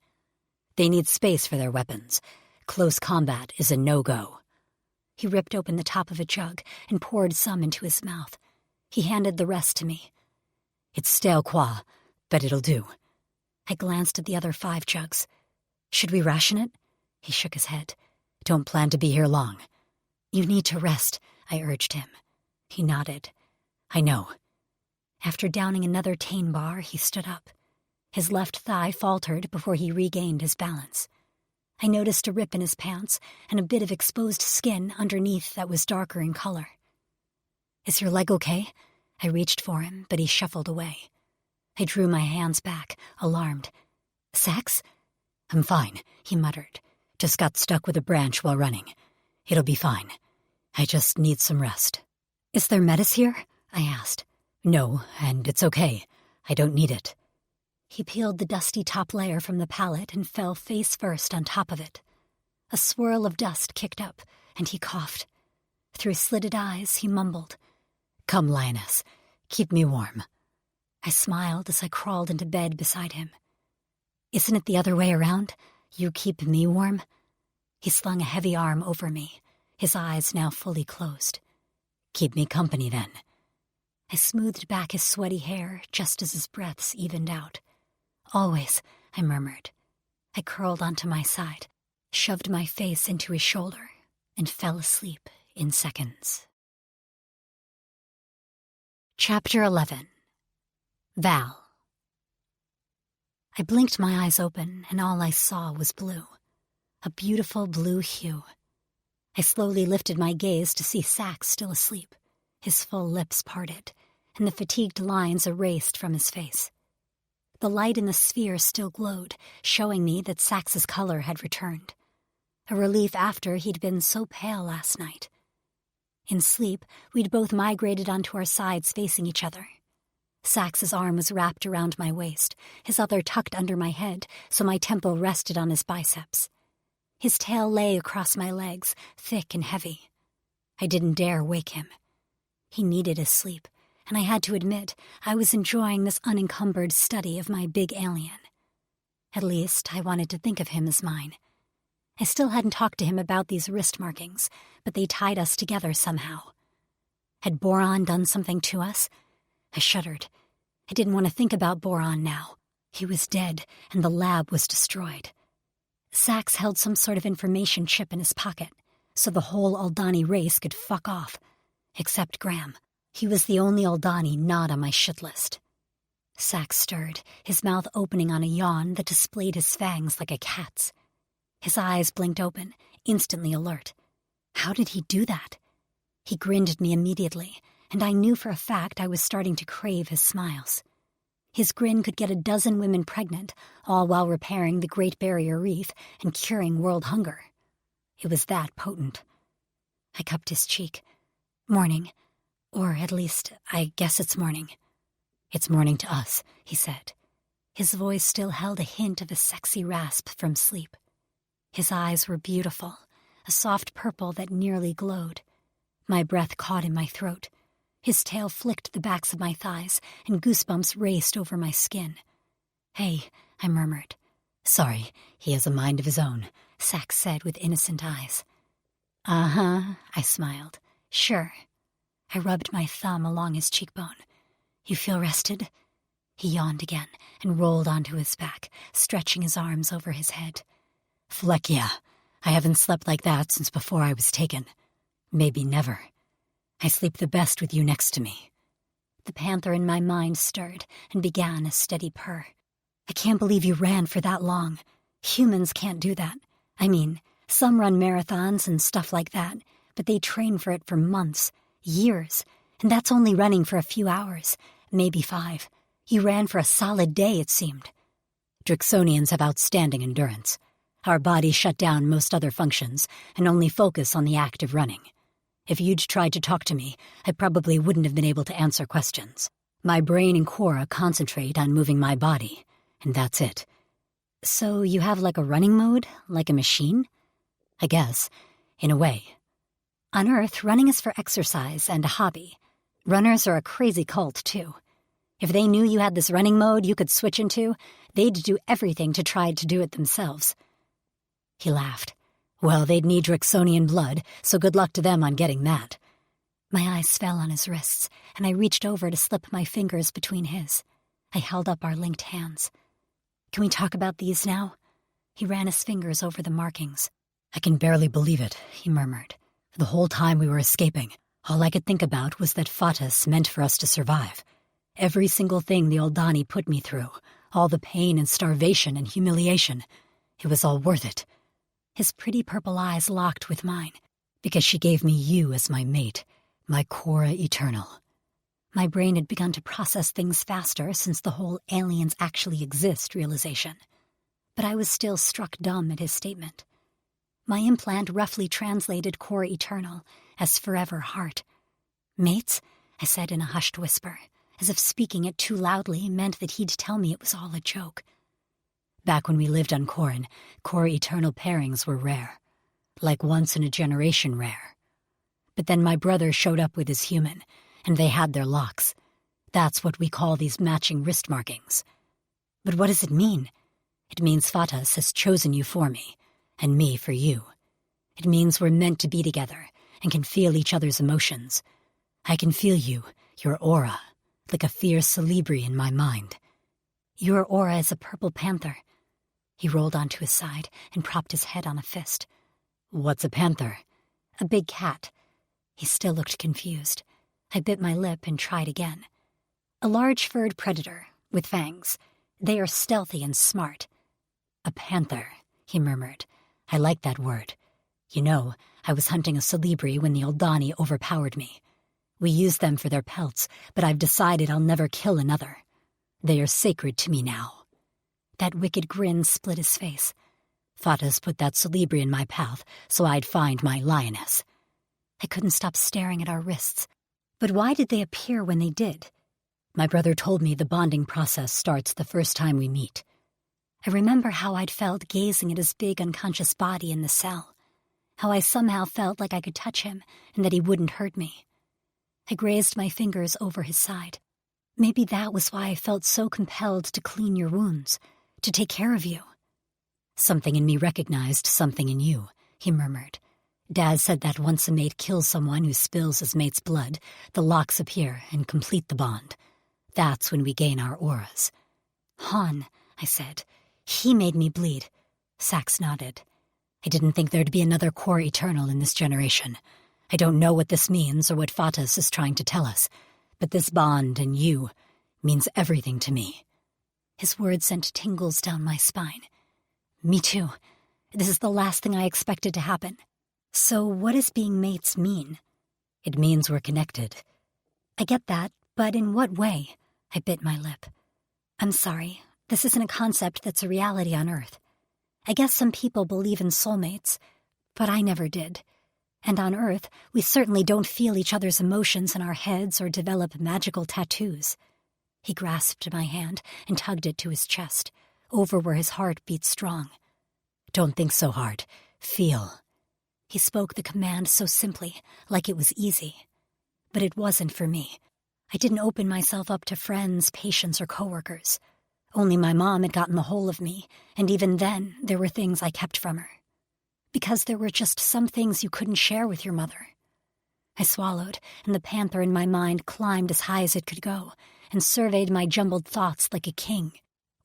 They need space for their weapons. Close combat is a no-go. He ripped open the top of a jug and poured some into his mouth. He handed the rest to me. It's stale qua, but it'll do. I glanced at the other 5 jugs. Should we ration it? He shook his head. Don't plan to be here long. You need to rest, I urged him. He nodded. I know. After downing another Tane bar, he stood up. His left thigh faltered before he regained his balance. I noticed a rip in his pants and a bit of exposed skin underneath that was darker in color. Is your leg okay? I reached for him, but he shuffled away. I drew my hands back, alarmed. Sax? I'm fine, he muttered. Just got stuck with a branch while running. It'll be fine. I just need some rest. Is there medicine here? I asked. No, and it's okay. I don't need it. He peeled the dusty top layer from the pallet and fell face first on top of it. A swirl of dust kicked up, and he coughed. Through slitted eyes, he mumbled, Come, lioness, keep me warm. I smiled as I crawled into bed beside him. Isn't it the other way around? You keep me warm? He slung a heavy arm over me, his eyes now fully closed. Keep me company, then. I smoothed back his sweaty hair just as his breaths evened out. Always, I murmured. I curled onto my side, shoved my face into his shoulder, and fell asleep in seconds. Chapter 11. Val. I blinked my eyes open, and all I saw was blue. A beautiful blue hue. I slowly lifted my gaze to see Sax still asleep, his full lips parted, and the fatigued lines erased from his face. The light in the sphere still glowed, showing me that Sax's color had returned. A relief after he'd been so pale last night. In sleep, we'd both migrated onto our sides facing each other. Sax's arm was wrapped around my waist, his other tucked under my head so my temple rested on his biceps. His tail lay across my legs, thick and heavy. I didn't dare wake him. He needed his sleep, and I had to admit I was enjoying this unencumbered study of my big alien. At least, I wanted to think of him as mine. I still hadn't talked to him about these wrist markings, but they tied us together somehow. Had Boron done something to us? I shuddered. I didn't want to think about Boron now. He was dead, and the lab was destroyed. Sax held some sort of information chip in his pocket, so the whole Aldani race could fuck off. Except Graham. He was the only Aldani not on my shit list. Sax stirred, his mouth opening on a yawn that displayed his fangs like a cat's. His eyes blinked open, instantly alert. How did he do that? He grinned at me immediately, and I knew for a fact I was starting to crave his smiles. His grin could get a dozen women pregnant, all while repairing the Great Barrier Reef and curing world hunger. It was that potent. I cupped his cheek. Morning. Or at least, I guess it's morning. It's morning to us, he said. His voice still held a hint of a sexy rasp from sleep. His eyes were beautiful, a soft purple that nearly glowed. My breath caught in my throat. His tail flicked the backs of my thighs, and goosebumps raced over my skin. Hey, I murmured. Sorry, he has a mind of his own, Sax said with innocent eyes. Uh-huh, I smiled. Sure. I rubbed my thumb along his cheekbone. You feel rested? He yawned again and rolled onto his back, stretching his arms over his head. Fleck yeah, I haven't slept like that since before I was taken. Maybe never. I sleep the best with you next to me. The panther in my mind stirred and began a steady purr. I can't believe you ran for that long. Humans can't do that. I mean, some run marathons and stuff like that, but they train for it for months, years, and that's only running for a few hours, maybe 5. You ran for a solid day, it seemed. Drixonians have outstanding endurance. Our bodies shut down most other functions and only focus on the act of running. If you'd tried to talk to me, I probably wouldn't have been able to answer questions. My brain and Cora concentrate on moving my body, and that's it. So you have like a running mode, like a machine? I guess, in a way. On Earth, running is for exercise and a hobby. Runners are a crazy cult, too. If they knew you had this running mode you could switch into, they'd do everything to try to do it themselves. He laughed. Well, they'd need Drixonian blood, so good luck to them on getting that. My eyes fell on his wrists, and I reached over to slip my fingers between his. I held up our linked hands. Can we talk about these now? He ran his fingers over the markings. I can barely believe it, he murmured. The whole time we were escaping, all I could think about was that Fatus meant for us to survive. Every single thing the Oldani put me through, all the pain and starvation and humiliation, it was all worth it. His pretty purple eyes locked with mine, because she gave me you as my mate, my Cora Eternal. My brain had begun to process things faster since the whole aliens actually exist realization. But I was still struck dumb at his statement. My implant roughly translated Cora Eternal as forever heart. Mates, I said in a hushed whisper, as if speaking it too loudly meant that he'd tell me it was all a joke. Back when we lived on Corin, Cora Eternal pairings were rare. Like once-in-a-generation rare. But then my brother showed up with his human, and they had their locks. That's what we call these matching wrist markings. But what does it mean? It means Fatas has chosen you for me, and me for you. It means we're meant to be together, and can feel each other's emotions. I can feel you, your aura, like a fierce Celebri in my mind. Your aura is a purple panther. He rolled onto his side and propped his head on a fist. What's a panther? A big cat. He still looked confused. I bit my lip and tried again. A large furred predator, with fangs. They are stealthy and smart. A panther, he murmured. I like that word. You know, I was hunting a Celebri when the Oldani overpowered me. We use them for their pelts, but I've decided I'll never kill another. They are sacred to me now. That wicked grin split his face. Fatas put that Celebri in my path so I'd find my lioness. I couldn't stop staring at our wrists. But why did they appear when they did? My brother told me the bonding process starts the first time we meet. I remember how I'd felt gazing at his big unconscious body in the cell. How I somehow felt like I could touch him and that he wouldn't hurt me. I grazed my fingers over his side. Maybe that was why I felt so compelled to clean your wounds, to take care of you. Something in me recognized something in you, he murmured. Dad said that once a mate kills someone who spills his mate's blood, the locks appear and complete the bond. That's when we gain our auras. Han, I said. He made me bleed. Sax nodded. I didn't think there'd be another Cora Eternal in this generation. I don't know what this means or what Fatas is trying to tell us, but this bond and you means everything to me. His words sent tingles down my spine. Me too. This is the last thing I expected to happen. So what does being mates mean? It means we're connected. I get that, but in what way? I bit my lip. I'm sorry. This isn't a concept that's a reality on Earth. I guess some people believe in soulmates, but I never did. And on Earth, we certainly don't feel each other's emotions in our heads or develop magical tattoos. He grasped my hand and tugged it to his chest, over where his heart beat strong. Don't think so hard. Feel. He spoke the command so simply, like it was easy. But it wasn't for me. I didn't open myself up to friends, patients, or coworkers. Only my mom had gotten the whole of me, and even then, there were things I kept from her. Because there were just some things you couldn't share with your mother. I swallowed, and the panther in my mind climbed as high as it could go, and surveyed my jumbled thoughts like a king.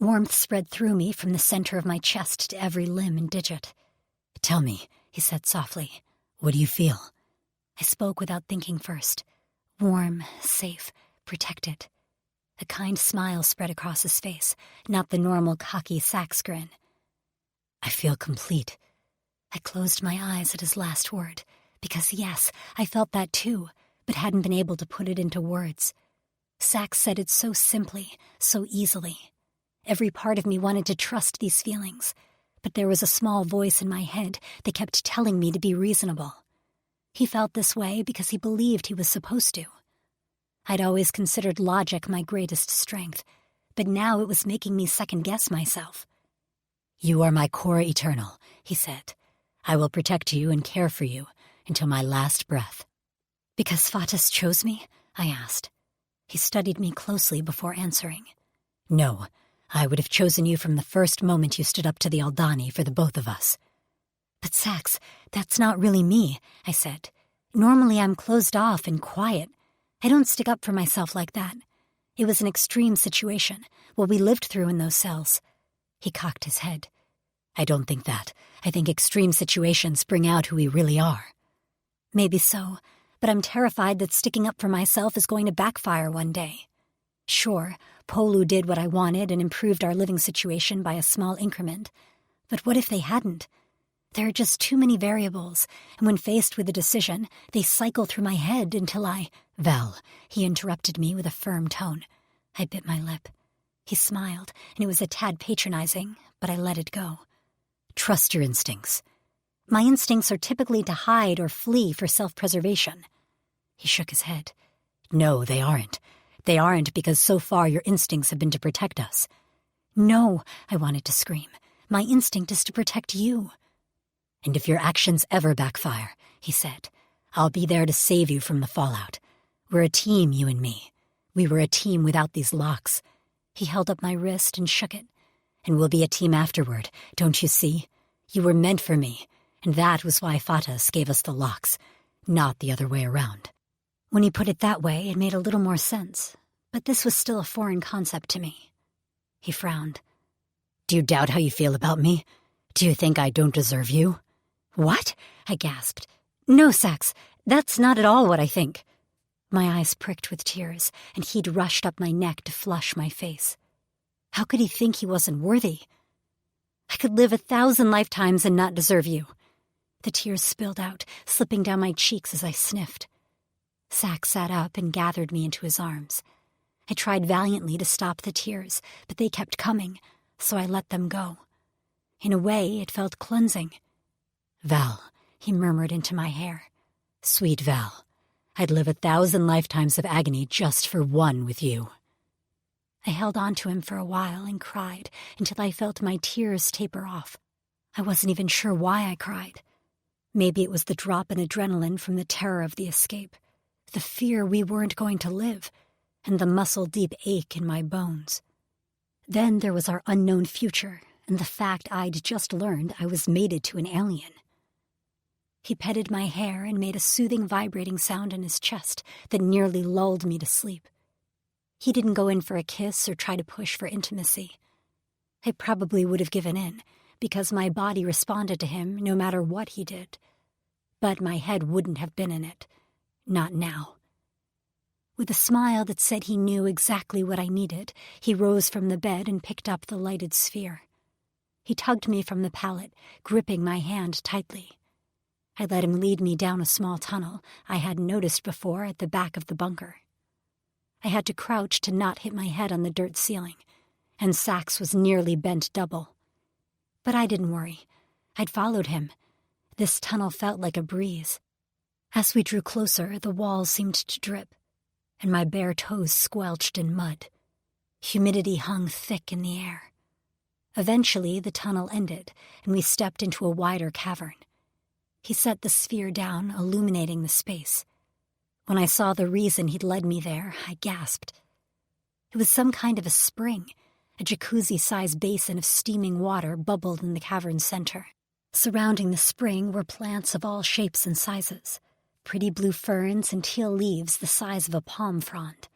Warmth spread through me from the center of my chest to every limb and digit. Tell me, he said softly, what do you feel? I spoke without thinking first. Warm, safe, protected. A kind smile spread across his face, not the normal cocky Sax grin. I feel complete. I closed my eyes at his last word, because yes, I felt that too, but hadn't been able to put it into words. Sax said it so simply, so easily. Every part of me wanted to trust these feelings, but there was a small voice in my head that kept telling me to be reasonable. He felt this way because he believed he was supposed to. I'd always considered logic my greatest strength, but now it was making me second-guess myself. "You are my core eternal," he said. "I will protect you and care for you until my last breath." "Because Fatus chose me?" I asked. He studied me closely before answering. "No, I would have chosen you from the first moment you stood up to the Aldani for the both of us." "But Sax, that's not really me," I said. "Normally I'm closed off and quiet. I don't stick up for myself like that. It was an extreme situation, what we lived through in those cells." He cocked his head. "I don't think that. I think extreme situations bring out who we really are." "Maybe so, but I'm terrified that sticking up for myself is going to backfire one day. Sure, Polu did what I wanted and improved our living situation by a small increment. But what if they hadn't? There are just too many variables, and when faced with a decision, they cycle through my head until I— "Val," he interrupted me with a firm tone. I bit my lip. He smiled, and it was a tad patronizing, but I let it go. "Trust your instincts." "My instincts are typically to hide or flee for self-preservation." He shook his head. "No, they aren't. They aren't because so far your instincts have been to protect us." "No," I wanted to scream. "My instinct is to protect you." "And if your actions ever backfire," he said, "I'll be there to save you from the fallout. We're a team, you and me. We were a team without these locks." He held up my wrist and shook it. "And we'll be a team afterward, don't you see? You were meant for me, and that was why Fatas gave us the locks, not the other way around." When he put it that way, it made a little more sense, but this was still a foreign concept to me. He frowned. "Do you doubt how you feel about me? Do you think I don't deserve you?" "What?" I gasped. "No, Sax, that's not at all what I think." My eyes pricked with tears, and he'd rushed up my neck to flush my face. How could he think he wasn't worthy? "I could live 1,000 lifetimes and not deserve you." The tears spilled out, slipping down my cheeks as I sniffed. Sax sat up and gathered me into his arms. I tried valiantly to stop the tears, but they kept coming, so I let them go. In a way, it felt cleansing. "Val," he murmured into my hair. "Sweet Val, I'd live 1,000 lifetimes of agony just for one with you." I held on to him for a while and cried until I felt my tears taper off. I wasn't even sure why I cried. Maybe it was the drop in adrenaline from the terror of the escape, the fear we weren't going to live, and the muscle-deep ache in my bones. Then there was our unknown future, and the fact I'd just learned I was mated to an alien. He petted my hair and made a soothing vibrating sound in his chest that nearly lulled me to sleep. He didn't go in for a kiss or try to push for intimacy. I probably would have given in, because my body responded to him no matter what he did. But my head wouldn't have been in it. Not now. With a smile that said he knew exactly what I needed, he rose from the bed and picked up the lighted sphere. He tugged me from the pallet, gripping my hand tightly. I let him lead me down a small tunnel I hadn't noticed before at the back of the bunker. I had to crouch to not hit my head on the dirt ceiling, and Sax was nearly bent double. But I didn't worry. I'd followed him. This tunnel felt like a breeze. As we drew closer, the walls seemed to drip, and my bare toes squelched in mud. Humidity hung thick in the air. Eventually, the tunnel ended, and we stepped into a wider cavern. He set the sphere down, illuminating the space. When I saw the reason he'd led me there, I gasped. It was some kind of a spring. A jacuzzi-sized basin of steaming water bubbled in the cavern's center. Surrounding the spring were plants of all shapes and sizes, pretty blue ferns and teal leaves the size of a palm frond.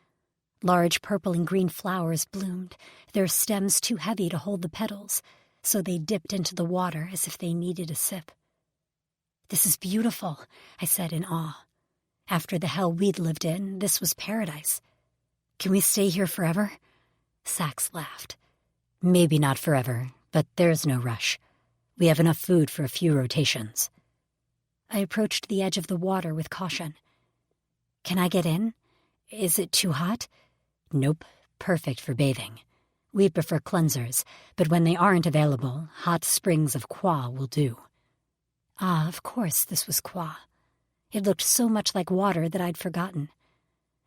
Large purple and green flowers bloomed, their stems too heavy to hold the petals, so they dipped into the water as if they needed a sip. "This is beautiful," I said in awe. After the hell we'd lived in, this was paradise. "Can we stay here forever?" Sax laughed. "Maybe not forever, but there's no rush. We have enough food for a few rotations." I approached the edge of the water with caution. "Can I get in? Is it too hot?" "Nope, perfect for bathing. We prefer cleansers, but when they aren't available, hot springs of Kwa will do." Ah, of course this was Kwa. It looked so much like water that I'd forgotten.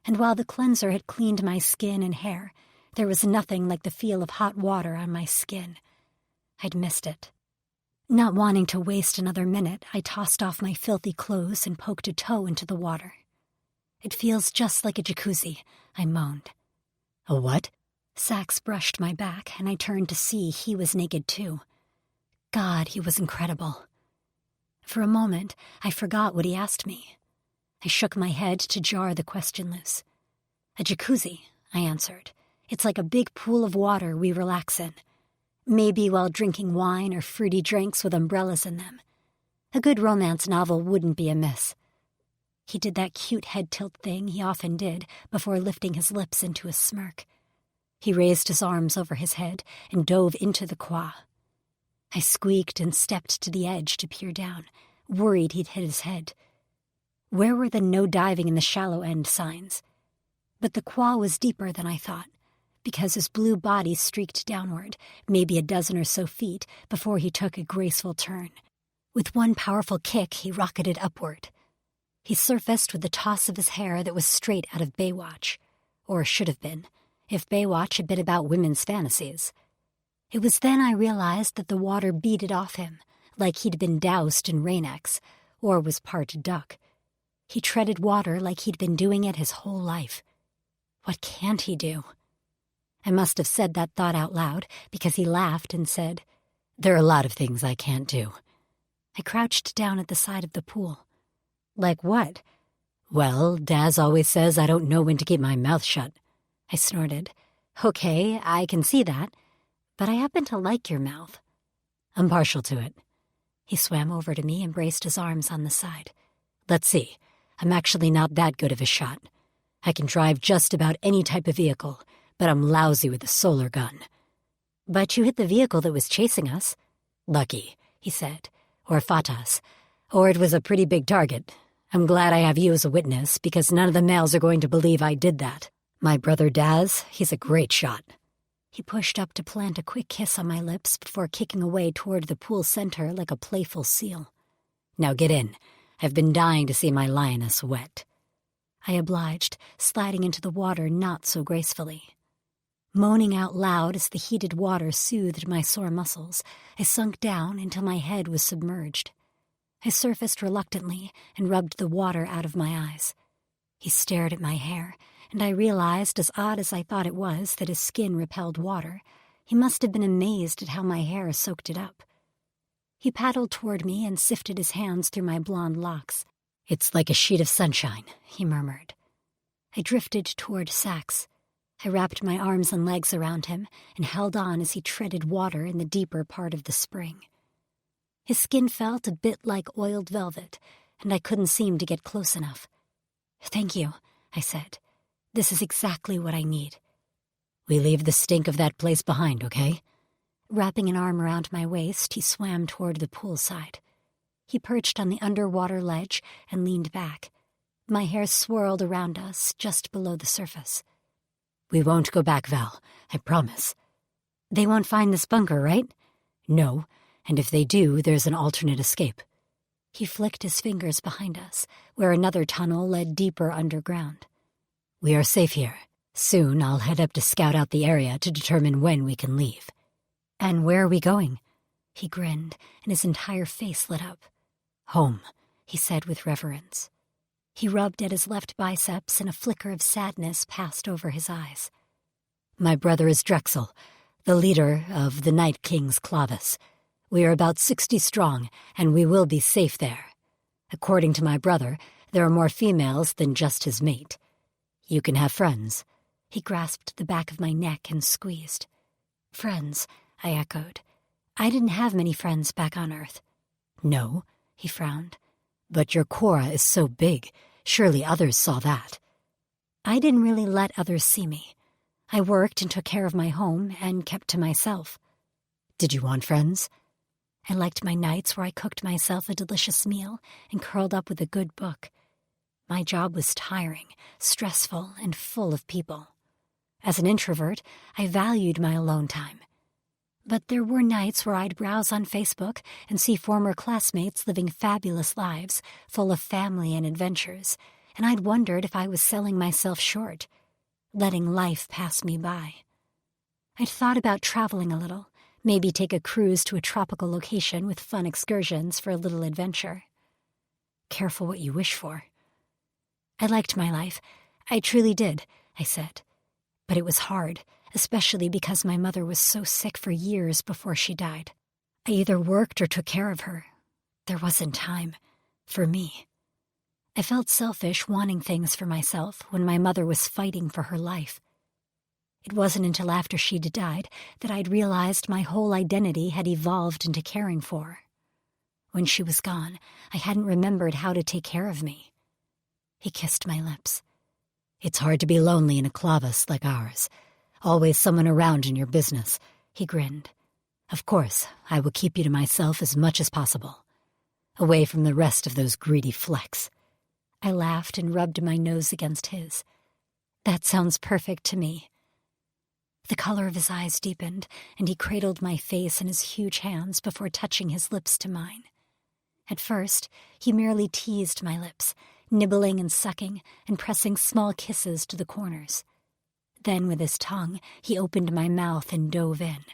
And while the cleanser had cleaned my skin and hair, there was nothing like the feel of hot water on my skin. I'd missed it. Not wanting to waste another minute, I tossed off my filthy clothes and poked a toe into the water. It feels just like a jacuzzi, I moaned. A what? Sax brushed my back, and I turned to see he was naked too. God, he was incredible. For a moment, I forgot what he asked me. I shook my head to jar the question loose. A jacuzzi, I answered. It's like a big pool of water we relax in. Maybe while drinking wine or fruity drinks with umbrellas in them. A good romance novel wouldn't be amiss. He did that cute head tilt thing he often did before lifting his lips into a smirk. He raised his arms over his head and dove into the qua. I squeaked and stepped to the edge to peer down, worried he'd hit his head. Where were the no diving in the shallow end signs? But the qua was deeper than I thought, because his blue body streaked downward, maybe a dozen or so feet, before he took a graceful turn. With one powerful kick, he rocketed upward. He surfaced with the toss of his hair that was straight out of Baywatch, or should have been, if Baywatch had been about women's fantasies. It was then I realized that the water beaded off him, like he'd been doused in Rain-X, or was part duck. He treaded water like he'd been doing it his whole life. What can't he do? I must have said that thought out loud, because he laughed and said, "There are a lot of things I can't do." I crouched down at the side of the pool. Like what? Well, Daz always says I don't know when to keep my mouth shut. I snorted. Okay, I can see that, but I happen to like your mouth. I'm partial to it. He swam over to me and braced his arms on the side. Let's see. I'm actually not that good of a shot. I can drive just about any type of vehicle, but I'm lousy with a solar gun. But you hit the vehicle that was chasing us. Lucky, he said. Or Fatas. Or it was a pretty big target. I'm glad I have you as a witness, because none of the males are going to believe I did that. My brother Daz, he's a great shot. He pushed up to plant a quick kiss on my lips before kicking away toward the pool center like a playful seal. Now get in. I've been dying to see my lioness wet. I obliged, sliding into the water not so gracefully. Moaning out loud as the heated water soothed my sore muscles, I sunk down until my head was submerged. I surfaced reluctantly and rubbed the water out of my eyes. He stared at my hair, and I realized, as odd as I thought it was that his skin repelled water, he must have been amazed at how my hair soaked it up. He paddled toward me and sifted his hands through my blonde locks. It's like a sheet of sunshine, he murmured. I drifted toward Sax. I wrapped my arms and legs around him and held on as he treaded water in the deeper part of the spring. His skin felt a bit like oiled velvet, and I couldn't seem to get close enough. Thank you, I said. This is exactly what I need. We leave the stink of that place behind, okay? Wrapping an arm around my waist, he swam toward the poolside. He perched on the underwater ledge and leaned back. My hair swirled around us, just below the surface. We won't go back, Val, I promise. They won't find this bunker, right? No, and if they do, there's an alternate escape. He flicked his fingers behind us, where another tunnel led deeper underground. We are safe here. Soon I'll head up to scout out the area to determine when we can leave. And where are we going? He grinned, and his entire face lit up. Home, he said with reverence. He rubbed at his left biceps, and a flicker of sadness passed over his eyes. My brother is Drexel, the leader of the Night King's Clavis. We are about 60 strong, and we will be safe there. According to my brother, there are more females than just his mate. You can have friends. He grasped the back of my neck and squeezed. Friends, I echoed. I didn't have many friends back on Earth. No, he frowned. But your Cora is so big. Surely others saw that. I didn't really let others see me. I worked and took care of my home and kept to myself. Did you want friends? I liked my nights where I cooked myself a delicious meal and curled up with a good book. My job was tiring, stressful, and full of people. As an introvert, I valued my alone time. But there were nights where I'd browse on Facebook and see former classmates living fabulous lives, full of family and adventures, and I'd wondered if I was selling myself short, letting life pass me by. I'd thought about traveling a little, Maybe take a cruise to a tropical location with fun excursions for a little adventure. Careful what you wish for. I liked my life. I truly did, I said. But it was hard, especially because my mother was so sick for years before she died. I either worked or took care of her. There wasn't time for me. I felt selfish wanting things for myself when my mother was fighting for her life. It wasn't until after she'd died that I'd realized my whole identity had evolved into caring for her. When she was gone, I hadn't remembered how to take care of me. He kissed my lips. It's hard to be lonely in a clavus like ours. Always someone around in your business, he grinned. Of course, I will keep you to myself as much as possible, away from the rest of those greedy flecks. I laughed and rubbed my nose against his. That sounds perfect to me. The color of his eyes deepened, and he cradled my face in his huge hands before touching his lips to mine. At first, he merely teased my lips, nibbling and sucking and pressing small kisses to the corners. Then, with his tongue, he opened my mouth and dove in.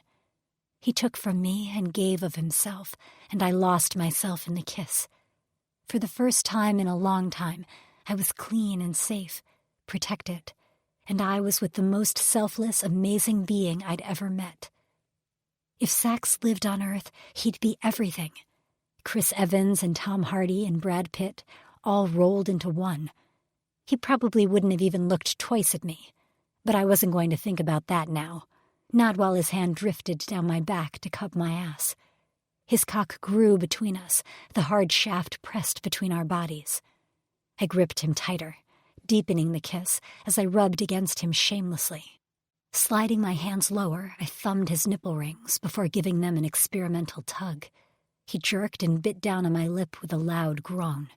He took from me and gave of himself, and I lost myself in the kiss. For the first time in a long time, I was clean and safe, protected, and I was with the most selfless, amazing being I'd ever met. If Sax lived on Earth, he'd be everything. Chris Evans and Tom Hardy and Brad Pitt, all rolled into one. He probably wouldn't have even looked twice at me, but I wasn't going to think about that now, not while his hand drifted down my back to cup my ass. His cock grew between us, the hard shaft pressed between our bodies. I gripped him tighter, deepening the kiss as I rubbed against him shamelessly. Sliding my hands lower, I thumbed his nipple rings before giving them an experimental tug. He jerked and bit down on my lip with a loud groan.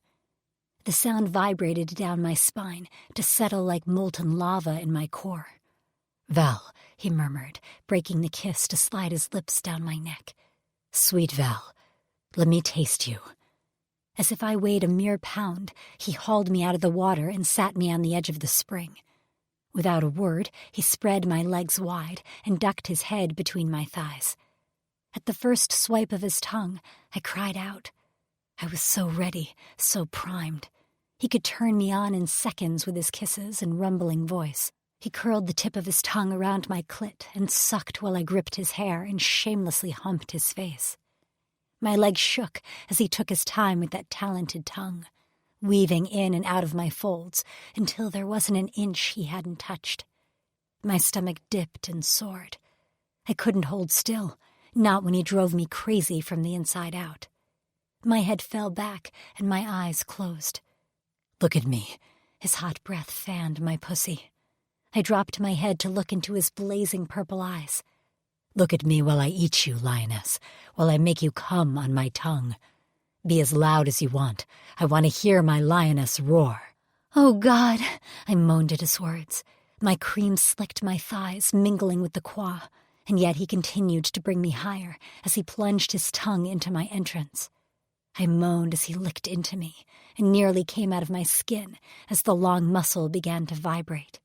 The sound vibrated down my spine to settle like molten lava in my core. Val, he murmured, breaking the kiss to slide his lips down my neck. Sweet Val, let me taste you. As if I weighed a mere pound, he hauled me out of the water and sat me on the edge of the spring. Without a word, he spread my legs wide and ducked his head between my thighs. At the first swipe of his tongue, I cried out. I was so ready, so primed. He could turn me on in seconds with his kisses and rumbling voice. He curled the tip of his tongue around my clit and sucked while I gripped his hair and shamelessly humped his face. My legs shook as he took his time with that talented tongue, weaving in and out of my folds until there wasn't an inch he hadn't touched. My stomach dipped and soared. I couldn't hold still, not when he drove me crazy from the inside out. My head fell back and my eyes closed. Look at me. His hot breath fanned my pussy. I dropped my head to look into his blazing purple eyes. Look at me while I eat you, lioness, while I make you come on my tongue. Be as loud as you want. I want to hear my lioness roar. Oh, God, I moaned at his words. My cream slicked my thighs, mingling with the qua, and yet he continued to bring me higher as he plunged his tongue into my entrance. I moaned as he licked into me and nearly came out of my skin as the long muscle began to vibrate.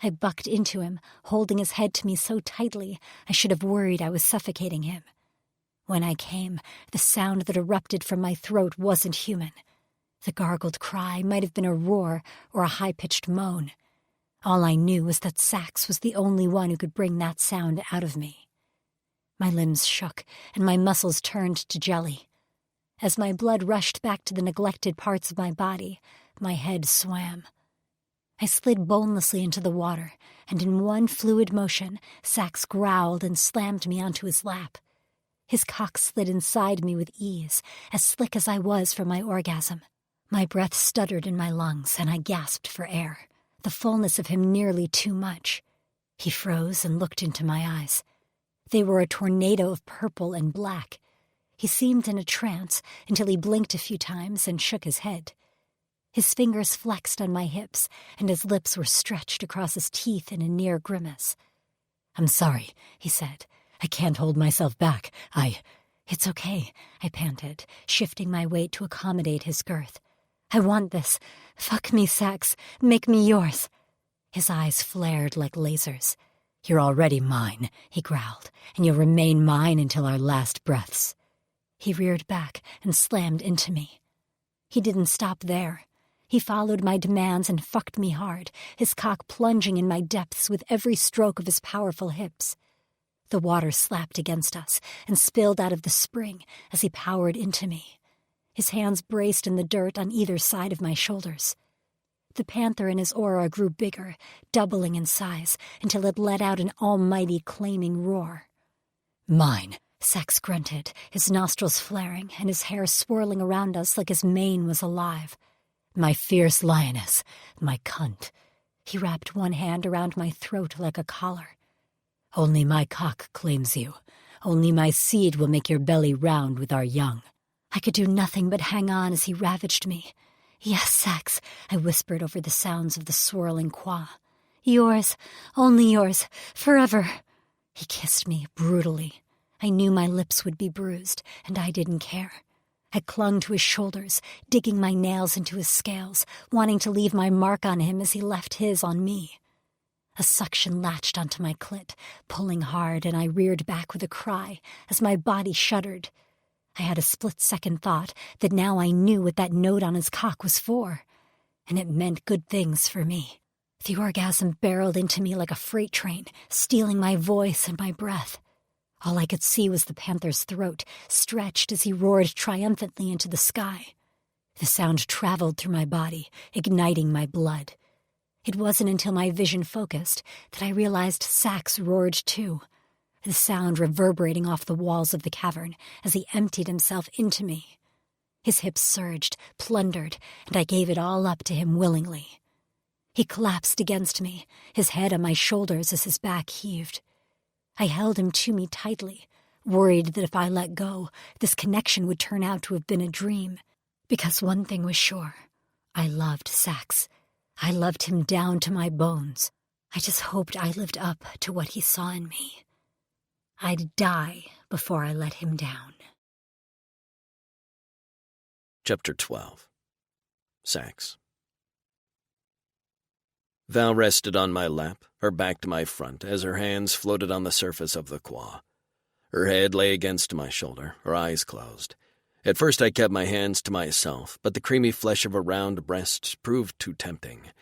I bucked into him, holding his head to me so tightly I should have worried I was suffocating him. When I came, the sound that erupted from my throat wasn't human. The gargled cry might have been a roar or a high-pitched moan. All I knew was that Sax was the only one who could bring that sound out of me. My limbs shook, and my muscles turned to jelly. As my blood rushed back to the neglected parts of my body, my head swam. I slid bonelessly into the water, and in one fluid motion, Sax growled and slammed me onto his lap. His cock slid inside me with ease, as slick as I was from my orgasm. My breath stuttered in my lungs, and I gasped for air, the fullness of him nearly too much. He froze and looked into my eyes. They were a tornado of purple and black. He seemed in a trance until he blinked a few times and shook his head. His fingers flexed on my hips, and his lips were stretched across his teeth in a near grimace. I'm sorry, he said. I can't hold myself back. It's okay, I panted, shifting my weight to accommodate his girth. I want this. Fuck me, Sax. Make me yours. His eyes flared like lasers. "You're already mine," he growled, "and you'll remain mine until our last breaths." He reared back and slammed into me. He didn't stop there. He followed my demands and fucked me hard, his cock plunging in my depths with every stroke of his powerful hips. The water slapped against us and spilled out of the spring as he powered into me. His hands braced in the dirt on either side of my shoulders. The panther in his aura grew bigger, doubling in size, until it let out an almighty claiming roar. "Mine," Sax grunted, his nostrils flaring and his hair swirling around us like his mane was alive. "My fierce lioness, my cunt." He wrapped one hand around my throat like a collar. "Only my cock claims you. Only my seed will make your belly round with our young." I could do nothing but hang on as he ravaged me. "Yes, Sax," I whispered over the sounds of the swirling qua. "Yours, only yours, forever." He kissed me brutally. I knew my lips would be bruised, and I didn't care. I clung to his shoulders, digging my nails into his scales, wanting to leave my mark on him as he left his on me. A suction latched onto my clit, pulling hard, and I reared back with a cry as my body shuddered. I had a split-second thought that now I knew what that note on his cock was for, and it meant good things for me. The orgasm barreled into me like a freight train, stealing my voice and my breath. All I could see was the panther's throat, stretched as he roared triumphantly into the sky. The sound traveled through my body, igniting my blood. It wasn't until my vision focused that I realized Sax roared too, the sound reverberating off the walls of the cavern as he emptied himself into me. His hips surged, plundered, and I gave it all up to him willingly. He collapsed against me, his head on my shoulders as his back heaved. I held him to me tightly, worried that if I let go, this connection would turn out to have been a dream. Because one thing was sure, I loved Sax. I loved him down to my bones. I just hoped I lived up to what he saw in me. I'd die before I let him down. Chapter 12. Sax. Val rested on my lap, her back to my front, as her hands floated on the surface of the qua. Her head lay against my shoulder, her eyes closed. At first I kept my hands to myself, but the creamy flesh of her round breasts proved too tempting.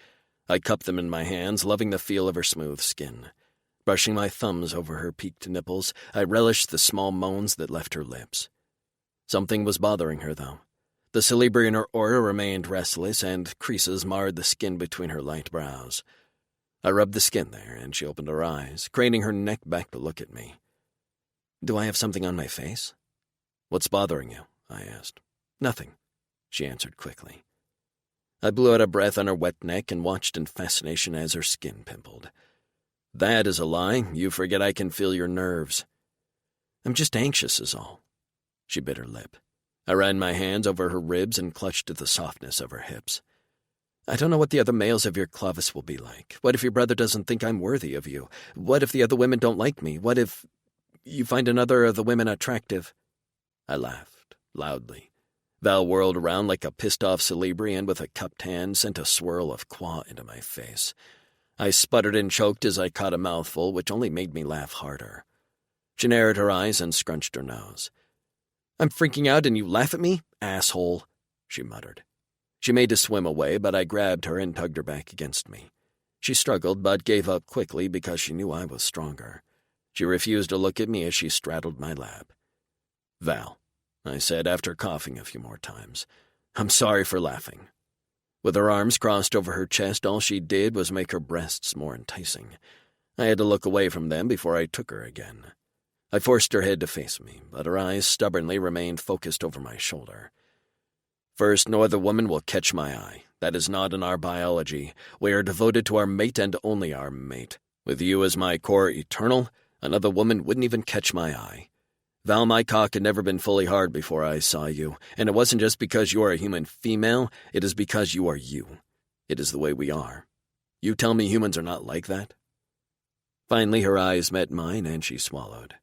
I cupped them in my hands, loving the feel of her smooth skin. Brushing my thumbs over her peaked nipples, I relished the small moans that left her lips. Something was bothering her, though. The cerebri in her aura remained restless, and creases marred the skin between her light brows. I rubbed the skin there, and she opened her eyes, craning her neck back to look at me. "Do I have something on my face?" "What's bothering you?" I asked. "Nothing," she answered quickly. I blew out a breath on her wet neck and watched in fascination as her skin pimpled. "That is a lie. You forget I can feel your nerves." "I'm just anxious is all." She bit her lip. I ran my hands over her ribs and clutched at the softness of her hips. "I don't know what the other males of your Clovis will be like. What if your brother doesn't think I'm worthy of you? What if the other women don't like me? What if you find another of the women attractive?" I laughed, loudly. Val whirled around like a pissed-off celebri and with a cupped hand sent a swirl of qua into my face. I sputtered and choked as I caught a mouthful, which only made me laugh harder. She narrowed her eyes and scrunched her nose. "I'm freaking out and you laugh at me, asshole," she muttered. She made to swim away, but I grabbed her and tugged her back against me. She struggled, but gave up quickly because she knew I was stronger. She refused to look at me as she straddled my lap. "Val," I said after coughing a few more times, "I'm sorry for laughing." With her arms crossed over her chest, all she did was make her breasts more enticing. I had to look away from them before I took her again. I forced her head to face me, but her eyes stubbornly remained focused over my shoulder. "First, no other woman will catch my eye. That is not in our biology. We are devoted to our mate and only our mate. With you as my core eternal, another woman wouldn't even catch my eye. Val, my cock had never been fully hard before I saw you, and it wasn't just because you are a human female, it is because you are you. It is the way we are. You tell me humans are not like that?" Finally, her eyes met mine, and she swallowed.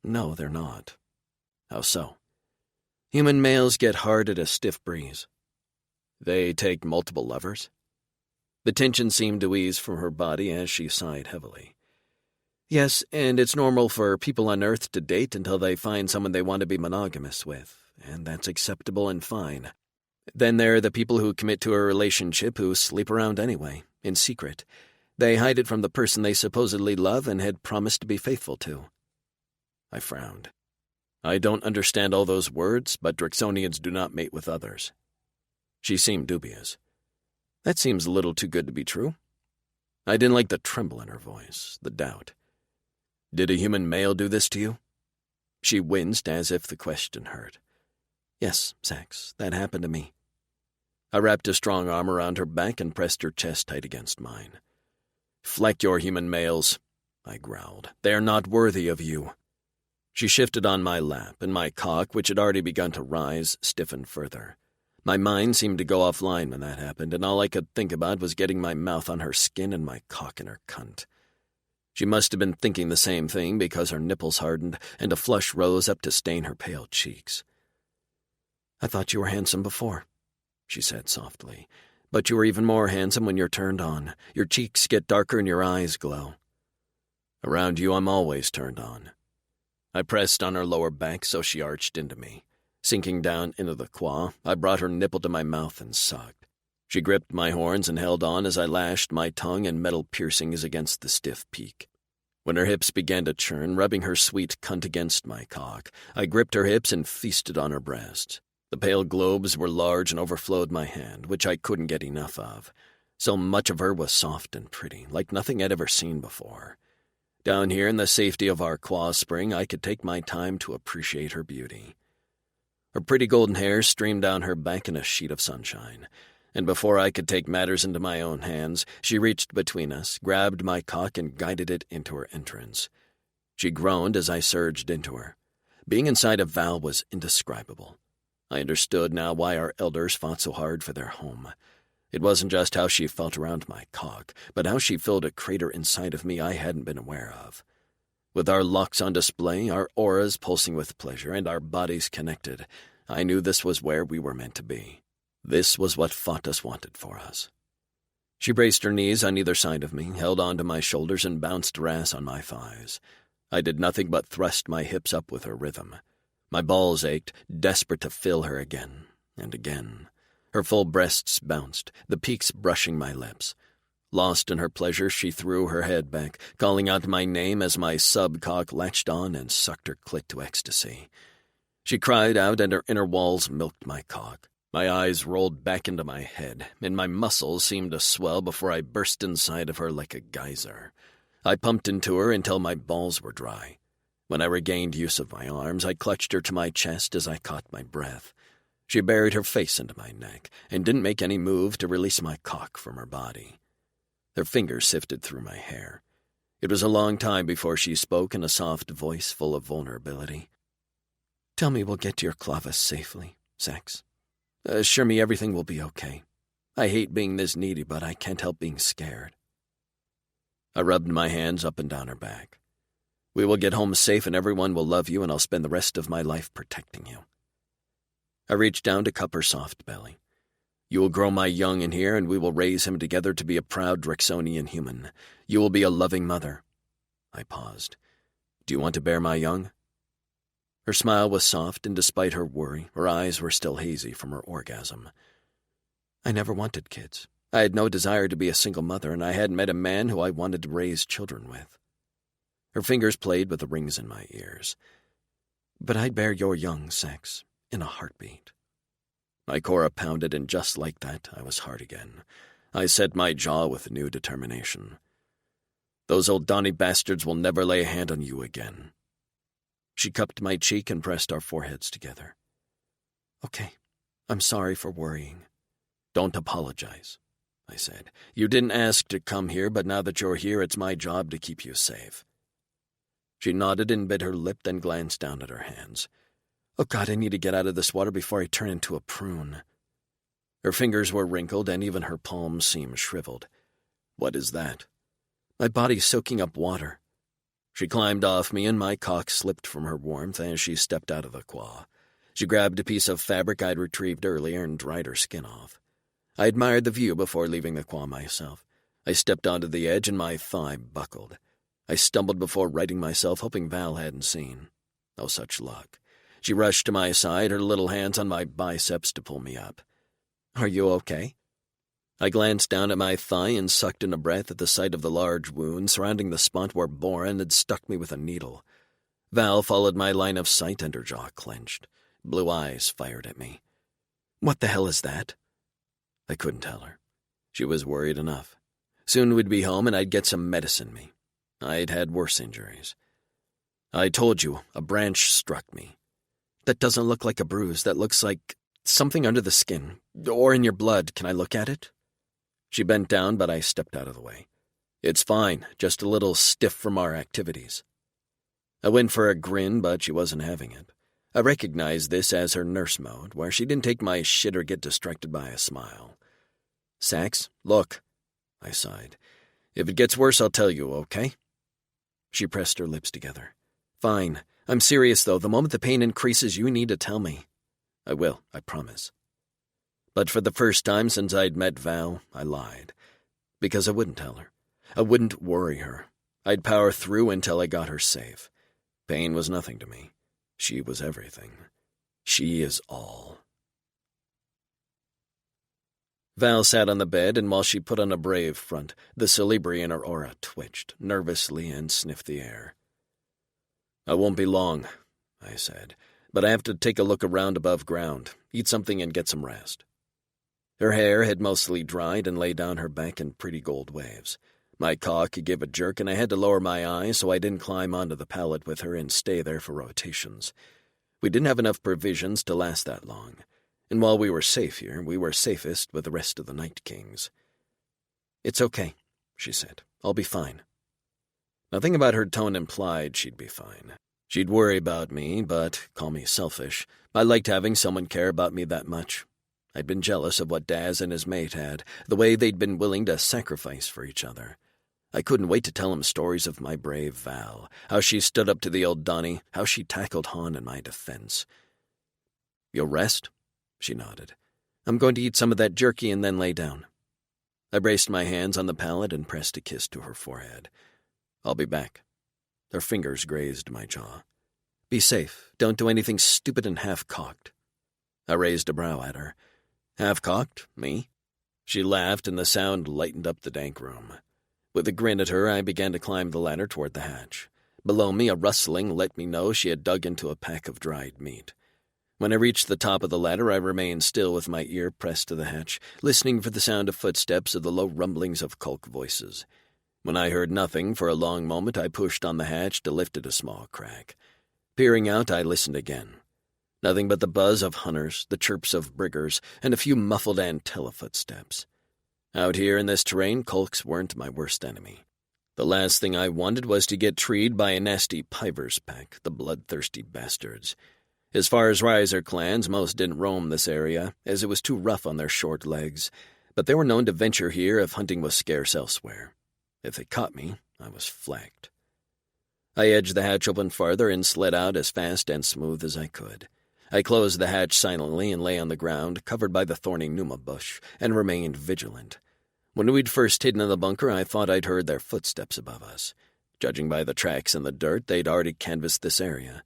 "No, they're not." "How so?" "Human males get hard at a stiff breeze." "They take multiple lovers?" The tension seemed to ease from her body as she sighed heavily. Yes, and it's normal for people on Earth to date until they find someone they want to be monogamous with, and that's acceptable and fine. Then there are the people who commit to a relationship who sleep around anyway, in secret. They hide it from the person they supposedly love and had promised to be faithful to. I frowned. I don't understand all those words, but Drixonians do not mate with others. She seemed dubious. That seems a little too good to be true. I didn't like the tremble in her voice, the doubt. Did a human male do this to you? She winced as if the question hurt. Yes, Sax, that happened to me. I wrapped a strong arm around her back and pressed her chest tight against mine. Fleck your human males, I growled. They are not worthy of you. She shifted on my lap, and my cock, which had already begun to rise, stiffened further. My mind seemed to go offline when that happened, and all I could think about was getting my mouth on her skin and my cock in her cunt. She must have been thinking the same thing because her nipples hardened and a flush rose up to stain her pale cheeks. I thought you were handsome before, she said softly, but you are even more handsome when you're turned on. Your cheeks get darker and your eyes glow. Around you I'm always turned on. I pressed on her lower back so she arched into me. Sinking down into the quaw, I brought her nipple to my mouth and sucked. She gripped my horns and held on as I lashed my tongue and metal piercings against the stiff peak. When her hips began to churn, rubbing her sweet cunt against my cock, I gripped her hips and feasted on her breasts. The pale globes were large and overflowed my hand, which I couldn't get enough of. So much of her was soft and pretty, like nothing I'd ever seen before. Down here in the safety of our quaw spring, I could take my time to appreciate her beauty. Her pretty golden hair streamed down her back in a sheet of sunshine, and before I could take matters into my own hands, she reached between us, grabbed my cock, and guided it into her entrance. She groaned as I surged into her. Being inside of Val was indescribable. I understood now why our elders fought so hard for their home. It wasn't just how she felt around my cock, but how she filled a crater inside of me I hadn't been aware of. With our locks on display, our auras pulsing with pleasure, and our bodies connected, I knew this was where we were meant to be. This was what Fatus wanted for us. She braced her knees on either side of me, held onto my shoulders, and bounced her ass on my thighs. I did nothing but thrust my hips up with her rhythm. My balls ached, desperate to fill her again and again. Her full breasts bounced, the peaks brushing my lips. Lost in her pleasure, she threw her head back, calling out my name as my sub-cock latched on and sucked her clit to ecstasy. She cried out, and her inner walls milked my cock. My eyes rolled back into my head, and my muscles seemed to swell before I burst inside of her like a geyser. I pumped into her until my balls were dry. When I regained use of my arms, I clutched her to my chest as I caught my breath. She buried her face into my neck and didn't make any move to release my cock from her body. Her fingers sifted through my hair. It was a long time before she spoke in a soft voice full of vulnerability. Tell me we'll get to your Clavis safely, Sax. Assure me everything will be okay. I hate being this needy, but I can't help being scared. I rubbed my hands up and down her back. We will get home safe and everyone will love you, and I'll spend the rest of my life protecting you. I reached down to cup her soft belly. You will grow my young in here, and we will raise him together to be a proud Drixonian human. You will be a loving mother. I paused. Do you want to bear my young? Her smile was soft, and despite her worry, her eyes were still hazy from her orgasm. I never wanted kids. I had no desire to be a single mother, and I hadn't met a man who I wanted to raise children with. Her fingers played with the rings in my ears. But I'd bear your young, Sax, in a heartbeat. My Cora pounded, and just like that, I was hard again. I set my jaw with new determination. Those old Donny bastards will never lay a hand on you again. She cupped my cheek and pressed our foreheads together. Okay, I'm sorry for worrying. Don't apologize, I said. You didn't ask to come here, but now that you're here, it's my job to keep you safe. She nodded and bit her lip, then glanced down at her hands. Oh God, I need to get out of this water before I turn into a prune. Her fingers were wrinkled, and even her palms seemed shriveled. What is that? My body's soaking up water. She climbed off me, and my cock slipped from her warmth as she stepped out of the quaw. She grabbed a piece of fabric I'd retrieved earlier and dried her skin off. I admired the view before leaving the quaw myself. I stepped onto the edge, and my thigh buckled. I stumbled before righting myself, hoping Val hadn't seen. No such luck. She rushed to my side, her little hands on my biceps to pull me up. "Are you okay?" I glanced down at my thigh and sucked in a breath at the sight of the large wound surrounding the spot where Boren had stuck me with a needle. Val followed my line of sight and her jaw clenched. Blue eyes fired at me. "What the hell is that?" I couldn't tell her. She was worried enough. Soon we'd be home and I'd get some medicine me. I'd had worse injuries. "I told you, a branch struck me." "That doesn't look like a bruise. That looks like something under the skin. Or in your blood. Can I look at it?" She bent down, but I stepped out of the way. "It's fine, just a little stiff from our activities." I went for a grin, but she wasn't having it. I recognized this as her nurse mode, where she didn't take my shit or get distracted by a smile. "Sax, look," I sighed. "If it gets worse, I'll tell you, okay?" She pressed her lips together. "Fine. I'm serious, though. The moment the pain increases, you need to tell me." "I will, I promise." But for the first time since I'd met Val, I lied. Because I wouldn't tell her. I wouldn't worry her. I'd power through until I got her safe. Pain was nothing to me. She was everything. She is all. Val sat on the bed, and while she put on a brave front, the Celebri in her aura twitched, nervously, and sniffed the air. "I won't be long," I said, "but I have to take a look around above ground, eat something and get some rest." Her hair had mostly dried and lay down her back in pretty gold waves. My cock gave a jerk, and I had to lower my eyes so I didn't climb onto the pallet with her and stay there for rotations. We didn't have enough provisions to last that long, and while we were safe here, we were safest with the rest of the Night Kings. "It's okay," she said. "I'll be fine." Nothing about her tone implied she'd be fine. She'd worry about me, but, call me selfish, I liked having someone care about me that much. I'd been jealous of what Daz and his mate had, the way they'd been willing to sacrifice for each other. I couldn't wait to tell him stories of my brave Val, how she stood up to the old Donnie, how she tackled Han in my defense. "You'll rest?" She nodded. "I'm going to eat some of that jerky and then lay down." I braced my hands on the pallet and pressed a kiss to her forehead. "I'll be back." Her fingers grazed my jaw. "Be safe. Don't do anything stupid and half-cocked." I raised a brow at her. "Half-cocked? Me?" She laughed, and the sound lightened up the dank room. With a grin at her, I began to climb the ladder toward the hatch. Below me, a rustling let me know she had dug into a pack of dried meat. When I reached the top of the ladder, I remained still with my ear pressed to the hatch, listening for the sound of footsteps or the low rumblings of Kulk voices. When I heard nothing for a long moment, I pushed on the hatch to lift it a small crack. Peering out, I listened again. Nothing but the buzz of hunters, the chirps of briggers, and a few muffled Antilla footsteps. Out here in this terrain, Kulks weren't my worst enemy. The last thing I wanted was to get treed by a nasty Pivers pack, the bloodthirsty bastards. As far as riser clans, most didn't roam this area, as it was too rough on their short legs, but they were known to venture here if hunting was scarce elsewhere. If they caught me, I was flagged. I edged the hatch open farther and slid out as fast and smooth as I could. I closed the hatch silently and lay on the ground, covered by the thorny Numa bush, and remained vigilant. When we'd first hidden in the bunker, I thought I'd heard their footsteps above us. Judging by the tracks in the dirt, they'd already canvassed this area.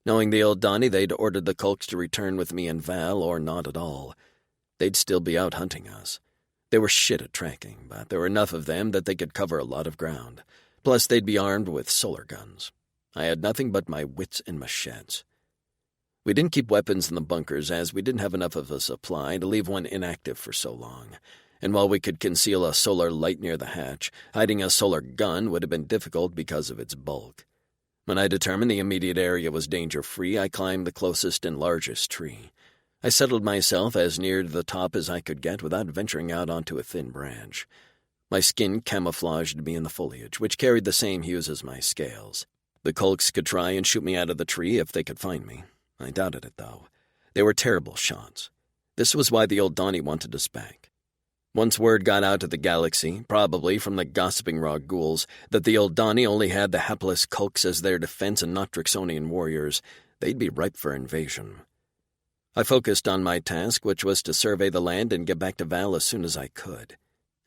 Knowing the old Donnie, they'd ordered the Kulks to return with me and Val, or not at all. They'd still be out hunting us. They were shit at tracking, but there were enough of them that they could cover a lot of ground. Plus, they'd be armed with solar guns. I had nothing but my wits and machetes. We didn't keep weapons in the bunkers, as we didn't have enough of a supply to leave one inactive for so long. And while we could conceal a solar light near the hatch, hiding a solar gun would have been difficult because of its bulk. When I determined the immediate area was danger-free, I climbed the closest and largest tree. I settled myself as near to the top as I could get without venturing out onto a thin branch. My skin camouflaged me in the foliage, which carried the same hues as my scales. The Kulks could try and shoot me out of the tree if they could find me. I doubted it, though. They were terrible shots. This was why the old Donnie wanted us back. Once word got out to the galaxy, probably from the gossiping raw ghouls, that the old Donnie only had the hapless Kulks as their defense and not Drixonian warriors, they'd be ripe for invasion. I focused on my task, which was to survey the land and get back to Val as soon as I could.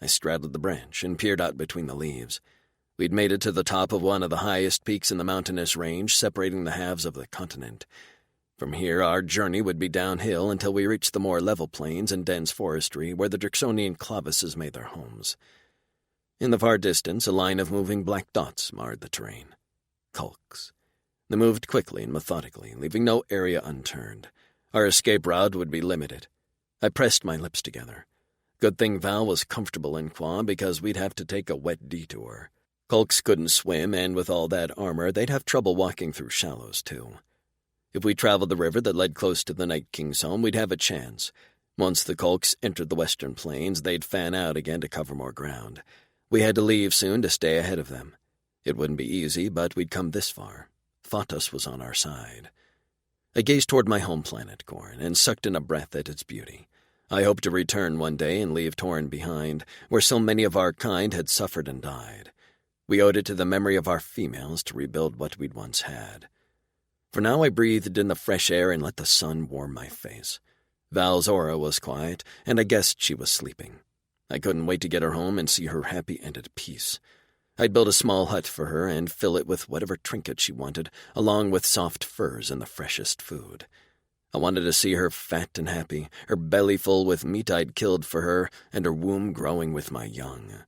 I straddled the branch and peered out between the leaves. We'd made it to the top of one of the highest peaks in the mountainous range separating the halves of the continent. From here, our journey would be downhill until we reached the more level plains and dense forestry where the Drixonian Clavises made their homes. In the far distance, a line of moving black dots marred the terrain. Kulks. They moved quickly and methodically, leaving no area unturned. Our escape route would be limited. I pressed my lips together. Good thing Val was comfortable in Qua because we'd have to take a wet detour. Kulks couldn't swim, and with all that armor, they'd have trouble walking through shallows, too. If we traveled the river that led close to the Night King's home, we'd have a chance. Once the Kulks entered the western plains, they'd fan out again to cover more ground. We had to leave soon to stay ahead of them. It wouldn't be easy, but we'd come this far. Phatos was on our side. I gazed toward my home planet, Gorn, and sucked in a breath at its beauty. I hoped to return one day and leave Torn behind, where so many of our kind had suffered and died. We owed it to the memory of our females to rebuild what we'd once had. For now I breathed in the fresh air and let the sun warm my face. Val's aura was quiet, and I guessed she was sleeping. I couldn't wait to get her home and see her happy and at peace. I'd build a small hut for her and fill it with whatever trinket she wanted, along with soft furs and the freshest food. I wanted to see her fat and happy, her belly full with meat I'd killed for her, and her womb growing with my young.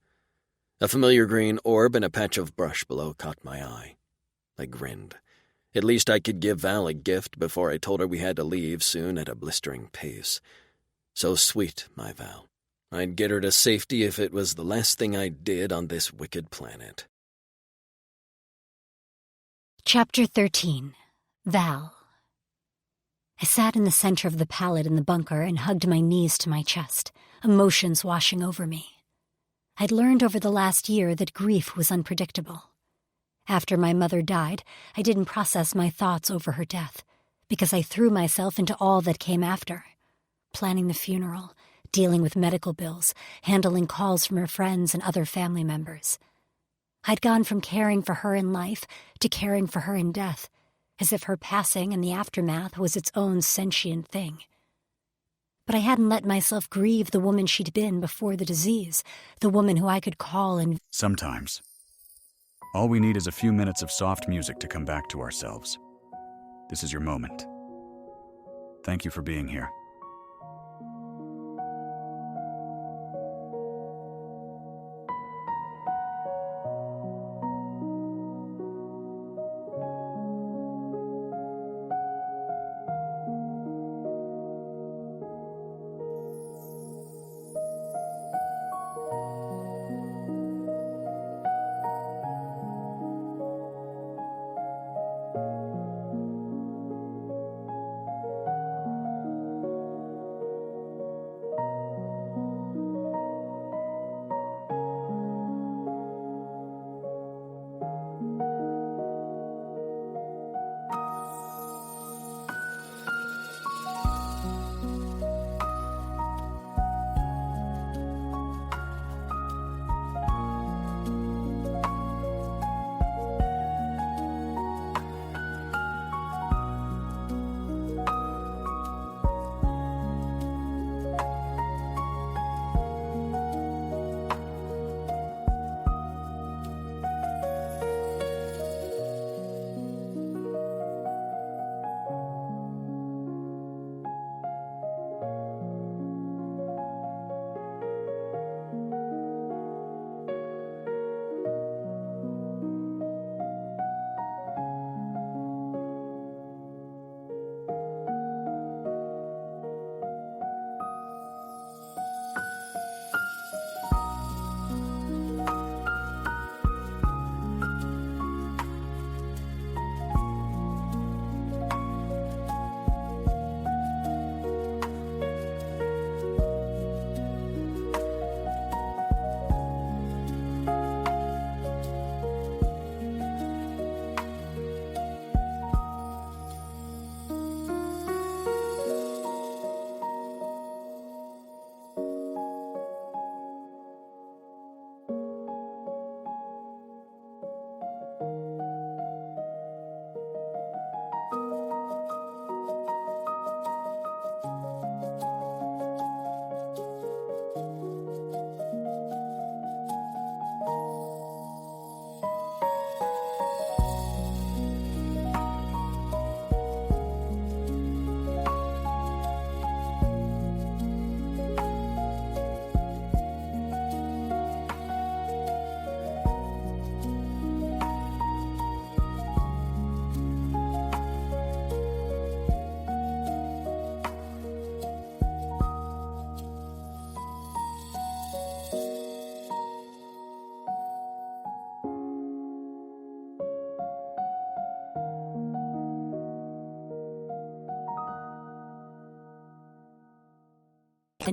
A familiar green orb and a patch of brush below caught my eye. I grinned. At least I could give Val a gift before I told her we had to leave soon at a blistering pace. So sweet, my Val. I'd get her to safety if it was the last thing I did on this wicked planet. Chapter 13. Val. I sat in the center of the pallet in the bunker and hugged my knees to my chest, emotions washing over me. I'd learned over the last year that grief was unpredictable. After my mother died, I didn't process my thoughts over her death, because I threw myself into all that came after. Planning the funeral, dealing with medical bills, handling calls from her friends and other family members. I'd gone from caring for her in life to caring for her in death, as if her passing and the aftermath was its own sentient thing. But I hadn't let myself grieve the woman she'd been before the disease, the woman who I could call and... Sometimes, all we need is a few minutes of soft music to come back to ourselves. This is your moment. Thank you for being here.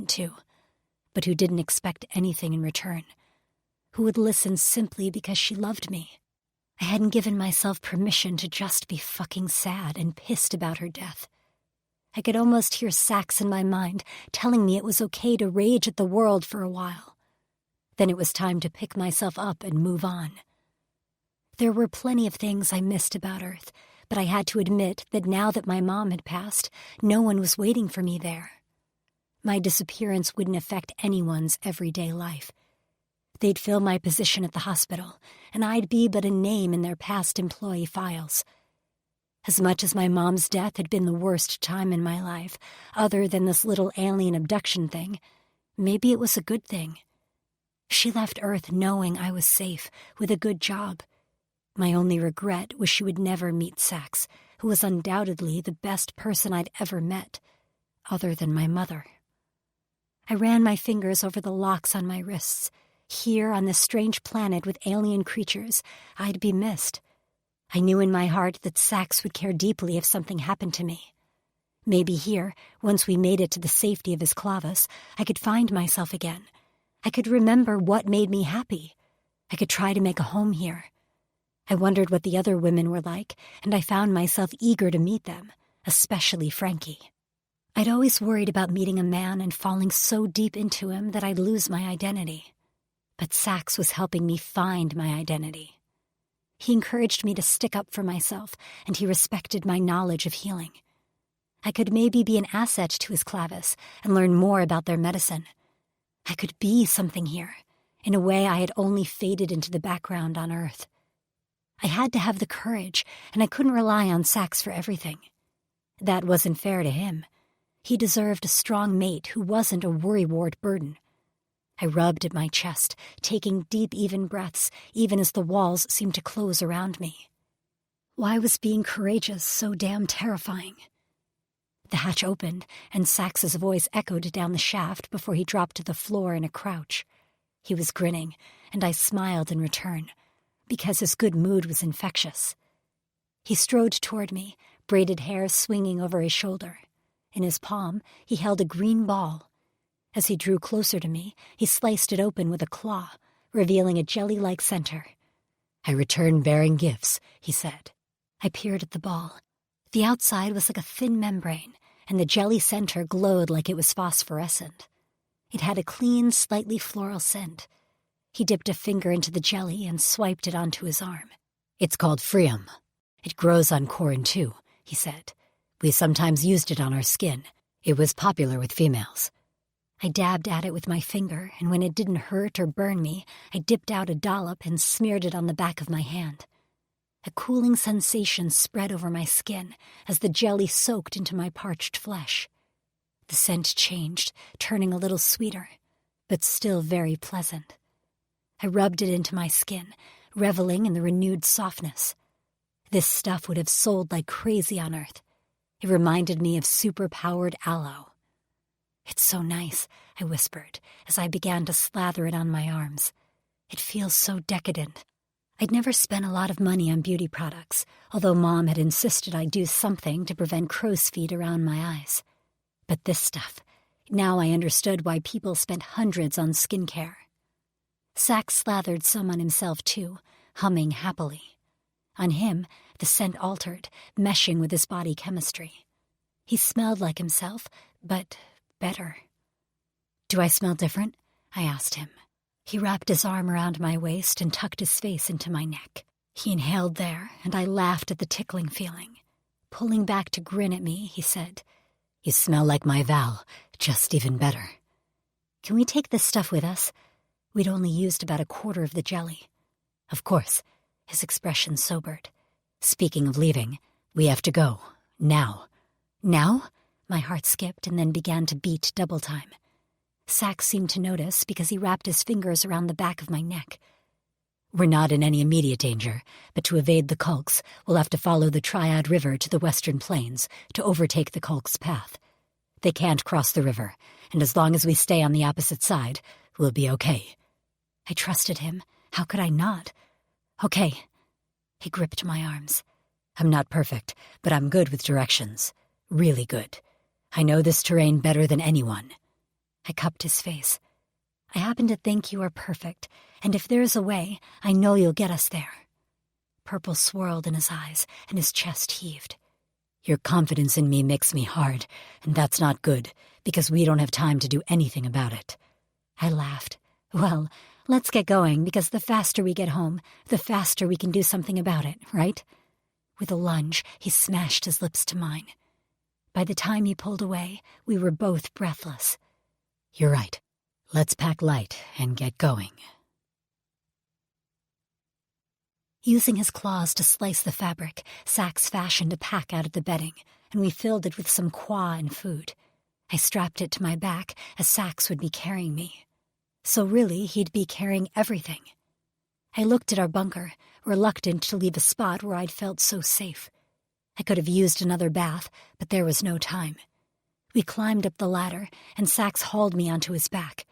to, but who didn't expect anything in return, who would listen simply because she loved me. I hadn't given myself permission to just be fucking sad and pissed about her death. I could almost hear Sax in my mind telling me it was okay to rage at the world for a while. Then it was time to pick myself up and move on. There were plenty of things I missed about Earth, but I had to admit that now that my mom had passed, no one was waiting for me there. My disappearance wouldn't affect anyone's everyday life. They'd fill my position at the hospital, and I'd be but a name in their past employee files. As much as my mom's death had been the worst time in my life, other than this little alien abduction thing, maybe it was a good thing. She left Earth knowing I was safe, with a good job. My only regret was she would never meet Sax, who was undoubtedly the best person I'd ever met, other than my mother. I ran my fingers over the locks on my wrists. Here, on this strange planet with alien creatures, I'd be missed. I knew in my heart that Sax would care deeply if something happened to me. Maybe here, once we made it to the safety of his clavus, I could find myself again. I could remember what made me happy. I could try to make a home here. I wondered what the other women were like, and I found myself eager to meet them, especially Frankie. I'd always worried about meeting a man and falling so deep into him that I'd lose my identity. But Sax was helping me find my identity. He encouraged me to stick up for myself, and he respected my knowledge of healing. I could maybe be an asset to his clavus and learn more about their medicine. I could be something here, in a way I had only faded into the background on Earth. I had to have the courage, and I couldn't rely on Sax for everything. That wasn't fair to him. He deserved a strong mate who wasn't a worrywart burden. I rubbed at my chest, taking deep, even breaths, even as the walls seemed to close around me. Why was being courageous so damn terrifying? The hatch opened, and Sax's voice echoed down the shaft before he dropped to the floor in a crouch. He was grinning, and I smiled in return, because his good mood was infectious. He strode toward me, braided hair swinging over his shoulder. In his palm, he held a green ball. As he drew closer to me, he sliced it open with a claw, revealing a jelly-like center. "I return bearing gifts," he said. I peered at the ball. The outside was like a thin membrane, and the jelly center glowed like it was phosphorescent. It had a clean, slightly floral scent. He dipped a finger into the jelly and swiped it onto his arm. "It's called Freum. It grows on Corin too," he said. "We sometimes used it on our skin. It was popular with females." I dabbed at it with my finger, and when it didn't hurt or burn me, I dipped out a dollop and smeared it on the back of my hand. A cooling sensation spread over my skin as the jelly soaked into my parched flesh. The scent changed, turning a little sweeter, but still very pleasant. I rubbed it into my skin, reveling in the renewed softness. This stuff would have sold like crazy on Earth. It reminded me of super-powered aloe. "It's so nice," I whispered as I began to slather it on my arms. "It feels so decadent." I'd never spent a lot of money on beauty products, although Mom had insisted I do something to prevent crow's feet around my eyes. But this stuff, now I understood why people spent hundreds on skincare. Sax slathered some on himself too, humming happily. On him, the scent altered, meshing with his body chemistry. He smelled like himself, but better. "Do I smell different?" I asked him. He wrapped his arm around my waist and tucked his face into my neck. He inhaled there, and I laughed at the tickling feeling. Pulling back to grin at me, he said, "You smell like my Val, just even better." "Can we take this stuff with us?" We'd only used about a quarter of the jelly. "Of course." His expression sobered. "Speaking of leaving, we have to go. Now." "Now?" My heart skipped and then began to beat double time. Sax seemed to notice because he wrapped his fingers around the back of my neck. "We're not in any immediate danger, but to evade the Kulks, we'll have to follow the Triad River to the western plains to overtake the Kulks' path. They can't cross the river, and as long as we stay on the opposite side, we'll be okay." I trusted him. How could I not? "Okay." He gripped my arms. "I'm not perfect, but I'm good with directions. Really good. I know this terrain better than anyone." I cupped his face. I happen to think you are perfect, and if there's a way, I know you'll get us there. Purple swirled in his eyes, and his chest heaved. Your confidence in me makes me hard, and that's not good, because we don't have time to do anything about it. I laughed. Well, let's get going, because the faster we get home, the faster we can do something about it, right? With a lunge, he smashed his lips to mine. By the time he pulled away, we were both breathless. You're right. Let's pack light and get going. Using his claws to slice the fabric, Sax fashioned a pack out of the bedding, and we filled it with some qua and food. I strapped it to my back, as Sax would be carrying me. So really, he'd be carrying everything. I looked at our bunker, reluctant to leave a spot where I'd felt so safe. I could have used another bath, but there was no time. We climbed up the ladder, and Sax hauled me onto his back.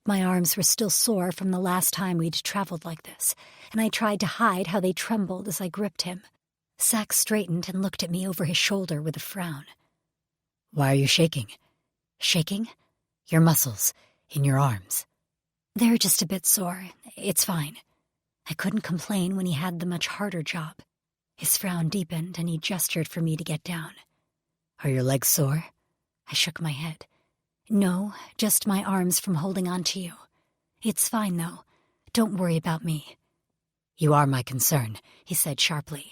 My arms were still sore from the last time we'd traveled like this, and I tried to hide how they trembled as I gripped him. Sax straightened and looked at me over his shoulder with a frown. Why are you shaking? Shaking? Your muscles, in your arms. They're just a bit sore. It's fine. I couldn't complain when he had the much harder job. His frown deepened, and he gestured for me to get down. Are your legs sore? I shook my head. No, just my arms from holding on to you. It's fine, though. Don't worry about me. You are my concern, he said sharply.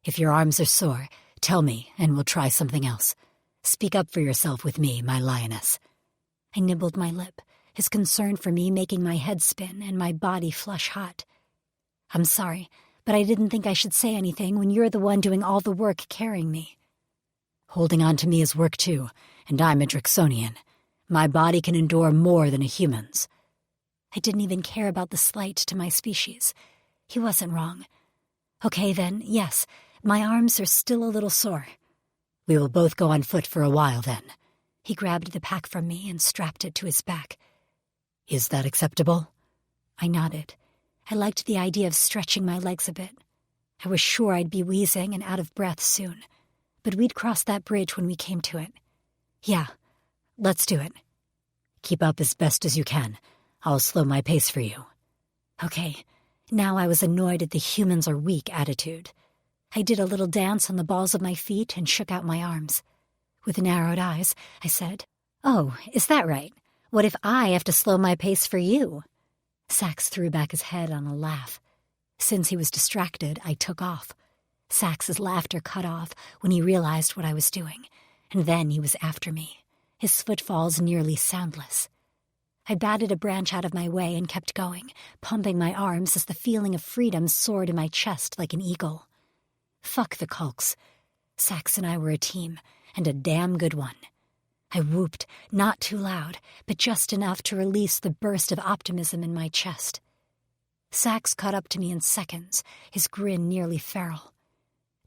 If your arms are sore, tell me, and we'll try something else. Speak up for yourself with me, my lioness. I nibbled my lip, his concern for me making my head spin and my body flush hot. I'm sorry, but I didn't think I should say anything when you're the one doing all the work carrying me. Holding on to me is work too, and I'm a Drixonian. My body can endure more than a human's. I didn't even care about the slight to my species. He wasn't wrong. Okay then, yes, my arms are still a little sore. We will both go on foot for a while then. He grabbed the pack from me and strapped it to his back. Is that acceptable? I nodded. I liked the idea of stretching my legs a bit. I was sure I'd be wheezing and out of breath soon, but we'd cross that bridge when we came to it. Yeah. Let's do it. Keep up as best as you can. I'll slow my pace for you. Okay. Now I was annoyed at the humans are weak attitude. I did a little dance on the balls of my feet and shook out my arms. With narrowed eyes, I said, Oh, is that right? What if I have to slow my pace for you? Sax threw back his head on a laugh. Since he was distracted, I took off. Sax's laughter cut off when he realized what I was doing, and then he was after me. His footfalls nearly soundless. I batted a branch out of my way and kept going, pumping my arms as the feeling of freedom soared in my chest like an eagle. Fuck the Kulks. Sax and I were a team, and a damn good one. I whooped, not too loud, but just enough to release the burst of optimism in my chest. Sax caught up to me in seconds, his grin nearly feral.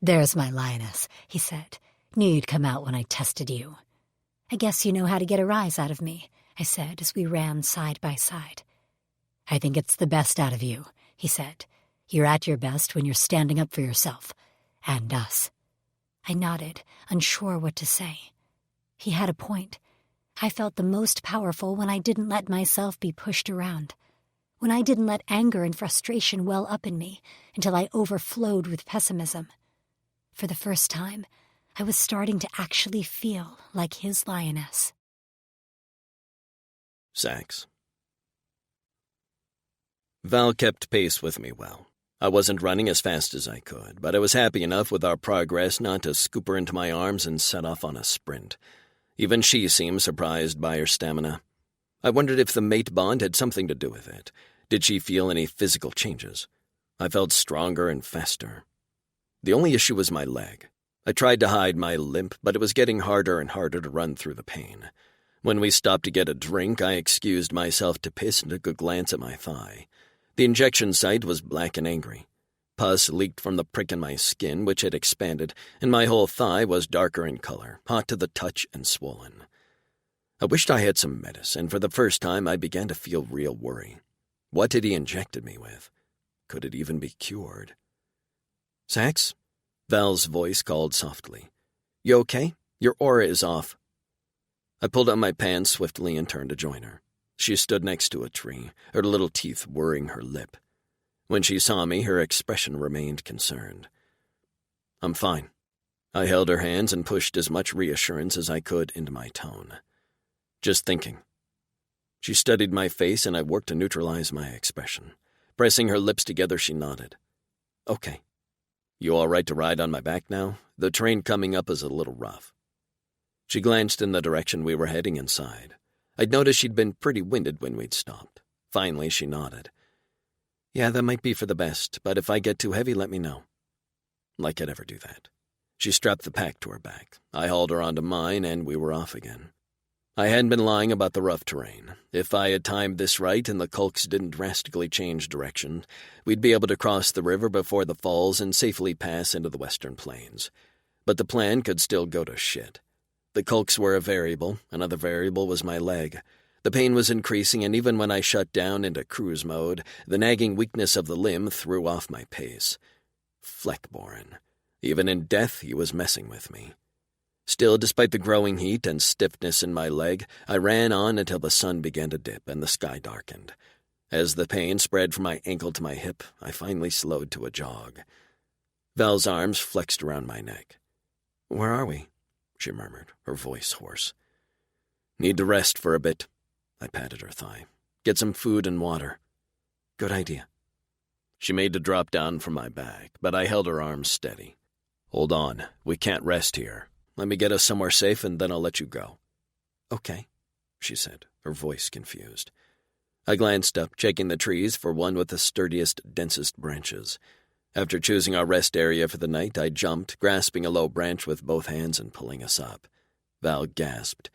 There's my lioness, he said. Knew you'd come out when I tested you. I guess you know how to get a rise out of me, I said as we ran side by side. I think it's the best out of you, he said. You're at your best when you're standing up for yourself. And us. I nodded, unsure what to say. He had a point. I felt the most powerful when I didn't let myself be pushed around. When I didn't let anger and frustration well up in me until I overflowed with pessimism. For the first time, I was starting to actually feel like his lioness. Sax. Val kept pace with me well. I wasn't running as fast as I could, but I was happy enough with our progress not to scoop her into my arms and set off on a sprint. Even she seemed surprised by her stamina. I wondered if the mate bond had something to do with it. Did she feel any physical changes? I felt stronger and faster. The only issue was my leg. I tried to hide my limp, but it was getting harder and harder to run through the pain. When we stopped to get a drink, I excused myself to piss and took a glance at my thigh. The injection site was black and angry. Pus leaked from the prick in my skin, which had expanded, and my whole thigh was darker in color, hot to the touch and swollen. I wished I had some medicine, and for the first time I began to feel real worry. What had he injected me with? Could it even be cured? Sax? Val's voice called softly. You okay? Your aura is off. I pulled up my pants swiftly and turned to join her. She stood next to a tree, her little teeth worrying her lip. When she saw me, her expression remained concerned. "I'm fine." I held her hands and pushed as much reassurance as I could into my tone. "Just thinking." She studied my face, and I worked to neutralize my expression. Pressing her lips together, she nodded. "Okay. You all right to ride on my back now? The terrain coming up is a little rough." She glanced in the direction we were heading and sighed. I'd noticed she'd been pretty winded when we'd stopped. Finally, she nodded. "Yeah, that might be for the best, but if I get too heavy, let me know." Like I'd ever do that. She strapped the pack to her back. I hauled her onto mine, and we were off again. I hadn't been lying about the rough terrain. If I had timed this right and the culks didn't drastically change direction, we'd be able to cross the river before the falls and safely pass into the western plains. But the plan could still go to shit. The culks were a variable. Another variable was my leg. The pain was increasing, and even when I shut down into cruise mode, the nagging weakness of the limb threw off my pace. Fleckborn. Even in death, he was messing with me. Still, despite the growing heat and stiffness in my leg, I ran on until the sun began to dip and the sky darkened. As the pain spread from my ankle to my hip, I finally slowed to a jog. Val's arms flexed around my neck. "Where are we?" she murmured, her voice hoarse. "Need to rest for a bit." I patted her thigh. "Get some food and water." "Good idea." She made to drop down from my back, but I held her arms steady. "Hold on, we can't rest here. Let me get us somewhere safe, and then I'll let you go." "Okay," she said, her voice confused. I glanced up, checking the trees for one with the sturdiest, densest branches. After choosing our rest area for the night, I jumped, grasping a low branch with both hands and pulling us up. Val gasped.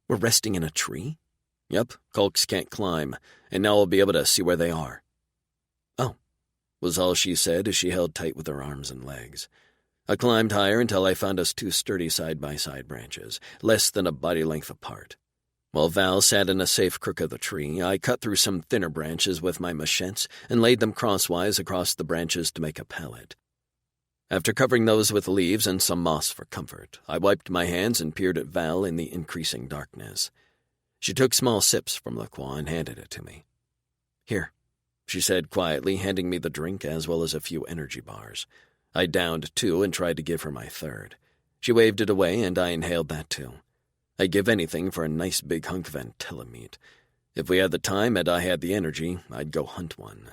"We're resting in a tree?" "Yep, culks can't climb, and now we'll be able to see where they are." "Oh," was all she said as she held tight with her arms and legs. I climbed higher until I found us two sturdy side-by-side branches, less than a body length apart. While Val sat in a safe crook of the tree, I cut through some thinner branches with my machetes and laid them crosswise across the branches to make a pallet. After covering those with leaves and some moss for comfort, I wiped my hands and peered at Val in the increasing darkness. She took small sips from La Croix and handed it to me. "Here," she said quietly, handing me the drink as well as a few energy bars. I downed two and tried to give her my third. She waved it away, and I inhaled that too. I'd give anything for a nice big hunk of antilla meat. If we had the time and I had the energy, I'd go hunt one.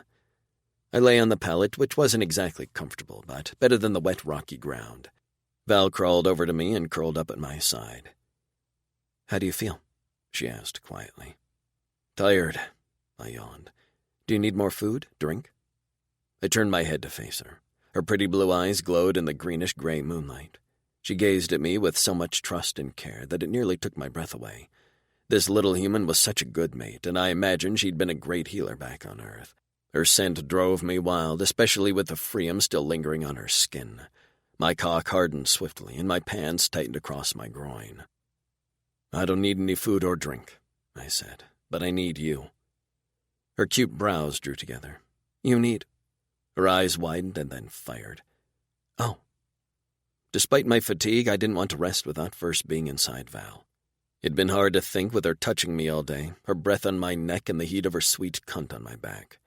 I lay on the pallet, which wasn't exactly comfortable, but better than the wet, rocky ground. Val crawled over to me and curled up at my side. "How do you feel?" she asked quietly. "Tired," I yawned. "Do you need more food? Drink?" I turned my head to face her. Her pretty blue eyes glowed in the greenish-gray moonlight. She gazed at me with so much trust and care that it nearly took my breath away. This little human was such a good mate, and I imagined she'd been a great healer back on Earth. Her scent drove me wild, especially with the freum still lingering on her skin. My cock hardened swiftly, and my pants tightened across my groin. "I don't need any food or drink," I said, "but I need you." Her cute brows drew together. "You need—" Her eyes widened and then fired. "Oh." Despite my fatigue, I didn't want to rest without first being inside Val. It'd been hard to think with her touching me all day, her breath on my neck and the heat of her sweet cunt on my back.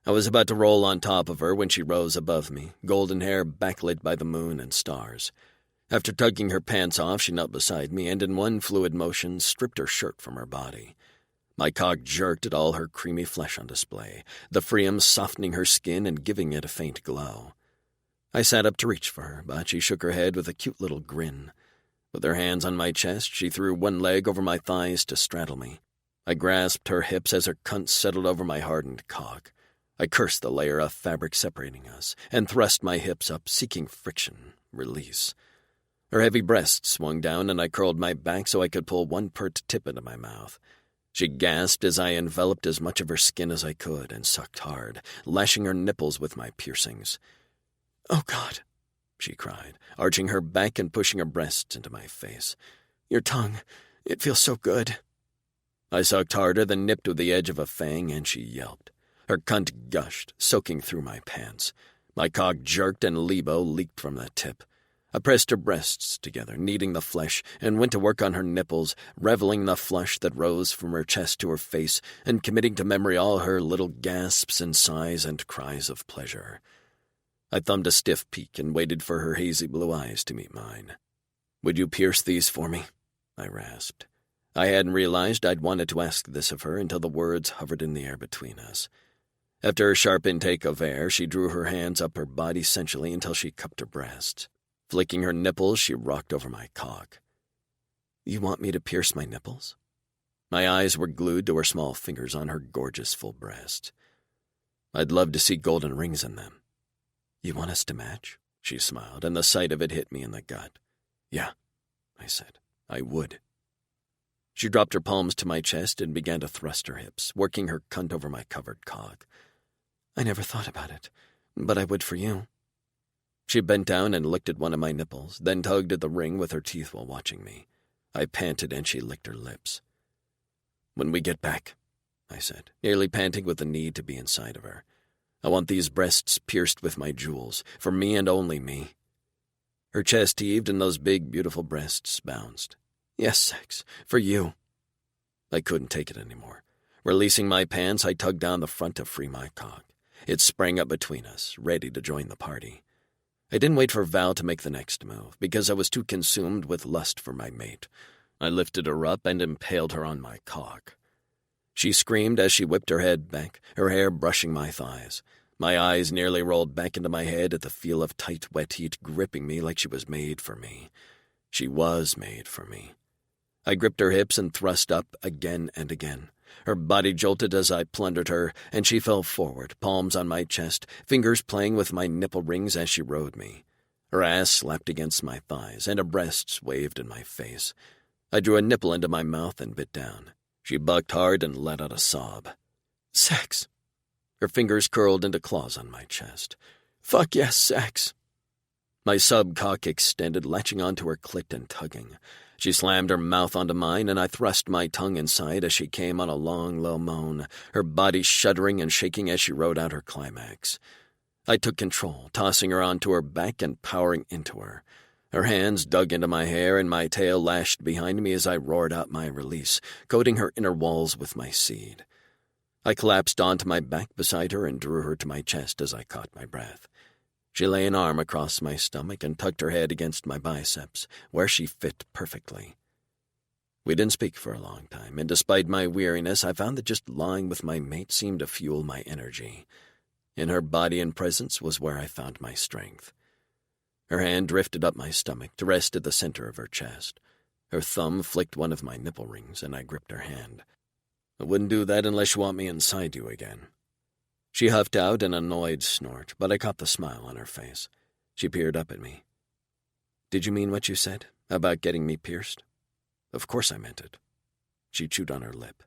I was about to roll on top of her when she rose above me, golden hair backlit by the moon and stars. After tugging her pants off, she knelt beside me and in one fluid motion stripped her shirt from her body. My cock jerked at all her creamy flesh on display, the freum softening her skin and giving it a faint glow. I sat up to reach for her, but she shook her head with a cute little grin. With her hands on my chest, she threw one leg over my thighs to straddle me. I grasped her hips as her cunt settled over my hardened cock. I cursed the layer of fabric separating us, and thrust my hips up, seeking friction, release. Her heavy breasts swung down, and I curled my back so I could pull one pert tip into my mouth. She gasped as I enveloped as much of her skin as I could and sucked hard, lashing her nipples with my piercings. "Oh, God," she cried, arching her back and pushing her breasts into my face. "Your tongue, it feels so good." I sucked harder than nipped with the edge of a fang, and she yelped. Her cunt gushed, soaking through my pants. My cock jerked and Lebo leaked from the tip. I pressed her breasts together, kneading the flesh, and went to work on her nipples, reveling in the flush that rose from her chest to her face, and committing to memory all her little gasps and sighs and cries of pleasure. I thumbed a stiff peak and waited for her hazy blue eyes to meet mine. "Would you pierce these for me?" I rasped. I hadn't realized I'd wanted to ask this of her until the words hovered in the air between us. After a sharp intake of air, she drew her hands up her body sensually until she cupped her breasts. Flicking her nipples, she rocked over my cock. "You want me to pierce my nipples?" My eyes were glued to her small fingers on her gorgeous full breast. "I'd love to see golden rings in them." "You want us to match?" She smiled, and the sight of it hit me in the gut. "Yeah," I said. "I would." She dropped her palms to my chest and began to thrust her hips, working her cunt over my covered cock. "I never thought about it, but I would for you." She bent down and looked at one of my nipples, then tugged at the ring with her teeth while watching me. I panted and she licked her lips. "When we get back," I said, nearly panting with the need to be inside of her. "I want these breasts pierced with my jewels, for me and only me." Her chest heaved and those big, beautiful breasts bounced. "Yes, sex, for you." I couldn't take it anymore. Releasing my pants, I tugged down the front to free my cock. It sprang up between us, ready to join the party. I didn't wait for Val to make the next move, because I was too consumed with lust for my mate. I lifted her up and impaled her on my cock. She screamed as she whipped her head back, her hair brushing my thighs. My eyes nearly rolled back into my head at the feel of tight, wet heat gripping me like she was made for me. She was made for me. I gripped her hips and thrust up again and again. Her body jolted as I plundered her, and she fell forward, palms on my chest, fingers playing with my nipple rings as she rode me. Her ass slapped against my thighs, and her breasts waved in my face. I drew a nipple into my mouth and bit down. She bucked hard and let out a sob. "Sex." Her fingers curled into claws on my chest. "Fuck yes, sex." My sub-cock extended, latching onto her clit and tugging. She slammed her mouth onto mine, and I thrust my tongue inside as she came on a long, low moan, her body shuddering and shaking as she rode out her climax. I took control, tossing her onto her back and powering into her. Her hands dug into my hair, and my tail lashed behind me as I roared out my release, coating her inner walls with my seed. I collapsed onto my back beside her and drew her to my chest as I caught my breath. She lay an arm across my stomach and tucked her head against my biceps, where she fit perfectly. We didn't speak for a long time, and despite my weariness, I found that just lying with my mate seemed to fuel my energy. In her body and presence was where I found my strength. Her hand drifted up my stomach to rest at the center of her chest. Her thumb flicked one of my nipple rings, and I gripped her hand. "I wouldn't do that unless you want me inside you again." She huffed out an annoyed snort, but I caught the smile on her face. She peered up at me. "Did you mean what you said about getting me pierced?" "Of course I meant it." She chewed on her lip.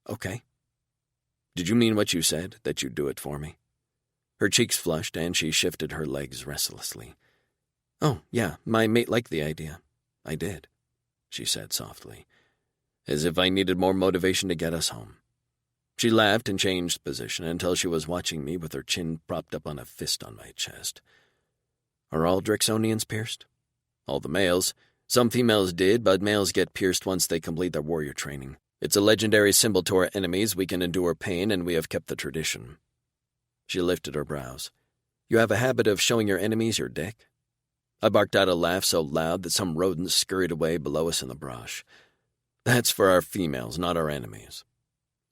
"Okay." "Did you mean what you said, that you'd do it for me?" Her cheeks flushed, and she shifted her legs restlessly. "Oh, yeah, my mate liked the idea. I did," she said softly, as if I needed more motivation to get us home. She laughed and changed position until she was watching me with her chin propped up on a fist on my chest. "Are all Drixonians pierced?" "All the males. Some females did, but males get pierced once they complete their warrior training. It's a legendary symbol to our enemies. We can endure pain, and we have kept the tradition." She lifted her brows. "You have a habit of showing your enemies your dick?" I barked out a laugh so loud that some rodents scurried away below us in the brush. "That's for our females, not our enemies."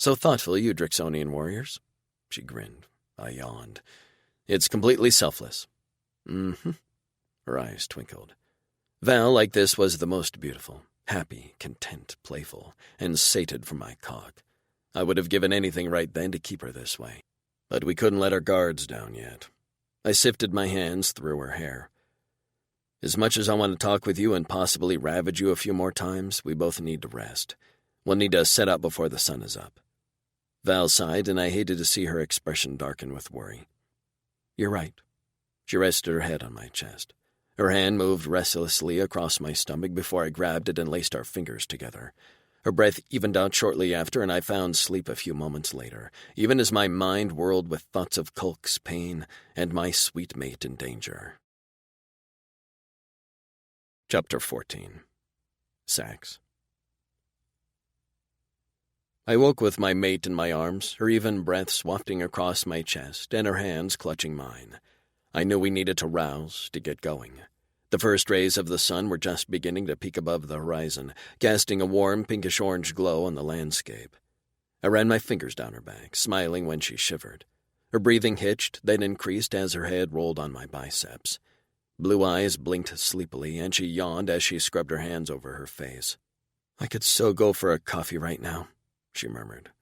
"So thoughtful, you Drixonian warriors." She grinned. I yawned. "It's completely selfless." "Mm-hmm." Her eyes twinkled. Val, like this, was the most beautiful, happy, content, playful, and sated for my cock. I would have given anything right then to keep her this way. But we couldn't let our guards down yet. I sifted my hands through her hair. "As much as I want to talk with you and possibly ravage you a few more times, we both need to rest. We'll need to set up before the sun is up." Val sighed, and I hated to see her expression darken with worry. "You're right." She rested her head on my chest. Her hand moved restlessly across my stomach before I grabbed it and laced our fingers together. Her breath evened out shortly after, and I found sleep a few moments later, even as my mind whirled with thoughts of Kulk's pain and my sweet mate in danger. Chapter 14. Sax. I woke with my mate in my arms, her even breaths wafting across my chest, and her hands clutching mine. I knew we needed to rouse, to get going. The first rays of the sun were just beginning to peek above the horizon, casting a warm pinkish-orange glow on the landscape. I ran my fingers down her back, smiling when she shivered. Her breathing hitched, then increased as her head rolled on my biceps. Blue eyes blinked sleepily, and she yawned as she scrubbed her hands over her face. "I could so go for a coffee right now," she murmured.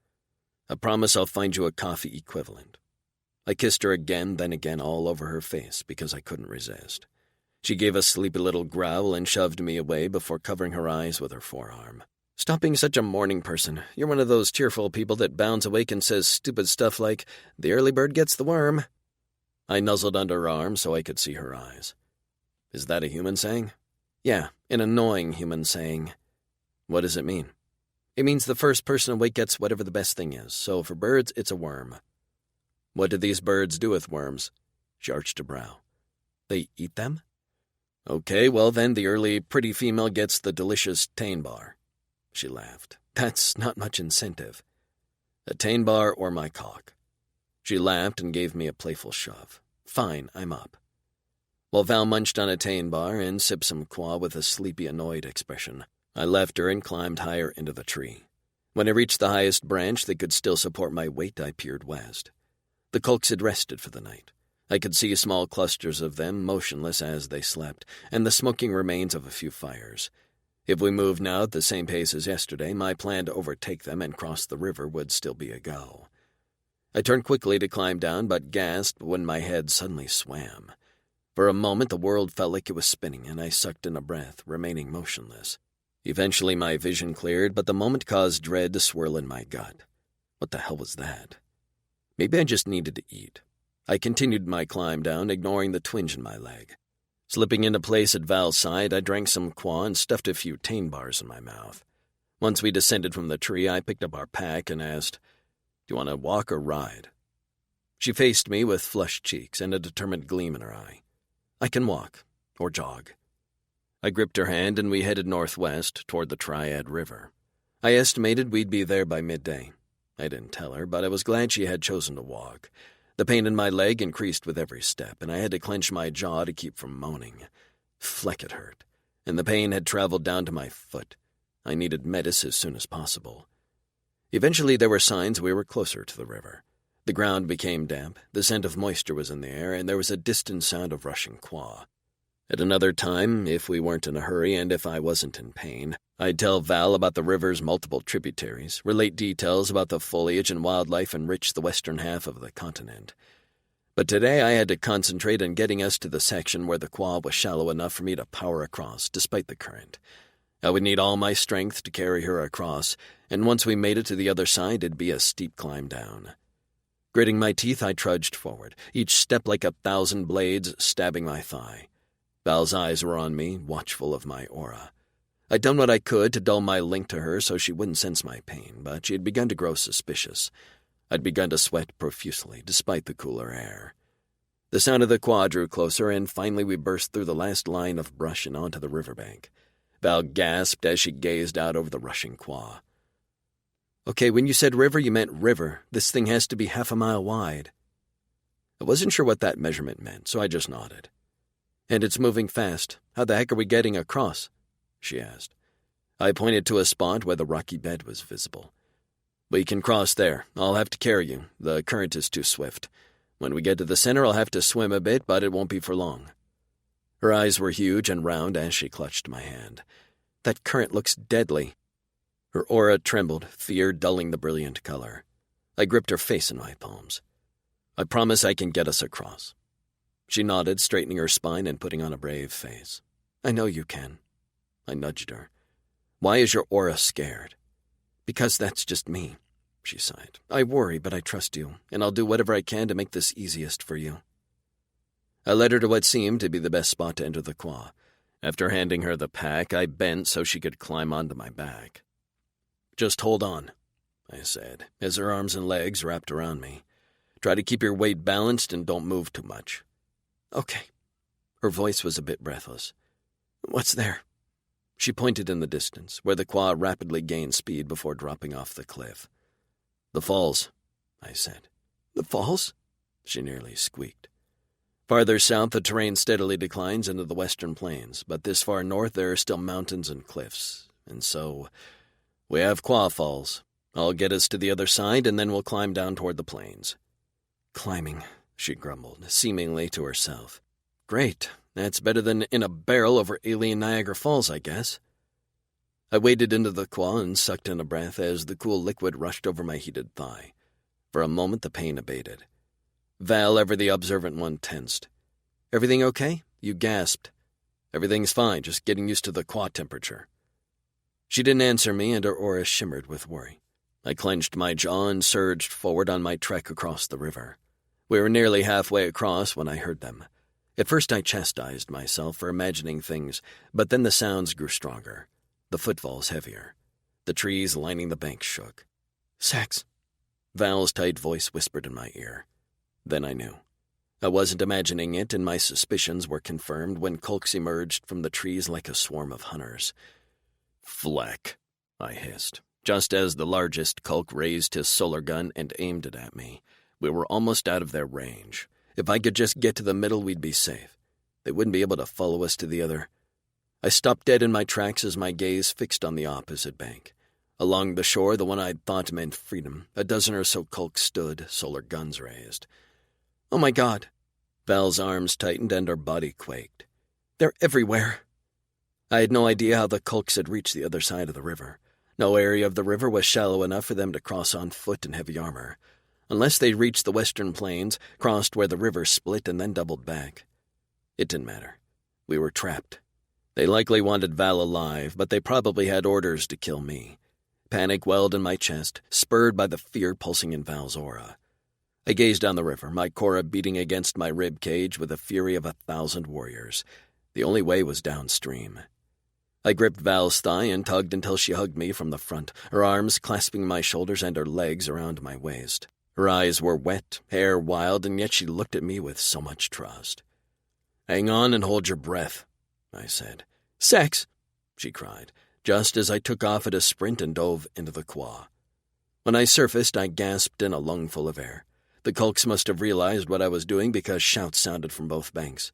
"I promise I'll find you a coffee equivalent." I kissed her again, then again all over her face because I couldn't resist. She gave a sleepy little growl and shoved me away before covering her eyes with her forearm. "Stop being such a morning person. You're one of those cheerful people that bounds awake and says stupid stuff like, 'The early bird gets the worm.'" I nuzzled under her arm so I could see her eyes. "Is that a human saying?" "Yeah, an annoying human saying." "What does it mean?" "It means the first person awake gets whatever the best thing is, so for birds, it's a worm." "What do these birds do with worms?" She arched a brow. "They eat them?" "Okay, well then the early pretty female gets the delicious Tain bar." She laughed. "That's not much incentive." "A Tain bar or my cock." She laughed and gave me a playful shove. "Fine, I'm up." While Val munched on a Tain bar and sipped some qua with a sleepy, annoyed expression, I left her and climbed higher into the tree. When I reached the highest branch that could still support my weight, I peered west. The colts had rested for the night. I could see small clusters of them, motionless as they slept, and the smoking remains of a few fires. If we moved now at the same pace as yesterday, my plan to overtake them and cross the river would still be a go. I turned quickly to climb down, but gasped when my head suddenly swam. For a moment, the world felt like it was spinning, and I sucked in a breath, remaining motionless. Eventually, my vision cleared, but the moment caused dread to swirl in my gut. What the hell was that? Maybe I just needed to eat. I continued my climb down, ignoring the twinge in my leg. Slipping into place at Val's side, I drank some qua and stuffed a few Tain bars in my mouth. Once we descended from the tree, I picked up our pack and asked, "Do you want to walk or ride?" She faced me with flushed cheeks and a determined gleam in her eye. "I can walk, or jog." I gripped her hand and we headed northwest toward the Triad River. I estimated we'd be there by midday. I didn't tell her, but I was glad she had chosen to walk. The pain in my leg increased with every step, and I had to clench my jaw to keep from moaning. Fleck, it hurt, and the pain had traveled down to my foot. I needed medicine as soon as possible. Eventually there were signs we were closer to the river. The ground became damp, the scent of moisture was in the air, and there was a distant sound of rushing qua. At another time, if we weren't in a hurry and if I wasn't in pain, I'd tell Val about the river's multiple tributaries, relate details about the foliage and wildlife enrich the western half of the continent. But today I had to concentrate on getting us to the section where the qua was shallow enough for me to power across, despite the current. I would need all my strength to carry her across, and once we made it to the other side, it'd be a steep climb down. Gritting my teeth, I trudged forward, each step like 1,000 blades stabbing my thigh. Val's eyes were on me, watchful of my aura. I'd done what I could to dull my link to her so she wouldn't sense my pain, but she had begun to grow suspicious. I'd begun to sweat profusely, despite the cooler air. The sound of the qua drew closer, and finally we burst through the last line of brush and onto the riverbank. Val gasped as she gazed out over the rushing qua. "Okay, when you said river, you meant river. This thing has to be 1/2 a mile wide." I wasn't sure what that measurement meant, so I just nodded. "And it's moving fast. How the heck are we getting across?" she asked. I pointed to a spot where the rocky bed was visible. "We can cross there. I'll have to carry you. The current is too swift. When we get to the center, I'll have to swim a bit, but it won't be for long." Her eyes were huge and round as she clutched my hand. "That current looks deadly." Her aura trembled, fear dulling the brilliant color. I gripped her face in my palms. "I promise I can get us across." She nodded, straightening her spine and putting on a brave face. "I know you can." I nudged her. "Why is your aura scared?" "Because that's just me," she sighed. "I worry, but I trust you, and I'll do whatever I can to make this easiest for you." I led her to what seemed to be the best spot to enter the qua. After handing her the pack, I bent so she could climb onto my back. "Just hold on," I said, as her arms and legs wrapped around me. "Try to keep your weight balanced and don't move too much." "Okay." Her voice was a bit breathless. What's there? She pointed in the distance, where the Qua rapidly gained speed before dropping off the cliff. The falls, I said. The falls? She nearly squeaked. Farther south, the terrain steadily declines into the western plains, but this far north there are still mountains and cliffs, and so we have Qua Falls. I'll get us to the other side, and then we'll climb down toward the plains. Climbing, she grumbled, seemingly to herself. Great, that's better than in a barrel over alien Niagara Falls, I guess. I waded into the Qua and sucked in a breath as the cool liquid rushed over my heated thigh. For a moment the pain abated. Val, ever the observant one, tensed. Everything okay? You gasped. Everything's fine, just getting used to the Qua temperature. She didn't answer me, and her aura shimmered with worry. I clenched my jaw and surged forward on my trek across the river. We were nearly halfway across when I heard them. At first I chastised myself for imagining things, but then the sounds grew stronger, the footfalls heavier. The trees lining the bank shook. Sax! Val's tight voice whispered in my ear. Then I knew. I wasn't imagining it, and my suspicions were confirmed when Kulks emerged from the trees like a swarm of hunters. Fleck, I hissed, just as the largest Kulk raised his solar gun and aimed it at me. We were almost out of their range. If I could just get to the middle, we'd be safe. They wouldn't be able to follow us to the other. I stopped dead in my tracks as my gaze fixed on the opposite bank. Along the shore, the one I'd thought meant freedom, a dozen or so Kulks stood, solar guns raised. Oh my God! Val's arms tightened and her body quaked. They're everywhere! I had no idea how the Kulks had reached the other side of the river. No area of the river was shallow enough for them to cross on foot in heavy armor. Unless they reached the western plains, crossed where the river split, and then doubled back. It didn't matter. We were trapped. They likely wanted Val alive, but they probably had orders to kill me. Panic welled in my chest, spurred by the fear pulsing in Val's aura. I gazed down the river, my cora beating against my rib cage with the fury of 1,000 warriors. The only way was downstream. I gripped Val's thigh and tugged until she hugged me from the front, her arms clasping my shoulders and her legs around my waist. Her eyes were wet, hair wild, and yet she looked at me with so much trust. Hang on and hold your breath, I said. Sex, she cried, just as I took off at a sprint and dove into the Qua. When I surfaced, I gasped in a lungful of air. The Kulks must have realized what I was doing because shouts sounded from both banks.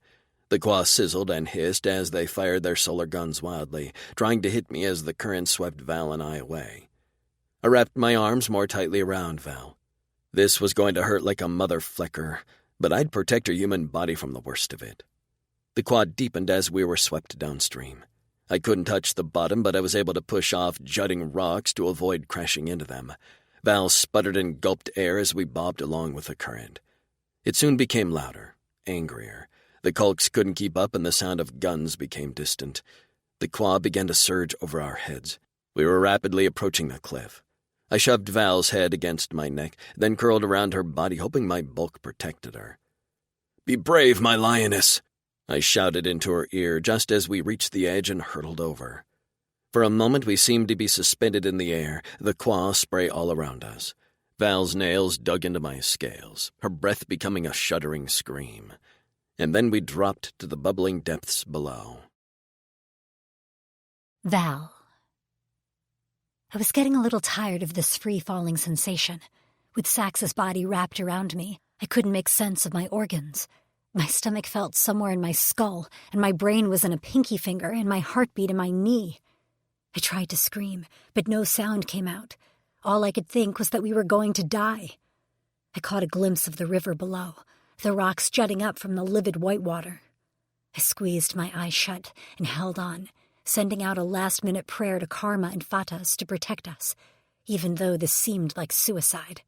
The Qua sizzled and hissed as they fired their solar guns wildly, trying to hit me as the current swept Val and I away. I wrapped my arms more tightly around Val. This was going to hurt like a mother flecker, but I'd protect her human body from the worst of it. The Qua deepened as we were swept downstream. I couldn't touch the bottom, but I was able to push off jutting rocks to avoid crashing into them. Val sputtered and gulped air as we bobbed along with the current. It soon became louder, angrier. The Kulks couldn't keep up, and the sound of guns became distant. The Qua began to surge over our heads. We were rapidly approaching the cliff. I shoved Val's head against my neck, then curled around her body, hoping my bulk protected her. Be brave, my lioness! I shouted into her ear just as we reached the edge and hurtled over. For a moment we seemed to be suspended in the air, the Qua spray all around us. Val's nails dug into my scales, her breath becoming a shuddering scream. And then we dropped to the bubbling depths below. Val. I was getting a little tired of this free-falling sensation. With Sax's body wrapped around me, I couldn't make sense of my organs. My stomach felt somewhere in my skull, and my brain was in a pinky finger, and my heartbeat in my knee. I tried to scream, but no sound came out. All I could think was that we were going to die. I caught a glimpse of the river below, the rocks jutting up from the livid white water. I squeezed my eyes shut and held on, sending out a last-minute prayer to Karma and Fatas to protect us, even though this seemed like suicide.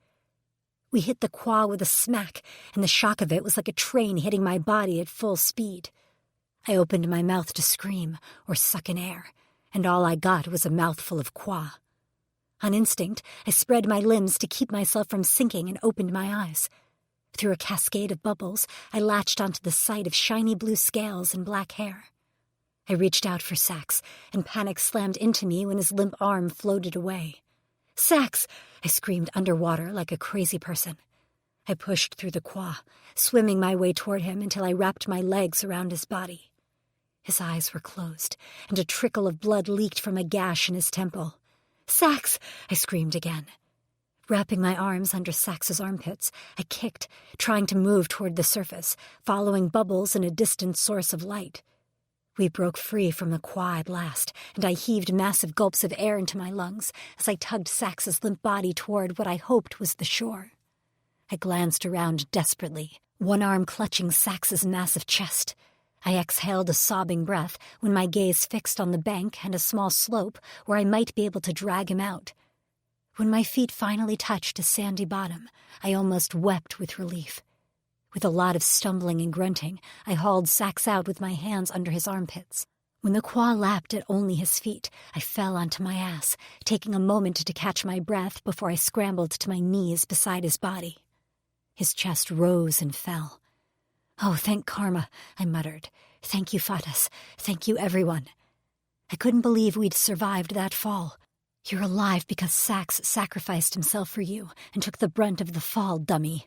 We hit the Qua with a smack, and the shock of it was like a train hitting my body at full speed. I opened my mouth to scream or suck in air, and all I got was a mouthful of Qua. On instinct, I spread my limbs to keep myself from sinking and opened my eyes. Through a cascade of bubbles, I latched onto the sight of shiny blue scales and black hair. I reached out for Sax, and panic slammed into me when his limp arm floated away. Sax! I screamed underwater like a crazy person. I pushed through the Qua, swimming my way toward him until I wrapped my legs around his body. His eyes were closed, and a trickle of blood leaked from a gash in his temple. "Sax!" I screamed again. Wrapping my arms under Sax's armpits, I kicked, trying to move toward the surface, following bubbles and a distant source of light. We broke free from the Qua at last, and I heaved massive gulps of air into my lungs as I tugged Sax's limp body toward what I hoped was the shore. I glanced around desperately, one arm clutching Sax's massive chest. I exhaled a sobbing breath when my gaze fixed on the bank and a small slope where I might be able to drag him out. When my feet finally touched a sandy bottom, I almost wept with relief. With a lot of stumbling and grunting, I hauled Sax out with my hands under his armpits. When the Qua lapped at only his feet, I fell onto my ass, taking a moment to catch my breath before I scrambled to my knees beside his body. His chest rose and fell. "Oh, thank Karma," I muttered. "Thank you, Fatas. Thank you, everyone." I couldn't believe we'd survived that fall. "You're alive because Sax sacrificed himself for you and took the brunt of the fall, dummy."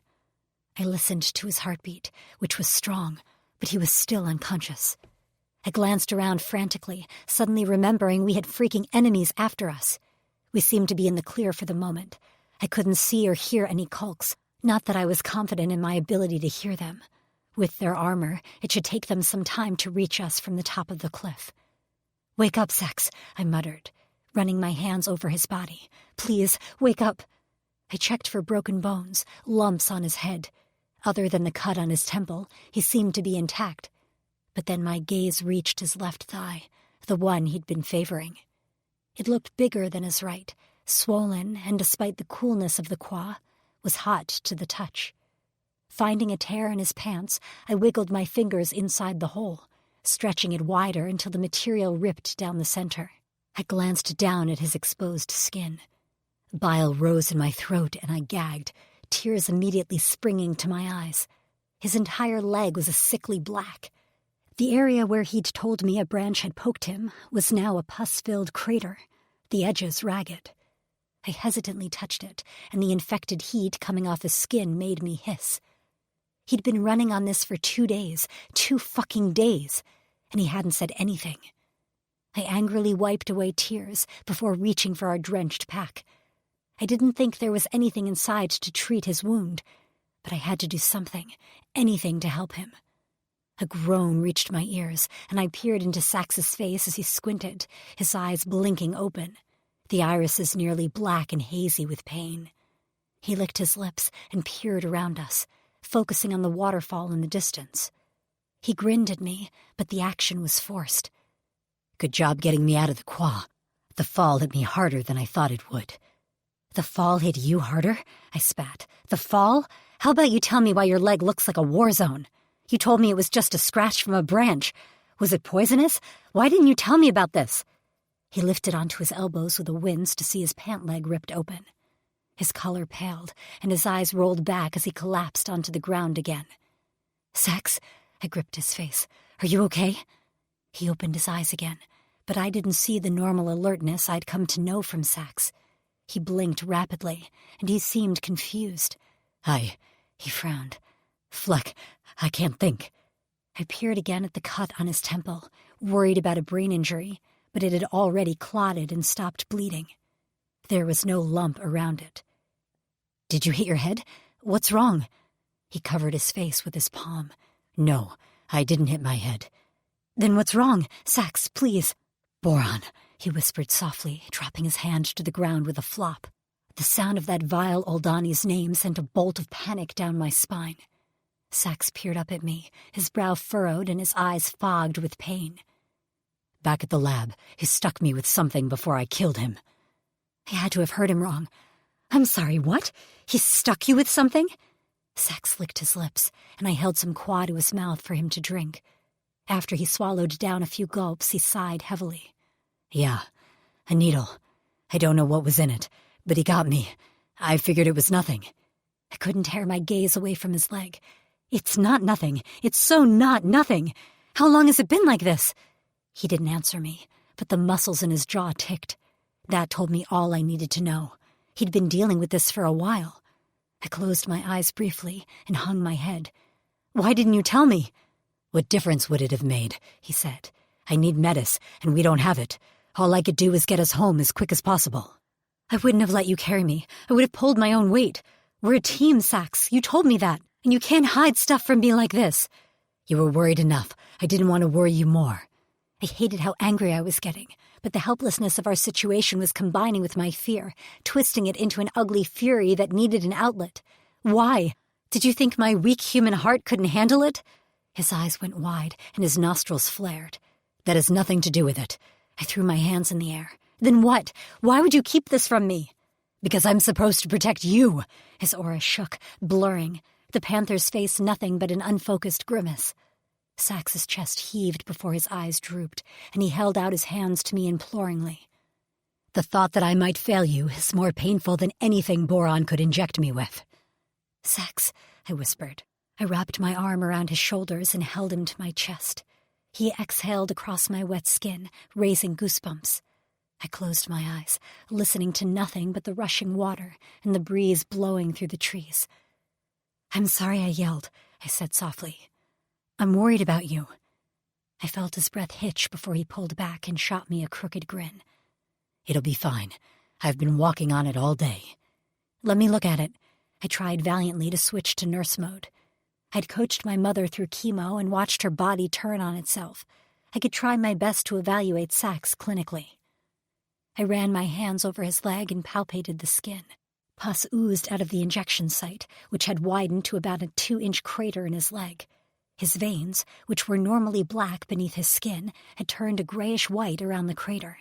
I listened to his heartbeat, which was strong, but he was still unconscious. I glanced around frantically, suddenly remembering we had freaking enemies after us. We seemed to be in the clear for the moment. I couldn't see or hear any Kulks, not that I was confident in my ability to hear them. With their armor, it should take them some time to reach us from the top of the cliff. "Wake up, Sax," I muttered, running my hands over his body. "Please, wake up." I checked for broken bones, lumps on his head. Other than the cut on his temple, he seemed to be intact. But then my gaze reached his left thigh, the one he'd been favoring. It looked bigger than his right, swollen, and despite the coolness of the Qua, was hot to the touch. Finding a tear in his pants, I wiggled my fingers inside the hole, stretching it wider until the material ripped down the center. I glanced down at his exposed skin. Bile rose in my throat and I gagged, tears immediately springing to my eyes. His entire leg was a sickly black. The area where he'd told me a branch had poked him was now a pus-filled crater, the edges ragged. I hesitantly touched it, and the infected heat coming off his skin made me hiss. He'd been running on this for 2 days, 2 fucking days, and he hadn't said anything. I angrily wiped away tears before reaching for our drenched pack. I didn't think there was anything inside to treat his wound, but I had to do something, anything to help him. A groan reached my ears, and I peered into Sax's face as he squinted, his eyes blinking open, the irises nearly black and hazy with pain. He licked his lips and peered around us, focusing on the waterfall in the distance. He grinned at me, but the action was forced. "Good job getting me out of the Qua. The fall hit me harder than I thought it would." "The fall hit you harder?" I spat. "The fall? How about you tell me why your leg looks like a war zone? You told me it was just a scratch from a branch. Was it poisonous? Why didn't you tell me about this?" He lifted onto his elbows with a wince to see his pant leg ripped open. His color paled, and his eyes rolled back as he collapsed onto the ground again. "Sax," I gripped his face. "Are you okay?" He opened his eyes again, but I didn't see the normal alertness I'd come to know from Sax. He blinked rapidly, and he seemed confused. He frowned. "Fleck, I can't think." I peered again at the cut on his temple, worried about a brain injury, but it had already clotted and stopped bleeding. There was no lump around it. "Did you hit your head? What's wrong?" He covered his face with his palm. "No, I didn't hit my head." "Then what's wrong? Sax, please." "Boron," he whispered softly, dropping his hand to the ground with a flop. The sound of that vile Oldani's name sent a bolt of panic down my spine. Sax peered up at me, his brow furrowed and his eyes fogged with pain. "Back at the lab, he stuck me with something before I killed him." I had to have heard him wrong. "I'm sorry, what? He stuck you with something?" Sax licked his lips, and I held some Qua to his mouth for him to drink. After he swallowed down a few gulps, he sighed heavily. "Yeah, a needle. I don't know what was in it, but he got me. I figured it was nothing." I couldn't tear my gaze away from his leg. "It's not nothing. It's so not nothing. How long has it been like this?" He didn't answer me, but the muscles in his jaw ticked. That told me all I needed to know. He'd been dealing with this for a while. I closed my eyes briefly and hung my head. "Why didn't you tell me?" "What difference would it have made?" he said. I need Metis, and we don't have it. All I could do is get us home as quick as possible. I wouldn't have let you carry me. I would have pulled my own weight. We're a team, Sax. You told me that, and you can't hide stuff from me like this. You were worried enough. I didn't want to worry you more. I hated how angry I was getting, but the helplessness of our situation was combining with my fear, twisting it into an ugly fury that needed an outlet. Why? Did you think my weak human heart couldn't handle it? His eyes went wide, and his nostrils flared. That has nothing to do with it. I threw my hands in the air. Then what? Why would you keep this from me? Because I'm supposed to protect you. His aura shook, blurring. The panther's face nothing but an unfocused grimace. Sax's chest heaved before his eyes drooped, and he held out his hands to me imploringly. The thought that I might fail you is more painful than anything Boron could inject me with. Sax, I whispered. I wrapped my arm around his shoulders and held him to my chest. He exhaled across my wet skin, raising goosebumps. I closed my eyes, listening to nothing but the rushing water and the breeze blowing through the trees. I'm sorry I yelled, I said softly. I'm worried about you. I felt his breath hitch before he pulled back and shot me a crooked grin. It'll be fine. I've been walking on it all day. Let me look at it. I tried valiantly to switch to nurse mode. I'd coached my mother through chemo and watched her body turn on itself. I could try my best to evaluate Sax clinically. I ran my hands over his leg and palpated the skin. Pus oozed out of the injection site, which had widened to about a 2-inch crater in his leg. His veins, which were normally black beneath his skin, had turned a grayish-white around the crater.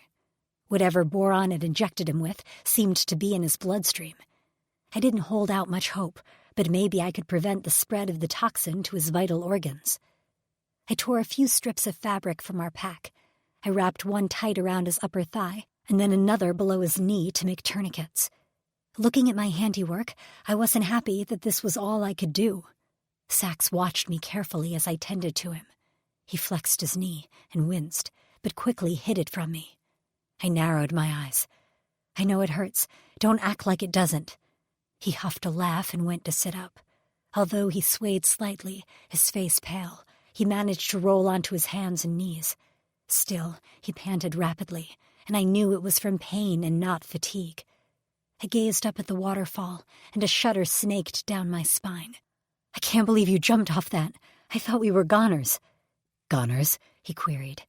Whatever Boron had injected him with seemed to be in his bloodstream. I didn't hold out much hope, but maybe I could prevent the spread of the toxin to his vital organs. I tore a few strips of fabric from our pack. I wrapped one tight around his upper thigh, and then another below his knee to make tourniquets. Looking at my handiwork, I wasn't happy that this was all I could do. Sax watched me carefully as I tended to him. He flexed his knee and winced, but quickly hid it from me. I narrowed my eyes. I know it hurts. Don't act like it doesn't. He huffed a laugh and went to sit up. Although he swayed slightly, his face pale, he managed to roll onto his hands and knees. Still, he panted rapidly, and I knew it was from pain and not fatigue. I gazed up at the waterfall, and a shudder snaked down my spine. I can't believe you jumped off that. I thought we were goners. Goners? He queried.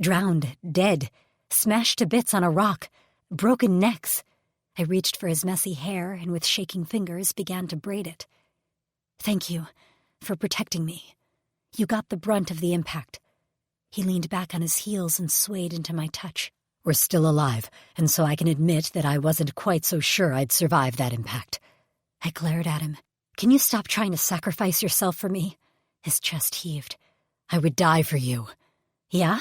Drowned, dead, smashed to bits on a rock, broken necks. I reached for his messy hair and with shaking fingers began to braid it. Thank you for protecting me. You got the brunt of the impact. He leaned back on his heels and swayed into my touch. We're still alive, and so I can admit that I wasn't quite so sure I'd survive that impact. I glared at him. Can you stop trying to sacrifice yourself for me? His chest heaved. I would die for you. Yeah?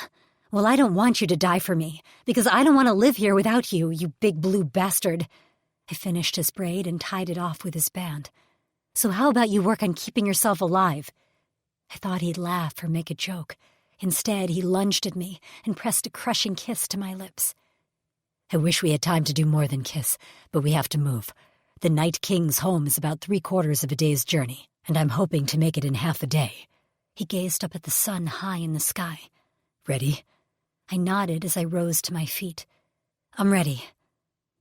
Well, I don't want you to die for me, because I don't want to live here without you, you big blue bastard. I finished his braid and tied it off with his band. So how about you work on keeping yourself alive? I thought he'd laugh or make a joke. Instead, he lunged at me and pressed a crushing kiss to my lips. I wish we had time to do more than kiss, but we have to move. The Night King's home is about 3/4 of a day's journey, and I'm hoping to make it in half a day. He gazed up at the sun high in the sky. Ready? I nodded as I rose to my feet. I'm ready.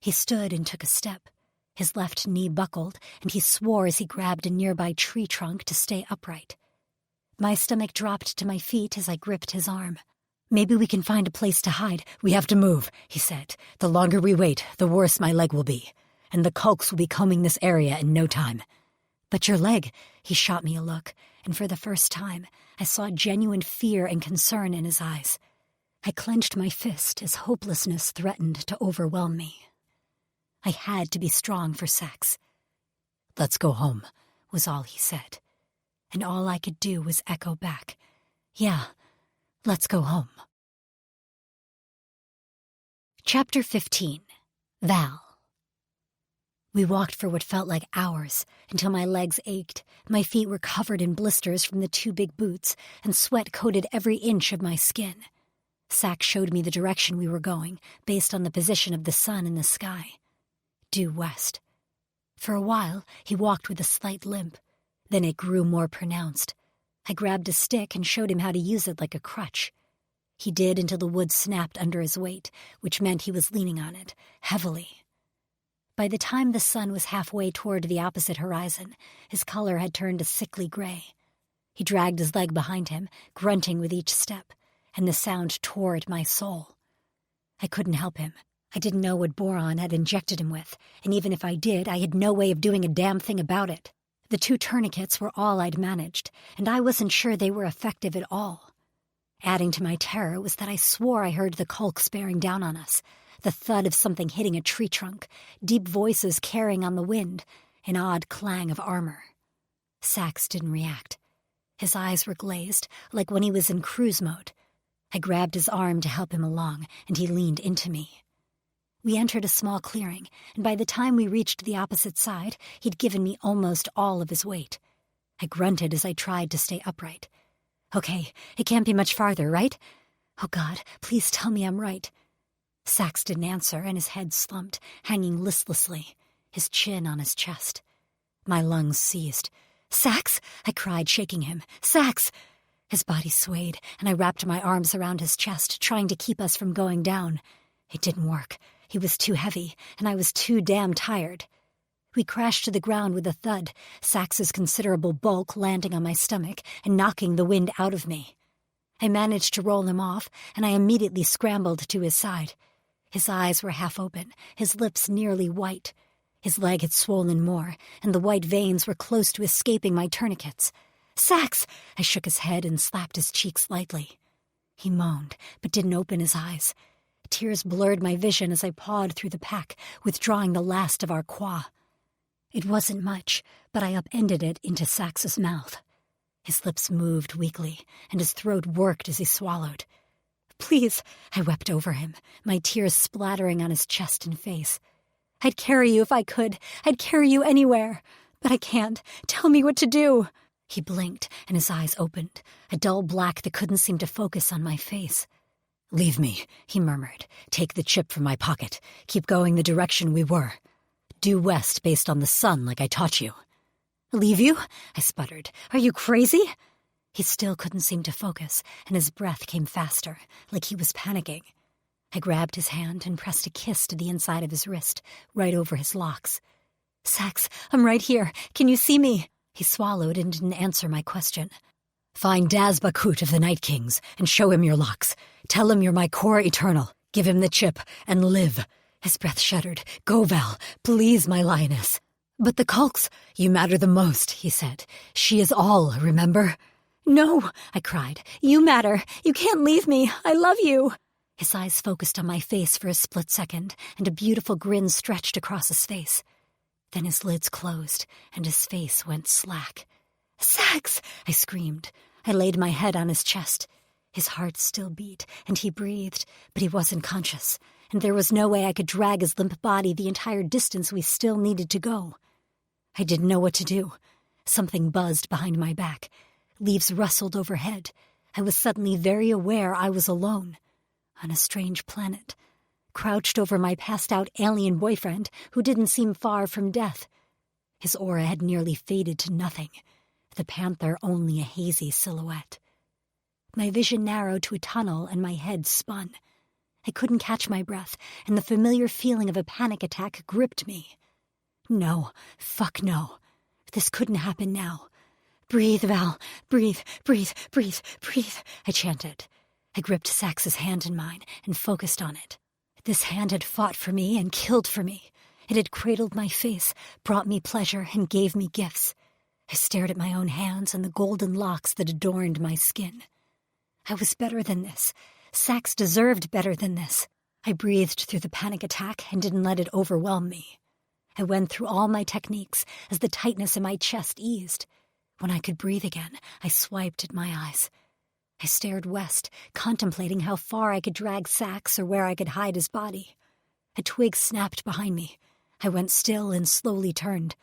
He stood and took a step. His left knee buckled, and he swore as he grabbed a nearby tree trunk to stay upright. My stomach dropped to my feet as I gripped his arm. Maybe we can find a place to hide. We have to move, he said. The longer we wait, the worse my leg will be. And the Kulks will be combing this area in no time. But your leg, he shot me a look, and for the first time, I saw genuine fear and concern in his eyes. I clenched my fist as hopelessness threatened to overwhelm me. I had to be strong for Sax. Let's go home, was all he said. And all I could do was echo back, yeah, let's go home. Chapter 15. Val. We walked for what felt like hours, until my legs ached, my feet were covered in blisters from the 2 big boots, and sweat coated every inch of my skin. Sax showed me the direction we were going, based on the position of the sun in the sky. Due west. For a while, he walked with a slight limp. Then it grew more pronounced. I grabbed a stick and showed him how to use it like a crutch. He did until the wood snapped under his weight, which meant he was leaning on it, heavily. By the time the sun was halfway toward the opposite horizon, his color had turned a sickly gray. He dragged his leg behind him, grunting with each step, and the sound tore at my soul. I couldn't help him. I didn't know what boron had injected him with, and even if I did, I had no way of doing a damn thing about it. The 2 tourniquets were all I'd managed, and I wasn't sure they were effective at all. Adding to my terror was that I swore I heard the Kulks bearing down on us, the thud of something hitting a tree trunk, deep voices carrying on the wind, an odd clang of armor. Sax didn't react. His eyes were glazed, like when he was in cruise mode. I grabbed his arm to help him along, and he leaned into me. We entered a small clearing, and by the time we reached the opposite side, he'd given me almost all of his weight. I grunted as I tried to stay upright. Okay, it can't be much farther, right? Oh God, please tell me I'm right. Sax didn't answer, and his head slumped, hanging listlessly, his chin on his chest. My lungs seized. Sax! I cried, shaking him. Sax! His body swayed, and I wrapped my arms around his chest, trying to keep us from going down. It didn't work. He was too heavy, and I was too damn tired. We crashed to the ground with a thud, Sax's considerable bulk landing on my stomach and knocking the wind out of me. I managed to roll him off, and I immediately scrambled to his side. His eyes were half open, his lips nearly white. His leg had swollen more, and the white veins were close to escaping my tourniquets. Sax! I shook his head and slapped his cheeks lightly. He moaned, but didn't open his eyes. Tears blurred my vision as I pawed through the pack, withdrawing the last of our qua. It wasn't much, but I upended it into Sax's mouth. His lips moved weakly, and his throat worked as he swallowed. Please, I wept over him, my tears splattering on his chest and face. I'd carry you if I could. I'd carry you anywhere. But I can't. Tell me what to do. He blinked, and his eyes opened, a dull black that couldn't seem to focus on my face. Leave me, he murmured. Take the chip from my pocket. Keep going the direction we were. Due west based on the sun like I taught you. Leave you? I sputtered. Are you crazy? He still couldn't seem to focus, and his breath came faster, like he was panicking. I grabbed his hand and pressed a kiss to the inside of his wrist, right over his locks. Sax, I'm right here. Can you see me? He swallowed and didn't answer my question. Find Daz Bakut of the Night Kings and show him your locks. Tell him you're my core eternal. Give him the chip and live. His breath shuddered. Go, Val. Please, my lioness. But the Kulks, you matter the most, he said. She is all, remember? No, I cried. You matter. You can't leave me. I love you. His eyes focused on my face for a split second, and a beautiful grin stretched across his face. Then his lids closed, and his face went slack. Sax! I screamed. I laid my head on his chest. His heart still beat, and he breathed, but he wasn't conscious, and there was no way I could drag his limp body the entire distance we still needed to go. I didn't know what to do. Something buzzed behind my back. Leaves rustled overhead. I was suddenly very aware I was alone, on a strange planet, crouched over my passed-out alien boyfriend who didn't seem far from death. His aura had nearly faded to nothing, the panther only a hazy silhouette. My vision narrowed to a tunnel and my head spun. I couldn't catch my breath, and the familiar feeling of a panic attack gripped me. No, fuck no. This couldn't happen now. Breathe, Val. Breathe, breathe, breathe, breathe, I chanted. I gripped Sax's hand in mine and focused on it. This hand had fought for me and killed for me. It had cradled my face, brought me pleasure, and gave me gifts. I stared at my own hands and the golden locks that adorned my skin. I was better than this. Sax deserved better than this. I breathed through the panic attack and didn't let it overwhelm me. I went through all my techniques as the tightness in my chest eased. When I could breathe again, I swiped at my eyes. I stared west, contemplating how far I could drag Sax or where I could hide his body. A twig snapped behind me. I went still and slowly turned.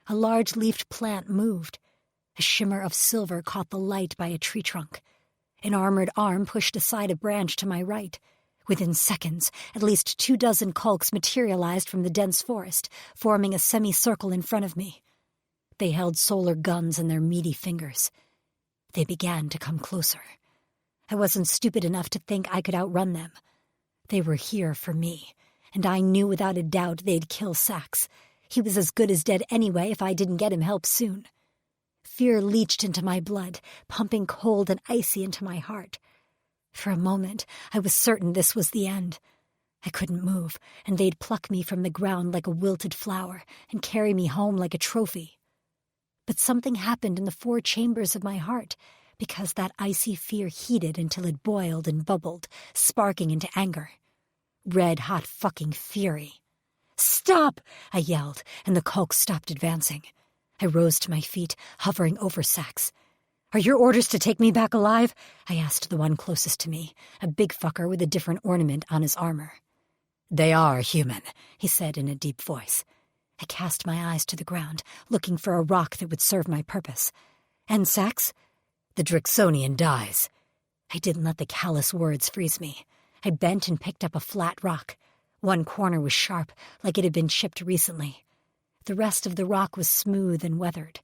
A large-leafed plant moved. A shimmer of silver caught the light by a tree trunk. An armored arm pushed aside a branch to my right. Within seconds, at least 24 Kulks materialized from the dense forest, forming a semicircle in front of me. They held solar guns in their meaty fingers. They began to come closer. I wasn't stupid enough to think I could outrun them. They were here for me, and I knew without a doubt they'd kill Sax. He was as good as dead anyway if I didn't get him help soon. Fear leached into my blood, pumping cold and icy into my heart. For a moment, I was certain this was the end. I couldn't move, and they'd pluck me from the ground like a wilted flower and carry me home like a trophy. But something happened in the 4 chambers of my heart, because that icy fear heated until it boiled and bubbled, sparking into anger. Red-hot fucking fury. "Stop!" I yelled, and the Kulk stopped advancing. I rose to my feet, hovering over Sax. "Are your orders to take me back alive?" I asked the one closest to me, a big fucker with a different ornament on his armor. "They are human," he said in a deep voice. I cast my eyes to the ground, looking for a rock that would serve my purpose. "And Sax?" "The Drixonian dies." I didn't let the callous words freeze me. I bent and picked up a flat rock. One corner was sharp, like it had been chipped recently. The rest of the rock was smooth and weathered.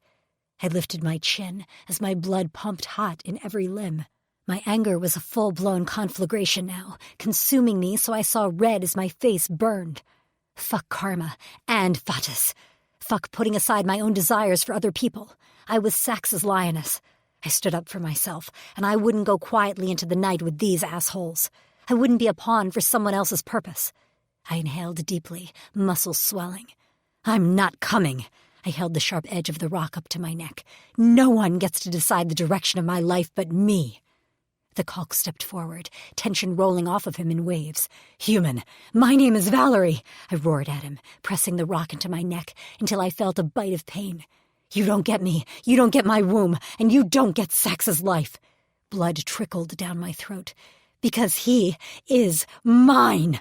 I lifted my chin as my blood pumped hot in every limb. My anger was a full-blown conflagration now, consuming me so I saw red as my face burned. Fuck karma and Fatus. Fuck putting aside my own desires for other people. I was Sax's lioness. I stood up for myself, and I wouldn't go quietly into the night with these assholes. I wouldn't be a pawn for someone else's purpose. I inhaled deeply, muscles swelling. "I'm not coming." I held the sharp edge of the rock up to my neck. "No one gets to decide the direction of my life but me." The Kulk stepped forward, tension rolling off of him in waves. "Human, my name is Valerie," I roared at him, pressing the rock into my neck until I felt a bite of pain. "You don't get me, you don't get my womb, and you don't get Sax's life." Blood trickled down my throat. "Because he is mine."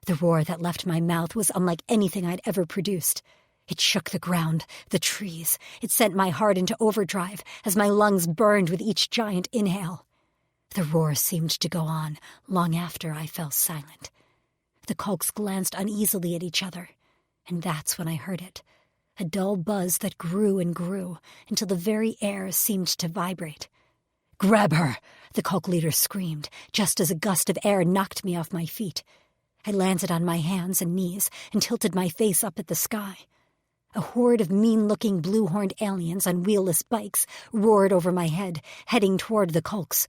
The roar that left my mouth was unlike anything I'd ever produced. It shook the ground, the trees. It sent my heart into overdrive as my lungs burned with each giant inhale. The roar seemed to go on long after I fell silent. The Kulks glanced uneasily at each other, and that's when I heard it. A dull buzz that grew and grew until the very air seemed to vibrate. "Grab her!" the Kulk leader screamed, just as a gust of air knocked me off my feet. I landed on my hands and knees and tilted my face up at the sky. A horde of mean-looking blue-horned aliens on wheelless bikes roared over my head, heading toward the Kulks.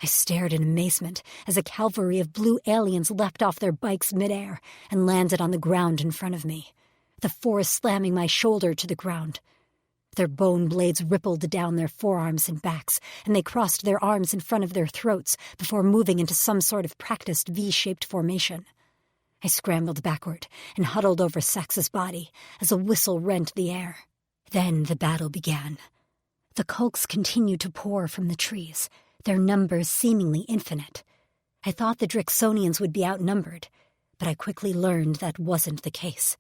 I stared in amazement as a cavalry of blue aliens leapt off their bikes midair and landed on the ground in front of me, the force slamming my shoulder to the ground. Their bone blades rippled down their forearms and backs, and they crossed their arms in front of their throats before moving into some sort of practiced V-shaped formation. I scrambled backward and huddled over Sax's body as a whistle rent the air. Then the battle began. The Kulks continued to pour from the trees, their numbers seemingly infinite. I thought the Drixonians would be outnumbered, but I quickly learned that wasn't the case.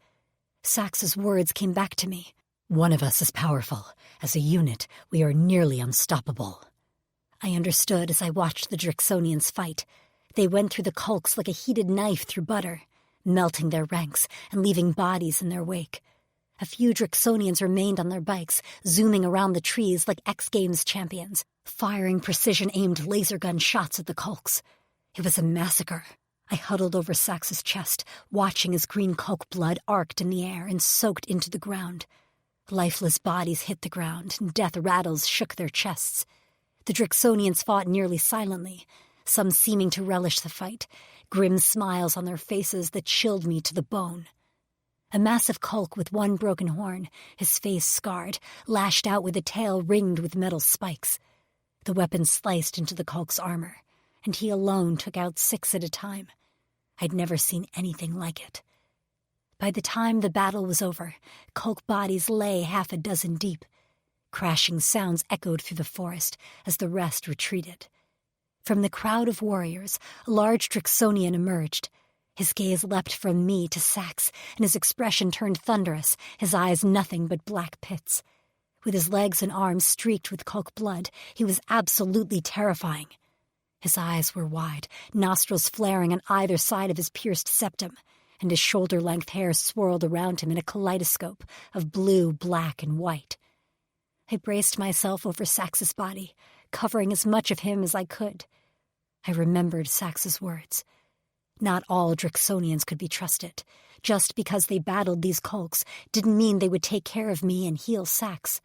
Sax's words came back to me. "One of us is powerful. As a unit, we are nearly unstoppable." I understood as I watched the Drixonians fight. They went through the Kulks like a heated knife through butter, melting their ranks and leaving bodies in their wake. A few Drixonians remained on their bikes, zooming around the trees like X Games champions, firing precision-aimed laser gun shots at the Kulks. It was a massacre. I huddled over Sax's chest, watching as green Kulk blood arced in the air and soaked into the ground. Lifeless bodies hit the ground, and death rattles shook their chests. The Drixonians fought nearly silently, some seeming to relish the fight, grim smiles on their faces that chilled me to the bone. A massive Kulk with one broken horn, his face scarred, lashed out with a tail ringed with metal spikes. The weapon sliced into the Kulk's armor, and he alone took out 6 at a time. I'd never seen anything like it. By the time the battle was over, Kulk bodies lay 6 deep. Crashing sounds echoed through the forest as the rest retreated. From the crowd of warriors, a large Drixonian emerged. His gaze leapt from me to Sax, and his expression turned thunderous, his eyes nothing but black pits. With his legs and arms streaked with Kulk blood, he was absolutely terrifying. His eyes were wide, nostrils flaring on either side of his pierced septum, and his shoulder-length hair swirled around him in a kaleidoscope of blue, black, and white. I braced myself over Sax's body, covering as much of him as I could. I remembered Sax's words. Not all Drixonians could be trusted. Just because they battled these Kulks didn't mean they would take care of me and heal Sax.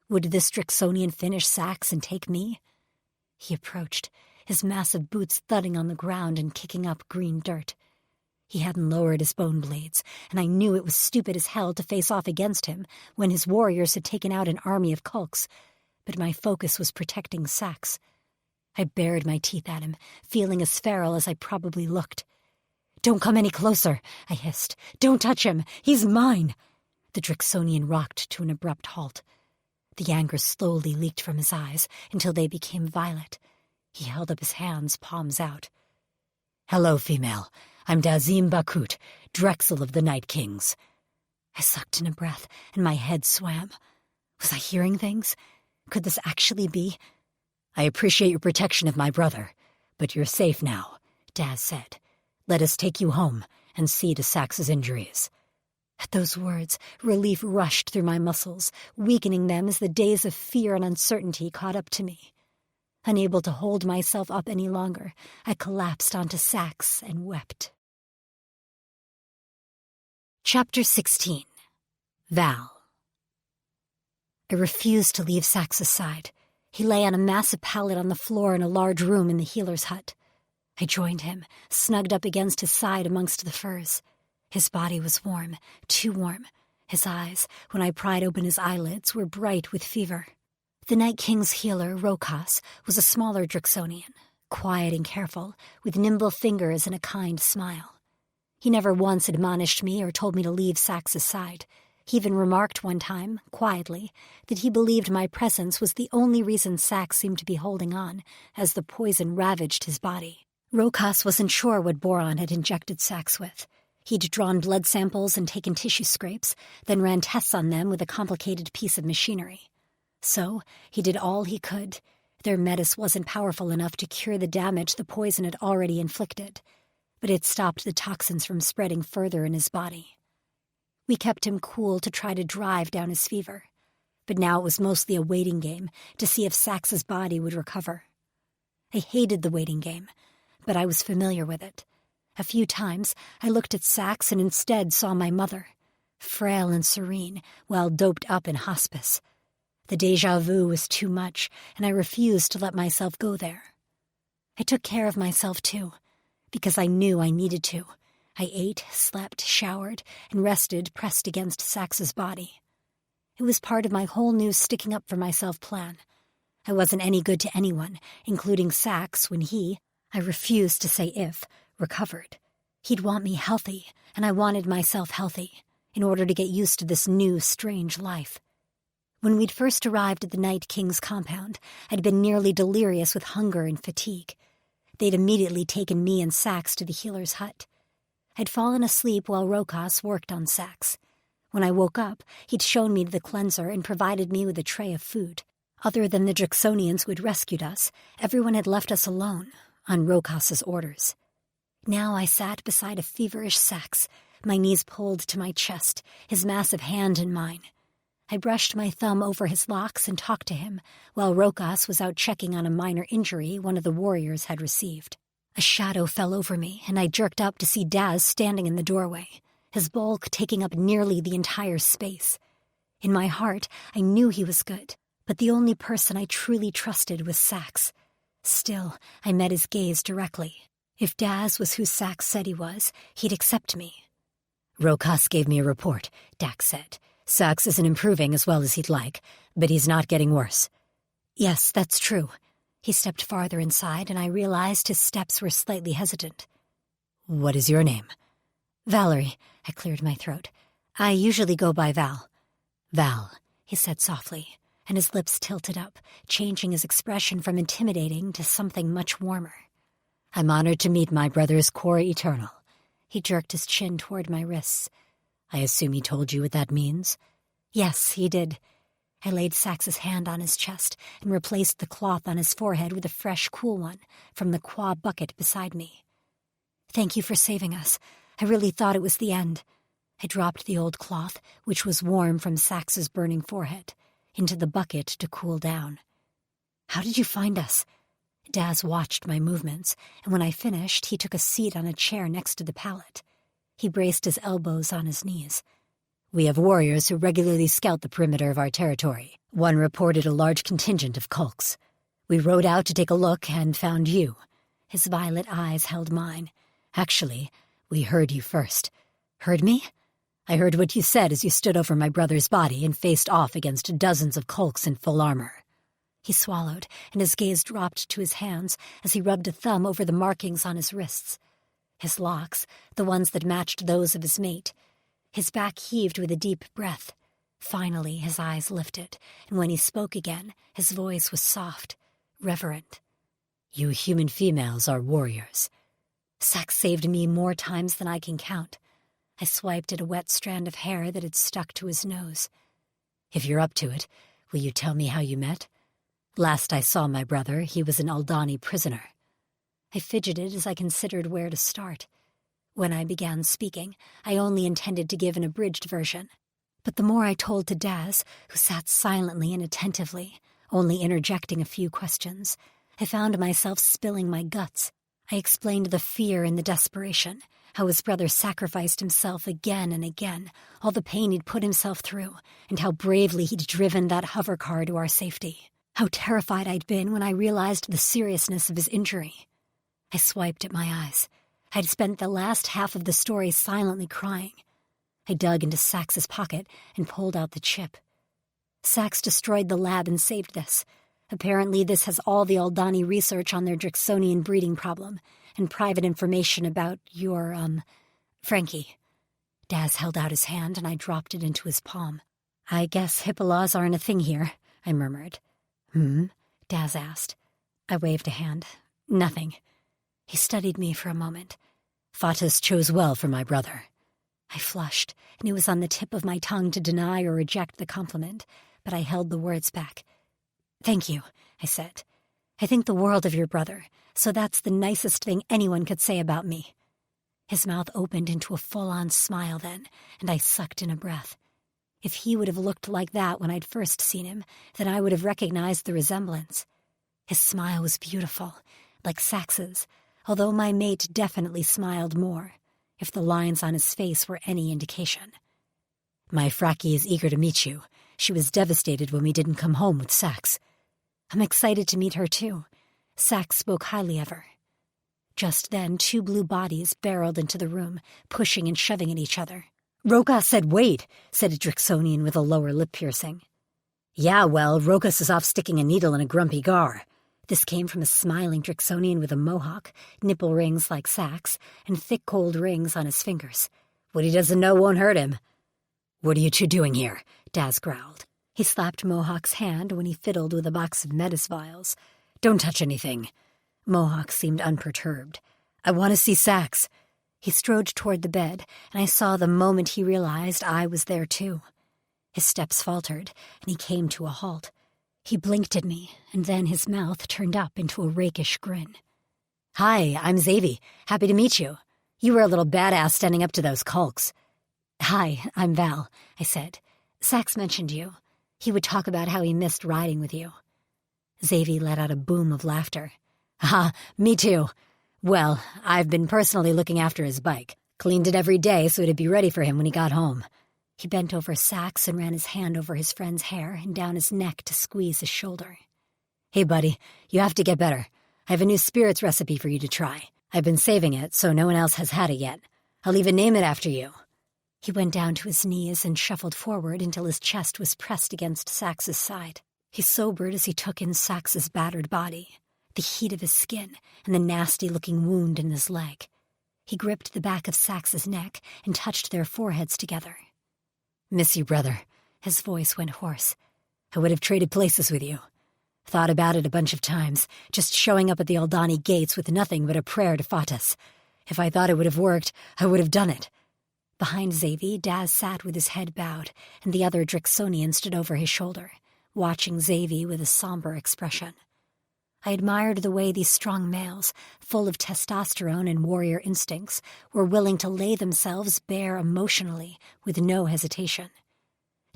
Would this Drixonian finish Sax and take me? He approached, his massive boots thudding on the ground and kicking up green dirt. He hadn't lowered his bone blades, and I knew it was stupid as hell to face off against him when his warriors had taken out an army of Kulks, but my focus was protecting Sax. I bared my teeth at him, feeling as feral as I probably looked. "Don't come any closer," I hissed. "Don't touch him. He's mine." The Drixonian rocked to an abrupt halt. The anger slowly leaked from his eyes until they became violet. He held up his hands, palms out. "Hello, female. I'm Dazim Bakut, Drexel of the Night Kings." I sucked in a breath, and my head swam. Was I hearing things? Could this actually be? "I appreciate your protection of my brother, but you're safe now," Daz said. "Let us take you home and see to Sax's injuries." At those words, relief rushed through my muscles, weakening them as the days of fear and uncertainty caught up to me. Unable to hold myself up any longer, I collapsed onto Sax and wept. Chapter 16. Val. I refused to leave Sax's side. He lay on a massive pallet on the floor in a large room in the healer's hut. I joined him, snugged up against his side amongst the furs. His body was warm, too warm. His eyes, when I pried open his eyelids, were bright with fever. The Night King's healer, Rokas, was a smaller Drixonian, quiet and careful, with nimble fingers and a kind smile. He never once admonished me or told me to leave Sax's side. He even remarked one time, quietly, that he believed my presence was the only reason Sax seemed to be holding on, as the poison ravaged his body. Rokas wasn't sure what boron had injected Sax with. He'd drawn blood samples and taken tissue scrapes, then ran tests on them with a complicated piece of machinery. So, he did all he could. Their medicine wasn't powerful enough to cure the damage the poison had already inflicted, but it stopped the toxins from spreading further in his body. We kept him cool to try to drive down his fever, but now it was mostly a waiting game to see if Sax's body would recover. I hated the waiting game, but I was familiar with it. A few times, I looked at Sax and instead saw my mother, frail and serene, while doped up in hospice. The déjà vu was too much, and I refused to let myself go there. I took care of myself, too, because I knew I needed to. I ate, slept, showered, and rested pressed against Sax's body. It was part of my whole new sticking up for myself plan. I wasn't any good to anyone, including Sax, when I refused to say if, recovered. He'd want me healthy, and I wanted myself healthy, in order to get used to this new, strange life. When we'd first arrived at the Night King's compound, I'd been nearly delirious with hunger and fatigue. They'd immediately taken me and Sax to the healer's hut. I'd fallen asleep while Rokas worked on Sax. When I woke up, he'd shown me the cleanser and provided me with a tray of food. Other than the Drixonians who had rescued us, everyone had left us alone, on Rokas's orders. Now I sat beside a feverish Sax, my knees pulled to my chest, his massive hand in mine. I brushed my thumb over his locks and talked to him, while Rokas was out checking on a minor injury one of the warriors had received. A shadow fell over me, and I jerked up to see Daz standing in the doorway, his bulk taking up nearly the entire space. In my heart, I knew he was good, but the only person I truly trusted was Sax. Still, I met his gaze directly. If Daz was who Sax said he was, he'd accept me. "Rokas gave me a report," Dax said. "Sax isn't improving as well as he'd like, but he's not getting worse." "Yes, that's true." He stepped farther inside, and I realized his steps were slightly hesitant. "What is your name?" "Valerie," I cleared my throat. "I usually go by Val." "Val," he said softly, and his lips tilted up, changing his expression from intimidating to something much warmer. "I'm honored to meet my brother's core eternal." He jerked his chin toward my wrists. "I assume he told you what that means?" "Yes, he did." I laid Sax's hand on his chest and replaced the cloth on his forehead with a fresh, cool one from the qua bucket beside me. "Thank you for saving us. I really thought it was the end." I dropped the old cloth, which was warm from Sax's burning forehead, into the bucket to cool down. "How did you find us?" Daz watched my movements, and when I finished, he took a seat on a chair next to the pallet. He braced his elbows on his knees. "We have warriors who regularly scout the perimeter of our territory. One reported a large contingent of Kulks. We rode out to take a look and found you." His violet eyes held mine. "Actually, we heard you first." "Heard me?" "I heard what you said as you stood over my brother's body and faced off against dozens of Kulks in full armor." He swallowed, and his gaze dropped to his hands as he rubbed a thumb over the markings on his wrists. His locks, the ones that matched those of his mate. His back heaved with a deep breath. Finally, his eyes lifted, and when he spoke again, his voice was soft, reverent. "You human females are warriors." Sax saved me more times than I can count. I swiped at a wet strand of hair that had stuck to his nose. "If you're up to it, will you tell me how you met? Last I saw my brother, he was an Aldani prisoner." I fidgeted as I considered where to start. When I began speaking, I only intended to give an abridged version. But the more I told to Daz, who sat silently and attentively, only interjecting a few questions, I found myself spilling my guts. I explained the fear and the desperation, how his brother sacrificed himself again and again, all the pain he'd put himself through, and how bravely he'd driven that hover car to our safety. How terrified I'd been when I realized the seriousness of his injury. I swiped at my eyes. I'd spent the last half of the story silently crying. I dug into Sax's pocket and pulled out the chip. Sax destroyed the lab and saved this. Apparently this has all the Aldani research on their Drixonian breeding problem, and private information about your, Frankie. Daz held out his hand and I dropped it into his palm. "I guess HIPAA laws aren't a thing here," I murmured. Daz asked. I waved a hand. "Nothing." He studied me for a moment. "Fatas chose well for my brother." I flushed, and it was on the tip of my tongue to deny or reject the compliment, but I held the words back. "Thank you," I said. "I think the world of your brother, so that's the nicest thing anyone could say about me." His mouth opened into a full-on smile then, and I sucked in a breath. If he would have looked like that when I'd first seen him, then I would have recognized the resemblance. His smile was beautiful, like Sax's, although my mate definitely smiled more, if the lines on his face were any indication. "My Frackie is eager to meet you. She was devastated when we didn't come home with Sax." "I'm excited to meet her, too." Sax spoke highly of her. Just then, two blue bodies barreled into the room, pushing and shoving at each other. "Rokas said wait," said a Drixonian with a lower lip piercing. "Yeah, well, Rokas is off sticking a needle in a grumpy gar." This came from a smiling Drixonian with a mohawk, nipple rings like Sax, and thick cold rings on his fingers. "What he doesn't know won't hurt him." "What are you two doing here?" Daz growled. He slapped Mohawk's hand when he fiddled with a box of Metis vials. "Don't touch anything." Mohawk seemed unperturbed. "I want to see Sax." He strode toward the bed, and I saw the moment he realized I was there too. His steps faltered, and he came to a halt. He blinked at me, and then his mouth turned up into a rakish grin. "Hi, I'm Xavi. Happy to meet you. You were a little badass standing up to those Kulks." "Hi, I'm Val," I said. "Sax mentioned you. He would talk about how he missed riding with you." Xavi let out a boom of laughter. "Ah, me too. Well, I've been personally looking after his bike. Cleaned it every day so it'd be ready for him when he got home." He bent over Sax and ran his hand over his friend's hair and down his neck to squeeze his shoulder. "Hey, buddy, you have to get better. I have a new spirits recipe for you to try. I've been saving it so no one else has had it yet. I'll even name it after you." He went down to his knees and shuffled forward until his chest was pressed against Sax's side. He sobered as he took in Sax's battered body, the heat of his skin, and the nasty-looking wound in his leg. He gripped the back of Sax's neck and touched their foreheads together. "Miss you, brother." His voice went hoarse. "I would have traded places with you. Thought about it a bunch of times, just showing up at the Aldani gates with nothing but a prayer to Fatas. If I thought it would have worked, I would have done it." Behind Xavi, Daz sat with his head bowed, and the other Drixonian stood over his shoulder, watching Xavi with a somber expression. I admired the way these strong males, full of testosterone and warrior instincts, were willing to lay themselves bare emotionally with no hesitation.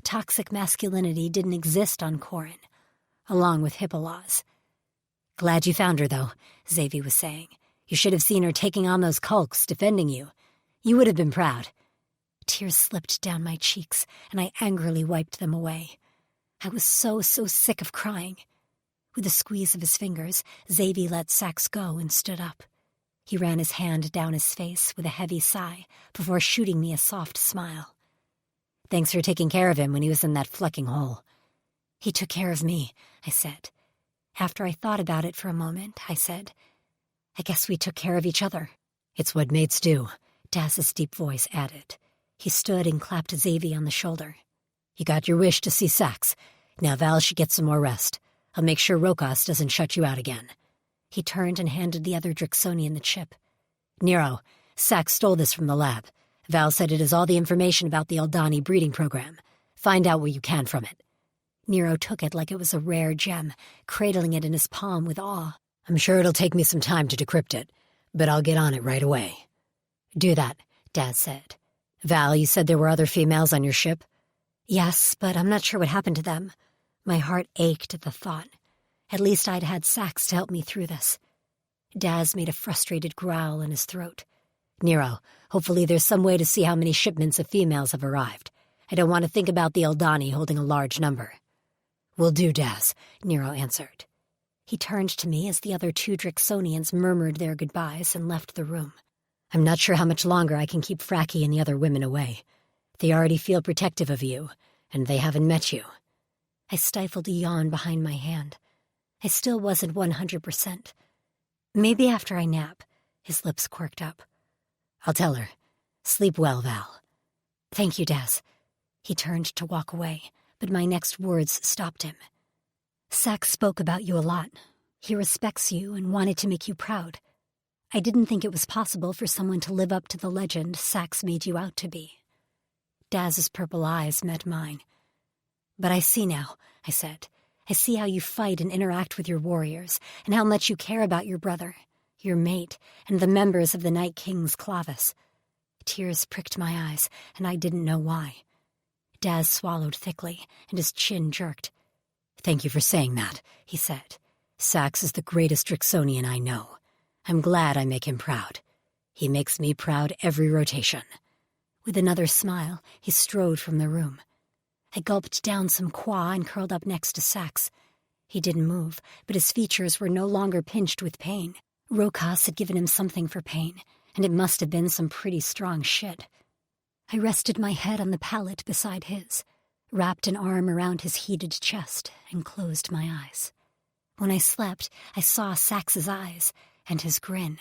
Toxic masculinity didn't exist on Corin, along with HIPAA laws. Glad you found her, though, Xavier was saying. You should have seen her taking on those Kulks, defending you. You would have been proud. Tears slipped down my cheeks, and I angrily wiped them away. I was so sick of crying. With a squeeze of his fingers, Xavier let Sax go and stood up. He ran his hand down his face with a heavy sigh before shooting me a soft smile. Thanks for taking care of him when he was in that fucking hole. He took care of me, I said. After I thought about it for a moment, I said, I guess we took care of each other. It's what mates do, Daz's deep voice added. He stood and clapped Xavier on the shoulder. You got your wish to see Sax. Now Val should get some more rest. I'll make sure Rokas doesn't shut you out again. He turned and handed the other Drixonian the chip. Nero, Sax stole this from the lab. Val said it is all the information about the Aldani breeding program. Find out what you can from it. Nero took it like it was a rare gem, cradling it in his palm with awe. I'm sure it'll take me some time to decrypt it, but I'll get on it right away. Do that, Daz said. Val, you said there were other females on your ship? Yes, but I'm not sure what happened to them. My heart ached at the thought. At least I'd had Sax to help me through this. Daz made a frustrated growl in his throat. Nero, hopefully there's some way to see how many shipments of females have arrived. I don't want to think about the Aldani holding a large number. Will do, Daz, Nero answered. He turned to me as the other 2 Drixonians murmured their goodbyes and left the room. I'm not sure how much longer I can keep Fracky and the other women away. They already feel protective of you, and they haven't met you. I stifled a yawn behind my hand. I still wasn't 100%. Maybe after I nap. His lips quirked up. I'll tell her. Sleep well, Val. Thank you, Daz. He turned to walk away, but my next words stopped him. Sax spoke about you a lot. He respects you and wanted to make you proud. I didn't think it was possible for someone to live up to the legend Sax made you out to be. Daz's purple eyes met mine. But I see now, I said. I see how you fight and interact with your warriors, and how much you care about your brother, your mate, and the members of the Night King's Clavis. Tears pricked my eyes, and I didn't know why. Daz swallowed thickly, and his chin jerked. Thank you for saying that, he said. Sax is the greatest Drixonian I know. I'm glad I make him proud. He makes me proud every rotation. With another smile, he strode from the room. I gulped down some qua and curled up next to Sax. He didn't move, but his features were no longer pinched with pain. Rokas had given him something for pain, and it must have been some pretty strong shit. I rested my head on the pallet beside his, wrapped an arm around his heated chest, and closed my eyes. When I slept, I saw Sax's eyes and his grin,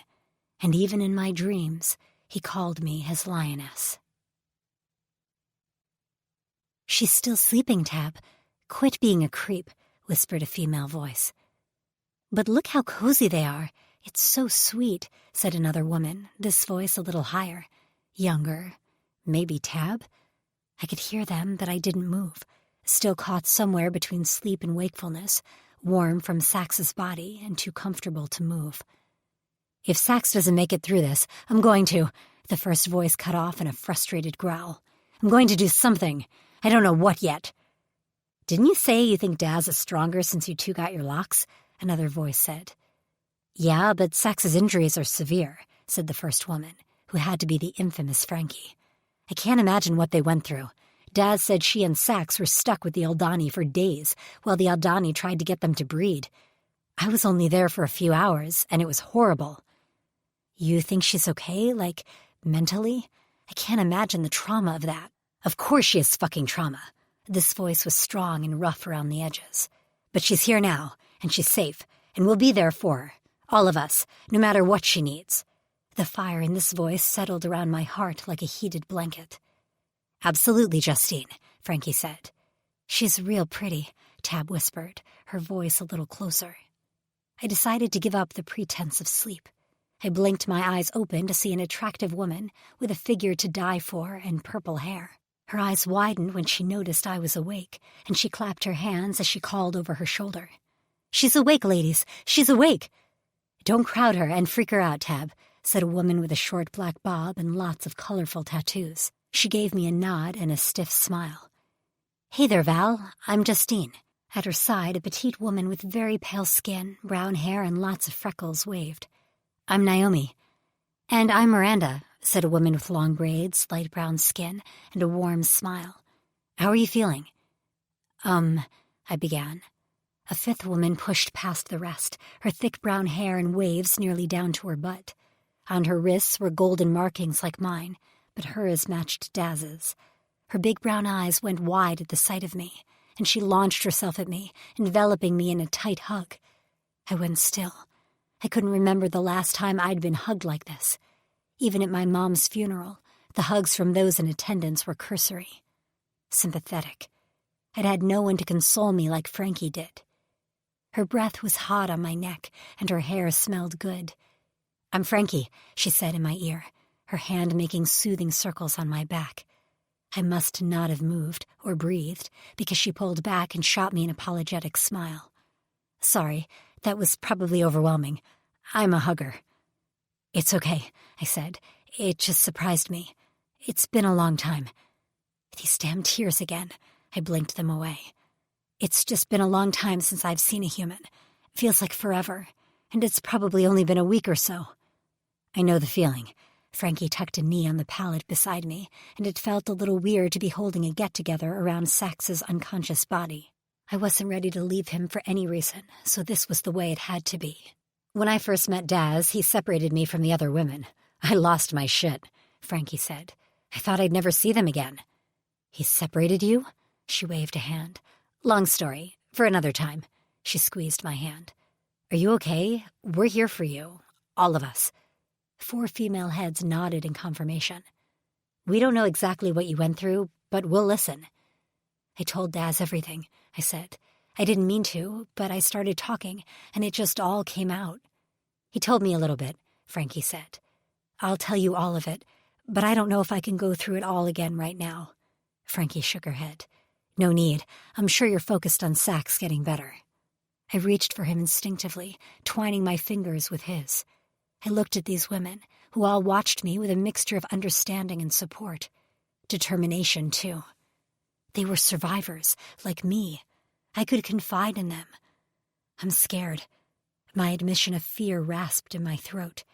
and even in my dreams, he called me his lioness. She's still sleeping, Tab. Quit being a creep, whispered a female voice. But look how cozy they are. It's so sweet, said another woman, this voice a little higher, younger. Maybe Tab? I could hear them, but I didn't move, still caught somewhere between sleep and wakefulness, warm from Sax's body and too comfortable to move. If Sax doesn't make it through this, I'm going to, the first voice cut off in a frustrated growl. I'm going to do something. I don't know what yet. Didn't you say you think Daz is stronger since you 2 got your locks? Another voice said. Yeah, but Sax's injuries are severe, said the first woman, who had to be the infamous Frankie. I can't imagine what they went through. Daz said she and Sax were stuck with the Aldani for days, while the Aldani tried to get them to breed. I was only there for a few hours, and it was horrible. You think she's okay, like, mentally? I can't imagine the trauma of that. Of course she has fucking trauma. This voice was strong and rough around the edges. But she's here now, and she's safe, and we'll be there for her. All of us, no matter what she needs. The fire in this voice settled around my heart like a heated blanket. Absolutely, Justine, Frankie said. She's real pretty, Tab whispered, her voice a little closer. I decided to give up the pretense of sleep. I blinked my eyes open to see an attractive woman with a figure to die for and purple hair. Her eyes widened when she noticed I was awake, and she clapped her hands as she called over her shoulder. She's awake, ladies! She's awake! Don't crowd her and freak her out, Tab, said a woman with a short black bob and lots of colorful tattoos. She gave me a nod and a stiff smile. Hey there, Val. I'm Justine. At her side, a petite woman with very pale skin, brown hair, and lots of freckles waved. "I'm Naomi." "And I'm Miranda," said a woman with long braids, light brown skin, and a warm smile. "How are you feeling?" I began. A fifth woman pushed past the rest, her thick brown hair in waves nearly down to her butt. On her wrists were golden markings like mine, but hers matched Daz's. Her big brown eyes went wide at the sight of me, and she launched herself at me, enveloping me in a tight hug. I went still. I couldn't remember the last time I'd been hugged like this. Even at my mom's funeral, the hugs from those in attendance were cursory. Sympathetic. I'd had no one to console me like Frankie did. Her breath was hot on my neck, and her hair smelled good. "I'm Frankie," she said in my ear, her hand making soothing circles on my back. I must not have moved or breathed, because she pulled back and shot me an apologetic smile. "Sorry, that was probably overwhelming. I'm a hugger." "It's okay," I said. "It just surprised me. It's been a long time." These damn tears again. I blinked them away. "It's just been a long time since I've seen a human. It feels like forever, and it's probably only been a week or so." "I know the feeling." Frankie tucked a knee on the pallet beside me, and it felt a little weird to be holding a get-together around Sax's unconscious body. I wasn't ready to leave him for any reason, so this was the way it had to be. "When I first met Daz, he separated me from the other women. I lost my shit," Frankie said. "I thought I'd never see them again." "He separated you?" She waved a hand. "Long story. For another time." She squeezed my hand. "Are you okay? We're here for you. All of us." 4 female heads nodded in confirmation. "We don't know exactly what you went through, but we'll listen." "I told Daz everything," I said. "I didn't mean to, but I started talking, and it just all came out." "He told me a little bit," Frankie said. "I'll tell you all of it, but I don't know if I can go through it all again right now." Frankie shook her head. "No need. I'm sure you're focused on Sax getting better." I reached for him instinctively, twining my fingers with his. I looked at these women, who all watched me with a mixture of understanding and support. Determination, too. They were survivors, like me. I could confide in them. "I'm scared." My admission of fear rasped in my throat.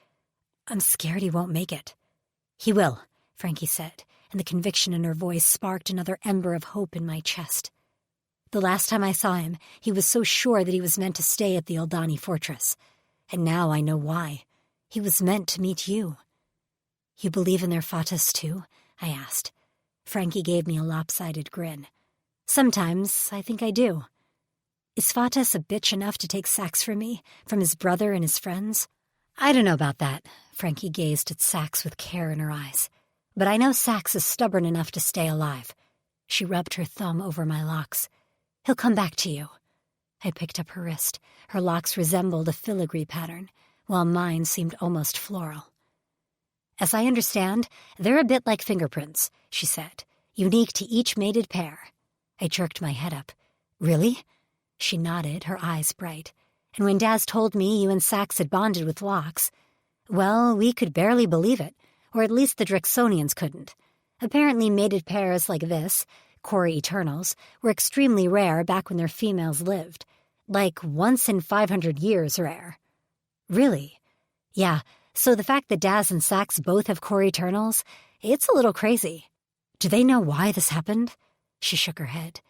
"I'm scared he won't make it." "He will," Frankie said, and the conviction in her voice sparked another ember of hope in my chest. "The last time I saw him, he was so sure that he was meant to stay at the Aldani fortress. And now I know why. He was meant to meet you." "You believe in their fatas too?" I asked. Frankie gave me a lopsided grin. "Sometimes I think I do." "Is Fatas a bitch enough to take Sax from me, from his brother and his friends?" "I don't know about that." Frankie gazed at Sax with care in her eyes. "But I know Sax is stubborn enough to stay alive." She rubbed her thumb over my locks. "He'll come back to you." I picked up her wrist. Her locks resembled a filigree pattern, while mine seemed almost floral. "As I understand, they're a bit like fingerprints," she said, "unique to each mated pair." I jerked my head up. "Really?" She nodded, her eyes bright. "And when Daz told me you and Sax had bonded with locks, well, we could barely believe it, or at least the Drixonians couldn't. Apparently mated pairs like this, Cori Eternals, were extremely rare back when their females lived. Like once in 500 years rare." "Really?" "Yeah, so the fact that Daz and Sax both have Cori Eternals, it's a little crazy." "Do they know why this happened?" She shook her head.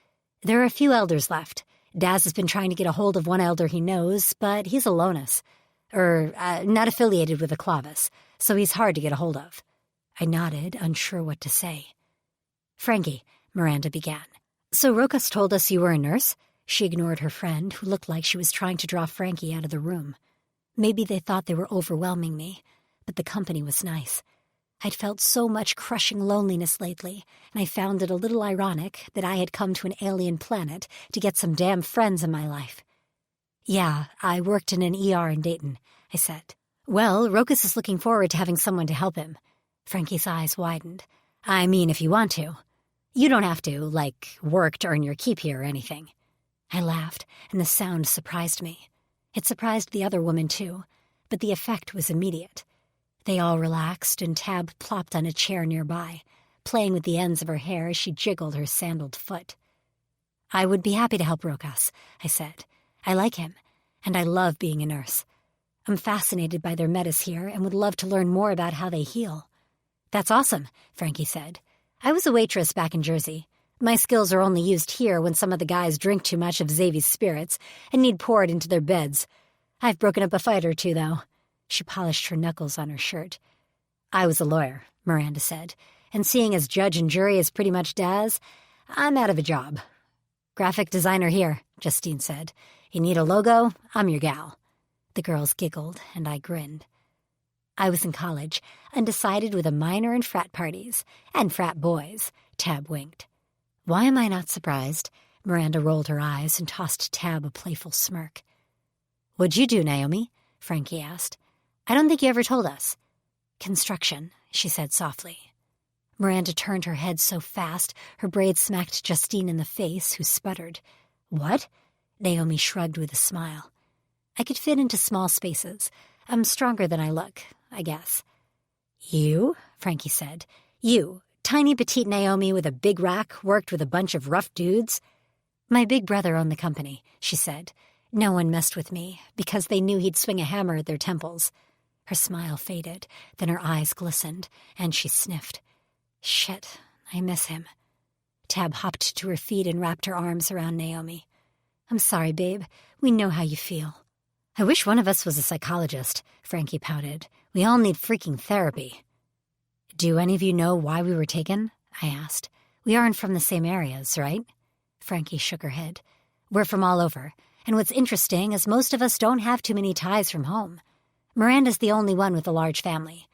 "There are a few elders left. Daz has been trying to get a hold of one elder he knows, but he's a Lonus. Not affiliated with the Clavis, so he's hard to get a hold of." I nodded, unsure what to say. "Frankie," Miranda began. "So Rokas told us you were a nurse?" She ignored her friend, who looked like she was trying to draw Frankie out of the room. Maybe they thought they were overwhelming me, but the company was nice. I'd felt so much crushing loneliness lately, and I found it a little ironic that I had come to an alien planet to get some damn friends in my life. "Yeah, I worked in an ER in Dayton," I said. "Well, Rokas is looking forward to having someone to help him." Frankie's eyes widened. "I mean, if you want to. You don't have to, work to earn your keep here or anything." I laughed, and the sound surprised me. It surprised the other woman, too, but the effect was immediate. They all relaxed, and Tab plopped on a chair nearby, playing with the ends of her hair as she jiggled her sandaled foot. I would be happy to help Rokas, I said. I like him, and I love being a nurse. I'm fascinated by their medis here and would love to learn more about how they heal. That's awesome, Frankie said. I was a waitress back in Jersey. My skills are only used here when some of the guys drink too much of Xavier's spirits and need poured into their beds. I've broken up a fight or two, though. She polished her knuckles on her shirt. I was a lawyer, Miranda said, and seeing as judge and jury is pretty much Daz, I'm out of a job. Graphic designer here, Justine said. You need a logo? I'm your gal. The girls giggled, and I grinned. I was in college, undecided with a minor in frat parties, and frat boys, Tab winked. Why am I not surprised? Miranda rolled her eyes and tossed Tab a playful smirk. What'd you do, Naomi? Frankie asked. I don't think you ever told us. Construction, she said softly. Miranda turned her head so fast her braid smacked Justine in the face, who sputtered. What? Naomi shrugged with a smile. I could fit into small spaces. I'm stronger than I look, I guess. You? Frankie said. You, tiny petite Naomi with a big rack, worked with a bunch of rough dudes? My big brother owned the company, she said. No one messed with me, because they knew he'd swing a hammer at their temples. Her smile faded, then her eyes glistened, and she sniffed. Shit, I miss him. Tab hopped to her feet and wrapped her arms around Naomi. I'm sorry, babe. We know how you feel. I wish one of us was a psychologist, Frankie pouted. We all need freaking therapy. Do any of you know why we were taken? I asked. We aren't from the same areas, right? Frankie shook her head. We're from all over, and what's interesting is most of us don't have too many ties from home. Miranda's the only one with a large family.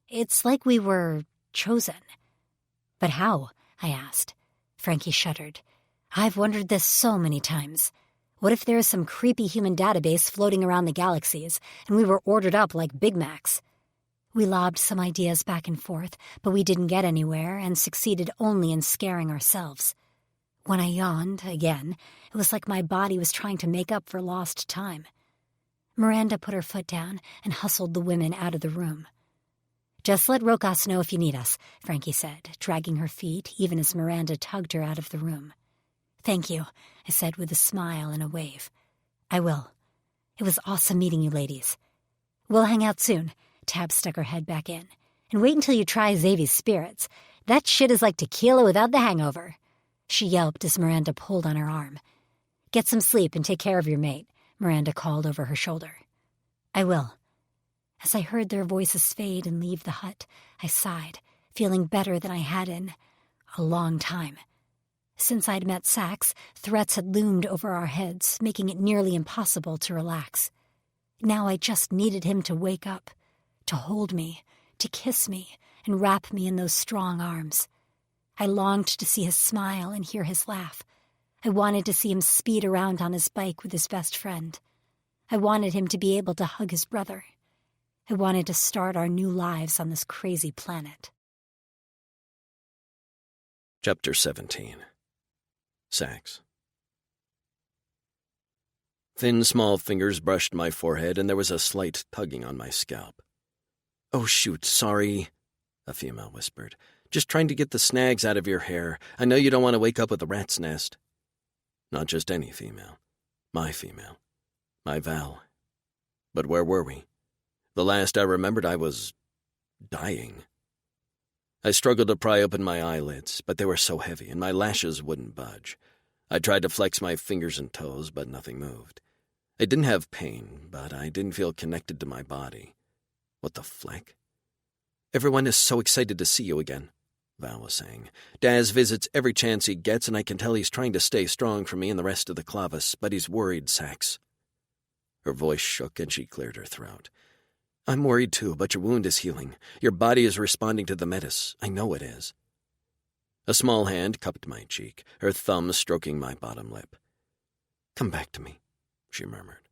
It's like we were chosen. But how? I asked. Frankie shuddered. I've wondered this so many times. What if there's some creepy human database floating around the galaxies, and we were ordered up like Big Macs? We lobbed some ideas back and forth, but we didn't get anywhere and succeeded only in scaring ourselves. When I yawned, again, it was like my body was trying to make up for lost time. Miranda put her foot down and hustled the women out of the room. Just let Rokas know if you need us, Frankie said, dragging her feet even as Miranda tugged her out of the room. Thank you, I said with a smile and a wave. I will. It was awesome meeting you ladies. We'll hang out soon. Tab stuck her head back in. And wait until you try Xavier's spirits. That shit is like tequila without the hangover. She yelped as Miranda pulled on her arm. Get some sleep and take care of your mate, Miranda called over her shoulder. I will. As I heard their voices fade and leave the hut, I sighed, feeling better than I had in a long time. Since I'd met Sax, threats had loomed over our heads, making it nearly impossible to relax. Now I just needed him to wake up, to hold me, to kiss me, and wrap me in those strong arms. I longed to see his smile and hear his laugh. I wanted to see him speed around on his bike with his best friend. I wanted him to be able to hug his brother. I wanted to start our new lives on this crazy planet. Chapter 17. Sax. Thin, small fingers brushed my forehead, and there was a slight tugging on my scalp. Oh, shoot, sorry, a female whispered. Just trying to get the snags out of your hair. I know you don't want to wake up with a rat's nest. Not just any female. My female. My Val. But where were we? The last I remembered, I was dying. I struggled to pry open my eyelids, but they were so heavy, and my lashes wouldn't budge. I tried to flex my fingers and toes, but nothing moved. I didn't have pain, but I didn't feel connected to my body. What the fleck? Everyone is so excited to see you again, Val was saying. Daz visits every chance he gets, and I can tell he's trying to stay strong for me and the rest of the Clavis, but he's worried, Sax. Her voice shook, and she cleared her throat. I'm worried too, but your wound is healing. Your body is responding to the medis. I know it is. A small hand cupped my cheek, her thumb stroking my bottom lip. Come back to me, she murmured.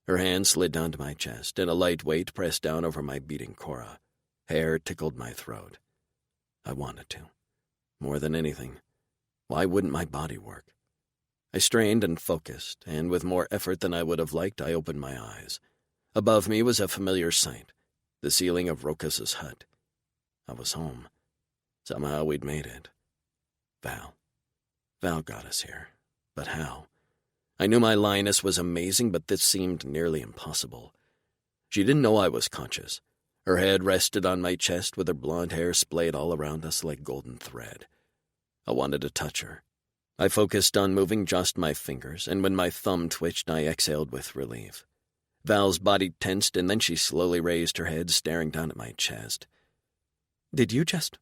Her hand slid down to my chest, and a light weight pressed down over my beating cora. Hair tickled my throat. I wanted to. More than anything. Why wouldn't my body work? I strained and focused, and with more effort than I would have liked, I opened my eyes. Above me was a familiar sight, the ceiling of Rokas's hut. I was home. Somehow we'd made it. Val got us here. But how? I knew my lioness was amazing, but this seemed nearly impossible. She didn't know I was conscious. Her head rested on my chest with her blonde hair splayed all around us like golden thread. I wanted to touch her. I focused on moving just my fingers, and when my thumb twitched, I exhaled with relief. Val's body tensed, and then she slowly raised her head, staring down at my chest. "Did you just—"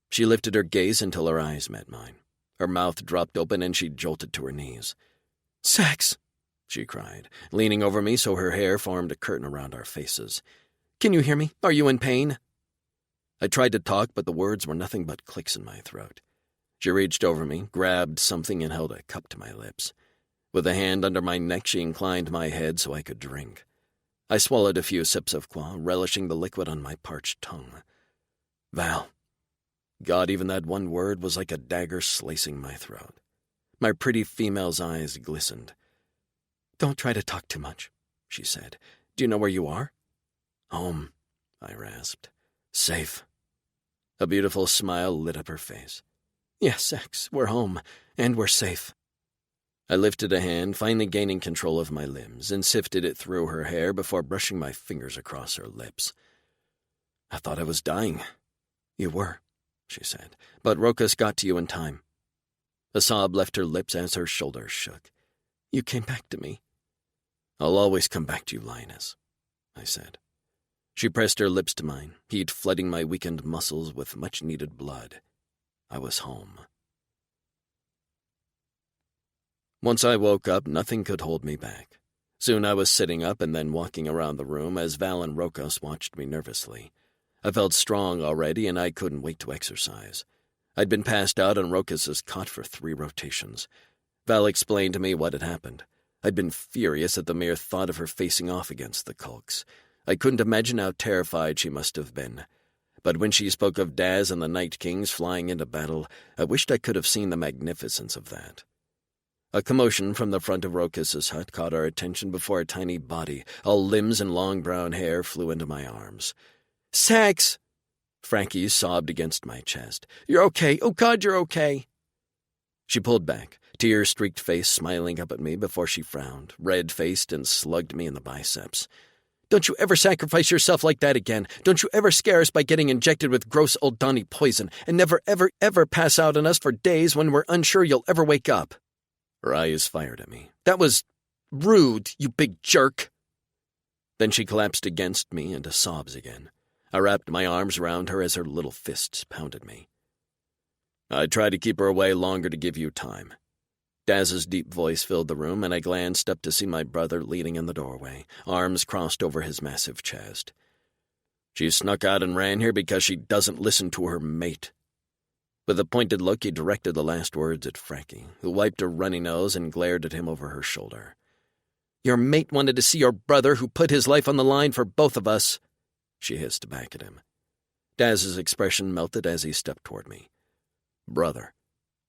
She lifted her gaze until her eyes met mine. Her mouth dropped open, and she jolted to her knees. "Sex!" she cried, leaning over me so her hair formed a curtain around our faces. "Can you hear me? Are you in pain?" I tried to talk, but the words were nothing but clicks in my throat. She reached over me, grabbed something, and held a cup to my lips. With a hand under my neck, she inclined my head so I could drink. I swallowed a few sips of qua, relishing the liquid on my parched tongue. Val. God, even that one word was like a dagger slicing my throat. My pretty female's eyes glistened. "Don't try to talk too much," she said. "Do you know where you are?" "Home," I rasped. "Safe." A beautiful smile lit up her face. "Yes, X, we're home, and we're safe." I lifted a hand, finally gaining control of my limbs, and sifted it through her hair before brushing my fingers across her lips. "I thought I was dying." "You were," she said, "but Rokas got to you in time." A sob left her lips as her shoulders shook. "You came back to me." "I'll always come back to you, lioness," I said. She pressed her lips to mine, heat flooding my weakened muscles with much-needed blood. I was home. Once I woke up, nothing could hold me back. Soon I was sitting up and then walking around the room as Val and Rokas watched me nervously. I felt strong already, and I couldn't wait to exercise. I'd been passed out on Rokas's cot for 3 rotations. Val explained to me what had happened. I'd been furious at the mere thought of her facing off against the Kulks. I couldn't imagine how terrified she must have been. But when she spoke of Daz and the Night Kings flying into battle, I wished I could have seen the magnificence of that. A commotion from the front of Rokas's hut caught our attention before a tiny body, all limbs and long brown hair, flew into my arms. "Sax!" Frankie sobbed against my chest. "You're okay. Oh, God, you're okay." She pulled back, tear-streaked face smiling up at me before she frowned, red-faced, and slugged me in the biceps. "Don't you ever sacrifice yourself like that again. Don't you ever scare us by getting injected with gross old Donny poison, and never, ever, ever pass out on us for days when we're unsure you'll ever wake up." Her eyes fired at me. "That was rude, you big jerk." Then she collapsed against me into sobs again. I wrapped my arms around her as her little fists pounded me. "I tried to keep her away longer to give you time." Daz's deep voice filled the room, and I glanced up to see my brother leaning in the doorway, arms crossed over his massive chest. "She snuck out and ran here because she doesn't listen to her mate." With a pointed look, he directed the last words at Frankie, who wiped her runny nose and glared at him over her shoulder. "Your mate wanted to see your brother, who put his life on the line for both of us," she hissed back at him. Daz's expression melted as he stepped toward me. "Brother,"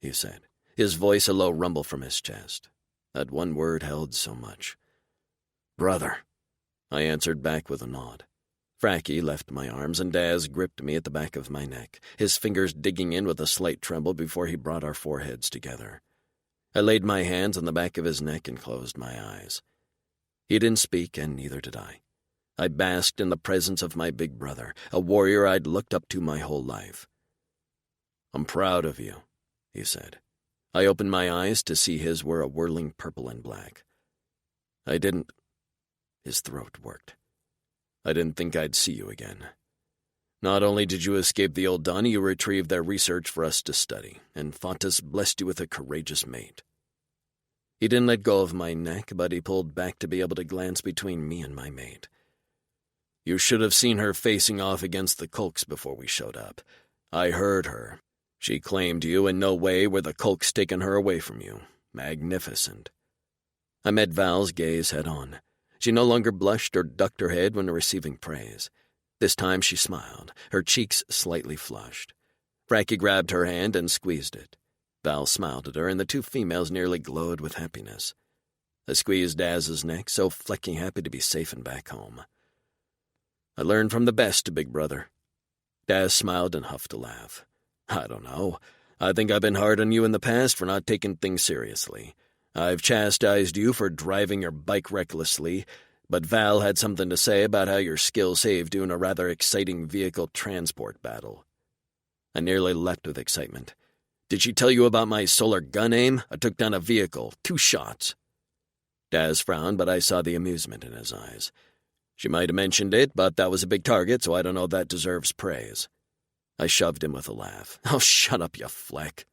he said, his voice a low rumble from his chest. That one word held so much. "Brother," I answered back with a nod. Frankie left my arms, and Daz gripped me at the back of my neck, his fingers digging in with a slight tremble before he brought our foreheads together. I laid my hands on the back of his neck and closed my eyes. He didn't speak, and neither did I. I basked in the presence of my big brother, a warrior I'd looked up to my whole life. "I'm proud of you," he said. I opened my eyes to see his were a whirling purple and black. I didn't... His throat worked. "I didn't think I'd see you again. Not only did you escape the old Donny, you retrieved their research for us to study, and Fontes blessed you with a courageous mate." He didn't let go of my neck, but he pulled back to be able to glance between me and my mate. "You should have seen her facing off against the Kulks before we showed up. I heard her. She claimed you, in no way were the Kulks taking her away from you. Magnificent." I met Val's gaze head-on. She no longer blushed or ducked her head when receiving praise. This time she smiled, her cheeks slightly flushed. Frankie grabbed her hand and squeezed it. Val smiled at her, and the 2 females nearly glowed with happiness. I squeezed Daz's neck, so flecking happy to be safe and back home. "I learned from the best, big brother." Daz smiled and huffed a laugh. "I don't know. I think I've been hard on you in the past for not taking things seriously. I've chastised you for driving your bike recklessly, but Val had something to say about how your skill saved you in a rather exciting vehicle transport battle. I nearly leapt with excitement. Did she tell you about my solar gun aim? I took down a vehicle, 2 shots. Daz frowned, but I saw the amusement in his eyes. She might have mentioned it, but that was a big target, so I don't know if that deserves praise. I shoved him with a laugh. Oh, shut up, you fleck.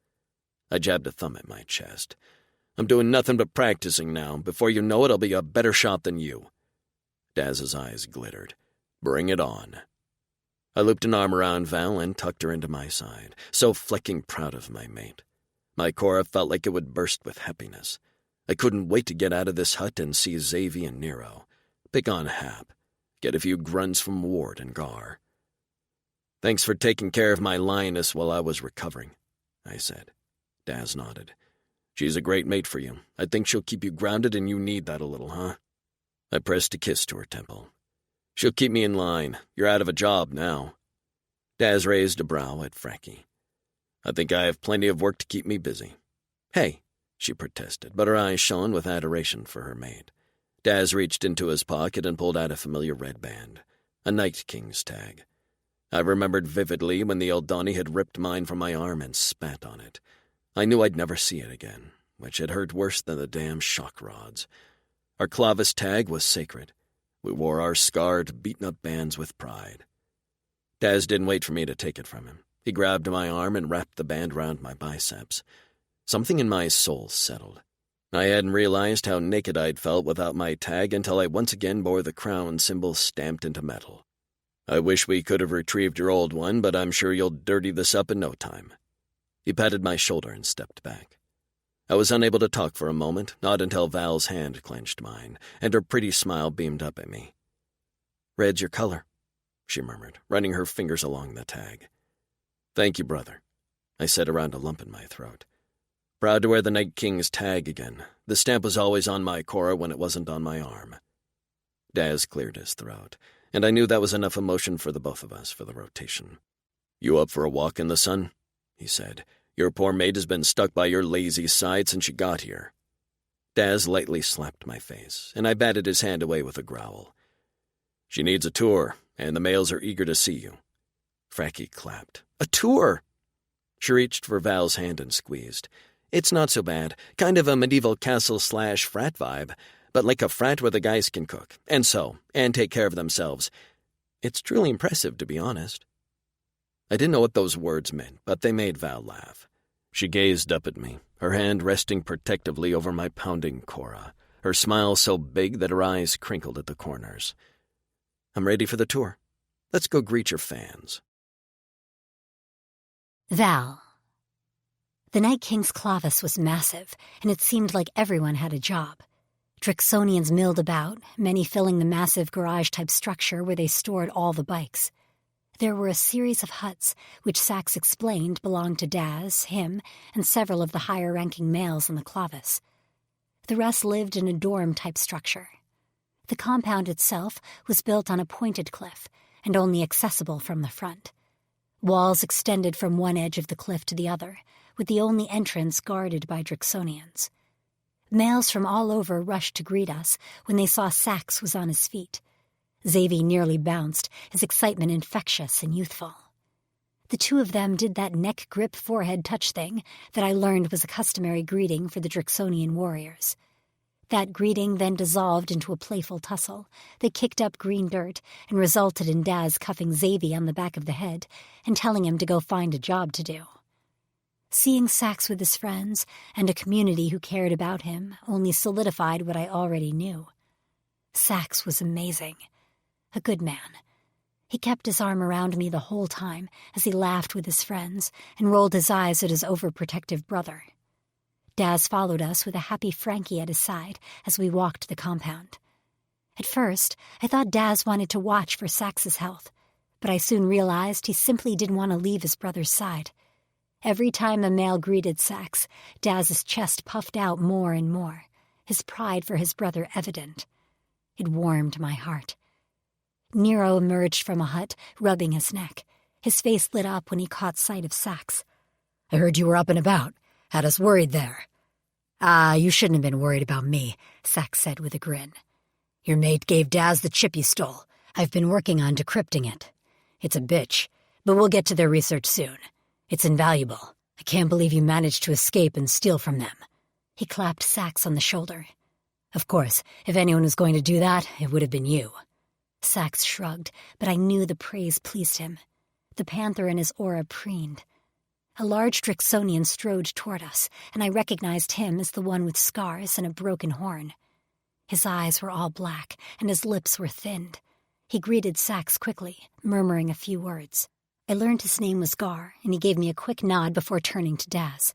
I jabbed a thumb at my chest. I'm doing nothing but practicing now. Before you know it, I'll be a better shot than you. Daz's eyes glittered. Bring it on. I looped an arm around Val and tucked her into my side, so flecking proud of my mate. My Cora felt like it would burst with happiness. I couldn't wait to get out of this hut and see Xavi and Nero. Pick on Hap. Get a few grunts from Ward and Gar. Thanks for taking care of my lioness while I was recovering, I said. Daz nodded. She's a great mate for you. I think she'll keep you grounded, and you need that a little, huh? I pressed a kiss to her temple. She'll keep me in line. You're out of a job now. Daz raised a brow at Frankie. I think I have plenty of work to keep me busy. Hey, she protested, but her eyes shone with adoration for her mate. Daz reached into his pocket and pulled out a familiar red band, a Night King's tag. I remembered vividly when the old Donnie had ripped mine from my arm and spat on it. I knew I'd never see it again, which had hurt worse than the damn shock rods. Our Clavis tag was sacred. We wore our scarred, beaten-up bands with pride. Daz didn't wait for me to take it from him. He grabbed my arm and wrapped the band round my biceps. Something in my soul settled. I hadn't realized how naked I'd felt without my tag until I once again bore the crown symbol stamped into metal. I wish we could have retrieved your old one, but I'm sure you'll dirty this up in no time. He patted my shoulder and stepped back. I was unable to talk for a moment, not until Val's hand clenched mine, and her pretty smile beamed up at me. Red's your color, she murmured, running her fingers along the tag. Thank you, brother, I said around a lump in my throat. Proud to wear the Night King's tag again. The stamp was always on my Cora when it wasn't on my arm. Daz cleared his throat, and I knew that was enough emotion for the both of us for the rotation. You up for a walk in the sun? He said. Your poor mate has been stuck by your lazy side since she got here. Daz lightly slapped my face, and I batted his hand away with a growl. She needs a tour, and the males are eager to see you. Frankie clapped. A tour! She reached for Val's hand and squeezed. It's not so bad. Kind of a medieval castle/frat vibe, but like a frat where the guys can cook, and take care of themselves. It's truly impressive, to be honest. I didn't know what those words meant, but they made Val laugh. She gazed up at me, her hand resting protectively over my pounding Cora, her smile so big that her eyes crinkled at the corners. I'm ready for the tour. Let's go greet your fans. Val. The Night King's Clavis was massive, and it seemed like everyone had a job. Drixonians milled about, many filling the massive garage-type structure where they stored all the bikes. There were a series of huts, which Sax explained belonged to Daz, him, and several of the higher-ranking males in the Clavis. The rest lived in a dorm-type structure. The compound itself was built on a pointed cliff, and only accessible from the front. Walls extended from one edge of the cliff to the other, with the only entrance guarded by Drixonians. Males from all over rushed to greet us when they saw Sax was on his feet. Xavi nearly bounced, his excitement infectious and youthful. The two of them did that neck-grip forehead touch thing that I learned was a customary greeting for the Drixonian warriors. That greeting then dissolved into a playful tussle that kicked up green dirt and resulted in Daz cuffing Xavi on the back of the head and telling him to go find a job to do. Seeing Sax with his friends and a community who cared about him only solidified what I already knew. Sax was amazing. A good man. He kept his arm around me the whole time as he laughed with his friends and rolled his eyes at his overprotective brother. Daz followed us with a happy Frankie at his side as we walked the compound. At first, I thought Daz wanted to watch for Sax's health, but I soon realized he simply didn't want to leave his brother's side. Every time a male greeted Sax, Daz's chest puffed out more and more, his pride for his brother evident. It warmed my heart. Nero emerged from a hut, rubbing his neck. His face lit up when he caught sight of Sax. I heard you were up and about. Had us worried there." "Ah, you shouldn't have been worried about me," Sax said with a grin. "Your mate gave Daz the chip you stole. I've been working on decrypting it. It's a bitch, but we'll get to their research soon. It's invaluable. I can't believe you managed to escape and steal from them." He clapped Sax on the shoulder. "Of course, if anyone was going to do that, it would have been you." Sax shrugged, but I knew the praise pleased him. The panther in his aura preened. A large Drixonian strode toward us, and I recognized him as the one with scars and a broken horn. His eyes were all black, and his lips were thinned. He greeted Sax quickly, murmuring a few words. I learned his name was Gar, and he gave me a quick nod before turning to Daz.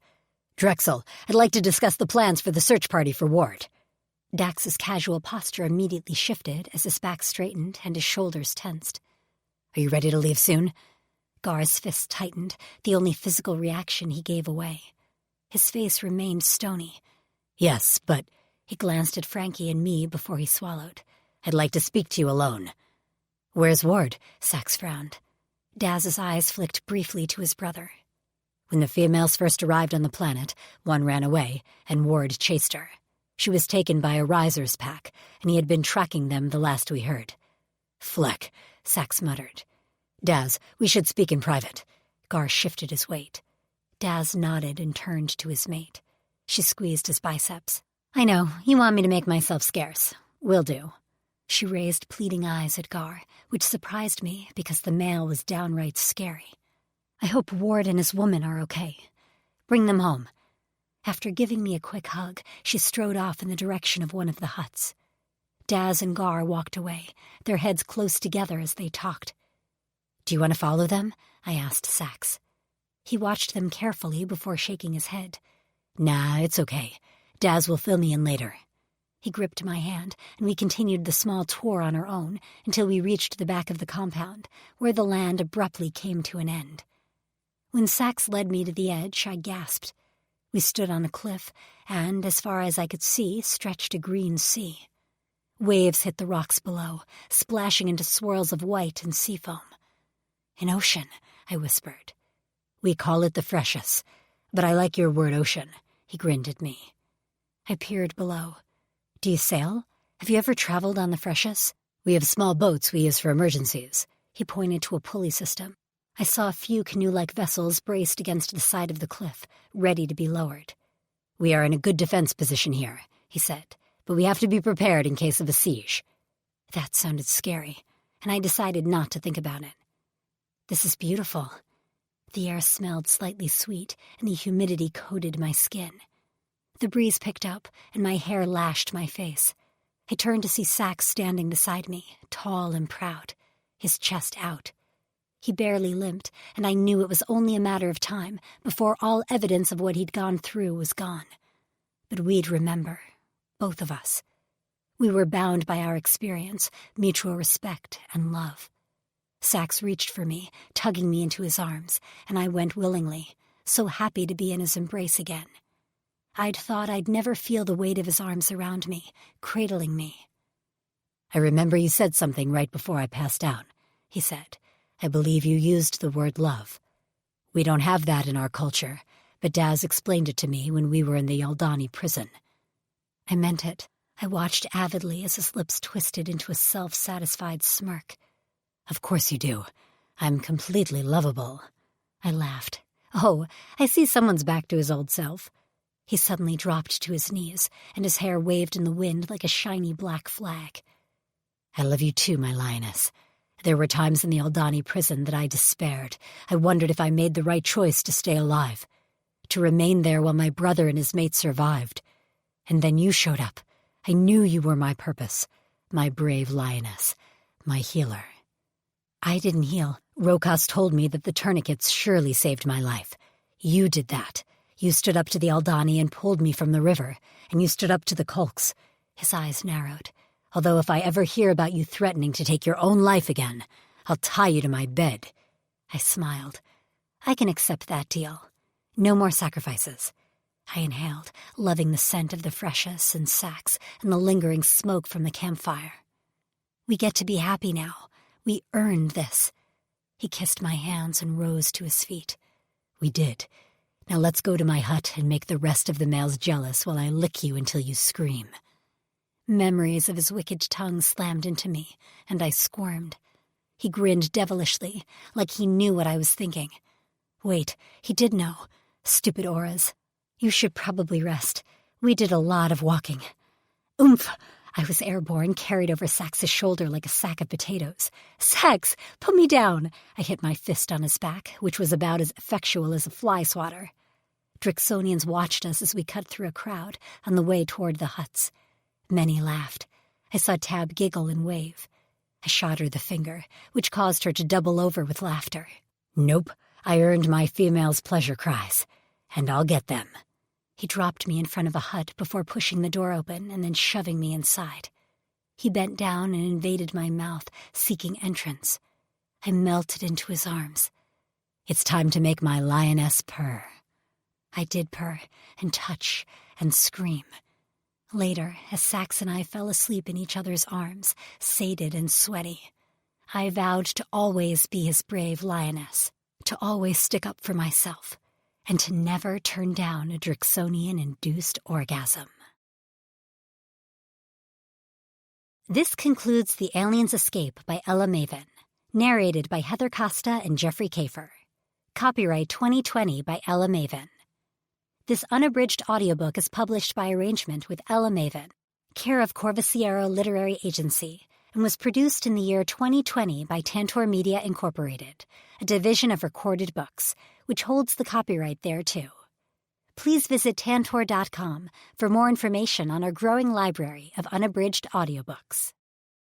"Drexel, I'd like to discuss the plans for the search party for Ward." Dax's casual posture immediately shifted as his back straightened and his shoulders tensed. "Are you ready to leave soon?" Gar's fist tightened, the only physical reaction he gave away. His face remained stony. "Yes, but—" He glanced at Frankie and me before he swallowed. "I'd like to speak to you alone." "Where's Ward?" Sax frowned. Daz's eyes flicked briefly to his brother. "When the females first arrived on the planet, one ran away, and Ward chased her. She was taken by a Riser's pack, and he had been tracking them the last we heard." "Fleck," Sax muttered. "Daz, we should speak in private." Gar shifted his weight. Daz nodded and turned to his mate. She squeezed his biceps. "I know, you want me to make myself scarce. Will do." She raised pleading eyes at Gar, which surprised me because the male was downright scary. "I hope Ward and his woman are okay. Bring them home." After giving me a quick hug, she strode off in the direction of one of the huts. Daz and Gar walked away, their heads close together as they talked. "Do you want to follow them?" I asked Sax. He watched them carefully before shaking his head. "Nah, it's okay. Daz will fill me in later." He gripped my hand, and we continued the small tour on our own until we reached the back of the compound, where the land abruptly came to an end. When Sax led me to the edge, I gasped. We stood on a cliff, and, as far as I could see, stretched a green sea. Waves hit the rocks below, splashing into swirls of white and sea foam. "An ocean," I whispered. "We call it the Freshus, but I like your word ocean," he grinned at me. I peered below. "Do you sail? Have you ever traveled on the Freshus?" "We have small boats we use for emergencies." He pointed to a pulley system. I saw a few canoe-like vessels braced against the side of the cliff, ready to be lowered. "We are in a good defense position here," he said, "but we have to be prepared in case of a siege." That sounded scary, and I decided not to think about it. "This is beautiful." The air smelled slightly sweet, and the humidity coated my skin. The breeze picked up, and my hair lashed my face. I turned to see Sax standing beside me, tall and proud, his chest out. He barely limped, and I knew it was only a matter of time before all evidence of what he'd gone through was gone. But we'd remember, both of us. We were bound by our experience, mutual respect, and love. Sax reached for me, tugging me into his arms, and I went willingly, so happy to be in his embrace again. I'd thought I'd never feel the weight of his arms around me, cradling me. "I remember you said something right before I passed out," he said. "I believe you used the word love. We don't have that in our culture, but Daz explained it to me when we were in the Yaldani prison." I meant it. I watched avidly as his lips twisted into a self-satisfied smirk. "Of course you do. I'm completely lovable." I laughed. "Oh, I see someone's back to his old self." He suddenly dropped to his knees, and his hair waved in the wind like a shiny black flag. "I love you too, my lioness. There were times in the Aldani prison that I despaired. I wondered if I made the right choice to stay alive, to remain there while my brother and his mate survived. And then you showed up. I knew you were my purpose, my brave lioness, my healer." "I didn't heal. Rokas told me that the tourniquets surely saved my life. You did that. You stood up to the Aldani and pulled me from the river, and you stood up to the Kolks." His eyes narrowed. "Although if I ever hear about you threatening to take your own life again, I'll tie you to my bed." I smiled. "I can accept that deal. No more sacrifices." I inhaled, loving the scent of the Freshus and Sax and the lingering smoke from the campfire. "We get to be happy now. We earned this." He kissed my hands and rose to his feet. "We did. Now let's go to my hut and make the rest of the males jealous while I lick you until you scream." Memories of his wicked tongue slammed into me, and I squirmed. He grinned devilishly, like he knew what I was thinking. Wait, he did know. Stupid auras. "You should probably rest. We did a lot of walking." Oomph! I was airborne, carried over Sax's shoulder like a sack of potatoes. "Sax, put me down!" I hit my fist on his back, which was about as effectual as a fly swatter. Drixonians watched us as we cut through a crowd on the way toward the huts. Many laughed. I saw Tab giggle and wave. I shot her the finger, which caused her to double over with laughter. "Nope, I earned my female's pleasure cries, and I'll get them." He dropped me in front of a hut before pushing the door open and then shoving me inside. He bent down and invaded my mouth, seeking entrance. I melted into his arms. "It's time to make my lioness purr." I did purr and touch and scream. Later, as Sax and I fell asleep in each other's arms, sated and sweaty, I vowed to always be his brave lioness, to always stick up for myself, and to never turn down a Drixonian-induced orgasm. This concludes The Alien's Escape by Ella Maven, narrated by Heather Costa and Jeffrey Kafer. Copyright 2020 by Ella Maven. This unabridged audiobook is published by arrangement with Ella Maven, care of Corvisiero Literary Agency, and was produced in the year 2020 by Tantor Media Incorporated, a division of Recorded Books, which holds the copyright thereto. Please visit tantor.com for more information on our growing library of unabridged audiobooks.